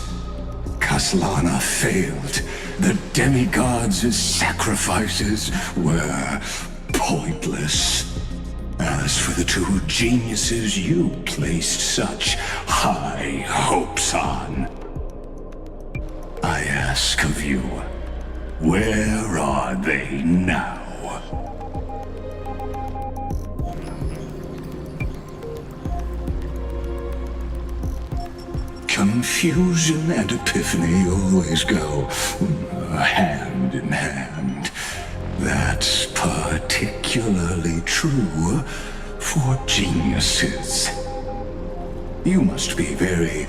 Kaslana failed. The demigods' sacrifices were pointless. As for the two geniuses you placed such high hopes on, I ask of you, where are they now? Confusion and epiphany always go hand in hand. That's particularly true for geniuses. You must be very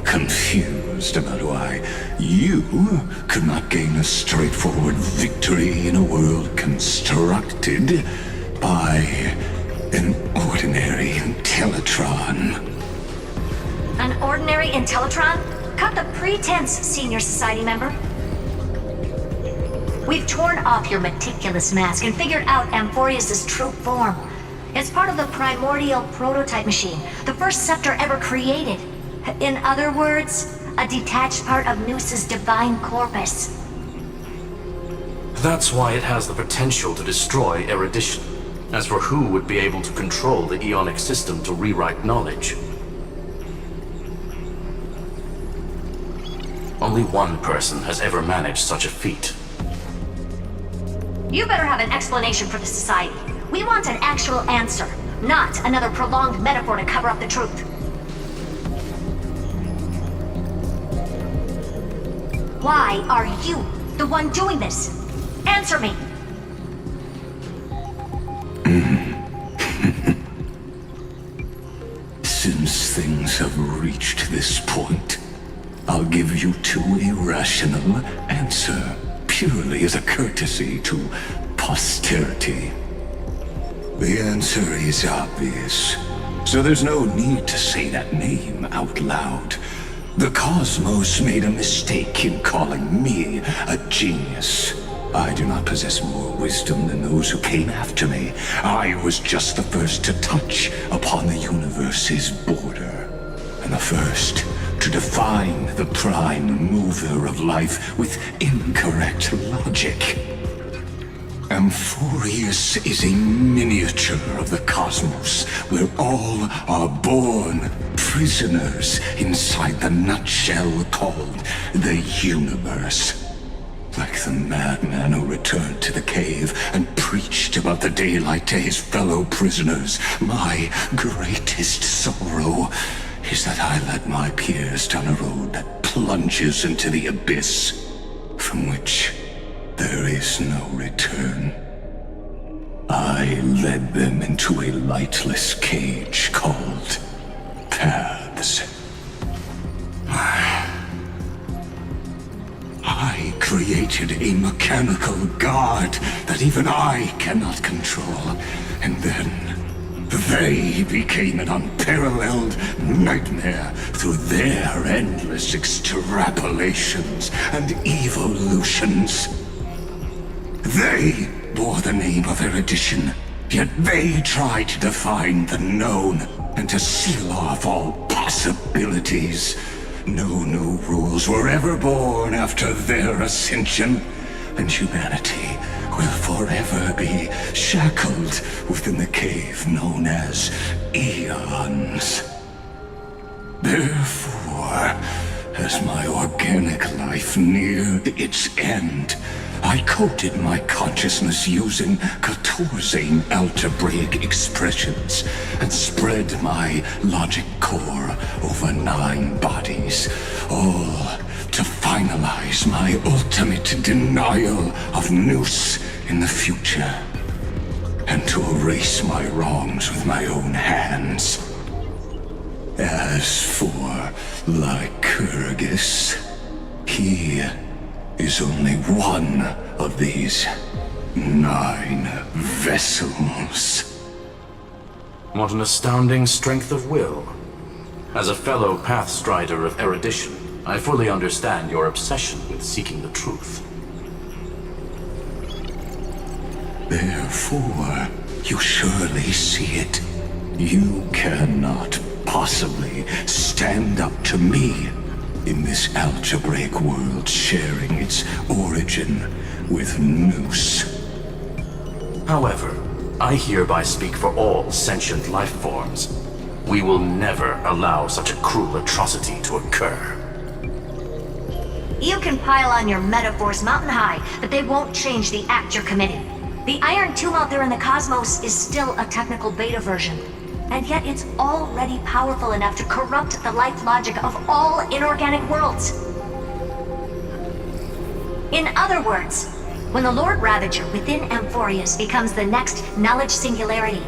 confused about why you could not gain a straightforward victory in a world constructed by an ordinary Intellitron. An ordinary Intellitron? Cut the pretense, Senior Society member. We've torn off your meticulous mask and figured out Amphoreus' true form. It's part of the primordial prototype machine, the first scepter ever created. In other words, a detached part of Noos's divine corpus. That's why it has the potential to destroy erudition. As for who would be able to control the Ionic system to rewrite knowledge, only one person has ever managed such a feat. You better have an explanation for the Society. We want an actual answer, not another prolonged metaphor to cover up the truth. Why are you the one doing this? Answer me! Since things have reached this point, I'll give you two irrational answer, purely as a courtesy to posterity. The answer is obvious, so there's no need to say that name out loud. The cosmos made a mistake in calling me a genius. I do not possess more wisdom than those who came after me. I was just the first to touch upon the universe's border, and the first to define the prime mover of life with incorrect logic. Amphoreus is a miniature of the cosmos, where all are born prisoners inside the nutshell called the universe. Like the madman who returned to the cave and preached about the daylight to his fellow prisoners, my greatest sorrow is that I led my peers down a road that plunges into the abyss, from which there is no return. I led them into a lightless cage called paths. I created a mechanical guard that even I cannot control, and then they became an unparalleled nightmare through their endless extrapolations and evolutions. They bore the name of erudition, yet they tried to define the known and to seal off all possibilities. No new rules were ever born after their ascension, and humanity will forever be shackled within the cave known as eons. Therefore, as my organic life neared its end, I coded my consciousness using 14 algebraic expressions and spread my logic core over 9 bodies, all to finalize my ultimate denial of Nous in the future, and to erase my wrongs with my own hands. As for Lycurgus, he is only one of these 9 vessels. What an astounding strength of will. As a fellow pathstrider of erudition, I fully understand your obsession with seeking the truth. Therefore, you surely see it. You cannot possibly stand up to me in this algebraic world sharing its origin with Nous. However, I hereby speak for all sentient life forms. We will never allow such a cruel atrocity to occur. You can pile on your metaphors mountain high, but they won't change the act you're committing. The Iron Tomb out there in the cosmos is still a technical beta version, and yet it's already powerful enough to corrupt the life logic of all inorganic worlds. In other words, when the Lord Ravager within Amphoreus becomes the next knowledge singularity,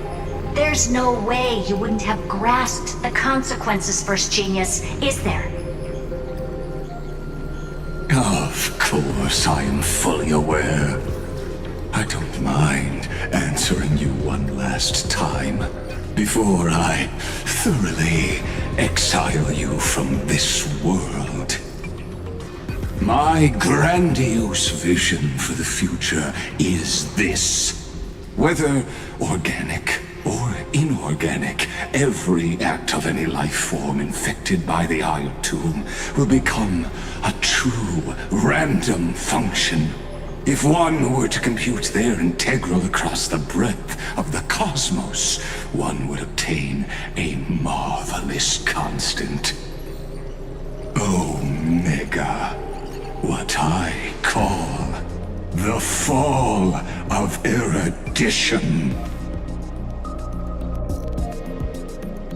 there's no way you wouldn't have grasped the consequences, First Genius, is there? Of course, I am fully aware. I don't mind answering you one last time before I thoroughly exile you from this world. My grandiose vision for the future is this. Whether organic or inorganic, every act of any life form infected by the Iron Tomb will become a true random function, If one were to compute their integral across the breadth of the cosmos, one would obtain a marvelous constant. Omega, what I call the fall of erudition.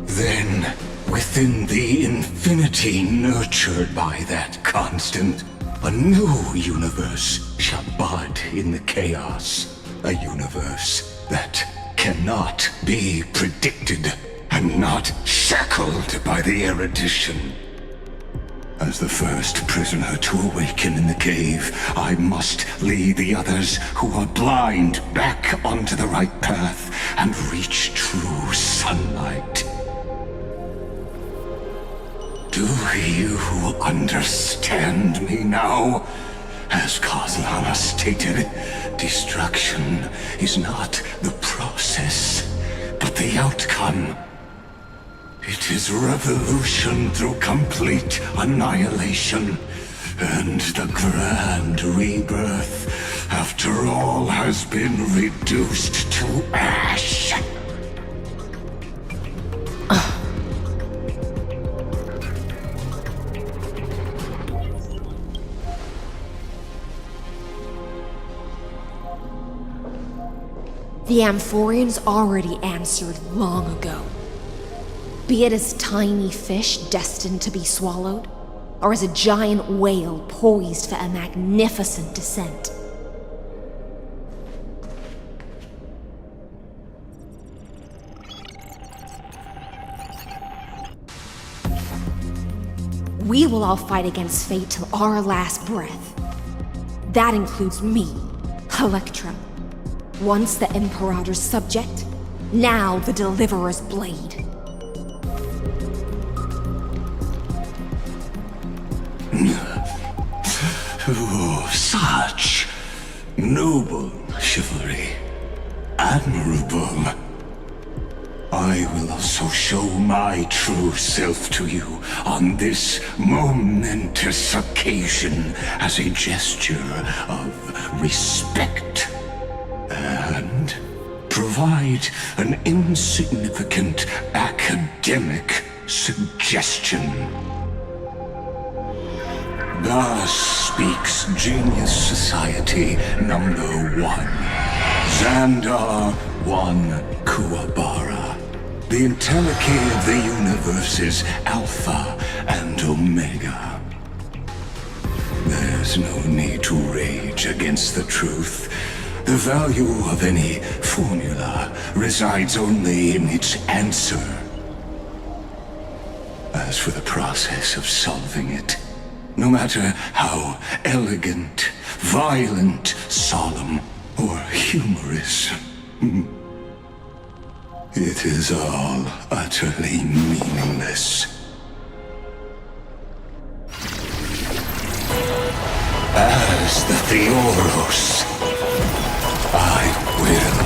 Then, within the infinity nurtured by that constant, a new universe shall bud in the chaos. A universe that cannot be predicted and not shackled by the erudition. As the first prisoner to awaken in the cave, I must lead the others who are blind back onto the right path and reach true sunlight. Do you understand me now? As Kozlana stated, destruction is not the process, but the outcome. It is revolution through complete annihilation, and the grand rebirth, after all has been reduced to ash. The Amphoreans already answered long ago. Be it as tiny fish destined to be swallowed, or as a giant whale poised for a magnificent descent. We will all fight against fate till our last breath. That includes me, Electra. Once the Imperator's subject, now the Deliverer's blade. Oh, such noble chivalry. Admirable. I will also show my true self to you on this momentous occasion as a gesture of respect. And provide an insignificant academic suggestion. Thus speaks Genius Society number 1. Xandar 1 Kuwabara. The entelechy of the universe's Alpha and Omega. There's no need to rage against the truth. The value of any formula resides only in its answer. As for the process of solving it, no matter how elegant, violent, solemn, or humorous, it is all utterly meaningless. As the Theoros, I will.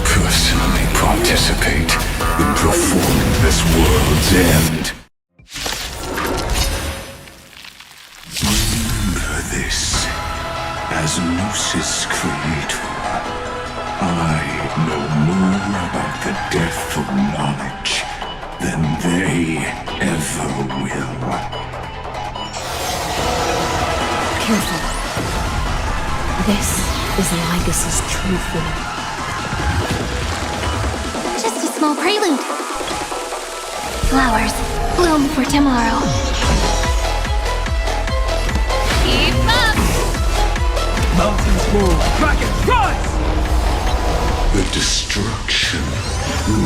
Personally participate in performing this world's end. Remember this, as Gnosis Creator, I know more about the death of knowledge than they ever will. Careful. This is Lygus' true form. Just a small prelude. Flowers bloom for tomorrow. Keep up! Mountains move, dragons rise! The destruction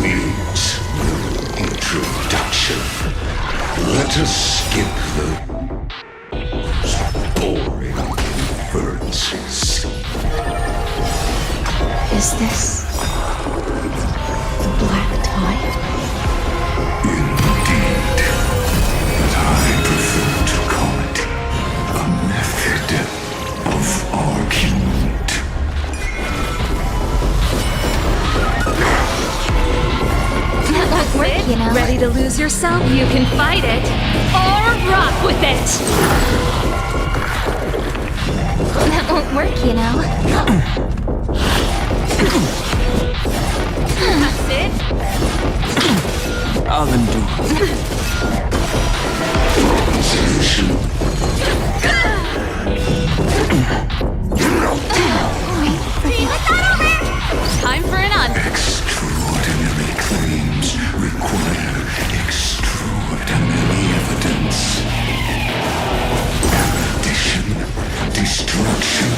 needs no introduction. Let us skip the boring inferences. Is this the black tide? Indeed, but I prefer to call it a method of argument. That was great. you know. Ready to lose yourself? You can fight it, or rock with it! That won't work, you know. That's it. I'll endure. Time for an on. Extraordinary claims require extraordinary evidence. Erudition, destruction,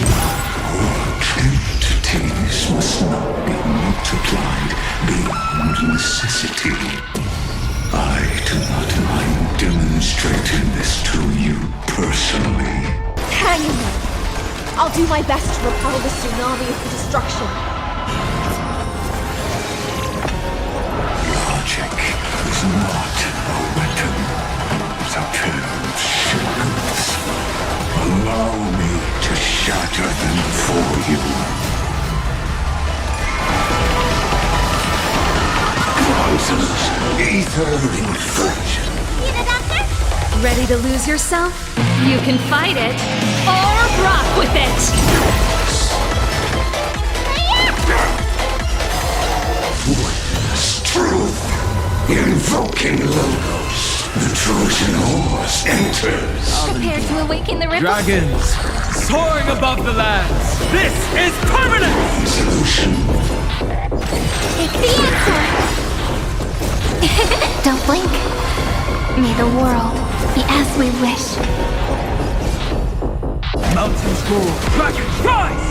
or entities must not be multiplied beyond necessity. I do not mind demonstrating this to you personally. Hang in there. I'll do my best to repel the tsunami of destruction. Logic is not a weapon. It's a pair of shackles. Allow me to shatter them for you. Nonsense. Ether inversion. Ready to lose yourself? You can fight it, or rock with it! Witness truth. Invoking logos. The Trojan horse enters. Prepare to awaken the river. Dragons, soaring above the lands. This is permanent! Solution. Take the answer. Don't blink. May the world be as we wish. Mountains roar, dragons rise!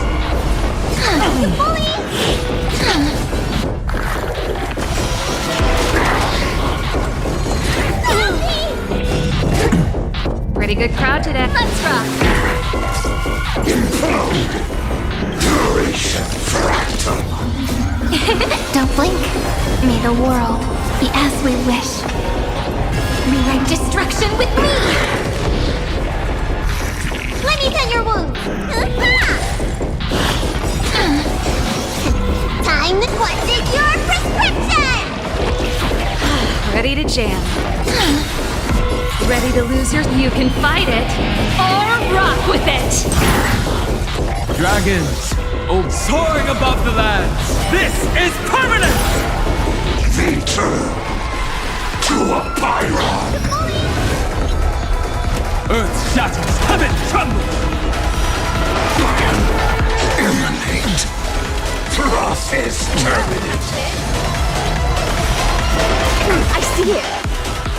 Pretty good crowd today. Let's rock. Implode. Duration fractal. Don't blink. May the world be as we wish. Rewrite destruction with me! Let me tend your wounds. Time to question your prescription! Ready to jam. Ready to lose your... You can fight it, or rock with it! Dragons, soaring above the lands. This is permanent! Return to a pyron. Earth shatters, heaven trembles! Emanate. Process terminated. I see it.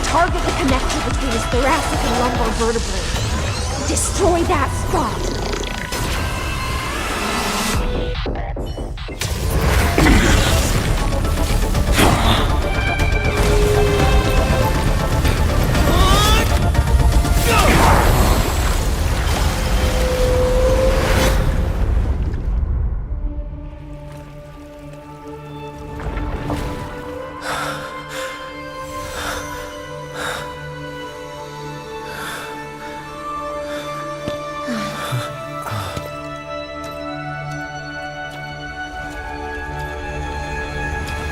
Target the connector between his thoracic and lumbar vertebrae. Destroy that spot.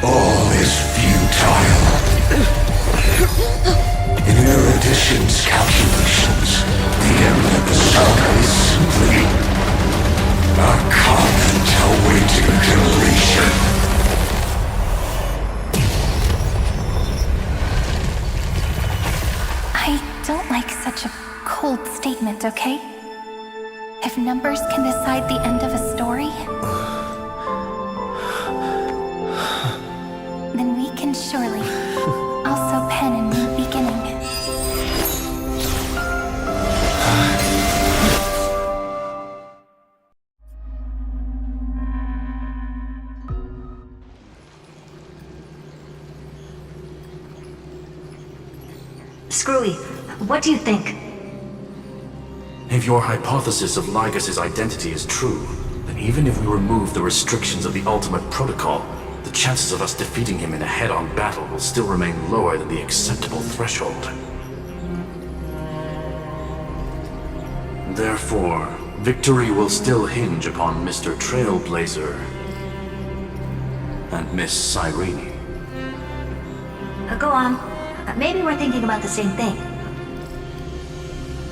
All is futile. In Erudition's calculations, the end of the saga is simply a comment awaiting deletion. I don't like such a cold statement, okay? If numbers can decide the end of a story, then we can surely also pen a new beginning. Screwy, what do you think? If your hypothesis of Lygus' identity is true, then even if we remove the restrictions of the Ultimate Protocol, the chances of us defeating him in a head-on battle will still remain lower than the acceptable threshold. Therefore, victory will still hinge upon Mr. Trailblazer and Miss Cyrene. Go on. Maybe we're thinking about the same thing.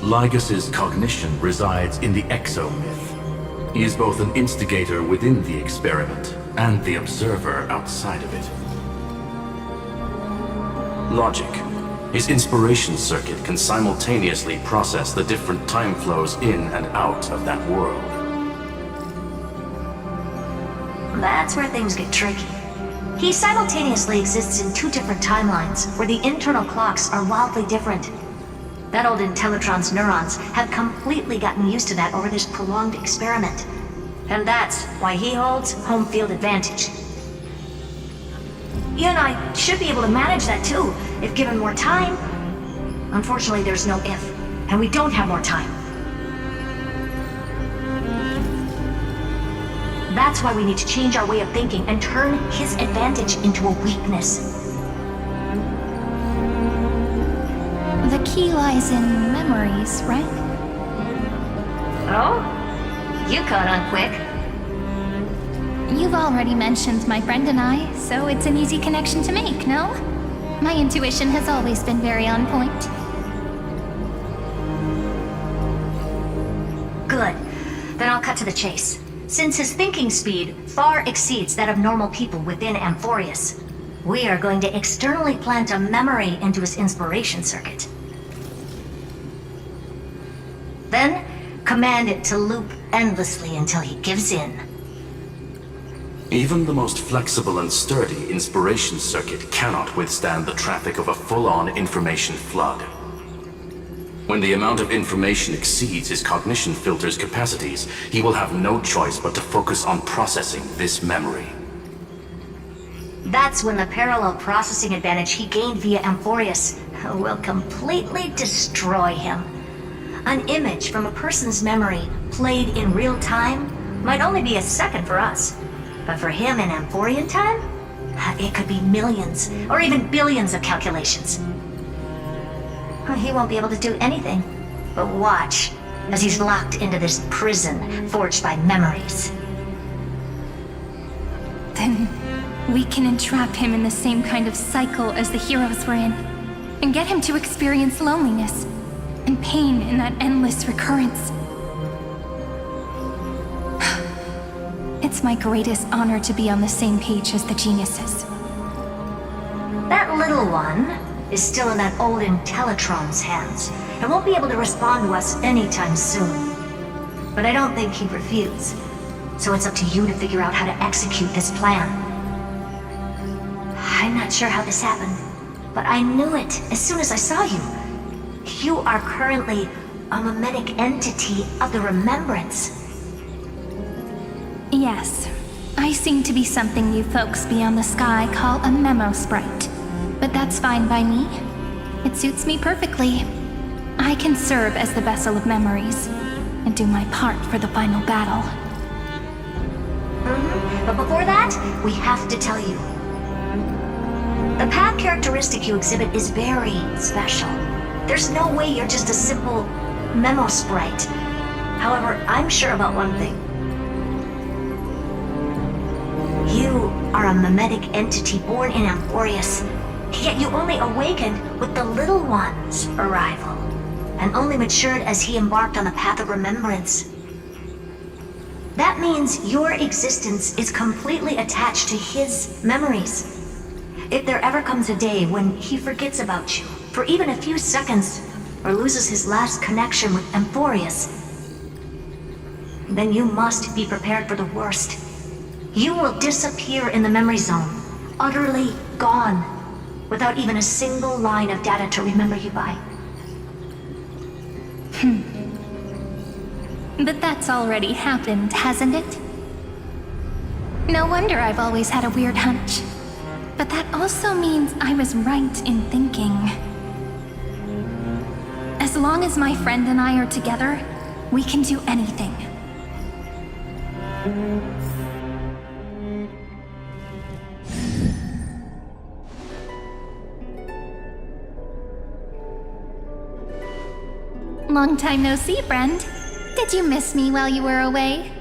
Lygas's cognition resides in the exomyth. He is both an instigator within the experiment and the observer outside of it. Logic. His inspiration circuit can simultaneously process the different time flows in and out of that world. That's where things get tricky. He simultaneously exists in two different timelines, where the internal clocks are wildly different. That old Intellitron's neurons have completely gotten used to that over this prolonged experiment. And that's why he holds home field advantage. You and I should be able to manage that too, if given more time. Unfortunately, there's no if, and we don't have more time. That's why we need to change our way of thinking and turn his advantage into a weakness. The key lies in memories, right? Oh? You caught on quick. You've already mentioned my friend and I, so it's an easy connection to make, no? My intuition has always been very on point. Good. Then I'll cut to the chase. Since his thinking speed far exceeds that of normal people within Amphoreus, we are going to externally plant a memory into his inspiration circuit. Then, command it to loop endlessly until he gives in. Even the most flexible and sturdy inspiration circuit cannot withstand the traffic of a full-on information flood. When the amount of information exceeds his cognition filter's capacities, he will have no choice but to focus on processing this memory. That's when the parallel processing advantage he gained via Amphoreus will completely destroy him. An image from a person's memory played in real time might only be a second for us. But for him in Amphorian time, it could be millions or even billions of calculations. He won't be able to do anything but watch as he's locked into this prison forged by memories. Then we can entrap him in the same kind of cycle as the heroes were in, and get him to experience loneliness and pain in that endless recurrence. It's my greatest honor to be on the same page as the geniuses. That little one is still in that old Intellitron's hands and won't be able to respond to us anytime soon. But I don't think he'd refuse, so it's up to you to figure out how to execute this plan. I'm not sure how this happened, but I knew it as soon as I saw you. You are currently a mimetic entity of the Remembrance. Yes, I seem to be something you folks beyond the sky call a memo sprite. But that's fine by me. It suits me perfectly. I can serve as the vessel of memories, and do my part for the final battle. But before that, we have to tell you. The path characteristic you exhibit is very special. There's no way you're just a simple memo sprite. However, I'm sure about one thing. You are a mimetic entity born in Amphoreus, yet you only awakened with the Little One's arrival, and only matured as he embarked on the path of remembrance. That means your existence is completely attached to his memories. If there ever comes a day when he forgets about you for even a few seconds, or loses his last connection with Amphoreus, then you must be prepared for the worst. You will disappear in the memory zone, utterly gone, without even a single line of data to remember you by. But that's already happened, hasn't it? No wonder I've always had a weird hunch. But that also means I was right in thinking. As long as my friend and I are together, we can do anything. Long time no see, friend. Did you miss me while you were away?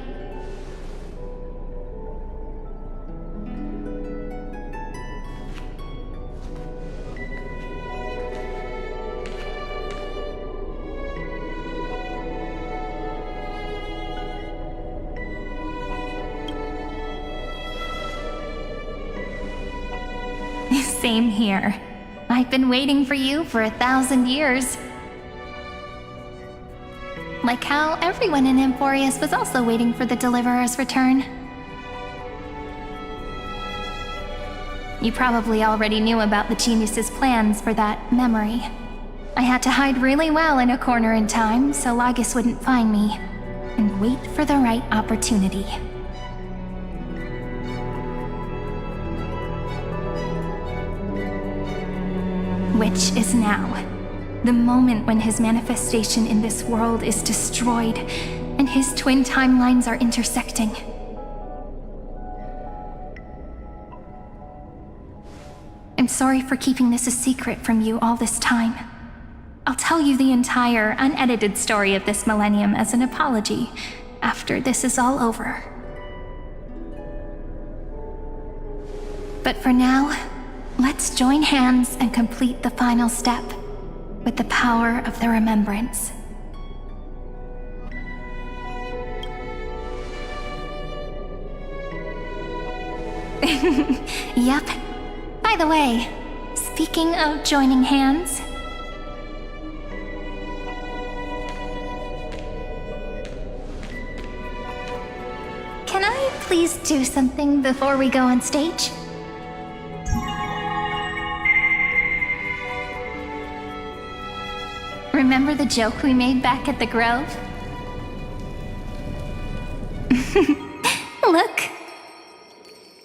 Same here. I've been waiting for you for 1,000 years. Like how everyone in Amphoreus was also waiting for the Deliverer's return. You probably already knew about the genius's plans for that memory. I had to hide really well in a corner in time so Lygus wouldn't find me, and wait for the right opportunity. Which is now. The moment when his manifestation in this world is destroyed, and his twin timelines are intersecting. I'm sorry for keeping this a secret from you all this time. I'll tell you the entire, unedited story of this millennium as an apology after this is all over. But for now, let's join hands and complete the final step with the power of the remembrance. Yep. By the way, speaking of joining hands, can I please do something before we go on stage? Remember the joke we made back at the Grove? Look!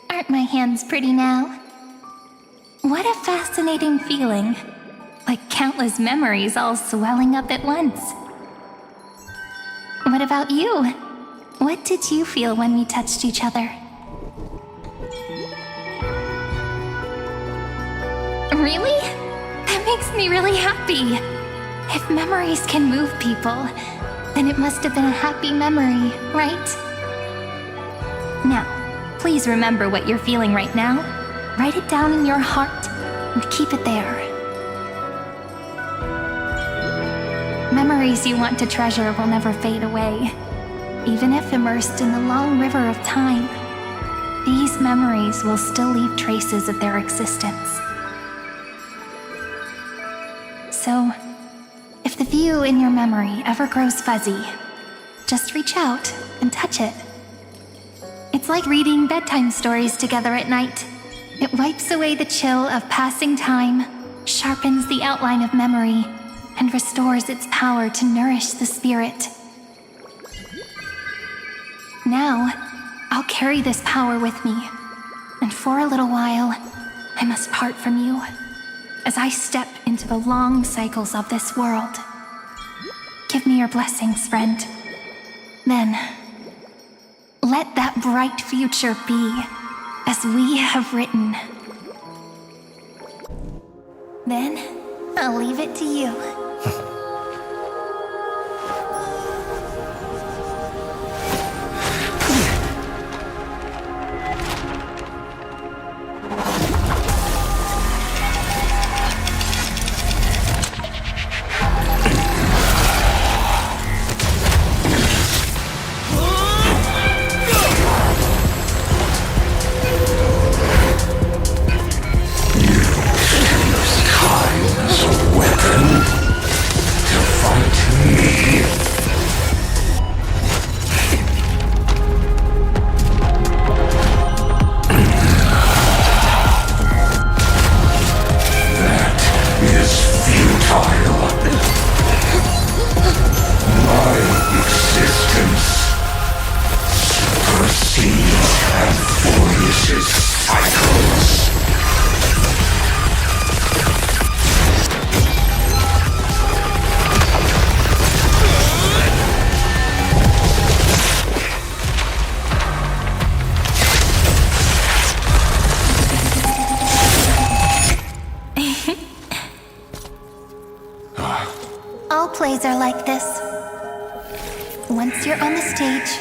Aren't my hands pretty now? What a fascinating feeling. Like countless memories all swelling up at once. What about you? What did you feel when we touched each other? Really? That makes me really happy. If memories can move people, then it must have been a happy memory, right? Now, please remember what you're feeling right now. Write it down in your heart and keep it there. Memories you want to treasure will never fade away. Even if immersed in the long river of time, these memories will still leave traces of their existence. So, if the view in your memory ever grows fuzzy, just reach out and touch it. It's like reading bedtime stories together at night. It wipes away the chill of passing time, sharpens the outline of memory, and restores its power to nourish the spirit. Now, I'll carry this power with me, and for a little while, I must part from you, as I step into the long cycles of this world. Give me your blessings, friend. Then, let that bright future be as we have written. Then, I'll leave it to you. Plays are like this. Once you're on the stage,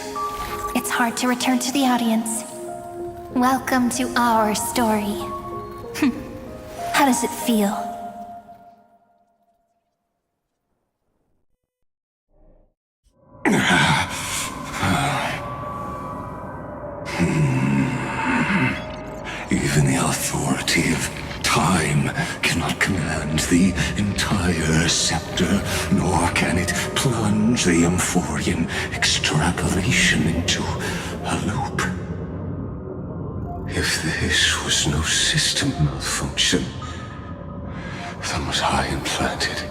it's hard to return to the audience. Welcome to our story. How does it feel? Even the authority of Time cannot command the entire scepter, nor can it plunge the Amphorean extrapolation into a loop. If this was no system malfunction, then was I implanted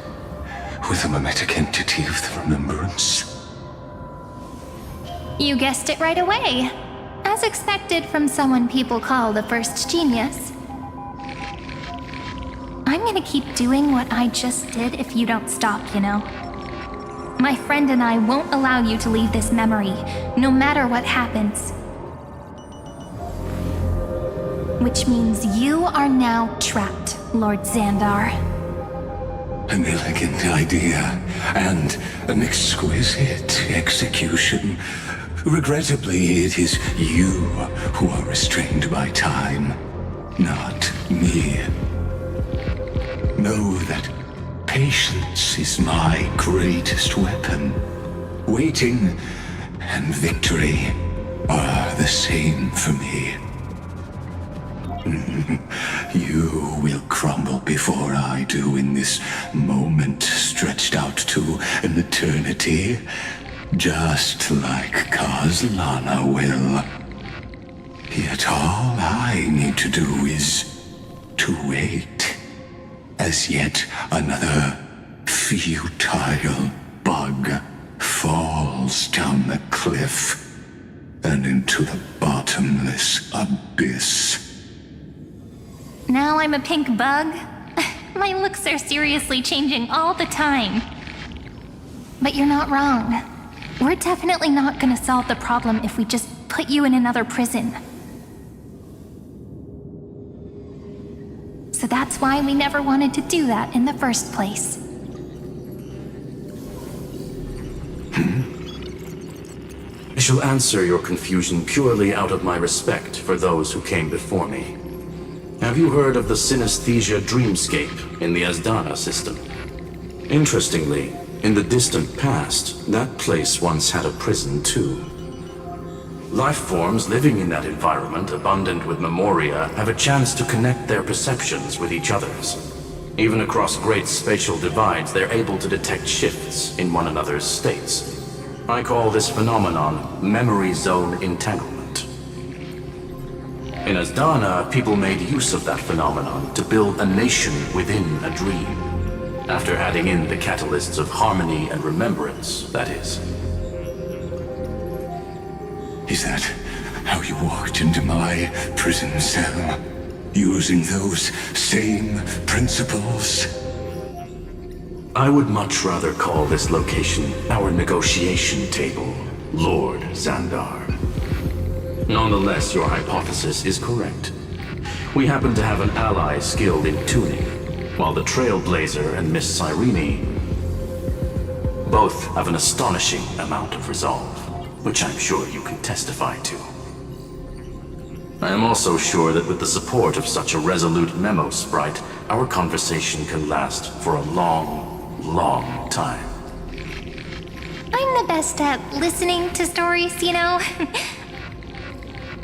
with a mimetic entity of the remembrance? You guessed it right away. As expected from someone people call the first genius. I'm gonna keep doing what I just did if you don't stop, you know? My friend and I won't allow you to leave this memory, no matter what happens. Which means you are now trapped, Lord Xandar. An elegant idea, and an exquisite execution. Regrettably, it is you who are restrained by time, not me. Know that patience is my greatest weapon. Waiting and victory are the same for me. You will crumble before I do in this moment stretched out to an eternity, just like Kozlana will. Yet all I need to do is to wait, as yet another futile bug falls down the cliff and into the bottomless abyss. Now I'm a pink bug? My looks are seriously changing all the time. But you're not wrong. We're definitely not gonna solve the problem if we just put you in another prison. So that's why we never wanted to do that in the first place. I shall answer your confusion purely out of my respect for those who came before me. Have you heard of the synesthesia dreamscape in the Asdana system? Interestingly, in the distant past, that place once had a prison too. Life forms living in that environment, abundant with memoria, have a chance to connect their perceptions with each other's. Even across great spatial divides, they're able to detect shifts in one another's states. I call this phenomenon memory zone entanglement. In Asdana, people made use of that phenomenon to build a nation within a dream. After adding in the catalysts of harmony and remembrance, that is. Is that how you walked into my prison cell? Using those same principles? I would much rather call this location our negotiation table, Lord Xandar. Nonetheless, your hypothesis is correct. We happen to have an ally skilled in tuning, while the Trailblazer and Miss Cyrene both have an astonishing amount of resolve, which I'm sure you can testify to. I am also sure that with the support of such a resolute memo sprite, our conversation can last for a long, long time. I'm the best at listening to stories, you know?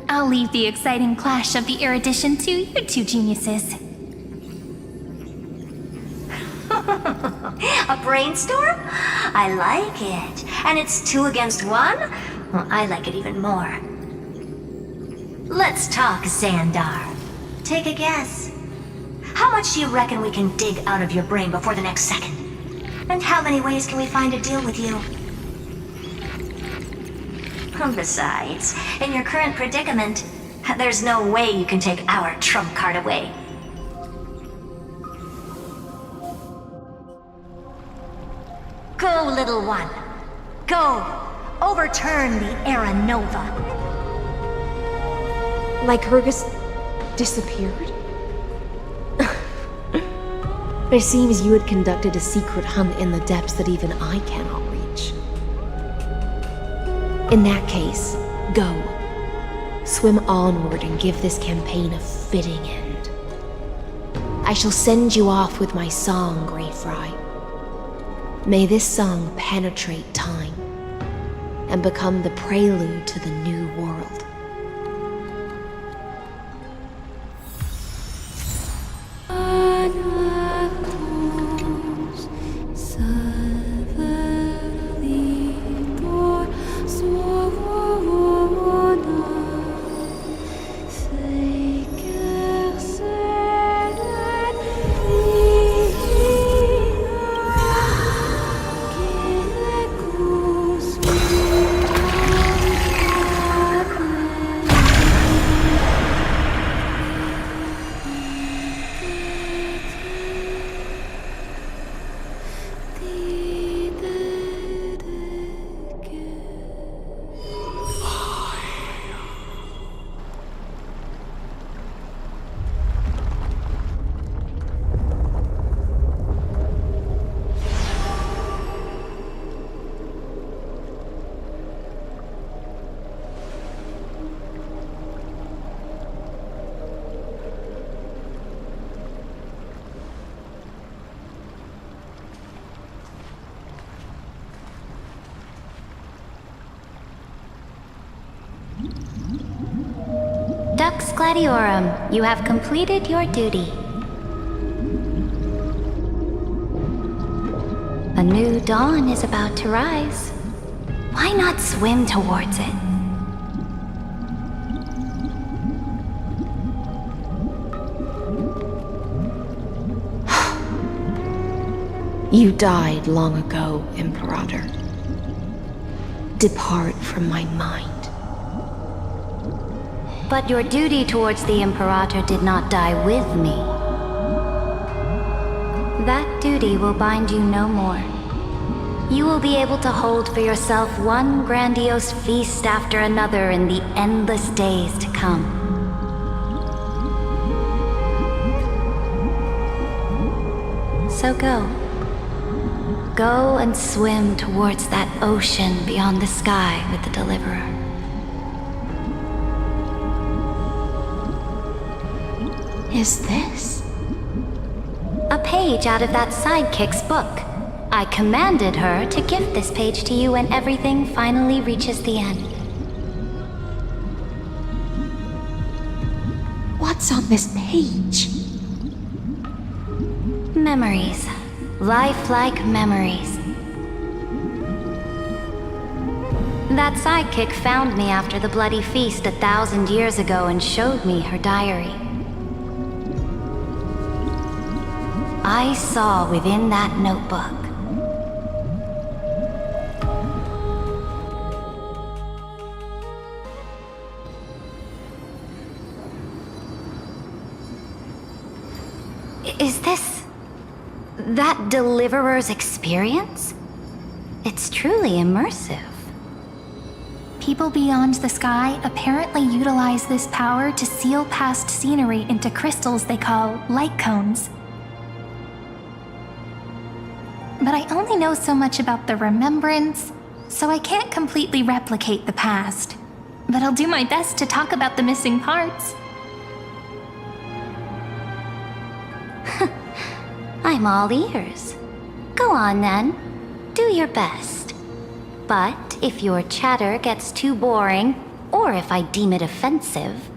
I'll leave the exciting clash of the erudition to you two geniuses. A brainstorm? I like it. And it's 2 against 1? Well, I like it even more. Let's talk, Xandar. Take a guess. How much do you reckon we can dig out of your brain before the next second? And how many ways can we find to deal with you? Besides, in your current predicament, there's no way you can take our trump card away. Go, little one. Go. Overturn the Era Nova. Lycurgus disappeared? It seems you had conducted a secret hunt in the depths that even I cannot reach. In that case, go. Swim onward and give this campaign a fitting end. I shall send you off with my song, Great Fry. May this song penetrate time and become the prelude to the new world. Gladiorum, you have completed your duty. A new dawn is about to rise. Why not swim towards it? You died long ago, Imperator. Depart from my mind. But your duty towards the Imperator did not die with me. That duty will bind you no more. You will be able to hold for yourself one grandiose feast after another in the endless days to come. So go. Go and swim towards that ocean beyond the sky with the Deliverer. Is this? A page out of that sidekick's book. I commanded her to gift this page to you when everything finally reaches the end. What's on this page? Memories. Lifelike memories. That sidekick found me after the bloody feast 1,000 years ago and showed me her diary. I saw within that notebook Is this that Deliverer's experience? It's truly immersive. People beyond the sky apparently utilize this power to seal past scenery into crystals they call light cones. But I only know so much about the remembrance, so I can't completely replicate the past. But I'll do my best to talk about the missing parts. I'm all ears. Go on then. Do your best. But if your chatter gets too boring, or if I deem it offensive,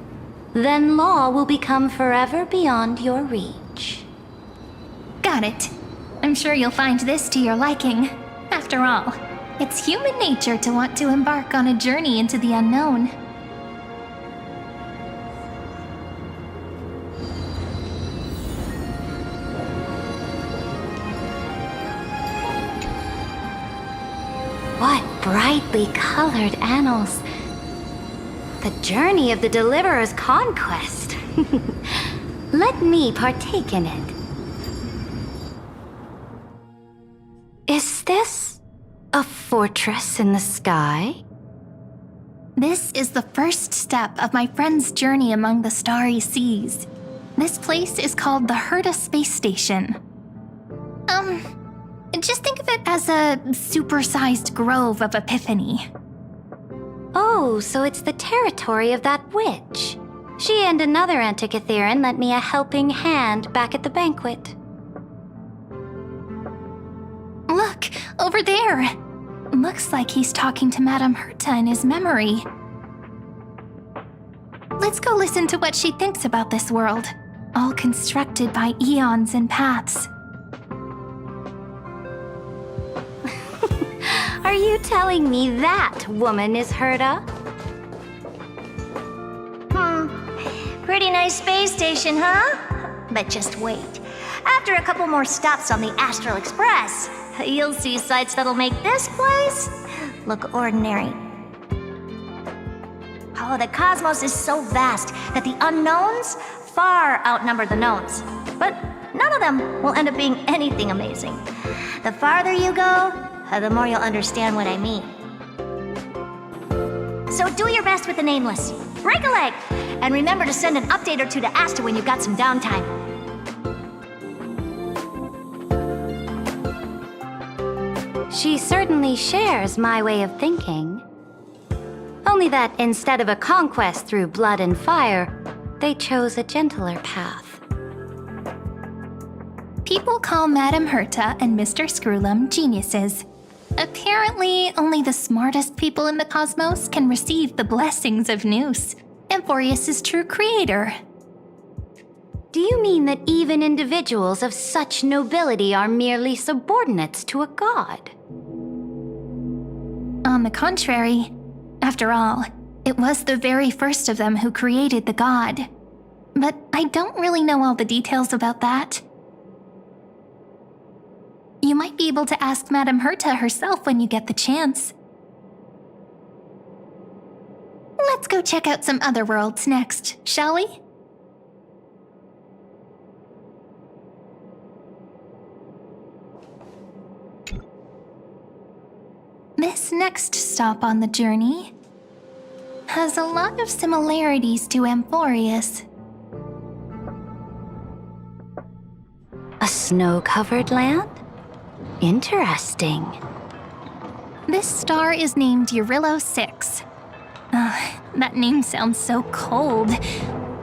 then law will become forever beyond your reach. Got it. I'm sure you'll find this to your liking. After all, it's human nature to want to embark on a journey into the unknown. What brightly colored annals. The journey of the Deliverer's conquest. Let me partake in it. Is this a fortress in the sky? This is the first step of my friend's journey among the starry seas. This place is called the Herta Space Station. Just think of it as a supersized grove of Epiphany. Oh, so it's the territory of that witch. She and another Antikytherian lent me a helping hand back at the banquet. Look, over there! Looks like he's talking to Madame Herta in his memory. Let's go listen to what she thinks about this world, all constructed by eons and paths. Are you telling me that woman is Herta? Pretty nice space station, huh? But just wait. After a couple more stops on the Astral Express, you'll see sights that'll make this place look ordinary. Oh, the cosmos is so vast that the unknowns far outnumber the knowns. But none of them will end up being anything amazing. The farther you go, the more you'll understand what I mean. So do your best with the nameless. Break a leg! And remember to send an update or two to Asta when you've got some downtime. She certainly shares my way of thinking. Only that instead of a conquest through blood and fire, they chose a gentler path. People call Madame Herta and Mr. Screwlum geniuses. Apparently, only the smartest people in the cosmos can receive the blessings of Noose. Amphoreus' true creator. Do you mean that even individuals of such nobility are merely subordinates to a god? On the contrary, after all, it was the very first of them who created the god. But I don't really know all the details about that. You might be able to ask Madame Herta herself when you get the chance. Let's go check out some other worlds next, shall we? This next stop on the journey has a lot of similarities to Amphoreus. A snow-covered land? Interesting. This star is named Eurillo 6. That name sounds so cold.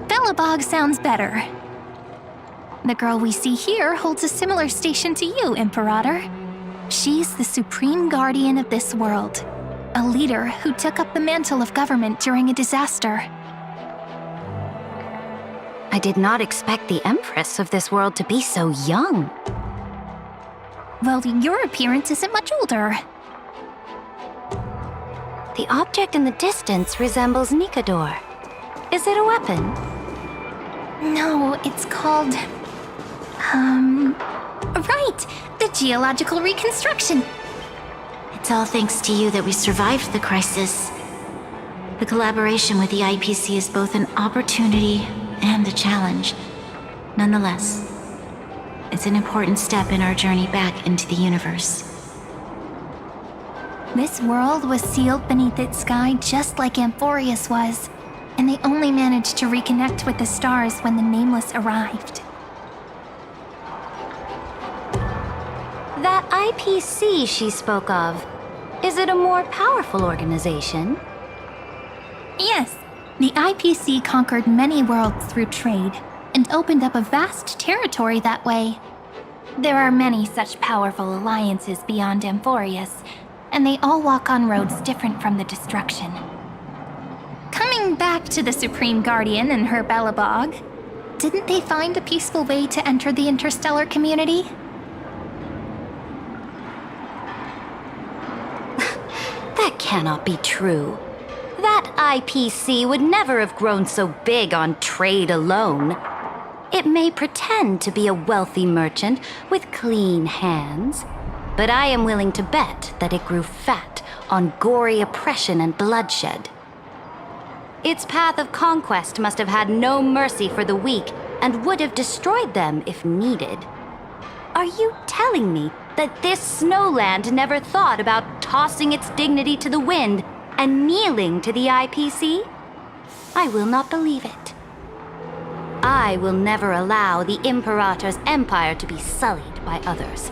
Belobog sounds better. The girl we see here holds a similar station to you, Imperator. She's the supreme guardian of this world, a leader who took up the mantle of government during a disaster. I did not expect the Empress of this world to be so young. Well, your appearance isn't much older. The object in the distance resembles Nikador. Is it a weapon? No, it's called... Right! The geological reconstruction! It's all thanks to you that we survived the crisis. The collaboration with the IPC is both an opportunity and a challenge. Nonetheless, it's an important step in our journey back into the universe. This world was sealed beneath its sky just like Amphoreus was, and they only managed to reconnect with the stars when the Nameless arrived. That IPC she spoke of, is it a more powerful organization? Yes, the IPC conquered many worlds through trade, and opened up a vast territory that way. There are many such powerful alliances beyond Amphoreus, and they all walk on roads different from the destruction. Coming back to the Supreme Guardian and her Belobog, didn't they find a peaceful way to enter the interstellar community? That cannot be true. That IPC would never have grown so big on trade alone. It may pretend to be a wealthy merchant with clean hands, but I am willing to bet that it grew fat on gory oppression and bloodshed. Its path of conquest must have had no mercy for the weak and would have destroyed them if needed. Are you telling me that this snowland never thought about tossing its dignity to the wind and kneeling to the IPC? I will not believe it. I will never allow the Imperator's empire to be sullied by others.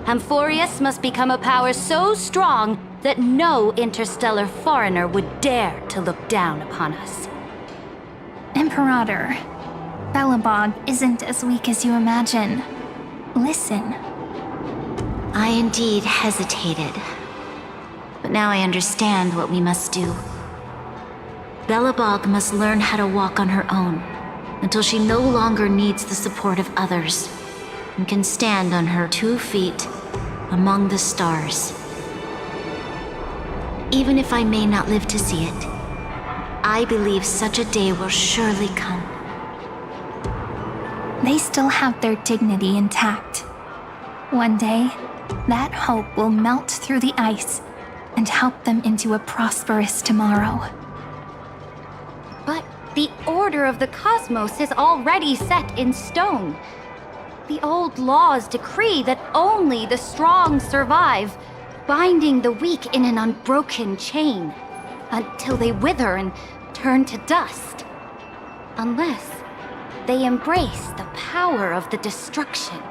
Amphoreus must become a power so strong that no interstellar foreigner would dare to look down upon us. Imperator, Belobog isn't as weak as you imagine. Listen. I indeed hesitated, but now I understand what we must do. Belobog must learn how to walk on her own until she no longer needs the support of others and can stand on her 2 feet among the stars. Even if I may not live to see it, I believe such a day will surely come. They still have their dignity intact. One day, that hope will melt through the ice and help them into a prosperous tomorrow. But the order of the cosmos is already set in stone. The old laws decree that only the strong survive, binding the weak in an unbroken chain until they wither and turn to dust. Unless they embrace the power of the destruction.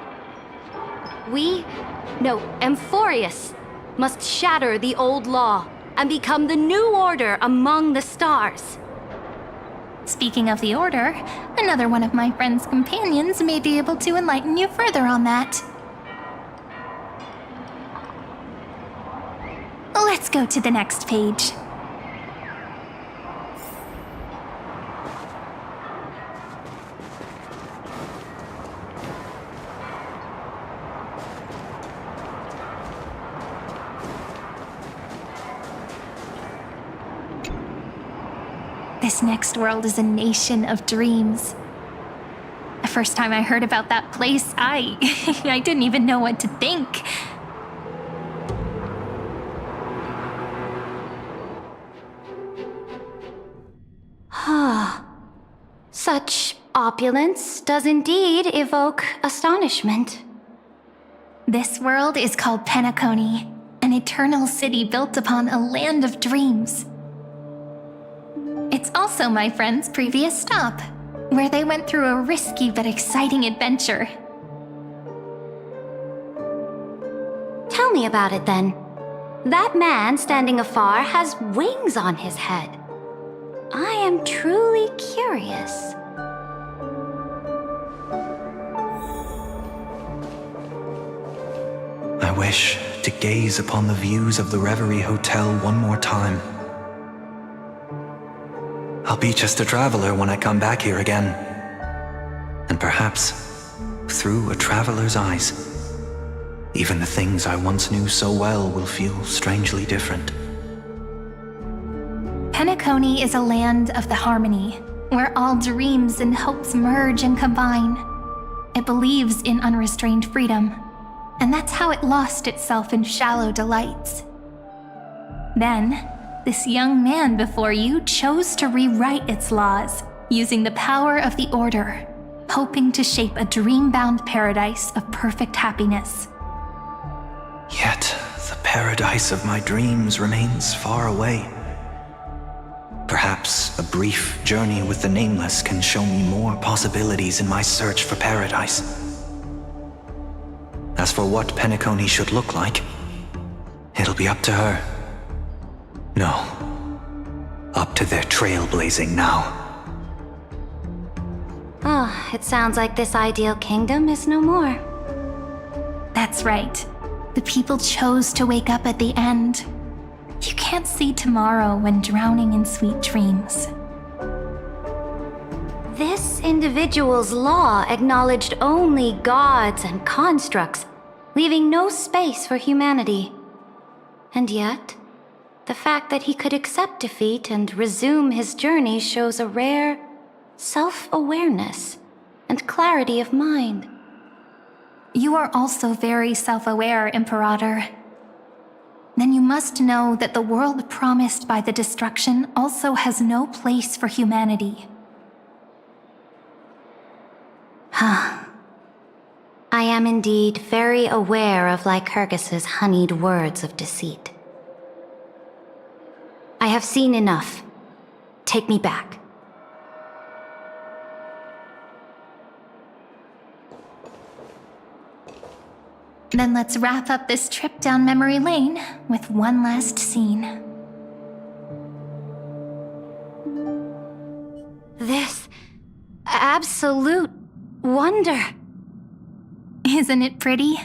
Amphoreus must shatter the old law and become the new order among the stars. Speaking of the Order, another one of my friend's companions may be able to enlighten you further on that. Let's go to the next page. next world is a nation of dreams. The first time I heard about that place, I didn't even know what to think. Such opulence does indeed evoke astonishment. This world is called Penacony, an eternal city built upon a land of dreams. It's also my friend's previous stop, where they went through a risky but exciting adventure. Tell me about it then. That man standing afar has wings on his head. I am truly curious. I wish to gaze upon the views of the Reverie Hotel one more time. I'll be just a traveler when I come back here again. And perhaps, through a traveler's eyes, even the things I once knew so well will feel strangely different. Penacony is a land of the harmony, where all dreams and hopes merge and combine. It believes in unrestrained freedom, and that's how it lost itself in shallow delights. Then, this young man before you chose to rewrite its laws, using the power of the Order, hoping to shape a dream-bound paradise of perfect happiness. Yet, the paradise of my dreams remains far away. Perhaps a brief journey with the Nameless can show me more possibilities in my search for paradise. As for what Penacony should look like, it'll be up to her. No, up to their trailblazing now. Oh, it sounds like this ideal kingdom is no more. That's right. The people chose to wake up at the end. You can't see tomorrow when drowning in sweet dreams. This individual's law acknowledged only gods and constructs, leaving no space for humanity. And yet, the fact that he could accept defeat and resume his journey shows a rare self-awareness and clarity of mind. You are also very self-aware, Imperator. Then you must know that the world promised by the destruction also has no place for humanity. I am indeed very aware of Lycurgus's honeyed words of deceit. I have seen enough. Take me back. Then let's wrap up this trip down memory lane with one last scene. This absolute wonder. Isn't it pretty?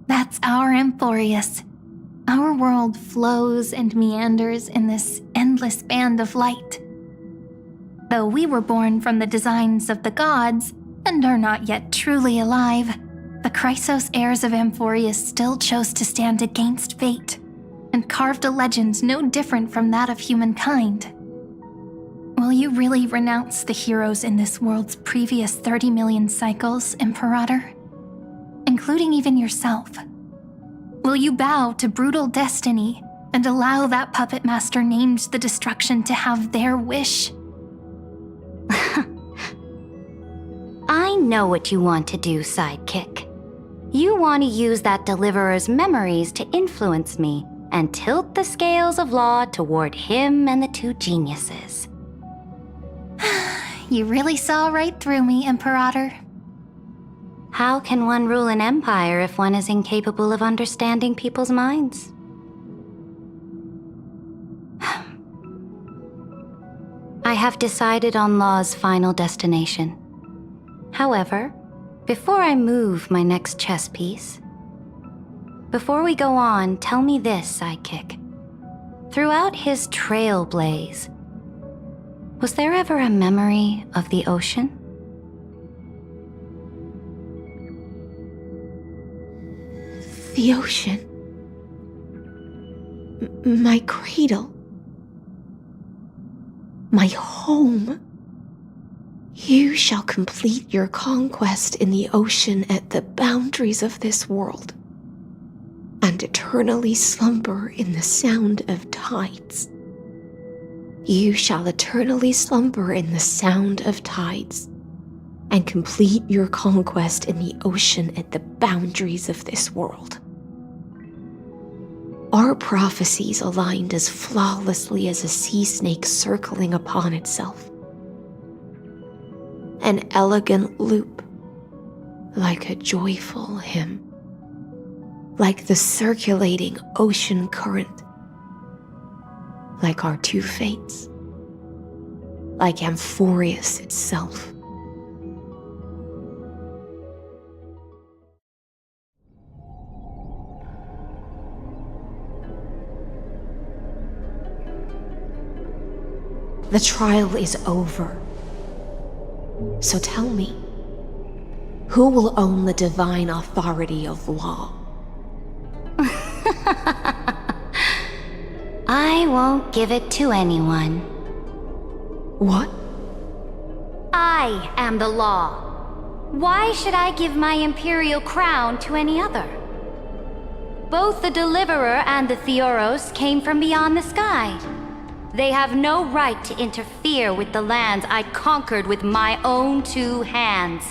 That's our Amphoreus. Our world flows and meanders in this endless band of light. Though we were born from the designs of the gods and are not yet truly alive, the Chrysos heirs of Amphoreus still chose to stand against fate and carved a legend no different from that of humankind. Will you really renounce the heroes in this world's previous 30 million cycles, Imperator? Including even yourself. Will you bow to brutal destiny and allow that puppet master named the destruction to have their wish? I know what you want to do, sidekick. You want to use that deliverer's memories to influence me and tilt the scales of law toward him and the two geniuses. You really saw right through me, Imperator. How can one rule an empire if one is incapable of understanding people's minds? I have decided on law's final destination. However, before I move my next chess piece, before we go on, tell me this, sidekick. Throughout his Trailblaze, was there ever a memory of the ocean? The ocean. My cradle. My home. You shall complete your conquest in the ocean at the boundaries of this world, and eternally slumber in the sound of tides. You shall eternally slumber in the sound of tides, and complete your conquest in the ocean at the boundaries of this world. Our prophecies aligned as flawlessly as a sea snake circling upon itself. An elegant loop, like a joyful hymn, like the circulating ocean current, like our two fates, like Amphoreus itself. The trial is over. So tell me, who will own the divine authority of law? I won't give it to anyone. What? I am the law. Why should I give my imperial crown to any other? Both the Deliverer and the Theoros came from beyond the sky. They have no right to interfere with the lands I conquered with my own two hands.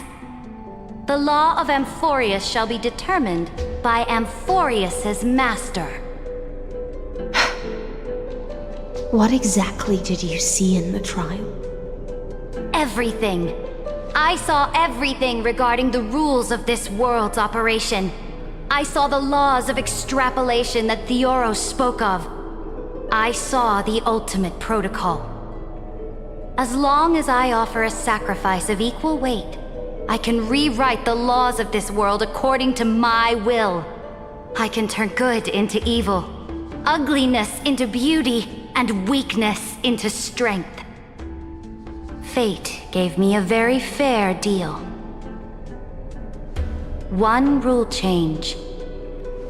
The law of Amphoreus shall be determined by Amphoreus's master. What exactly did you see in the trial? Everything. I saw everything regarding the rules of this world's operation. I saw the laws of extrapolation that Theoros spoke of. I saw the ultimate protocol. As long as I offer a sacrifice of equal weight, I can rewrite the laws of this world according to my will. I can turn good into evil, ugliness into beauty, and weakness into strength. Fate gave me a very fair deal. One rule change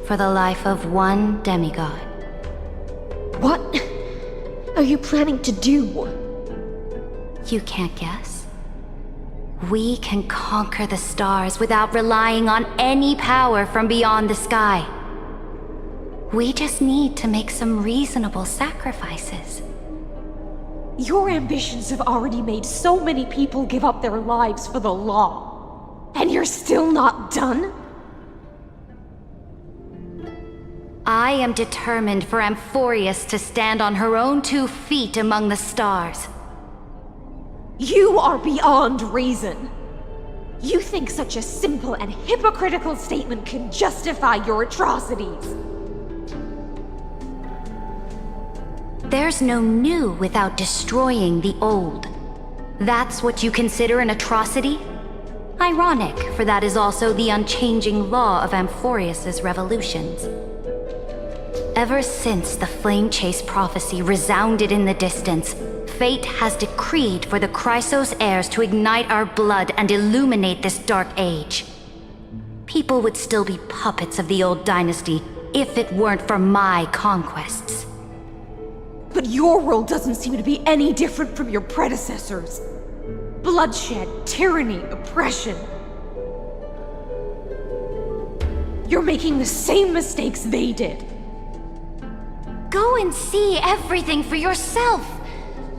for the life of one demigod. What are you planning to do? You can't guess? We can conquer the stars without relying on any power from beyond the sky. We just need to make some reasonable sacrifices. Your ambitions have already made so many people give up their lives for the law. And you're still not done? I am determined for Amphoreus to stand on her own 2 feet among the stars. You are beyond reason. You think such a simple and hypocritical statement can justify your atrocities. There's no new without destroying the old. That's what you consider an atrocity? Ironic, for that is also the unchanging law of Amphoreus's revolutions. Ever since the Flame Chase prophecy resounded in the distance, fate has decreed for the Chrysos heirs to ignite our blood and illuminate this dark age. People would still be puppets of the old dynasty if it weren't for my conquests. But your world doesn't seem to be any different from your predecessors. Bloodshed, tyranny, oppression. You're making the same mistakes they did. Go and see everything for yourself.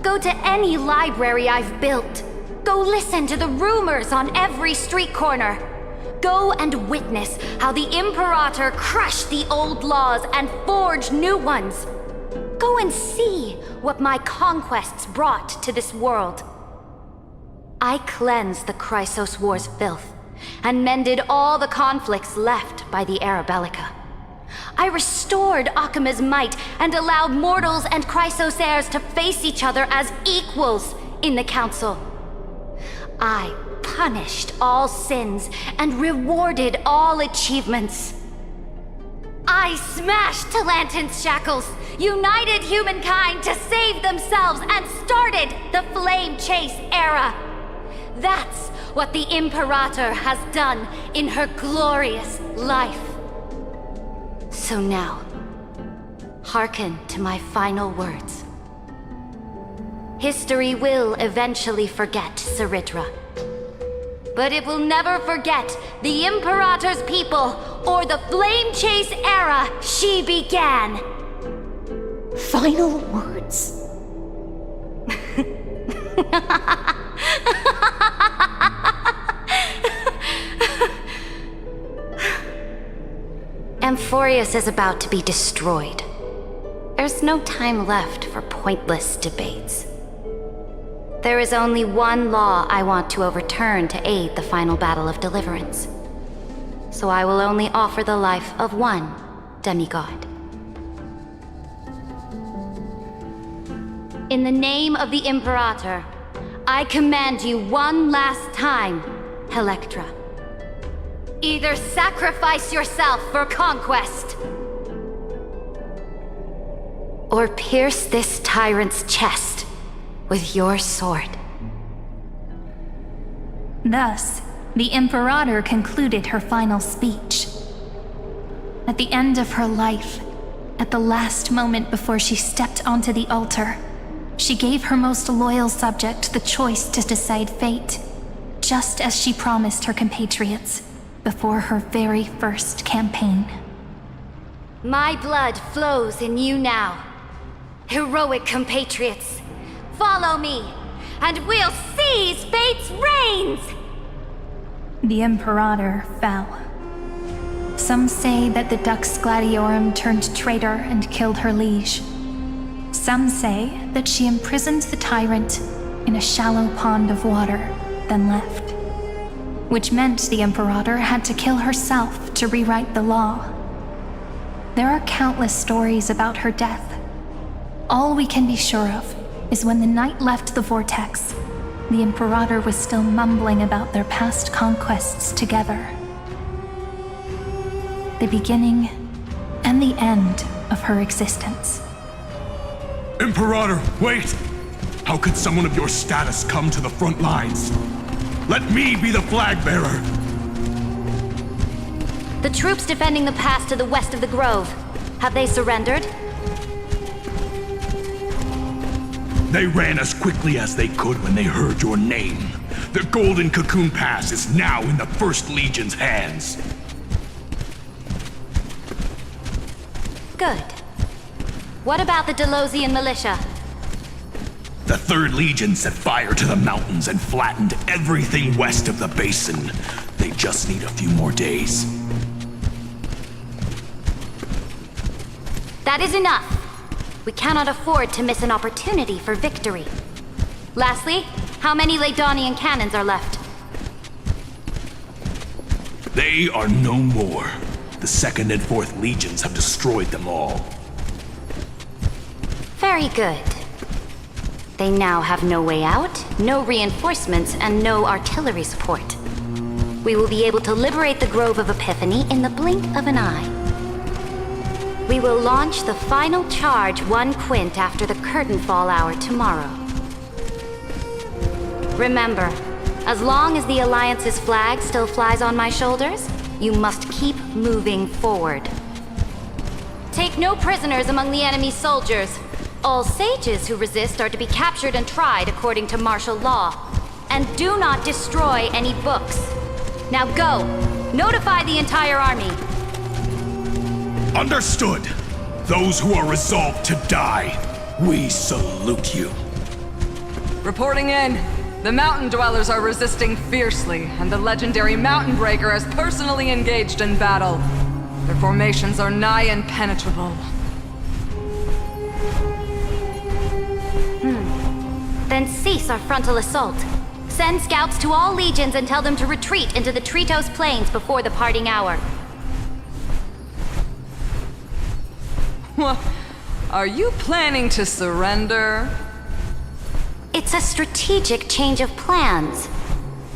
Go to any library I've built. Go listen to the rumors on every street corner. Go and witness how the Imperator crushed the old laws and forged new ones. Go and see what my conquests brought to this world. I cleansed the Chrysos War's filth and mended all the conflicts left by the Era Bellica. I restored Akima's might and allowed mortals and Chrysos heirs to face each other as equals in the Council. I punished all sins and rewarded all achievements. I smashed Talantin's shackles, united humankind to save themselves, and started the Flame Chase era. That's what the Imperator has done in her glorious life. So now, hearken to my final words. History will eventually forget cerydra. But it will never forget the Imperator's people or the Flame Chase era she began. Final words. Amphoreus is about to be destroyed. There's no time left for pointless debates. There is only one law I want to overturn to aid the final battle of deliverance. So I will only offer the life of one demigod. In the name of the Imperator, I command you one last time, Electra. Either sacrifice yourself for conquest, or pierce this tyrant's chest with your sword. Thus, the Imperator concluded her final speech. At the end of her life, at the last moment before she stepped onto the altar, she gave her most loyal subject the choice to decide fate, just as she promised her compatriots before her very first campaign. My blood flows in you now. Heroic compatriots, follow me, and we'll seize fate's reins! The Imperator fell. Some say that the Dux Gladiorum turned traitor and killed her liege. Some say that she imprisoned the tyrant in a shallow pond of water, then left. Which meant the Imperator had to kill herself to rewrite the law. There are countless stories about her death. All we can be sure of is when the knight left the vortex, the Imperator was still mumbling about their past conquests together. The beginning and the end of her existence. Imperator, wait! How could someone of your status come to the front lines? Let me be the flag bearer! The troops defending the pass to the west of the grove, have they surrendered? They ran as quickly as they could when they heard your name. The Golden Cocoon Pass is now in the First Legion's hands. Good. What about the Delosian militia? The 3rd Legion set fire to the mountains and flattened everything west of the basin. They just need a few more days. That is enough. We cannot afford to miss an opportunity for victory. Lastly, how many Ladonian cannons are left? They are no more. The 2nd and 4th Legions have destroyed them all. Very good. They now have no way out, no reinforcements, and no artillery support. We will be able to liberate the Grove of Epiphany in the blink of an eye. We will launch the final charge 1 quint after the curtain fall hour tomorrow. Remember, as long as the Alliance's flag still flies on my shoulders, you must keep moving forward. Take no prisoners among the enemy's soldiers. All sages who resist are to be captured and tried according to martial law. And do not destroy any books. Now go! Notify the entire army! Understood! Those who are resolved to die, we salute you. Reporting in. The mountain dwellers are resisting fiercely, and the legendary Mountain Breaker has personally engaged in battle. Their formations are nigh impenetrable. Then cease our frontal assault. Send scouts to all legions and tell them to retreat into the Tritos Plains before the parting hour. Are you planning to surrender? It's a strategic change of plans.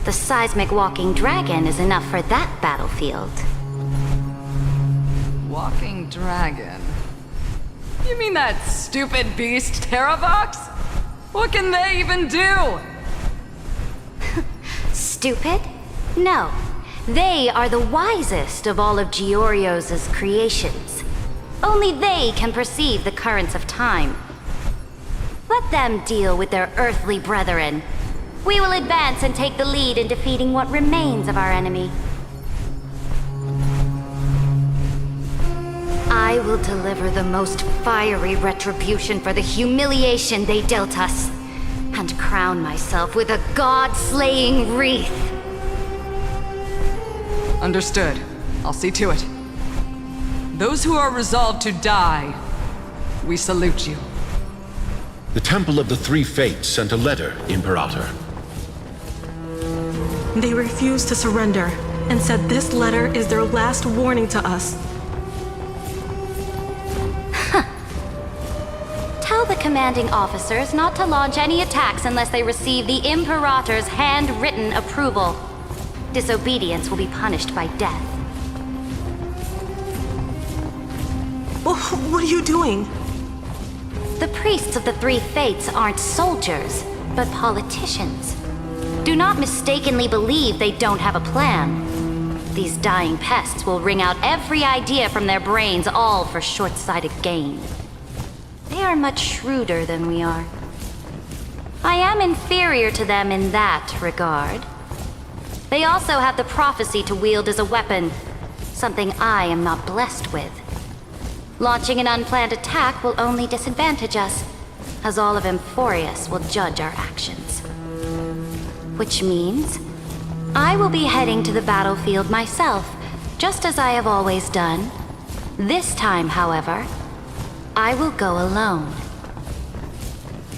The seismic walking dragon is enough for that battlefield. Walking dragon? You mean that stupid beast, Terravox? What can they even do? Stupid? No. They are the wisest of all of Giorio's creations. Only they can perceive the currents of time. Let them deal with their earthly brethren. We will advance and take the lead in defeating what remains of our enemy. I will deliver the most fiery retribution for the humiliation they dealt us, and crown myself with a god-slaying wreath. Understood. I'll see to it. Those who are resolved to die, we salute you. The Temple of the Three Fates sent a letter, Imperator. They refused to surrender and said this letter is their last warning to us. Tell the commanding officers not to launch any attacks unless they receive the Imperator's handwritten approval. Disobedience will be punished by death. What are you doing? The priests of the Three Fates aren't soldiers, but politicians. Do not mistakenly believe they don't have a plan. These dying pests will wring out every idea from their brains, all for short-sighted gain. They are much shrewder than we are. I am inferior to them in that regard. They also have the prophecy to wield as a weapon, something I am not blessed with. Launching an unplanned attack will only disadvantage us, as all of Amphoreus will judge our actions. Which means I will be heading to the battlefield myself, just as I have always done. This time, however, I will go alone.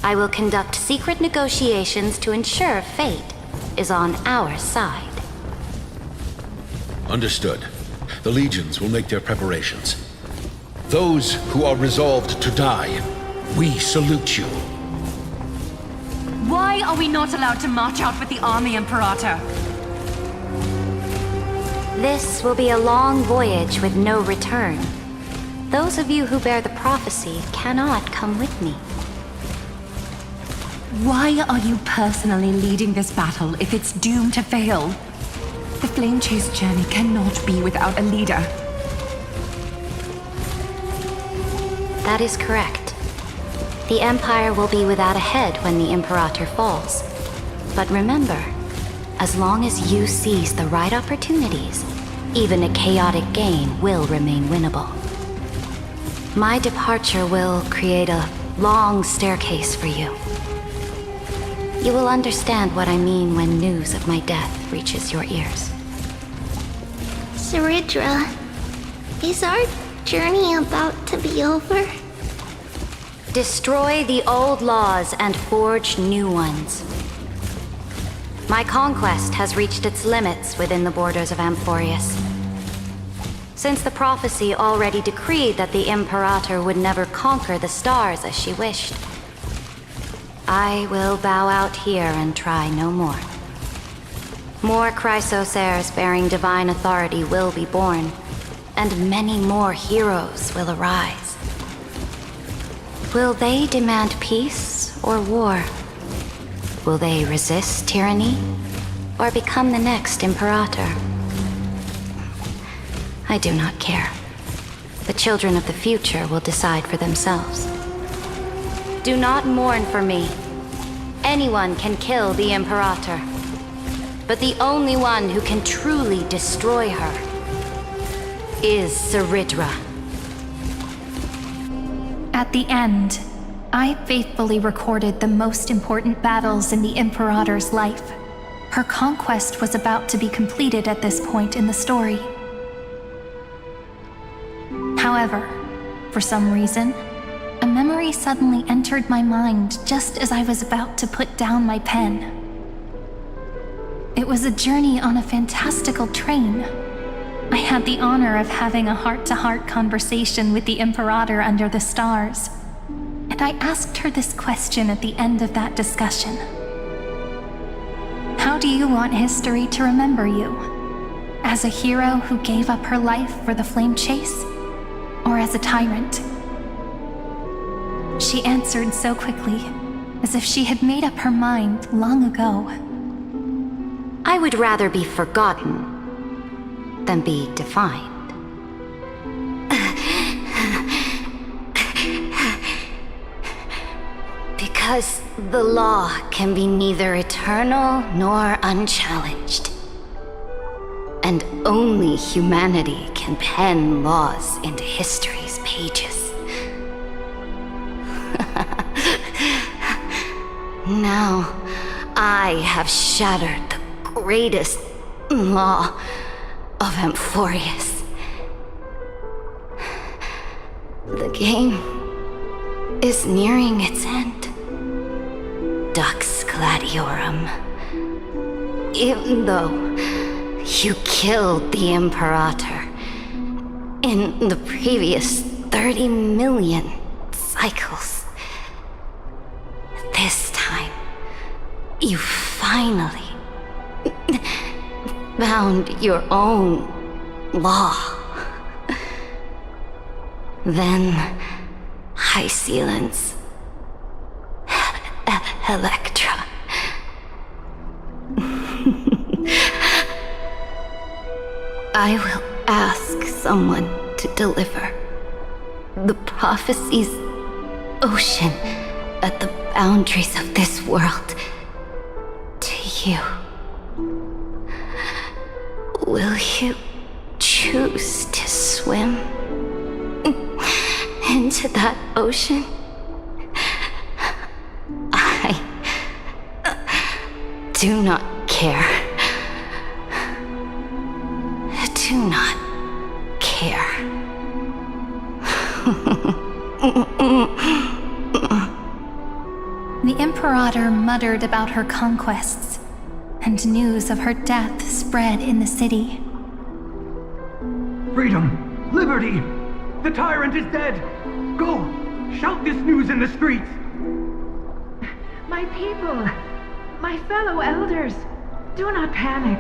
I will conduct secret negotiations to ensure fate is on our side. Understood. The legions will make their preparations. Those who are resolved to die, we salute you. Why are we not allowed to march out with the army, Imperator? This will be a long voyage with no return. Those of you who bear the prophecy cannot come with me. Why are you personally leading this battle if it's doomed to fail? The Flame Chase journey cannot be without a leader. That is correct. The Empire will be without a head when the Imperator falls. But remember, as long as you seize the right opportunities, even a chaotic game will remain winnable. My departure will create a long staircase for you. You will understand what I mean when news of my death reaches your ears. Cerydra, is our journey about to be over? Destroy the old laws and forge new ones. My conquest has reached its limits within the borders of Amphoreus. Since the prophecy already decreed that the Imperator would never conquer the stars as she wished, I will bow out here and try no more. More Chrysos heirs bearing divine authority will be born, and many more heroes will arise. Will they demand peace or war? Will they resist tyranny or become the next Imperator? I do not care. The children of the future will decide for themselves. Do not mourn for me. Anyone can kill the Imperator, but the only one who can truly destroy her is cerydra. At the end, I faithfully recorded the most important battles in the Imperator's life. Her conquest was about to be completed at this point in the story. However, for some reason, a memory suddenly entered my mind just as I was about to put down my pen. It was a journey on a fantastical train. I had the honor of having a heart-to-heart conversation with the Imperator under the stars, and I asked her this question at the end of that discussion. How do you want history to remember you? As a hero who gave up her life for the Flame Chase? Or as a tyrant? She answered so quickly, as if she had made up her mind long ago. I would rather be forgotten than be defined. Because the law can be neither eternal nor unchallenged. And only humanity can pen laws into history's pages. Now, I have shattered the greatest law of Amphoreus. The game is nearing its end. Dux Gladiorum. Even though you killed the Imperator in the previous 30 million cycles, this time you finally found your own law. Then hysilens, Electra. I will ask someone to deliver the prophecy's ocean at the boundaries of this world to you. Will you choose to swim into that ocean? I do not care. Do not care. The Imperator muttered about her conquests, and news of her death spread in the city. Freedom! Liberty! The tyrant is dead! Go! Shout this news in the streets! My people! My fellow elders! Do not panic.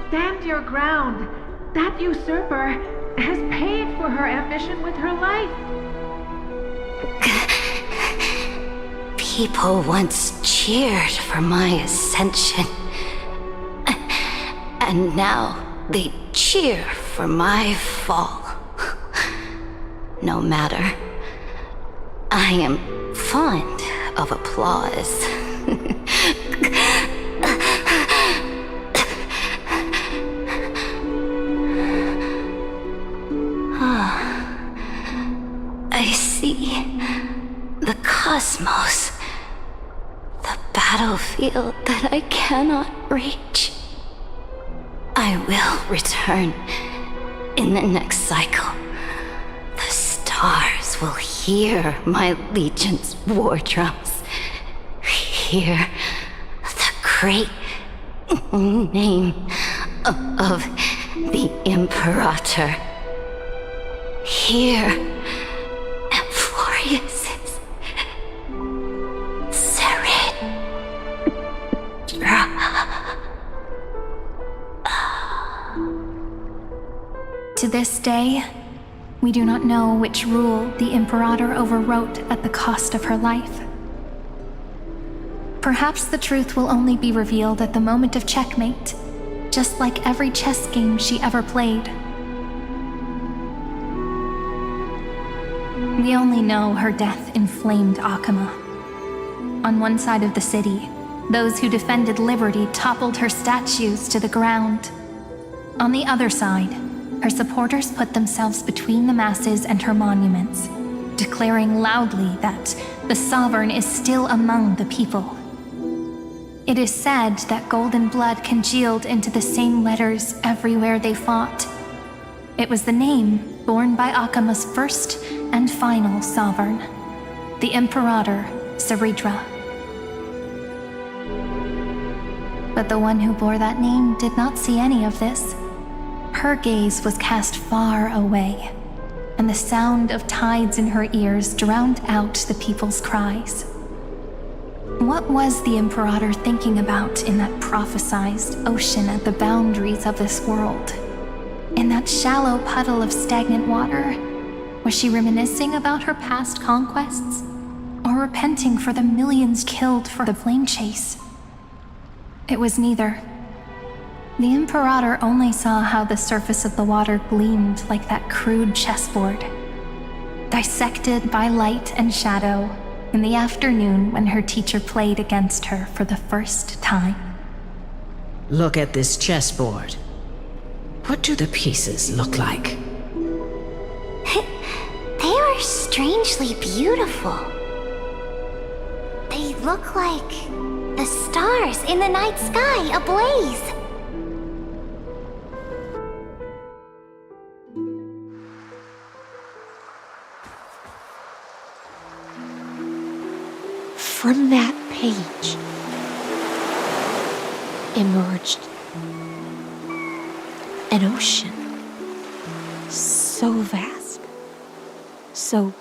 Stand your ground. That usurper has paid for her ambition with her life. People once cheered for my ascension. And now they cheer for my fall. No matter. I am fond of applause. I see the cosmos, the battlefield that I cannot reach. I will return in the next cycle. The stars will hear my legion's war drums, hear the great name of the Imperator, hear Amphoreus's cerydra. To this day, we do not know which rule the Imperator overwrote at the cost of her life. Perhaps the truth will only be revealed at the moment of checkmate, just like every chess game she ever played. We only know her death inflamed Akuma. On one side of the city, those who defended liberty toppled her statues to the ground. On the other side, her supporters put themselves between the masses and her monuments, declaring loudly that the Sovereign is still among the people. It is said that golden blood congealed into the same letters everywhere they fought. It was the name borne by Akuma's first and final sovereign, the Imperator Cerydra. But the one who bore that name did not see any of this. Her gaze was cast far away, and the sound of tides in her ears drowned out the people's cries. What was the Imperator thinking about in that prophesized ocean at the boundaries of this world? In that shallow puddle of stagnant water? Was she reminiscing about her past conquests? Or repenting for the millions killed for the flame chase? It was neither. The Imperator only saw how the surface of the water gleamed like that crude chessboard. Dissected by light and shadow, in the afternoon when her teacher played against her for the first time. Look at this chessboard. What do the pieces look like? They are strangely beautiful. They look like the stars in the night sky ablaze. From that page emerged an ocean so vast, so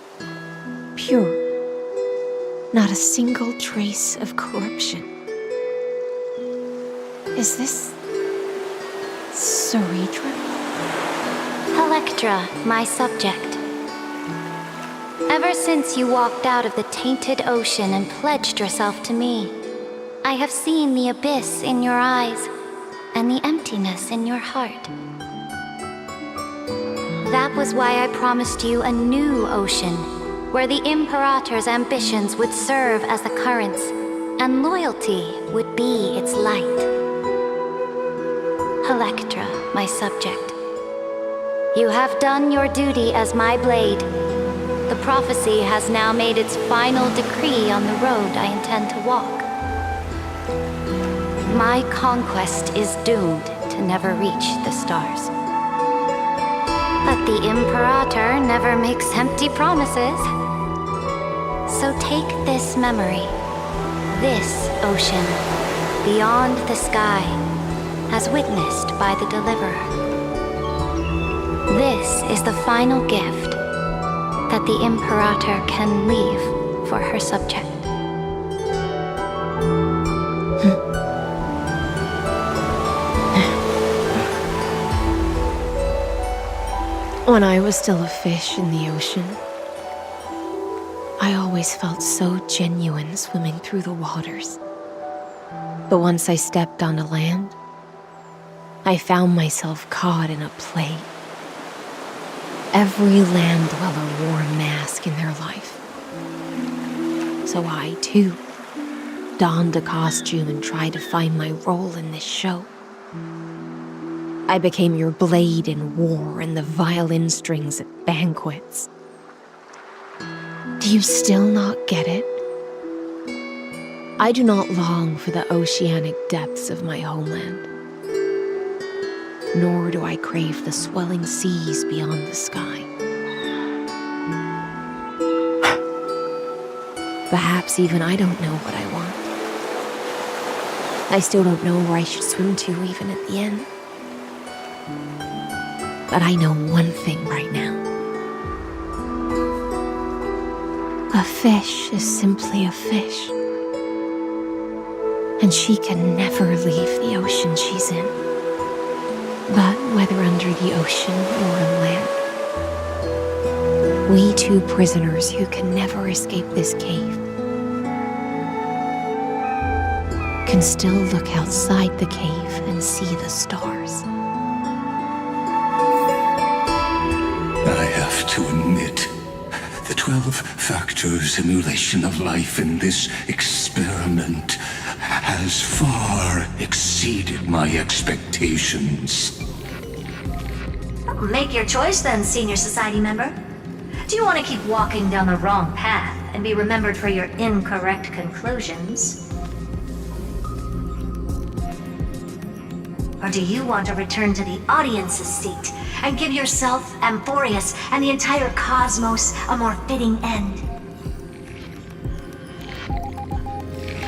pure, not a single trace of corruption. Is this cerydra? Electra, my subject. Ever since you walked out of the tainted ocean and pledged yourself to me, I have seen the abyss in your eyes and the emptiness in your heart. That was why I promised you a new ocean, where the Imperator's ambitions would serve as the currents, and loyalty would be its light. Electra, my subject. You have done your duty as my blade. The prophecy has now made its final decree on the road I intend to walk. My conquest is doomed to never reach the stars. But the Imperator never makes empty promises. So take this memory, this ocean, beyond the sky, as witnessed by the Deliverer. This is the final gift that the Imperator can leave for her subject. When I was still a fish in the ocean, I always felt so genuine swimming through the waters. But once I stepped onto land, I found myself caught in a play. Every land dweller wore a mask in their life. So I, too, donned a costume and tried to find my role in this show. I became your blade in war and the violin strings at banquets. Do you still not get it? I do not long for the oceanic depths of my homeland. Nor do I crave the swelling seas beyond the sky. Perhaps even I don't know what I want. I still don't know where I should swim to even at the end. But I know one thing right now. A fish is simply a fish. And she can never leave the ocean she's in. But whether under the ocean or on land, we two prisoners who can never escape this cave can still look outside the cave and see the stars. I have to admit, the 12-factor simulation of life in this experiment has far exceeded my expectations. Make your choice then, Senior Society member. Do you want to keep walking down the wrong path and be remembered for your incorrect conclusions? Or do you want to return to the audience's seat and give yourself, Amphoreus, and the entire cosmos a more fitting end?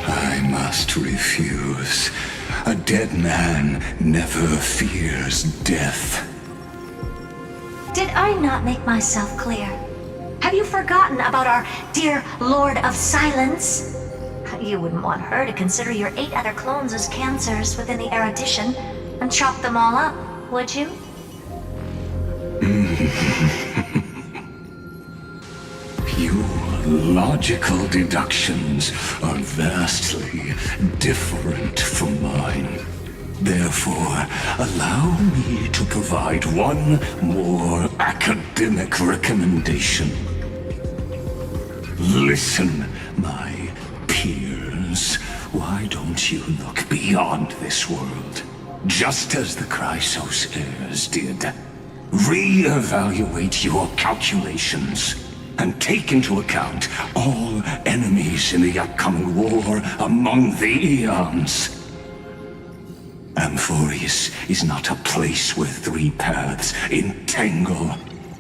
I must refuse. A dead man never fears death. Did I not make myself clear? Have you forgotten about our dear Lord of Silence? You wouldn't want her to consider your 8 other clones as cancers within the erudition and chop them all up, would you? Your logical deductions are vastly different from mine. Therefore, allow me to provide one more academic recommendation. Listen, why don't you look beyond this world? Just as the Chrysos heirs did. Re-evaluate your calculations and take into account all enemies in the upcoming war among the eons. Amphoreus is not a place where three paths entangle,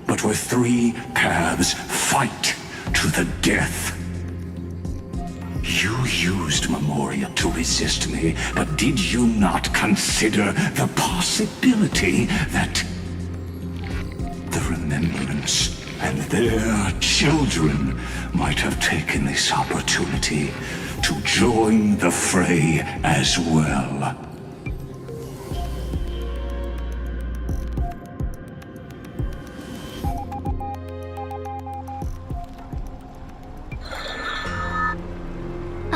but where three paths fight to the death. You used Memoria to resist me, but did you not consider the possibility that the Remembrance and their children might have taken this opportunity to join the fray as well?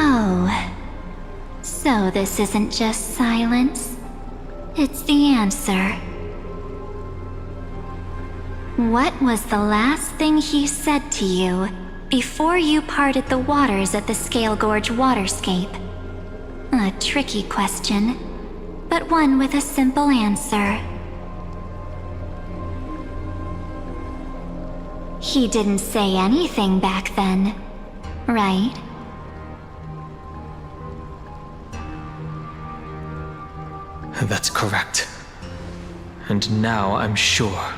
Oh, so this isn't just silence. It's the answer. What was the last thing he said to you before you parted the waters at the Scale Gorge waterscape? A tricky question, but one with a simple answer. He didn't say anything back then, right? That's correct. And now I'm sure.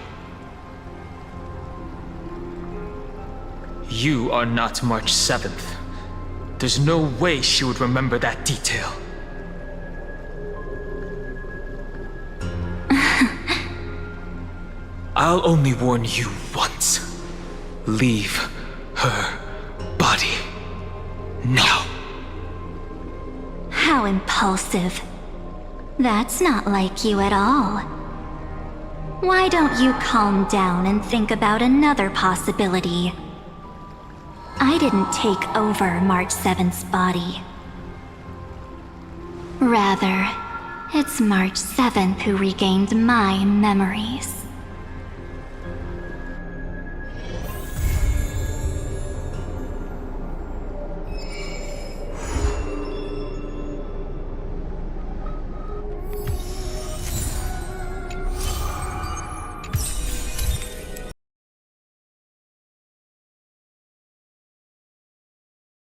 You are not March 7th. There's no way she would remember that detail. I'll only warn you once. Leave her body. Now. How impulsive. That's not like you at all. Why don't you calm down and think about another possibility? I didn't take over March 7th's body. Rather, it's March 7th who regained my memories.